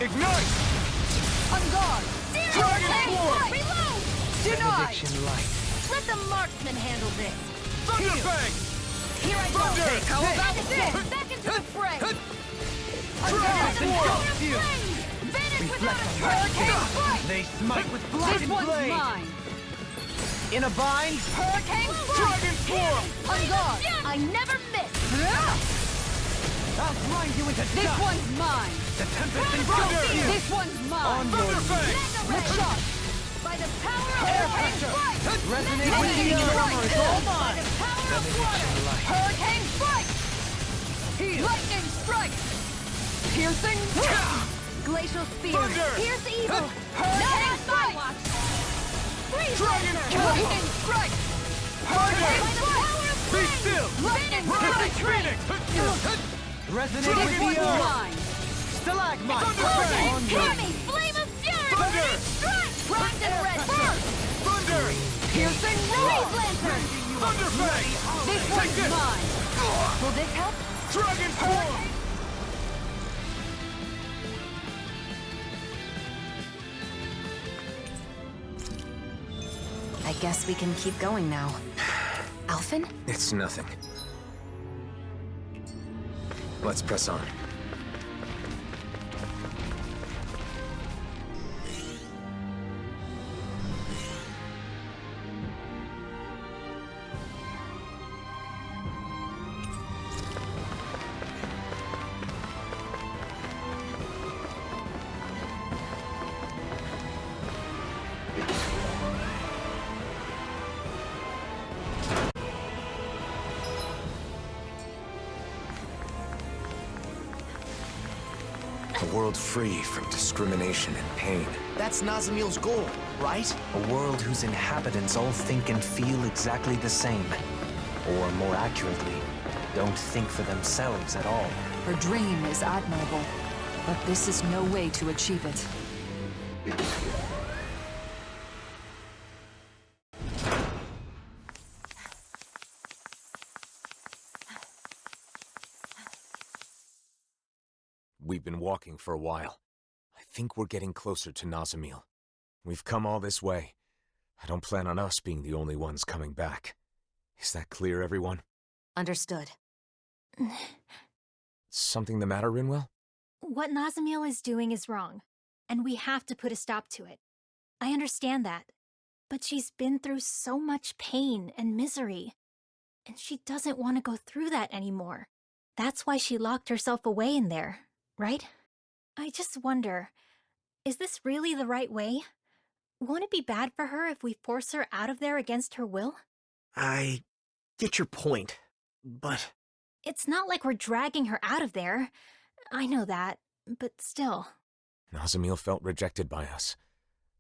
Ignite! On guard! Hurricane Force! Reload! Denied! Benediction light. Let the marksman handle this. Thunderfang! Here I go! Thunder! How Hey! about this? Back into the fray! Dragon Force! Vanish without a hurricane strike! They smite with This blade and one's blade. mine! In a bind. Hurricane strike! Dragon Force! On guard! I never miss! I'll grind you into This dust. one's mine! The tempest and Thunder! thunder. This one's mine! Thunderfang! Let's shot! By the power of hurricane strike! Resonating Lightning meteor strike! armor is all By mine. the power of Benediction water! light. Hurricane strike! Lightning strike! Piercing! Glacial spear! Thunder! Pierce evil! Hurricane Not on my watch! Freeze Dragon Lancer! Lightning strike! Hurricane by the power of Be flame! still! Lightning Hurricane strike! Phoenix! Resonating This one's meteor. mine! Stalagmite. Thunderfang! Hit me! Flame of fury! Thunder! Strike! Primed and red first! Thunder! Piercing Freeze Lancer! Thunderfang! This Take one's this! mine! Will this help? Dragon Force! I guess we can keep going now. Alphen? It's nothing. Let's press on. A world free from discrimination and pain. That's Nazamil's goal, right? A world whose inhabitants all think and feel exactly the same. Or more accurately, don't think for themselves at all. Her dream is admirable, but this is no way to achieve it. We've been walking for a while. I think we're getting closer to Nazamil. We've come all this way. I don't plan on us being the only ones coming back. Is that clear, everyone? Understood. Something the matter, Rinwell? What Nazamil is doing is wrong, and we have to put a stop to it. I understand that, but she's been through so much pain and misery, and she doesn't want to go through that anymore. That's why she locked herself away in there, right? I just wonder, is this really the right way? Won't it be bad for her if we force her out of there against her will? I get your point, but... It's not like we're dragging her out of there. I know that, but still. Nazamil felt rejected by us.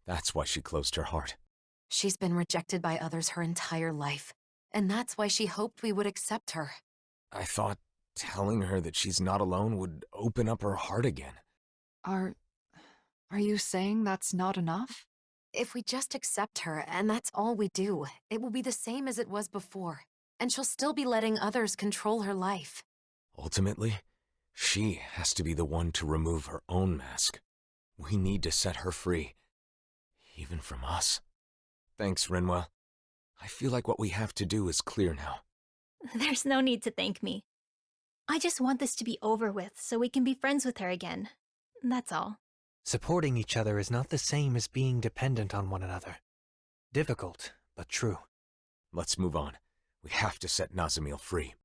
That's why she closed her heart. She's been rejected by others her entire life, and that's why she hoped we would accept her. I thought telling her that she's not alone would open up her heart again. Are you saying that's not enough? If we just accept her, and that's all we do, it will be the same as it was before, and she'll still be letting others control her life. Ultimately, she has to be the one to remove her own mask. We need to set her free, even from us. Thanks, Rinwell. I feel like what we have to do is clear now. There's no need to thank me. I just want this to be over with so we can be friends with her again. That's all. Supporting each other is not the same as being dependent on one another. Difficult, but true. Let's move on. We have to set Nazamil free.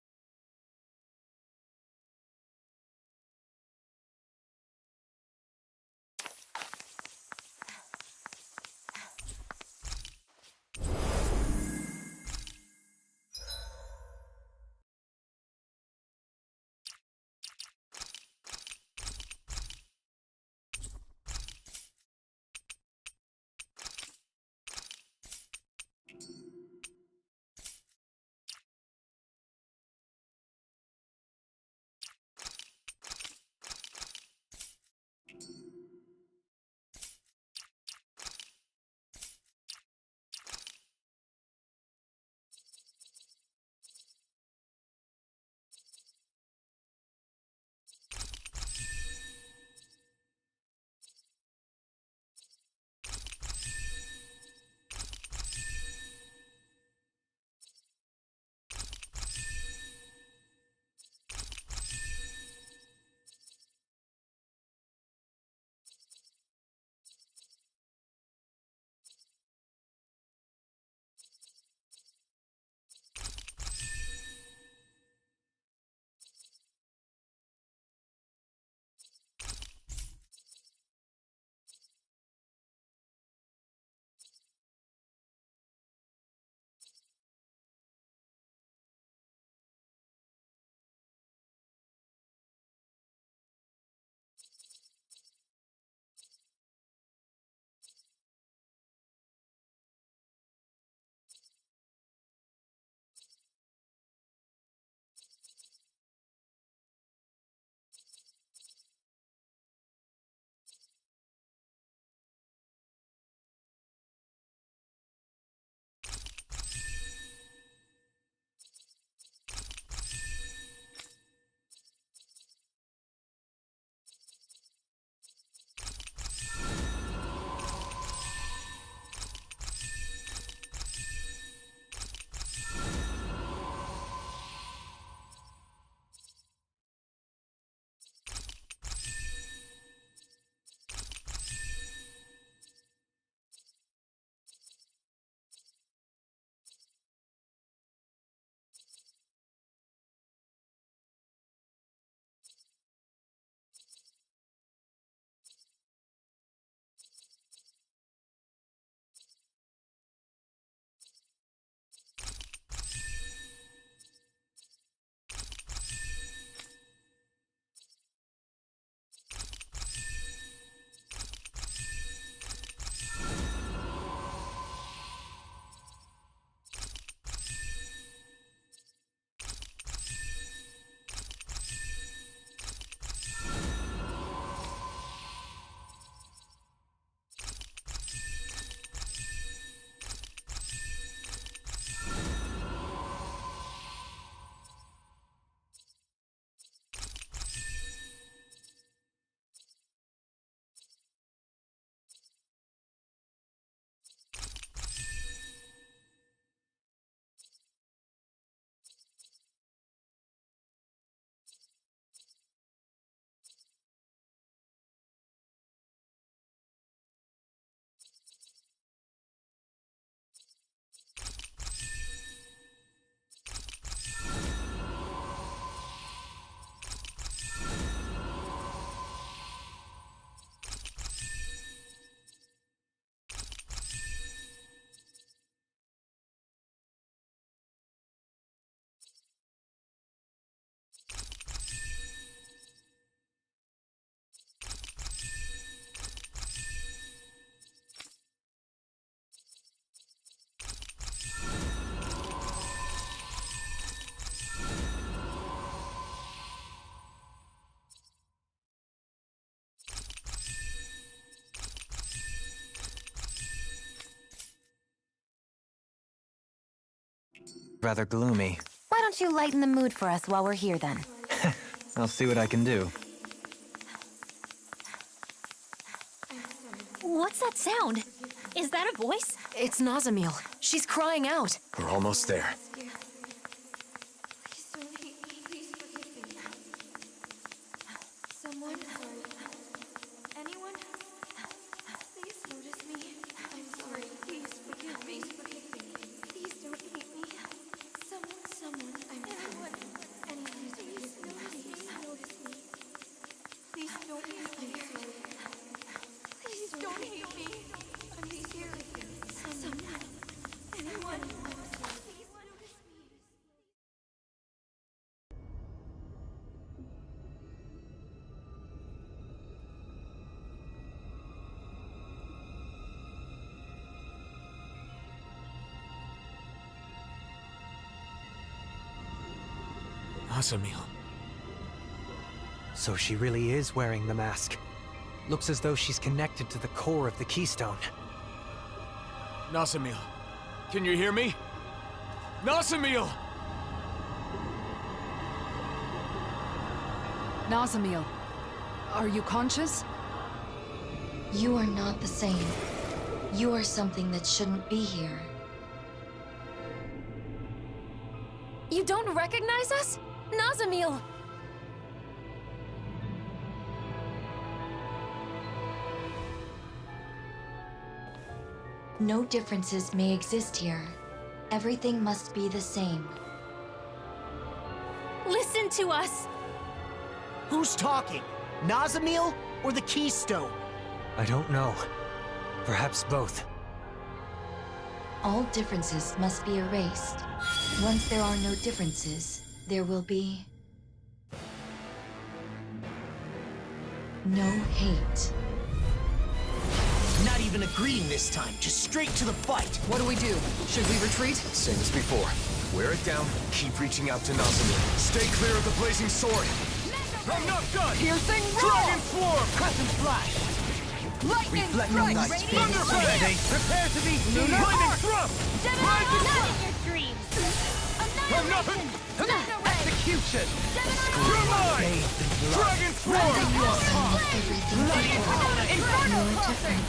Rather gloomy. Why don't you lighten the mood for us while we're here then? I'll see what I can do. What's that sound? Is that a voice? It's Nazamil. She's crying out. We're almost there. Someone? Anyone? Please notice me. I'm sorry. Please forgive me. Please don't hate me. Someone. I'm anyone. Anyone. Please notice me. Please don't hate me. I'm sorry. Please don't hate me. I'm scared. Someone. Anyone. I'm sorry. Please notice me. Nazamil. So she really is wearing the mask. Looks as though she's connected to the core of the keystone. Nazamil, can you hear me? Nazamil! Nazamil, are you conscious? You are not the same. You are something that shouldn't be here. You don't recognize us? Nazamil! No differences may exist here. Everything must be the same. Listen to us! Who's talking? Nazamil or the keystone? I don't know. Perhaps both. All differences must be erased. Once there are no differences, there will be no hate. Not even agreeing this time, just straight to the fight. What do we do? Should we retreat? Same as before. Wear it down, keep reaching out to Nazamil. Stay clear of the blazing sword. I'm not done! Piercing Dragon roar! Swarm! Crescent Flash! Lightning Reflecting strike! Light! Thunder Blade! Prepare to be seen! Lunar Lightning Arc! Thrust! Not Rising in Thrust! your dreams! From nothing! Execution! You're mine! Dragon Swarm! Everything before. You are different.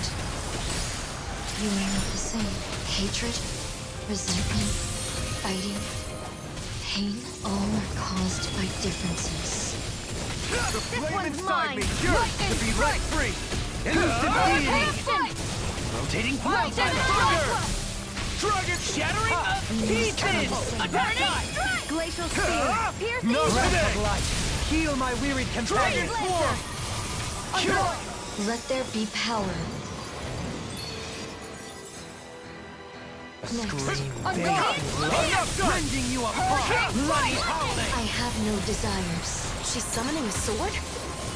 You are not the same. Hatred, resentment, fighting, pain, all are caused by differences. The flame one's inside me mine. yearns to be let free! Elusive deity! Rotating No pile thunder! Dragon shattering! Pieces! Burning! Glacial spear! Piercing No Breath today! of light! Heal my wearied Dragon companion! Swarm! Let there be power. A scream I'm not done! rending you apart! Bloody howling! I have no desires. She's summoning a sword?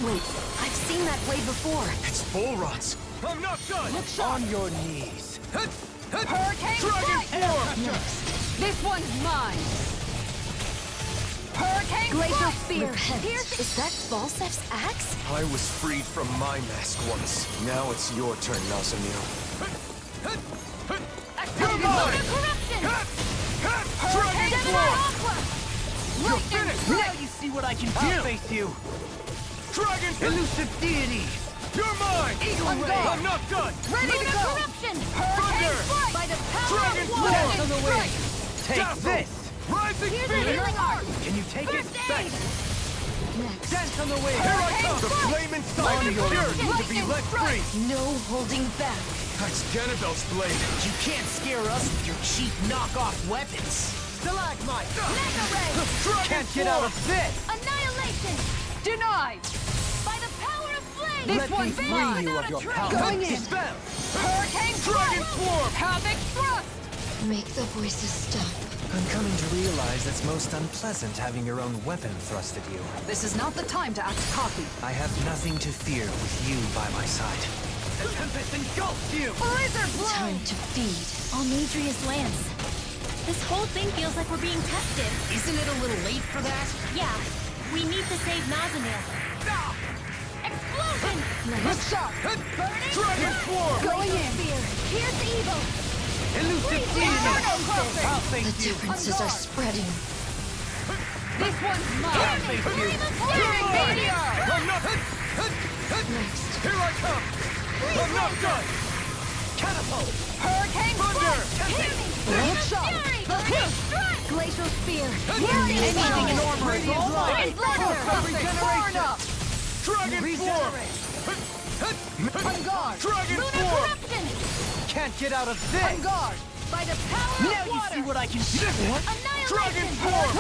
Wait, I've seen that blade before. It's Bull Rod's. I'm not done! On your knees! Hurricane Dragon strike! Swarm! This one's mine! Hurricane Glacial strike! spear. Repent. Is that Valsef's axe? I was freed from my mask once. Now it's your turn, Nazamil. You're mine! Corruption! Dragon Swarm! You're finished! Now you see what I can do! I'll face you! Dragon Elusive deity! You're mine! Eagle I'm Ray! I'm not done! Ready to go! Corruption! Thunder! By the power Dragon of Swarm! water! on the wing! Take Dazzle! this! Rising Here's the Spear! healing art! Can you take it? Thanks! Next. Dance on the wing! Here I come! The flame inside me yearns to be let free! No holding back. That's Ganabel's blade. You can't scare us with your cheap knockoff weapons! Stalagmite! Mega ray! Can't get out of this! Annihilation! Denied! By the power of flame! This Let me one's free mine! you of your power! Going in! Dispel! Hurricane Dragon strike! Swarm! Havoc thrust! Make the voices stop. I'm coming to realize it's most unpleasant having your own weapon thrust at you. This is not the time to act cocky. I have nothing to fear with you by my side. The Tempest engulfs you! Blizzard blow! Time to feed. Almadria's lance. This whole thing feels like we're being tested. Isn't it a little late for that? Yeah, we need to save Nazamil. Explosion! Hook shot! Burning! Dragon Swarm! Going in! Spear! Here's evil! Elusive deity! I'll The face you! differences are spreading. This one's mine! I'll face you! You're mine! I'm not... Next. Here I come! I'm not done! Catapult! Hurricane Thunder! Wind shot! The hit! Glacial spear! Anything in armor is all mine! Burn up! Dragon form! On guard! Dragon Lunar form! corruption! Can't get out of this! On guard! By the power Now of you water! see what I can do! Annihilation! Dragon form!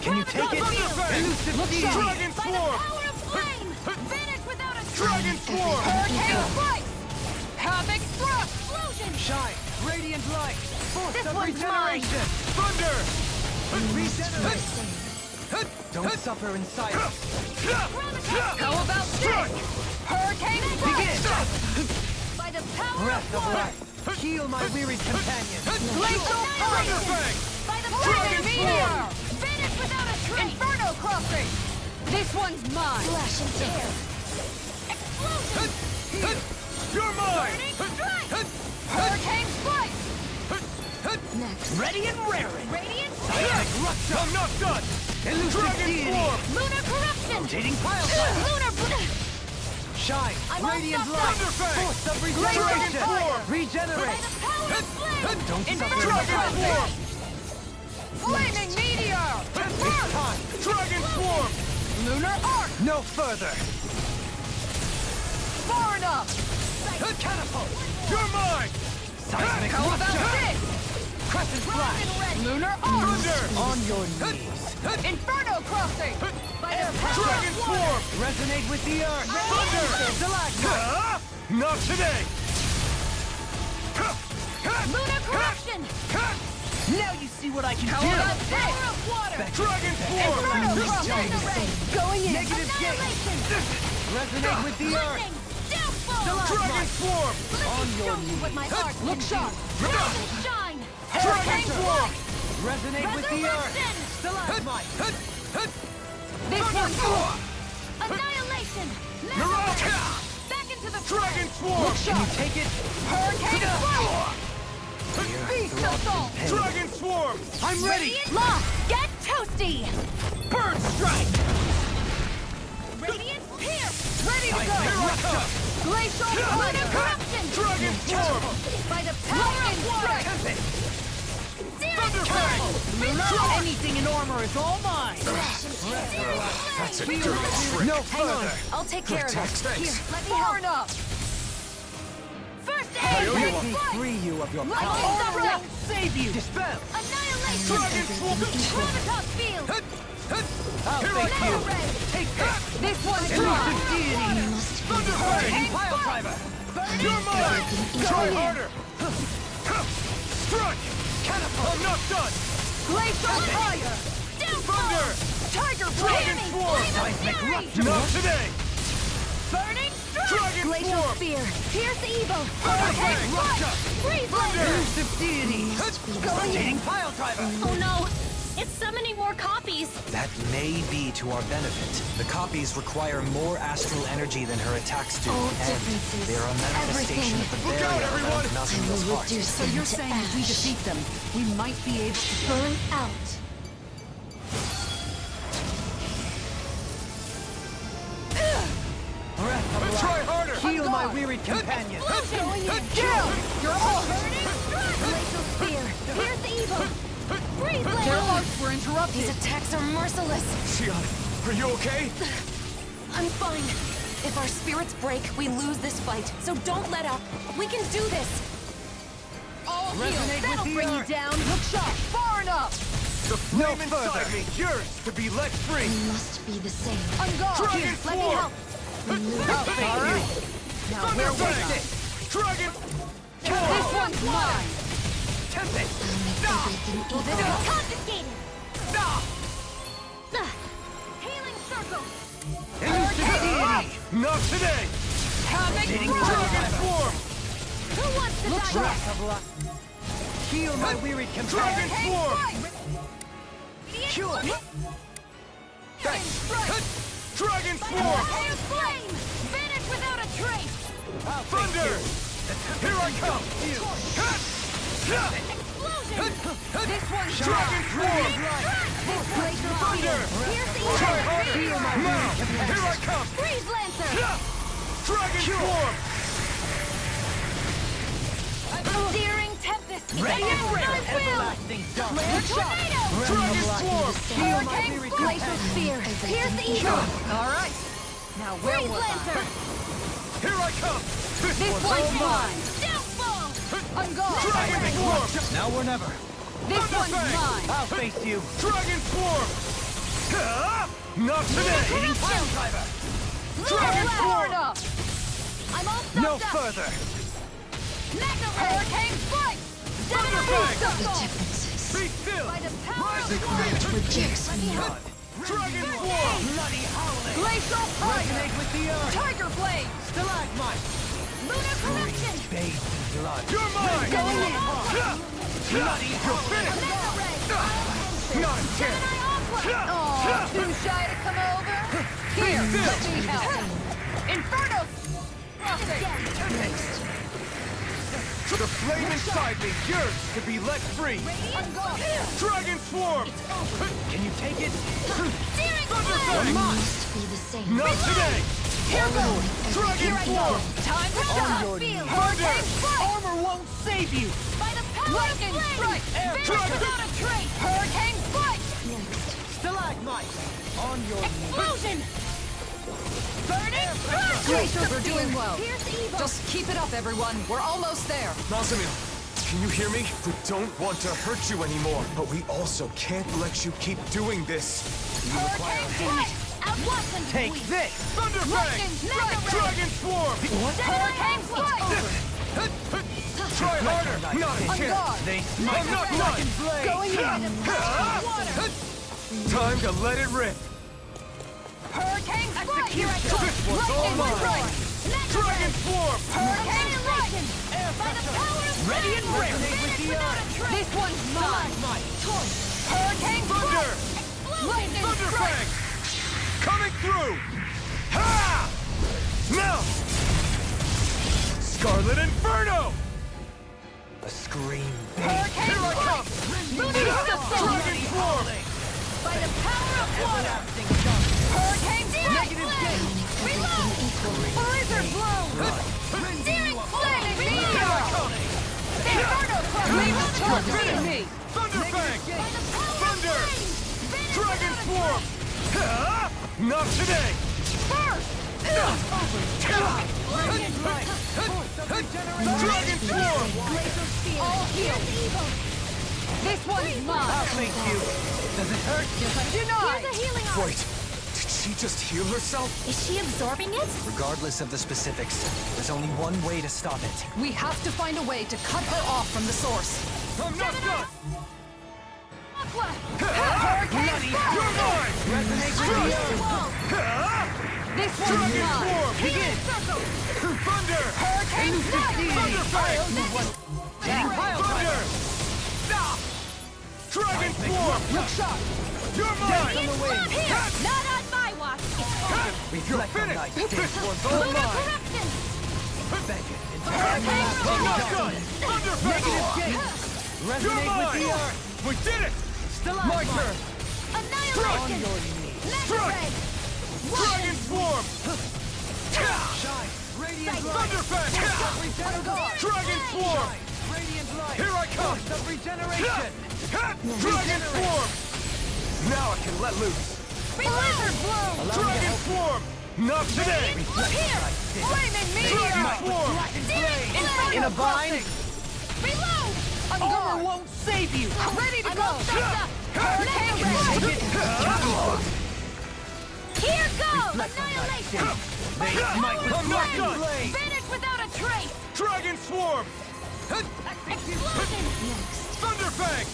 Can you take it? Elusive deity! Dragon By the form! power of flame! Vanish without a Dragon form! Hurricane strike! Havoc thrust! Explosion! Shine! Radiant light! Force This of one's regeneration! Thunder! Regenerate! Don't suffer in silence! How about this? Hurricane strike! By the power Breath of of water! life! Heal my wearied companion! Glacial annihilation! By the dragon meteor! Vanish without a trace! Inferno crossing! This one's mine! Slash and tear. Explosion! You're mine! Burning strike! Hurricane strike! Next. Ready and raring! Radiant Seismic rupture! I'm not done! Elusive Dragon deity! form! Lunar corruption! Rotating pile driver! Lunar Shine! I'm all Radiant stopped light! up. Force of Dragon regeneration! form! Regenerate! Power of flame! Don't Inferno suffer in crossing! silence! Flaming meteor! It's time! Dragon form! Lunar arc! No further! Far enough! Catapult! You're mine! Seismic How about rupture! this? Crescent flash! Lunar arc! Thunder! On your knees! Inferno crossing! By the power Dragon of water! form! Resonate with the earth! Thunder! Stalactite! Not today! Lunar corruption! Now you see what I can How do! about this? Power of water! Dragon Inferno form! crossing! Going in! Negative gate! Annihilation! Resonate with the earth! Lightning! Downfall! Dragon form! On your knees! What my heart Look sharp! Rise and shine! Dragon Hurricane form! strike! Resonate with the earth! Resurrection! Stalagmite! This one's Annihilation! Mirage! Back into the Dragon form! Can you take it? Hurricane strike! Beast assault! Dragon swarm! I'm ready! Lock! Get toasty! Bird strike! Radiant pierce! Ready to Seismic go! rupture! Glacial lunar corruption! Dragon swarm! By the power of water! Thunderfang! Anything in armor is all mine! That's a dirty trick. No Hang on. further! I'll take care of Thanks, it. thanks. Here, let me Far help. enough! First Let aid! me free you of your Lightning power! strike! Save you! Dispel! Annihilation! Dragon swarm! Gravitas field! I'll Now face you! red! Take this! This one's Elusive mine! deity! Thunderfang! Pile driver! You're mine! Try harder! Strike! Catapult! I'm not done! Glacial fire! Thunder! Tiger Dragon flame! form! Flame of fury! Not today! Burning strike! Dragon Glacial form! spear! Pierce evil! Hurricane Hurricane rupture! Freeze Thunder! laser! Elusive deity! Rotating pile driver! Oh no! It's summoning more copies! That may be to our benefit. The copies require more astral energy than her attacks do, All and differences, they are a manifestation of the Look out, barrier everyone! around I Nazgul's will heart. reduce So them you're to saying if we ash. defeat them, we might be able to... Burn out. Breath of life! Try harder! Heal my wearied companion! Going in! Kill! You're all burning strike! Glacial spear! Pierce evil! Freeze Their laser! arcs were interrupted! These attacks are merciless. Xion, are you okay? I'm fine. If our spirits break, we lose this fight. So don't let up. We can do this. All heal! Resonate That'll with the bring you earth. down! Look sharp! Far enough! The flame inside me yearns to be let free! We must be the same. On guard! Dragon Here, let me form! help! I'll face you! Now where was Thunderfang! this? Dragon! This one's mine! Tempest! This is confiscated! Ah! Healing circle! Elusive deity! Not today! Havoc Dragon form! Who wants to Look die sharp! next? Heal my wearied companion! Hurricane Form! strike! Cure! Thanks! Strike! Dragon By form! the fire flame! Vanish without a trace! Thunder! Here I come! This one's Dragon Swarm! Thunder! Try harder! Now! Here I come! Freeze Lancer! Dragon Swarm! Searing Tempest! Ready and I ready! will! Flare Tornado! Dragon Swarm! Hurricane Glacial Sphere! Here's the Eagle! Alright! Now where Freeze was Lancer! Here I come! This one's mine! Downfall! On guard! Dragon Swarm! Now or never! This one's mine! I'll face you! Dragon Swarm! Not today! Pile Driver! Dragon Swarm! I'm all stuffed No up! further! Magna Hurricane Strike! Thunderfang! Circle! Be still! By the power of Rising water! Rejects Let me help! Dragon Swarm! Bloody howling! Glacial Fire! Resonate with the earth! Tiger Blade! Stalagmite! Lunar Corruption! Bathed in blood! You're mine! Going in! Bloody You're finished! Mega Ray! Not a chance! Gemini Aqua! Aw, too shy to come over? Here, let me help! Inferno! Next! The flame inside me yearns to be let free! Dragon Swarm! Can you take it? Thunderfang! Must be the same. Not today! Here goes! Dragon Swarm! Time to shut! Hurricane Strike! Armor won't save you! By the power of flame! Vanish without a trace! Hurricane Strike! Stalagmite! On your Explosion! Burning Strike! Glaciers are doing well. Here's Evo! Just keep it up, everyone. We're almost there. Nazamil, can you hear me? We don't want to hurt you anymore, but we also can't let you keep doing this. You require Hurricane Strike! Outwatch and Take sweep! this! Thunderfang! Lightning Strike! Dragon Swarm! Hurricane Strike! Try harder! Not a On chance! guard! They I'm not done! Going in! By the power of water! Time to let it rip! Hurricane Strike! Here I come! This one's all Lightning mine! Strike! Dragon Swarm! Hurricane Strike! By the power of Ready and flame! ready with the earth! This one's mine! Hurricane Thunder! Strike! Lightning Thunderfang! Strike! Coming through! Ha! Now! Scarlet Inferno! A scream. Hurricane Here I come! Dragon Swarm! By the power of water! Hurricane Strike! Reload! Blizzard Blow! Searing Flame! Meteor! Inferno Club! Reload! Me! Thunderfang! By the power Thunder! of flame! Dragon Swarm! Ha! Not today! First! Dragon Swarm! All healed! This one's mine! I'll face you! Does it hurt? Denied! Here's a healing arm! Wait, did she just heal herself? Is she absorbing it? Regardless of the specifics, there's only one way to stop it. We have to find a way to cut her off from the source. I'm not done! Aqua! Hurricane Strike! You're mine! Resonate with the earth! Ha! This one's Dragon mine! Swarm! Healing Circle! Thunder! Hurricane Strike! Thunderfang! Thunder! Dragon Swarm! Look sharp! You're mine! It's not here! Not on my watch! You're finished! This one's all Lunar mine! Corruption! I'm not done! Thunderfang! You're Resonate with the mine! earth! We did it! My turn! Annihilation! Strike! Dragon Swarm! Shine! Radiant light! Thunderfang! Dragon Swarm! Radiant light! Here I come! Force of regeneration! Dragon Swarm! Now I can let loose! Blizzard Blow! Dragon Swarm! Not today! Here! Flaming Meteor! Dragon Swarm! Searing In a bind? Reload! On Armor guard! won't save you! Ready to go! Hurricane Strike! Here goes! Annihilation! By the power of I'm not flame! done! Vanish without a trace! Dragon Swarm! Explosion! Thunderfang!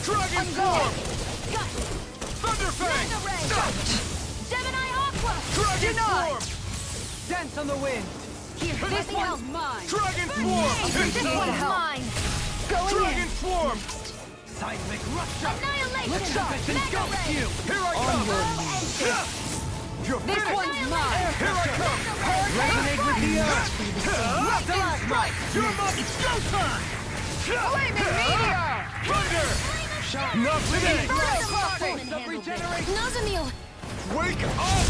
Dragon On Swarm! guard! Thunderfang! Mega Ray! Gemini Aqua! Dragon Denied! Swarm! Dance on the wind! Here, this one's mine! Dragon Swarm! This one's mine! Going Dragon in! Swarm! Seismic rupture! Annihilation! Let's Mega engulf Ray! you! Here I come! You're This finished! one's mine! Here I come! Resonate with the earth! Stalagmite! You're mine! It's go time! Flaming meteor! Thunder! Not today! Nazamil! Wake up!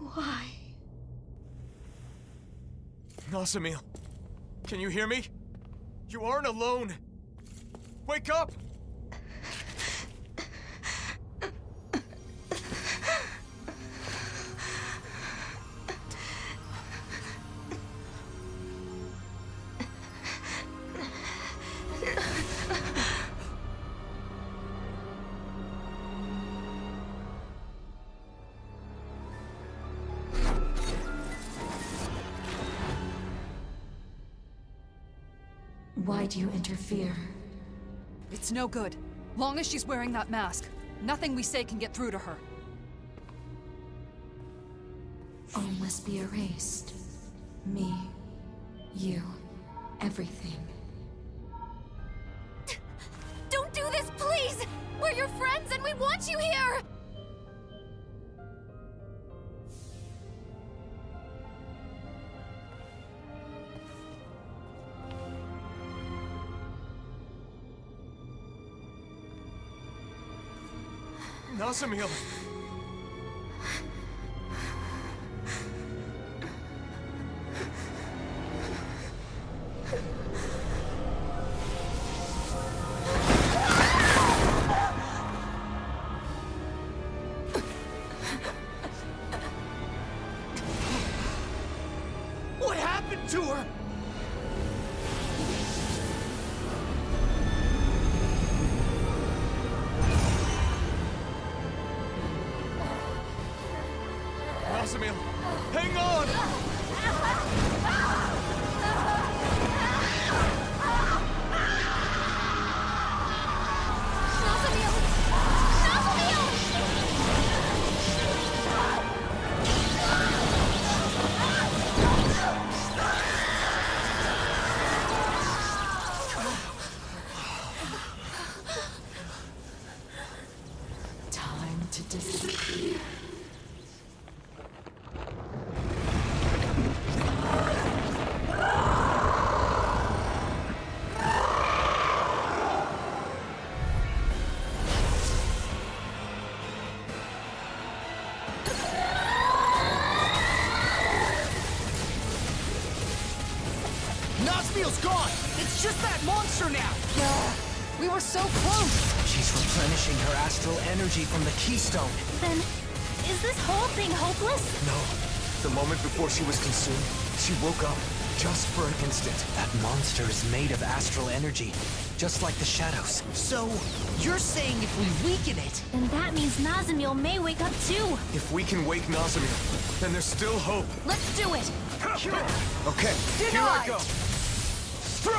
Why? Nazamil, can you hear me? You aren't alone. Wake up! Why do you interfere? It's no good. Long as she's wearing that mask, nothing we say can get through to her. All must be erased. Me, you, everything. Don't do this, please! We're your friends and we want you here! Nazamil! What happened to her? Nazamil, hang on! Time to disappear. Nazmiel's gone! It's just that monster now! We were so close! She's replenishing her astral energy from the keystone. Then, is this whole thing hopeless? No. The moment before she was consumed, she woke up, just for an instant. That monster is made of astral energy, just like the shadows. So, you're saying if we weaken it... Then that means Nazamil may wake up too! If we can wake Nazamil, then there's still hope. Let's do it! Okay, here I go.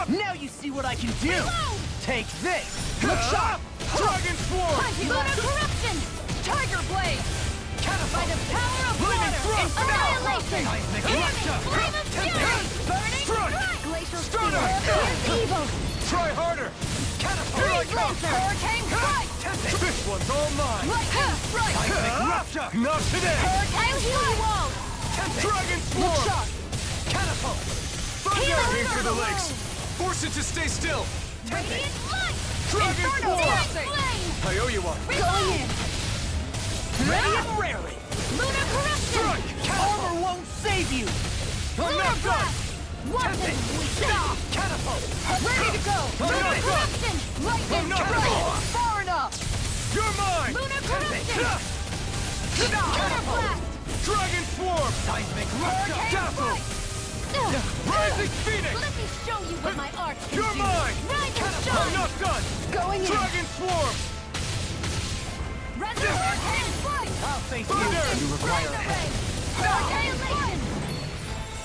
Now you see what I can do! Reload! Take this! Look sharp! Dragon Swarm! Lunar Corruption! Tiger Blade! By the power of water! Annihilation! Flame of Fury! Burning Strike! Glacial Spear! Here's evil! Try harder! Here I come! Hurricane Strike! This one's all mine! Lightning Strike! Not today! Hurricane Healing Wall! Dragon Look Swarm! sharp! Catapult! Thunder! Aim for the legs! Force it to stay still! Radiant Light! Dragon Inferno Swarm! Blessing! I owe you one. Going in! Ready and rarely! Lunar Corruption! Armor won't save you! Lunar Blast! Watson! Stop! Catapult! Ready to go! Lunar Corruption! Lightning Strike! Far enough! You're mine! Lunar Corruption! Lunar Blast! Dragon Swarm! Seismic Catapult! Rising Phoenix! Let me show you what my art can You're do! mine! Rising I'm Shine! not done! Going in! Dragon Swarm! Hurricane Strike! I'll face Thunder! you require a head. Hurricane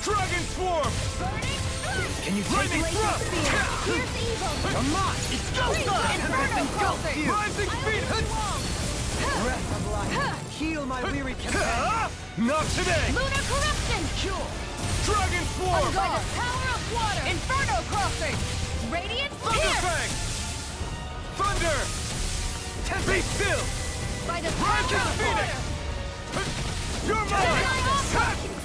Dragon Swarm! Burning Strike! Can you take Lightning Thrust! Here's evil! Come on! It's go time! Inferno Blessing! Rising Phoenix! Breath of life! Heal my weary companion! Not today! Lunar Corruption! Cure! Dragon Swarm! By the power of water! Inferno crossing! Radiant Thunder Pierce! Fang! Thunder! Be still! By the power Dragon of Phoenix! water! You're mine!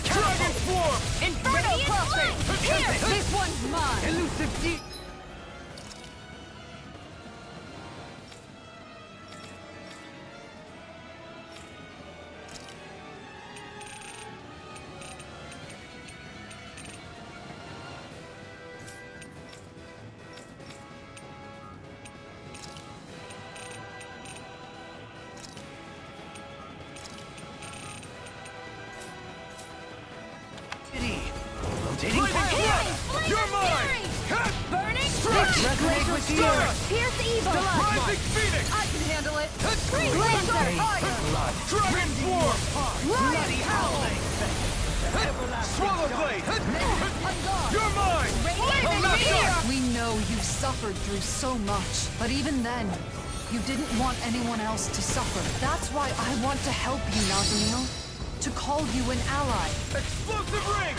Dragon Swarm! Inferno crossing! Pierce! This one's mine! Elusive deep! Rotating fire! You're mine! Burning Strike! Resonate with the earth! Pierce evil! Rising Phoenix! I can handle it! Freeze Glacial laser! fire! Dragon Swarm! Bloody howling! Swallow Blade! You're mine! Radiant not meteor! done! We know you suffered through so much, but even then, you didn't want anyone else to suffer. That's why I want to help you, Nazaniel. To call you an ally. Explosive Ring!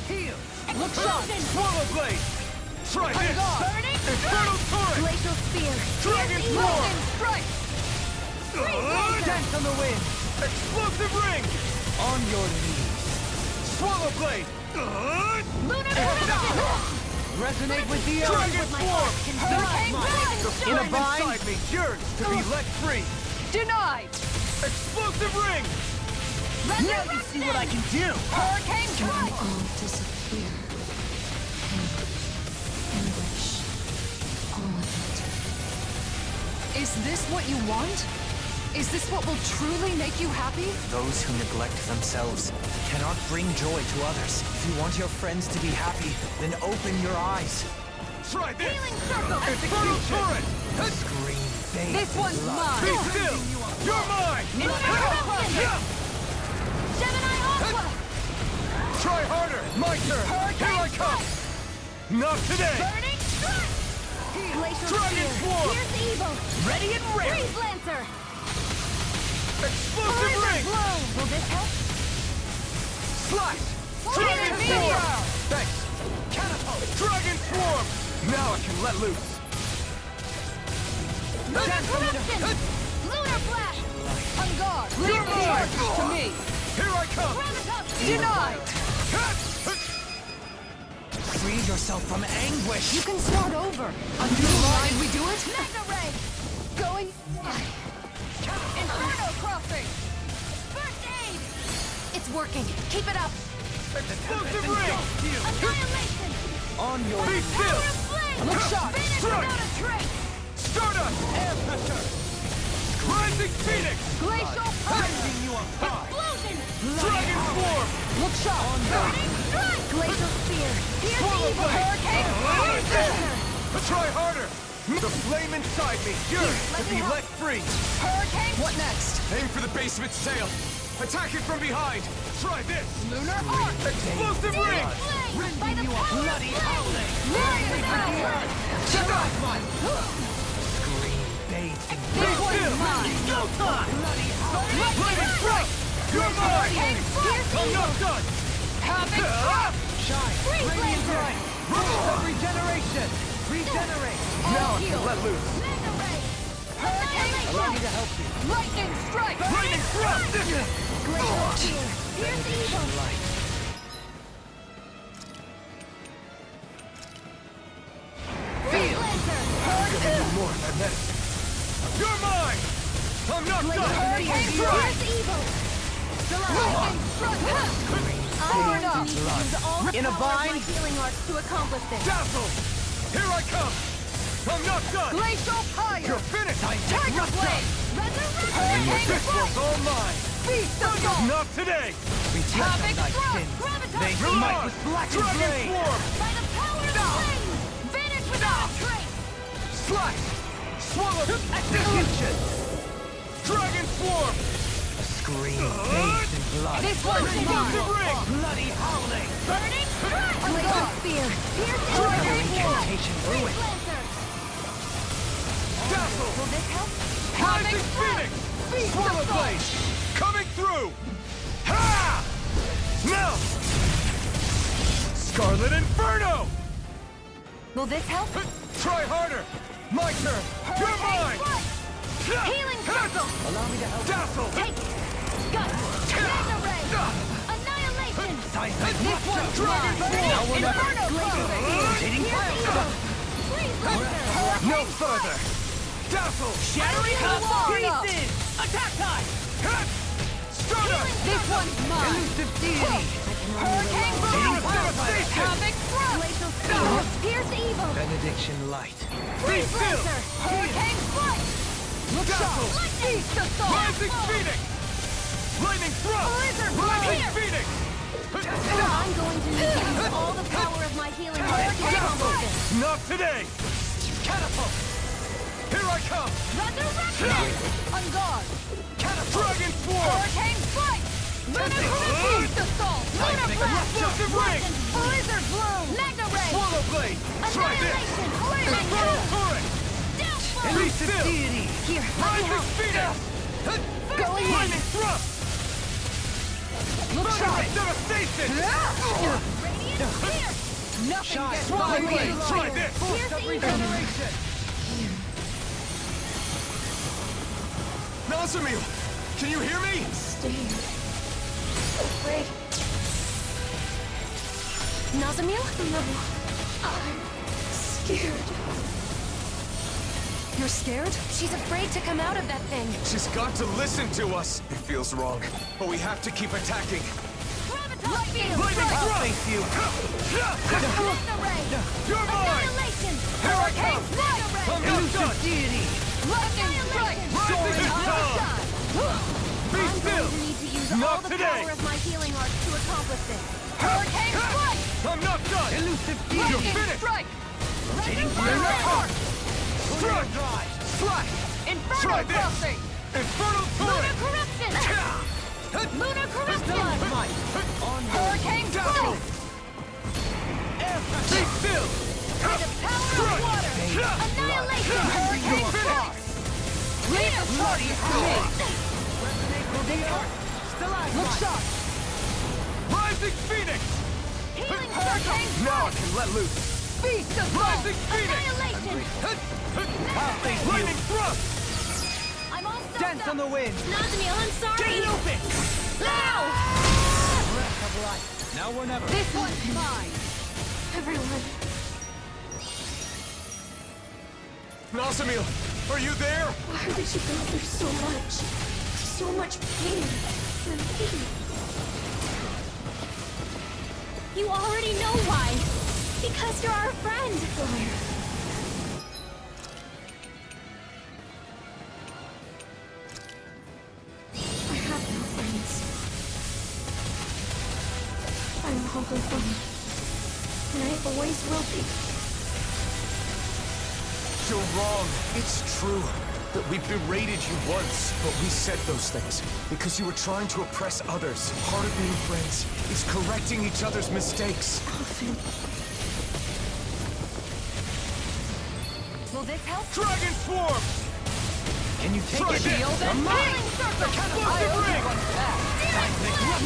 Heal! Look shot! Swallow Blade! Try this! Burning Infernal Torrent! Glacial spear! Dragon Pierce Swarm! evil! Strike! Dance on the wind! Explosive Ring! On your knees. Swallow Blade! Lunar eruption! Resonate with the earth. Dragon Swarm! Hurricane The In a flame bind? inside me yearns to be let free! Denied! Explosive Ring! Now you see what I can do! Hurricane Can we strike! all disappear? Pain, anguish, all of it. Is this what you want? Is this what will truly make you happy? Those who neglect themselves cannot bring joy to others. If you want your friends to be happy, then open your eyes. Try this! Healing circle! Infernal Torrent! Scream faith. This one's mine! Be still! You're mine! Lunar eruption! Gemini Aqua! Try harder! My turn! Here I come! Not today! Burning strike! Glacial Dragon spear! Swarm! Pierce evil! Ready and ready! Freeze lancer! Explosive Horizon Ring! blown! Will this help? Slash! Dragon Dragon meteor! Swarm! Thanks! Catapult! Dragon Swarm! Now I can let loose! Lunar corruption! Lunar flash! On guard! You're Leave the mine! charges to me! Here I come! Gravitas! Denied! Free yourself from anguish. You can start over. A new line, we do it? Mega ray! Going... Inferno crossing! First aid! It's working. Keep it up. Explosive Ring! Annihilation! On your Be Power still! of flame! Look shot! Finish Strike! without a trace! Stardust! Air Pressure! Rising Phoenix! Glacial fire! You on high! Explosion! Dragon Swarm! Look shot! Burning strike! Glacial spear! Pierce Swallow evil! blade! Hurricane! Freeze laser! Try harder! The flame inside me yearns to be let free! Hurricane! What next? Aim for the base of its sail! Attack it from behind! Try this! Lunar arc! Explosive Ring! Flame! By the power of flame! Warriors out! scream bathed in Be still! Go time! Lightning strike! You're mine! I'm not done! Havoc strike! shine. Freeze laser! Regeneration. Regenerate. Now I can let loose! Mega ray! Hurricane Allow me strike! to help you. Lightning strike! Lightning thrust! Glacial spear! Pierce evil! Freeze laser! Hurricane! More than that. You're mine! I'm not done! Hurricane Pierce evil! Lightning strike! Burn up. Use all the In a power of my bind? healing arts to accomplish this. Dazzle! Here I come! I'm not done! Glacial fire! You're finished! Tiger blade! Hurricane This one's all mine! Beast of God! Not today! Havoc thy thrust! sins. Gravitas! They Reload! smite with blackened Dragon blade. Swarm! By the power of flame! Vanish without a trace! Slash! Swallow! Execution. Dragon Swarm! Scream bathed in blood. This one's mine! Explosive Ring! Bloody howling. Burning strike! Glacial spear! Pierce Your evil! incantation Freeze ruined. lancer! Dazzle! Will this help? Rising Phoenix! Beast Swallow of God! Blade! Coming through! Ha! Now! Scarlet Inferno! Will this help? Try harder! My turn! You're mine! Healing circle! Allow me to help. Dazzle! Take it! Gut! Mega ray! Annihilation! This one's Dragon mine! Ball! Now we're never- Inferno Closer! Rotating Here's fire! evil! Freeze laser! No further! Dazzle! Shattering pieces! Attack time! Stunner! This one's mine! Elusive deity! Hurricane Rotating Blast! devastation! Havoc Thrust! Glacial Steel! Pierce evil! Benediction light! Freeze still! laser! Hurricane Flight! Look Dazzle! sharp! Feast assault! Rising Phoenix! Lightning thrust! Blizzard Lightning blast! Phoenix! I'm going to need to use all the power of my healing heart to accomplish this. Not today! Catapult! Here I come! Resurrection! On guard! Catapult! Dragon Swarm! Hurricane Flight! Lunar Feast assault! Lunar Blast! Explosive ring! Blizzard Bloom! Magna Ray! Swallow Blade! Try this! Annihilation! Flaming Inferno Kill! Turret! Downfall! Elusive deity! Here, let me Rising help! Phoenix! Going in! Lightning thrust! Look sharp! Devastation! Radiant Spear! Nothing gets Swallow by Blade! me! Try this! Pierce evil! Regeneration! Nazamil! Can you hear me? Stay afraid. Nazamil? No, I'm scared. You're scared? She's afraid to come out of that thing. She's got to listen to us. It feels wrong, but we have to keep attacking. Graviton Field! Lightning Strike! thrust! Magna Ray! You're mine! Annihilation! Here I Hurricane come! Magna Ray! I'm not done! Deity! Lightning Strike! Rising Sun! Be I'm still! going to need to use Not all the today! power of my healing arts to accomplish this. Hurricane Strike! I'm not done! Elusive deity! You're Lightning finished! Strike! Lunar Heart! Strike! Slash! Inferno Try this! Crossing! Infernal Lunar Turret! Corruption! Lunar Corruption! On Hurricane Dazzle! Strike! Be still! By the power of water! Annihilation! Hurricane Strike! Laser Bloody Look sharp! Rising Phoenix! Healing Hurricane Now I Strike! can let loose! Beast Assault! Rising Phoenix! Annihilation! Lightning thrust! I'm all stuffed Dance up. on the wind! Nazamil, I'm sorry! Get it open! Now! Breath of life! Now or never! This one's mine! Everyone. Nazamil, are you there? Why did you go through so much? So much pain. And me. You already know why! Because you're our friend! I have no friends. I'm all alone. And I always will be. You're wrong. It's true that we berated you once, but we said those things because you were trying to oppress others. Part of being friends is correcting each other's mistakes. Will this help? Dragon Swarm! Can you take Try it? this! Healing Circle! Explosive ring!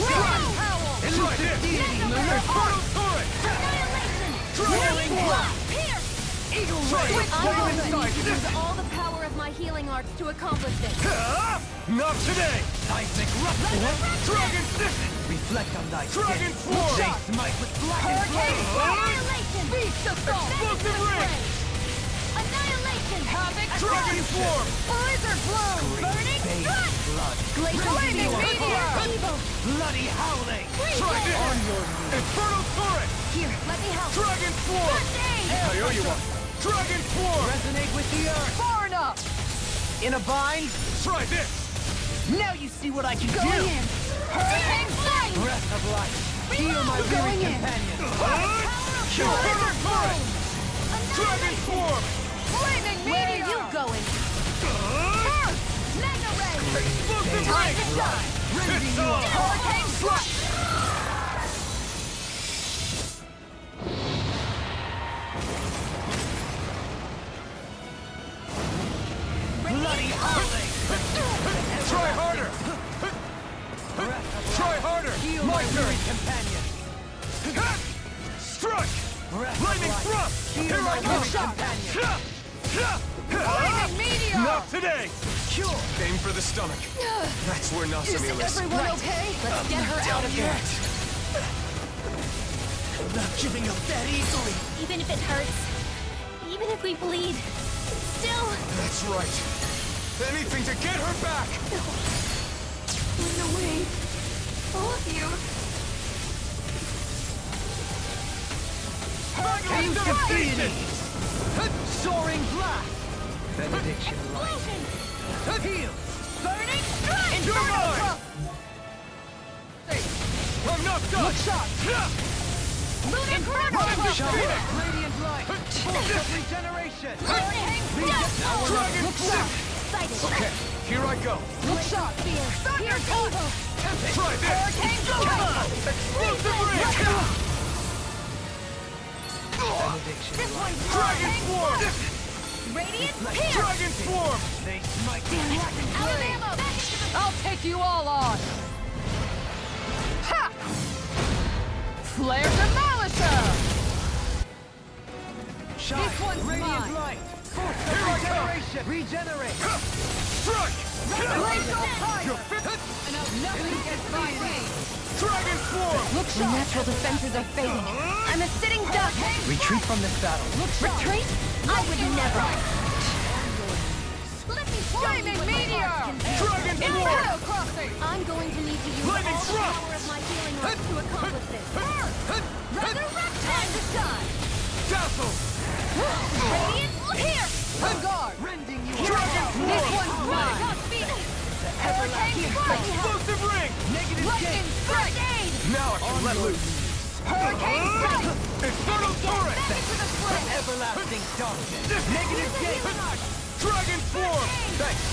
Round Howl! Try this! Inferno Turret! Annihilation! Trailing Blast! Pierce! Eagle Ray! I'm going to use all the power of my healing arts to accomplish this. Not today! Seismic Dragon Stick! Reflect on thy Dragon Swarm! They smite with Hurricane! Annihilation! Beast Assault! Explosive ring! Annihilation! Havoc! Dragon Swarm! Blizzard Bloom! Burning Strike! Glacial Meteor! Evil! Bloody howling! Freeze Try laser! this! On your Inferno Turret! Here, let me help. Dragon Swarm! First aid! I owe you one! Dragon Swarm! Resonate with the earth. Far enough! In a bind. Try this! Now you see what I can Going do. in! Hurricane Flame! Breath of life. Heal my weary Going in! companion. Inferno Turret! Dragon Swarm! Flaming Meteor! Where are you going? First! Magna Ray! Explosive Time ring! to shine! It's on! Hurricane Strike! Bloody howling! Try harder! Try harder! Heal My my turn! weary companion. Strike! Lightning thrust! Here I come! Lightning meteor! Not today! Aim for the stomach. That's where Nasamil is. Everyone okay? Let's get her out of here. I'm not giving up that easily. Even if it hurts, even if we bleed, still... That's right. Anything to get her back! Run away. All of you. Hurricane defeated! Soaring blast! Benediction light. Heal! Burning strike! Infernal puff! I'm not done! Look shot! Infernal puff! Radiant light! Force of regeneration! Dragon flip! Okay, here I go. Look shot! Thunder evil! Try this! Hurricane Explosive ring! Benediction light! Dragon swarm! Radiant Dragon swarm! They smite me. Out of ammo! I'll take you all on! Ha! Flare Demolisher! This one's Radiant mine! light! Force of Here I come! regeneration! Regenerate! Strike! Glacial fire! You're fit! Nothing gets by me! Dragon swarm! Look The natural defenses are fading. I'm a sitting duck. Retreat from this battle. Retreat? I would never. Let me Flaming meteor! Dragon swarm! Inferno crossing! I'm going to need to use Lightning all the thrust! power of my healing arts to accomplish this. Resurrect! Time to shine! Dazzle! Radiant, look here! On guard! Rending you! Dragon This swarm! one's mine! Hurricane strike! Explosive ring! Negative Lightning strike! Aid! Now I can let loose! Hurricane strike! Infernal turret! Back to the flame! Everlasting darkness! Negative gate! Dragon swarm! Thanks!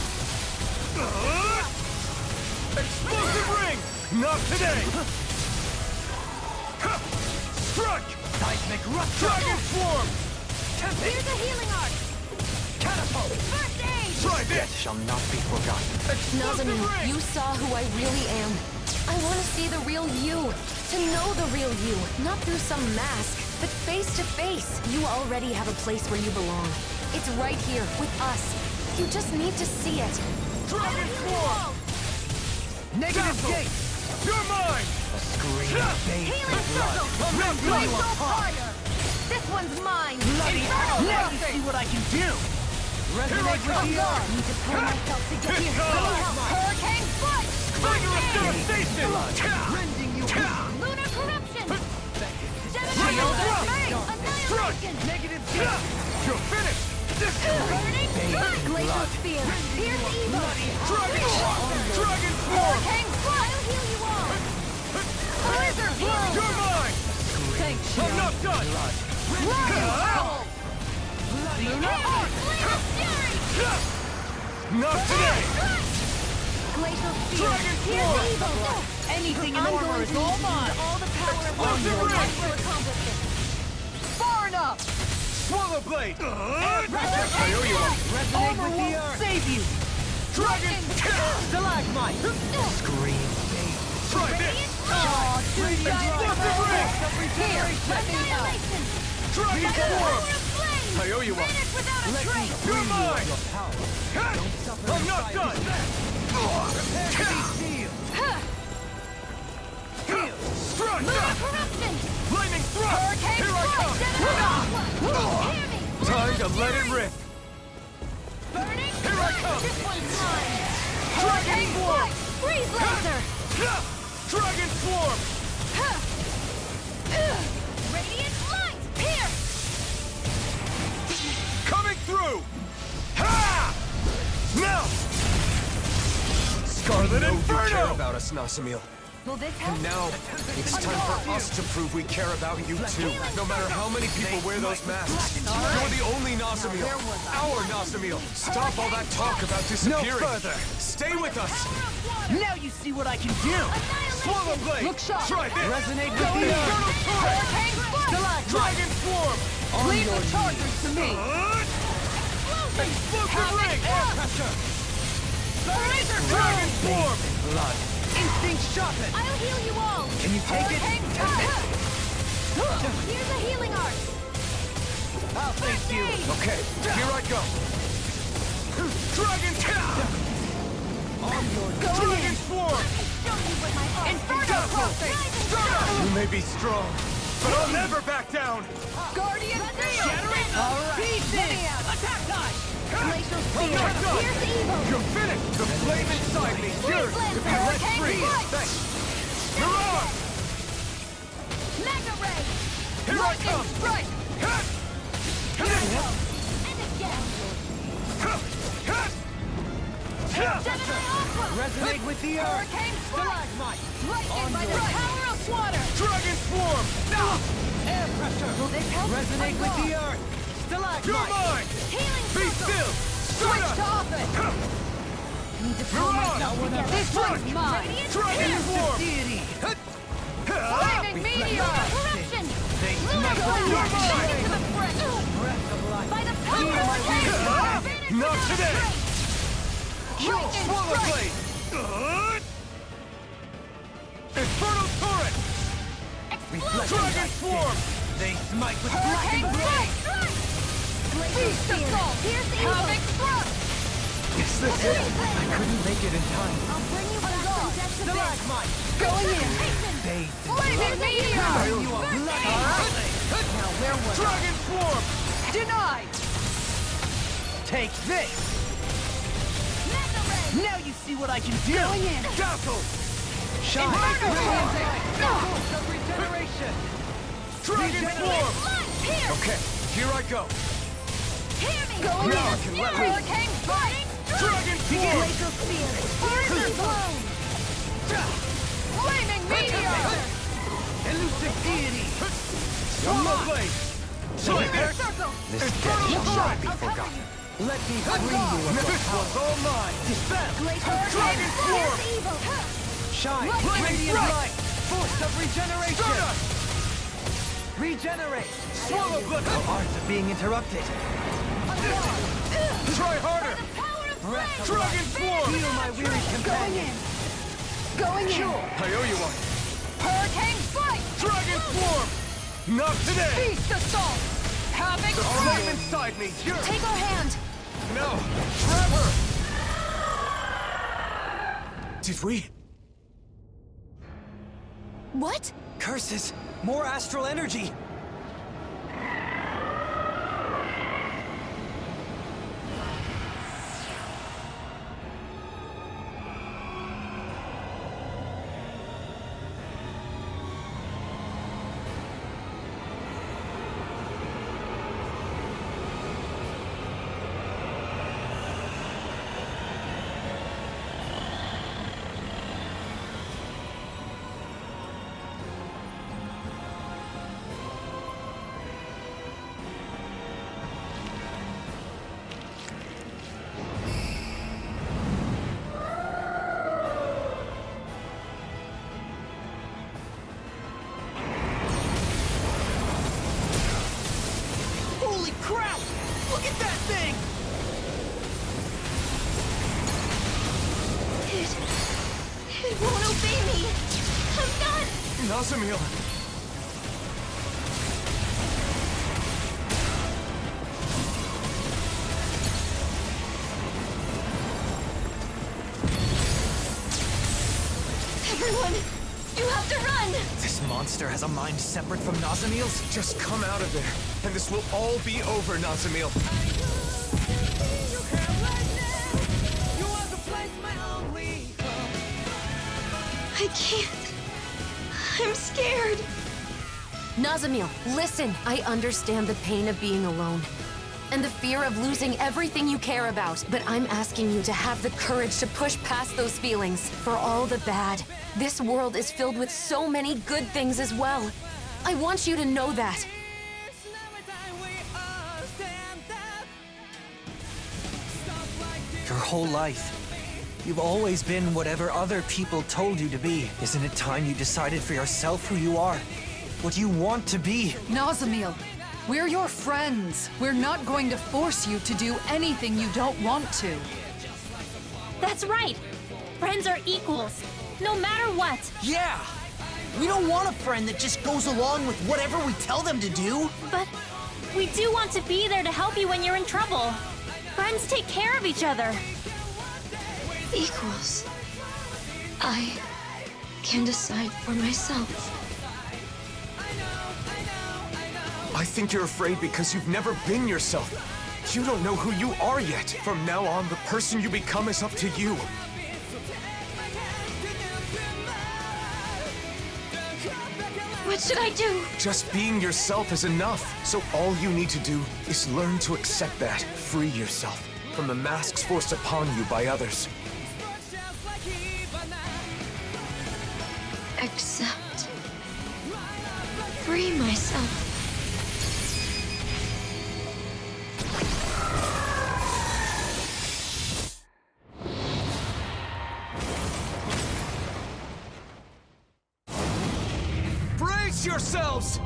Explosive ring! Not today! Strike! Seismic rupture! Dragon swarm! Here's a healing art! Catapult! First aid! Try this! Shall not be forgotten. Nazami, Explosive ring! you saw who I really am. I want to see the real you. To know the real you. Not through some mask, but face to face. You already have a place where you belong. It's right here, with us. You just need to see it. Dragon swarm! Negative gate! You're mine! A scream bathed in Healing blood. circle! I'm not Glacial fire! This one's mine! Infernal Let me crossing! see what I can do. Resonate with the earth! Need to pull myself together. Here Let me help! Hurricane flight! Vigorous devastation! Rending you Lunar corruption! Shield Generation! thrust! Annihilation! Negative gate! You're finished! Burning strike! Glacial spear! Pierce evil! Dragon swarm! Dragon swarm! Hurricane flight! I'll heal you all! Blizzard blow! You're mine! Thanks, I'm not done! Royal Owl! Lunar arc! Laser fury! Not today! Glacial spear! Dragon Pierce swarm! evil! Anything in I'm armor going is to all need to mine! use all the power of my Explosive healing ring! arts to accomplish this. Far enough! Swallow blade! I owe you one. Resonate with the earth! Save you! Dragon! Stalagmite! Scream Try this! Explosive ring! Here! Let me help! Dragon swarm! I owe you one. Without a trace! You're mine! I'm not done! Strike! Lunar corruption! Lightning thrust! Hurricane Here I come! Hear me! Time to let it rip! Burning Here I come! This one's mine! Dragon Hurricane swarm! flight! Freeze laser! Dragon swarm! Radiant light! Pierce! Coming through! Ha! Now! Scarlet Inferno! You care about us, Nasamil. Will this help? And now, it's time for us to prove we care about you too. No matter how many people wear those masks, you're the only Nasamil. Our Nasamil. Stop all that talk about disappearing. No further. Stay with us. Now you see what I can do. Swallow blade! Look sharp! Try this! Resonate with the earth. Infernal turret! Hurricane flight! Dragon swarm! Leave the chargers to me! Explosive ring! Air pressure! Laser Dragon swarm! Blood. Instinct sharpened. I'll heal you all! Can you take it? Hurricane flight! Here's a healing art! I'll face you! Okay, here I go! Dragon Tap! Dragon Swarm! Inferno Crossing! You may be strong, but I'll never back down! Guardian Field! Shattering! Alright! Pieces! Attack time! Glacial I'm Spear! not done! Here's evil! You're finished! The flame inside me! Yours to be let free! Thanks! Mirage! Mega Ray! Here I come! Strike! Here I go! And again! Resonate with the earth! Hurricane Stalagmite! Lightning by the power of water! Dragon Swarm! Air pressure! Will this help? Resonate with the earth! Stalagmite! You're mine! Healing Be circle! still! Switch to offense! Need to pull myself together. This one's mine! Dragon Swarm! Deity! Flaming meteor! Corruption! You're mine! To the front! By the power of the Not today! Swallow Blade! Infernal Torrent! Dragon Swarm! They smite with blackened blade! Feast of Soul! Here's the Havoc Thrust! Is this it? I couldn't make it in time. I'll bring you back from death to Stalagmite! Going in! Flaming meteor! You a bloody Now where was Dragon Swarm! Denied! Take this! Now you see what I can do! Going in! Dazzle! Shine! Force of regeneration! Dragon Swarm! Here! Okay, here I go! Hear me! Going Now in! I can let loose. Hurricane Strike! Dragon Swarm! Glacial Spear! Fire blown! Flaming meteor! Elusive deity! Swallow Blade! Healing circle! This death shall not be forgotten. Let me free you of your This one's all mine! Dispel! Dragon Swarm! Shine! Radiant light! Force of regeneration! Regenerate! Swallow blood! Our arts are being interrupted. Try harder! Dragon Swarm! Heal my weary companion! Going in! I owe you one! Hurricane Strike! Dragon Swarm! Not today! Feast assault! Havoc The flame inside me! Take our hand! No! Trevor! Did we? What? Curses! More astral energy! Holy crap! Look at that thing! It won't obey me! I'm done! Nazamil! Everyone, you have to run! This monster has a mind separate from Nazamil's? Just come out of there, and this will all be over, Nazamil. I can't. I'm scared. Nazamil, listen. I understand the pain of being alone and the fear of losing everything you care about, but I'm asking you to have the courage to push past those feelings for all the bad. This world is filled with so many good things as well. I want you to know that. Your whole life, you've always been whatever other people told you to be. Isn't it time you decided for yourself who you are? What you want to be? Nazamil, we're your friends. We're not going to force you to do anything you don't want to. That's right. Friends are equals, no matter what. Yeah! We don't want a friend that just goes along with whatever we tell them to do. But we do want to be there to help you when you're in trouble. Friends take care of each other. Equals. I can decide for myself. I think you're afraid because you've never been yourself. You don't know who you are yet. From now on, the person you become is up to you. What should I do? Just being yourself is enough. So all you need to do is learn to accept that. Free yourself from the masks forced upon you by others. Accept. Free myself. Brace yourselves!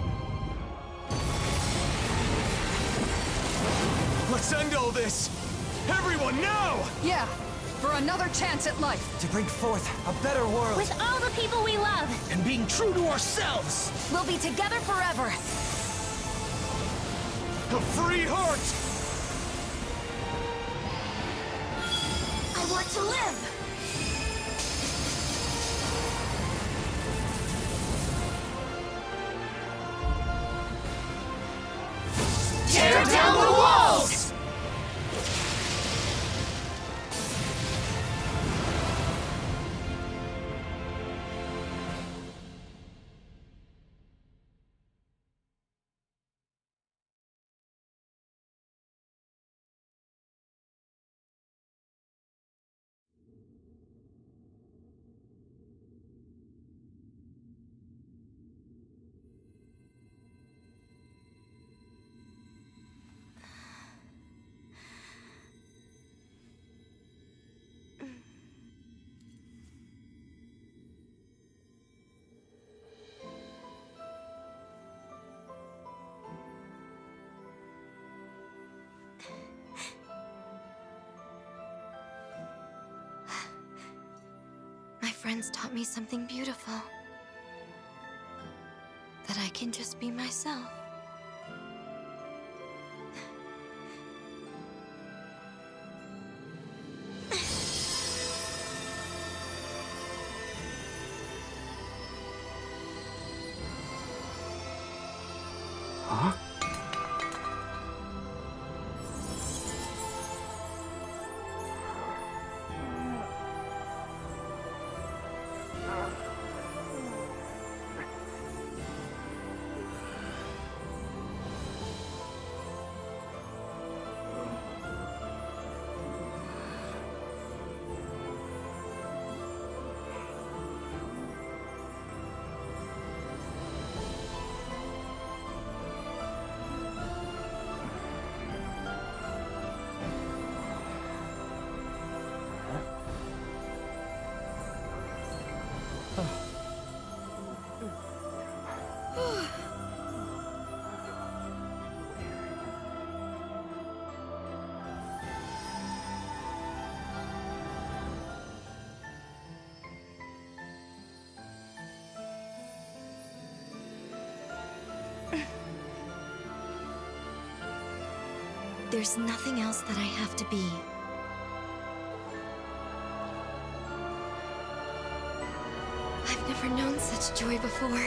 Let's end all this! Everyone, now! Yeah, for another chance at life. To bring forth a better world. With all the people we love. And being true to ourselves. We'll be together forever. A free heart! I want to live. Tear down the walls! My friends taught me something beautiful. That I can just be myself. Huh? There's nothing else that I have to be. I've never known such joy before.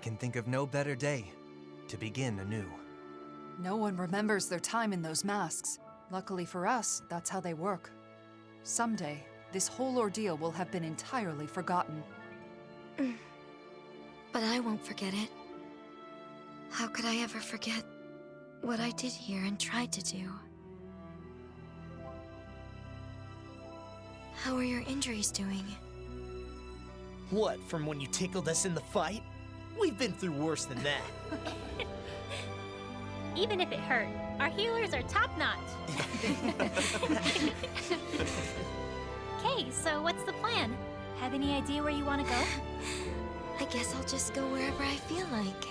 can think of no better day to begin anew. No one remembers their time in those masks. Luckily for us, that's how they work. Someday, this whole ordeal will have been entirely forgotten. But I won't forget it. How could I ever forget what I did here and tried to do? How are your injuries doing? What, from when you tickled us in the fight? We've been through worse than that. Even if it hurt, our healers are top-notch. Okay, so what's the plan? Have any idea where you want to go? I guess I'll just go wherever I feel like.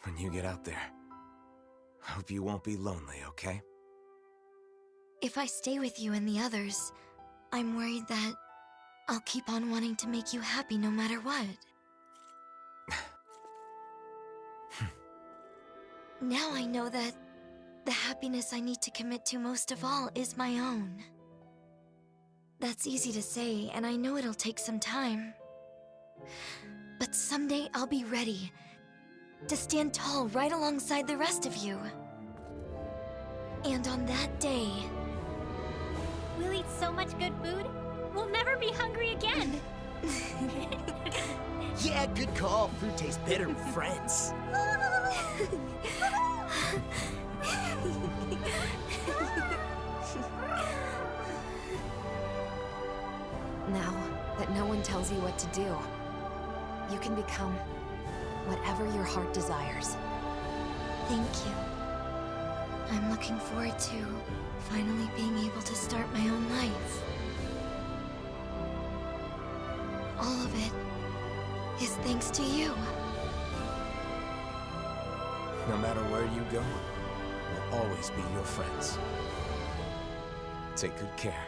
When you get out there, I hope you won't be lonely, okay? If I stay with you and the others, I'm worried that I'll keep on wanting to make you happy no matter what. Now I know that the happiness I need to commit to most of all is my own. That's easy to say, and I know it'll take some time. But someday I'll be ready to stand tall right alongside the rest of you. And on that day... We'll eat so much good food, we'll never be hungry again. Yeah, good call. Food tastes better with friends. Now that no one tells you what to do, you can become whatever your heart desires. Thank you. I'm looking forward to finally being able to start my own life. All of it is thanks to you. No matter where you go, we'll always be your friends. Take good care.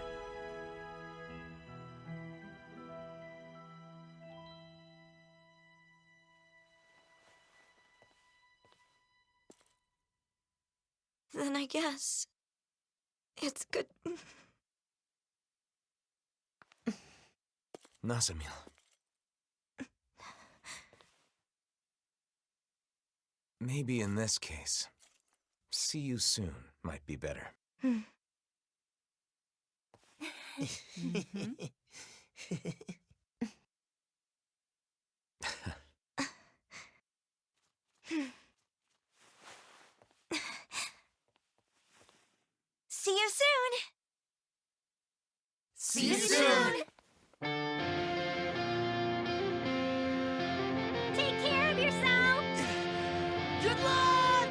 Then I guess it's good. Nazamil. Maybe in this case, see you soon might be better. See you soon! See you soon! Take care of yourself! Good luck!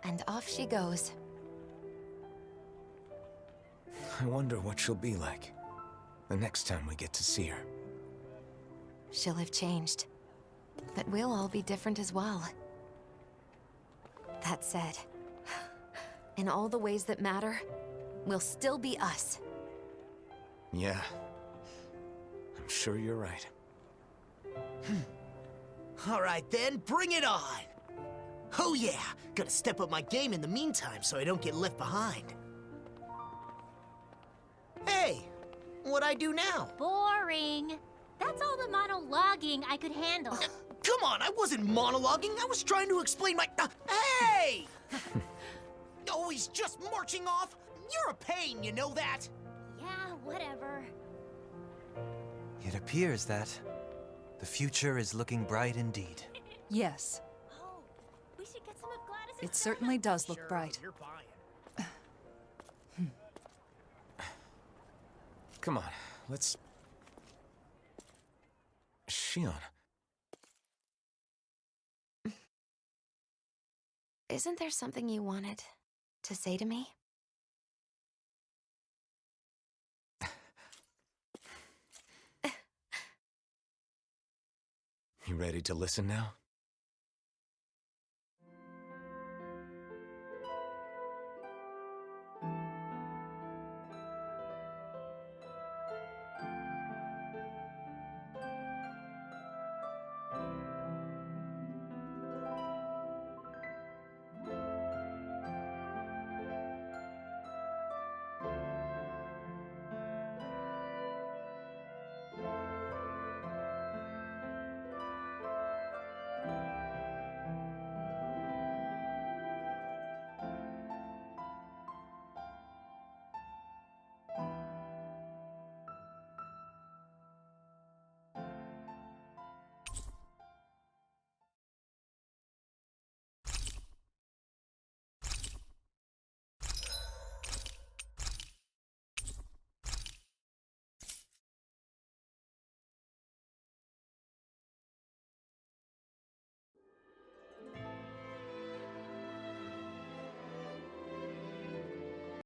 And off she goes. I wonder what she'll be like the next time we get to see her. She'll have changed. But we'll all be different as well. That said, in all the ways that matter, we'll still be us. Yeah. I'm sure you're right. All right then, bring it on! Oh yeah, gotta step up my game in the meantime so I don't get left behind. Hey, what'd I do now? Boring. That's all the monologuing I could handle. Come on, I wasn't monologuing, I was trying to explain my... Hey! Always just marching off? You're a pain, you know that? Yeah, whatever. It appears that the future is looking bright indeed. Yes. Oh, we should get some of Gladys's It certainly does look bright. Come on, let's... Shion. Isn't there something you wanted to say to me? You ready to listen now?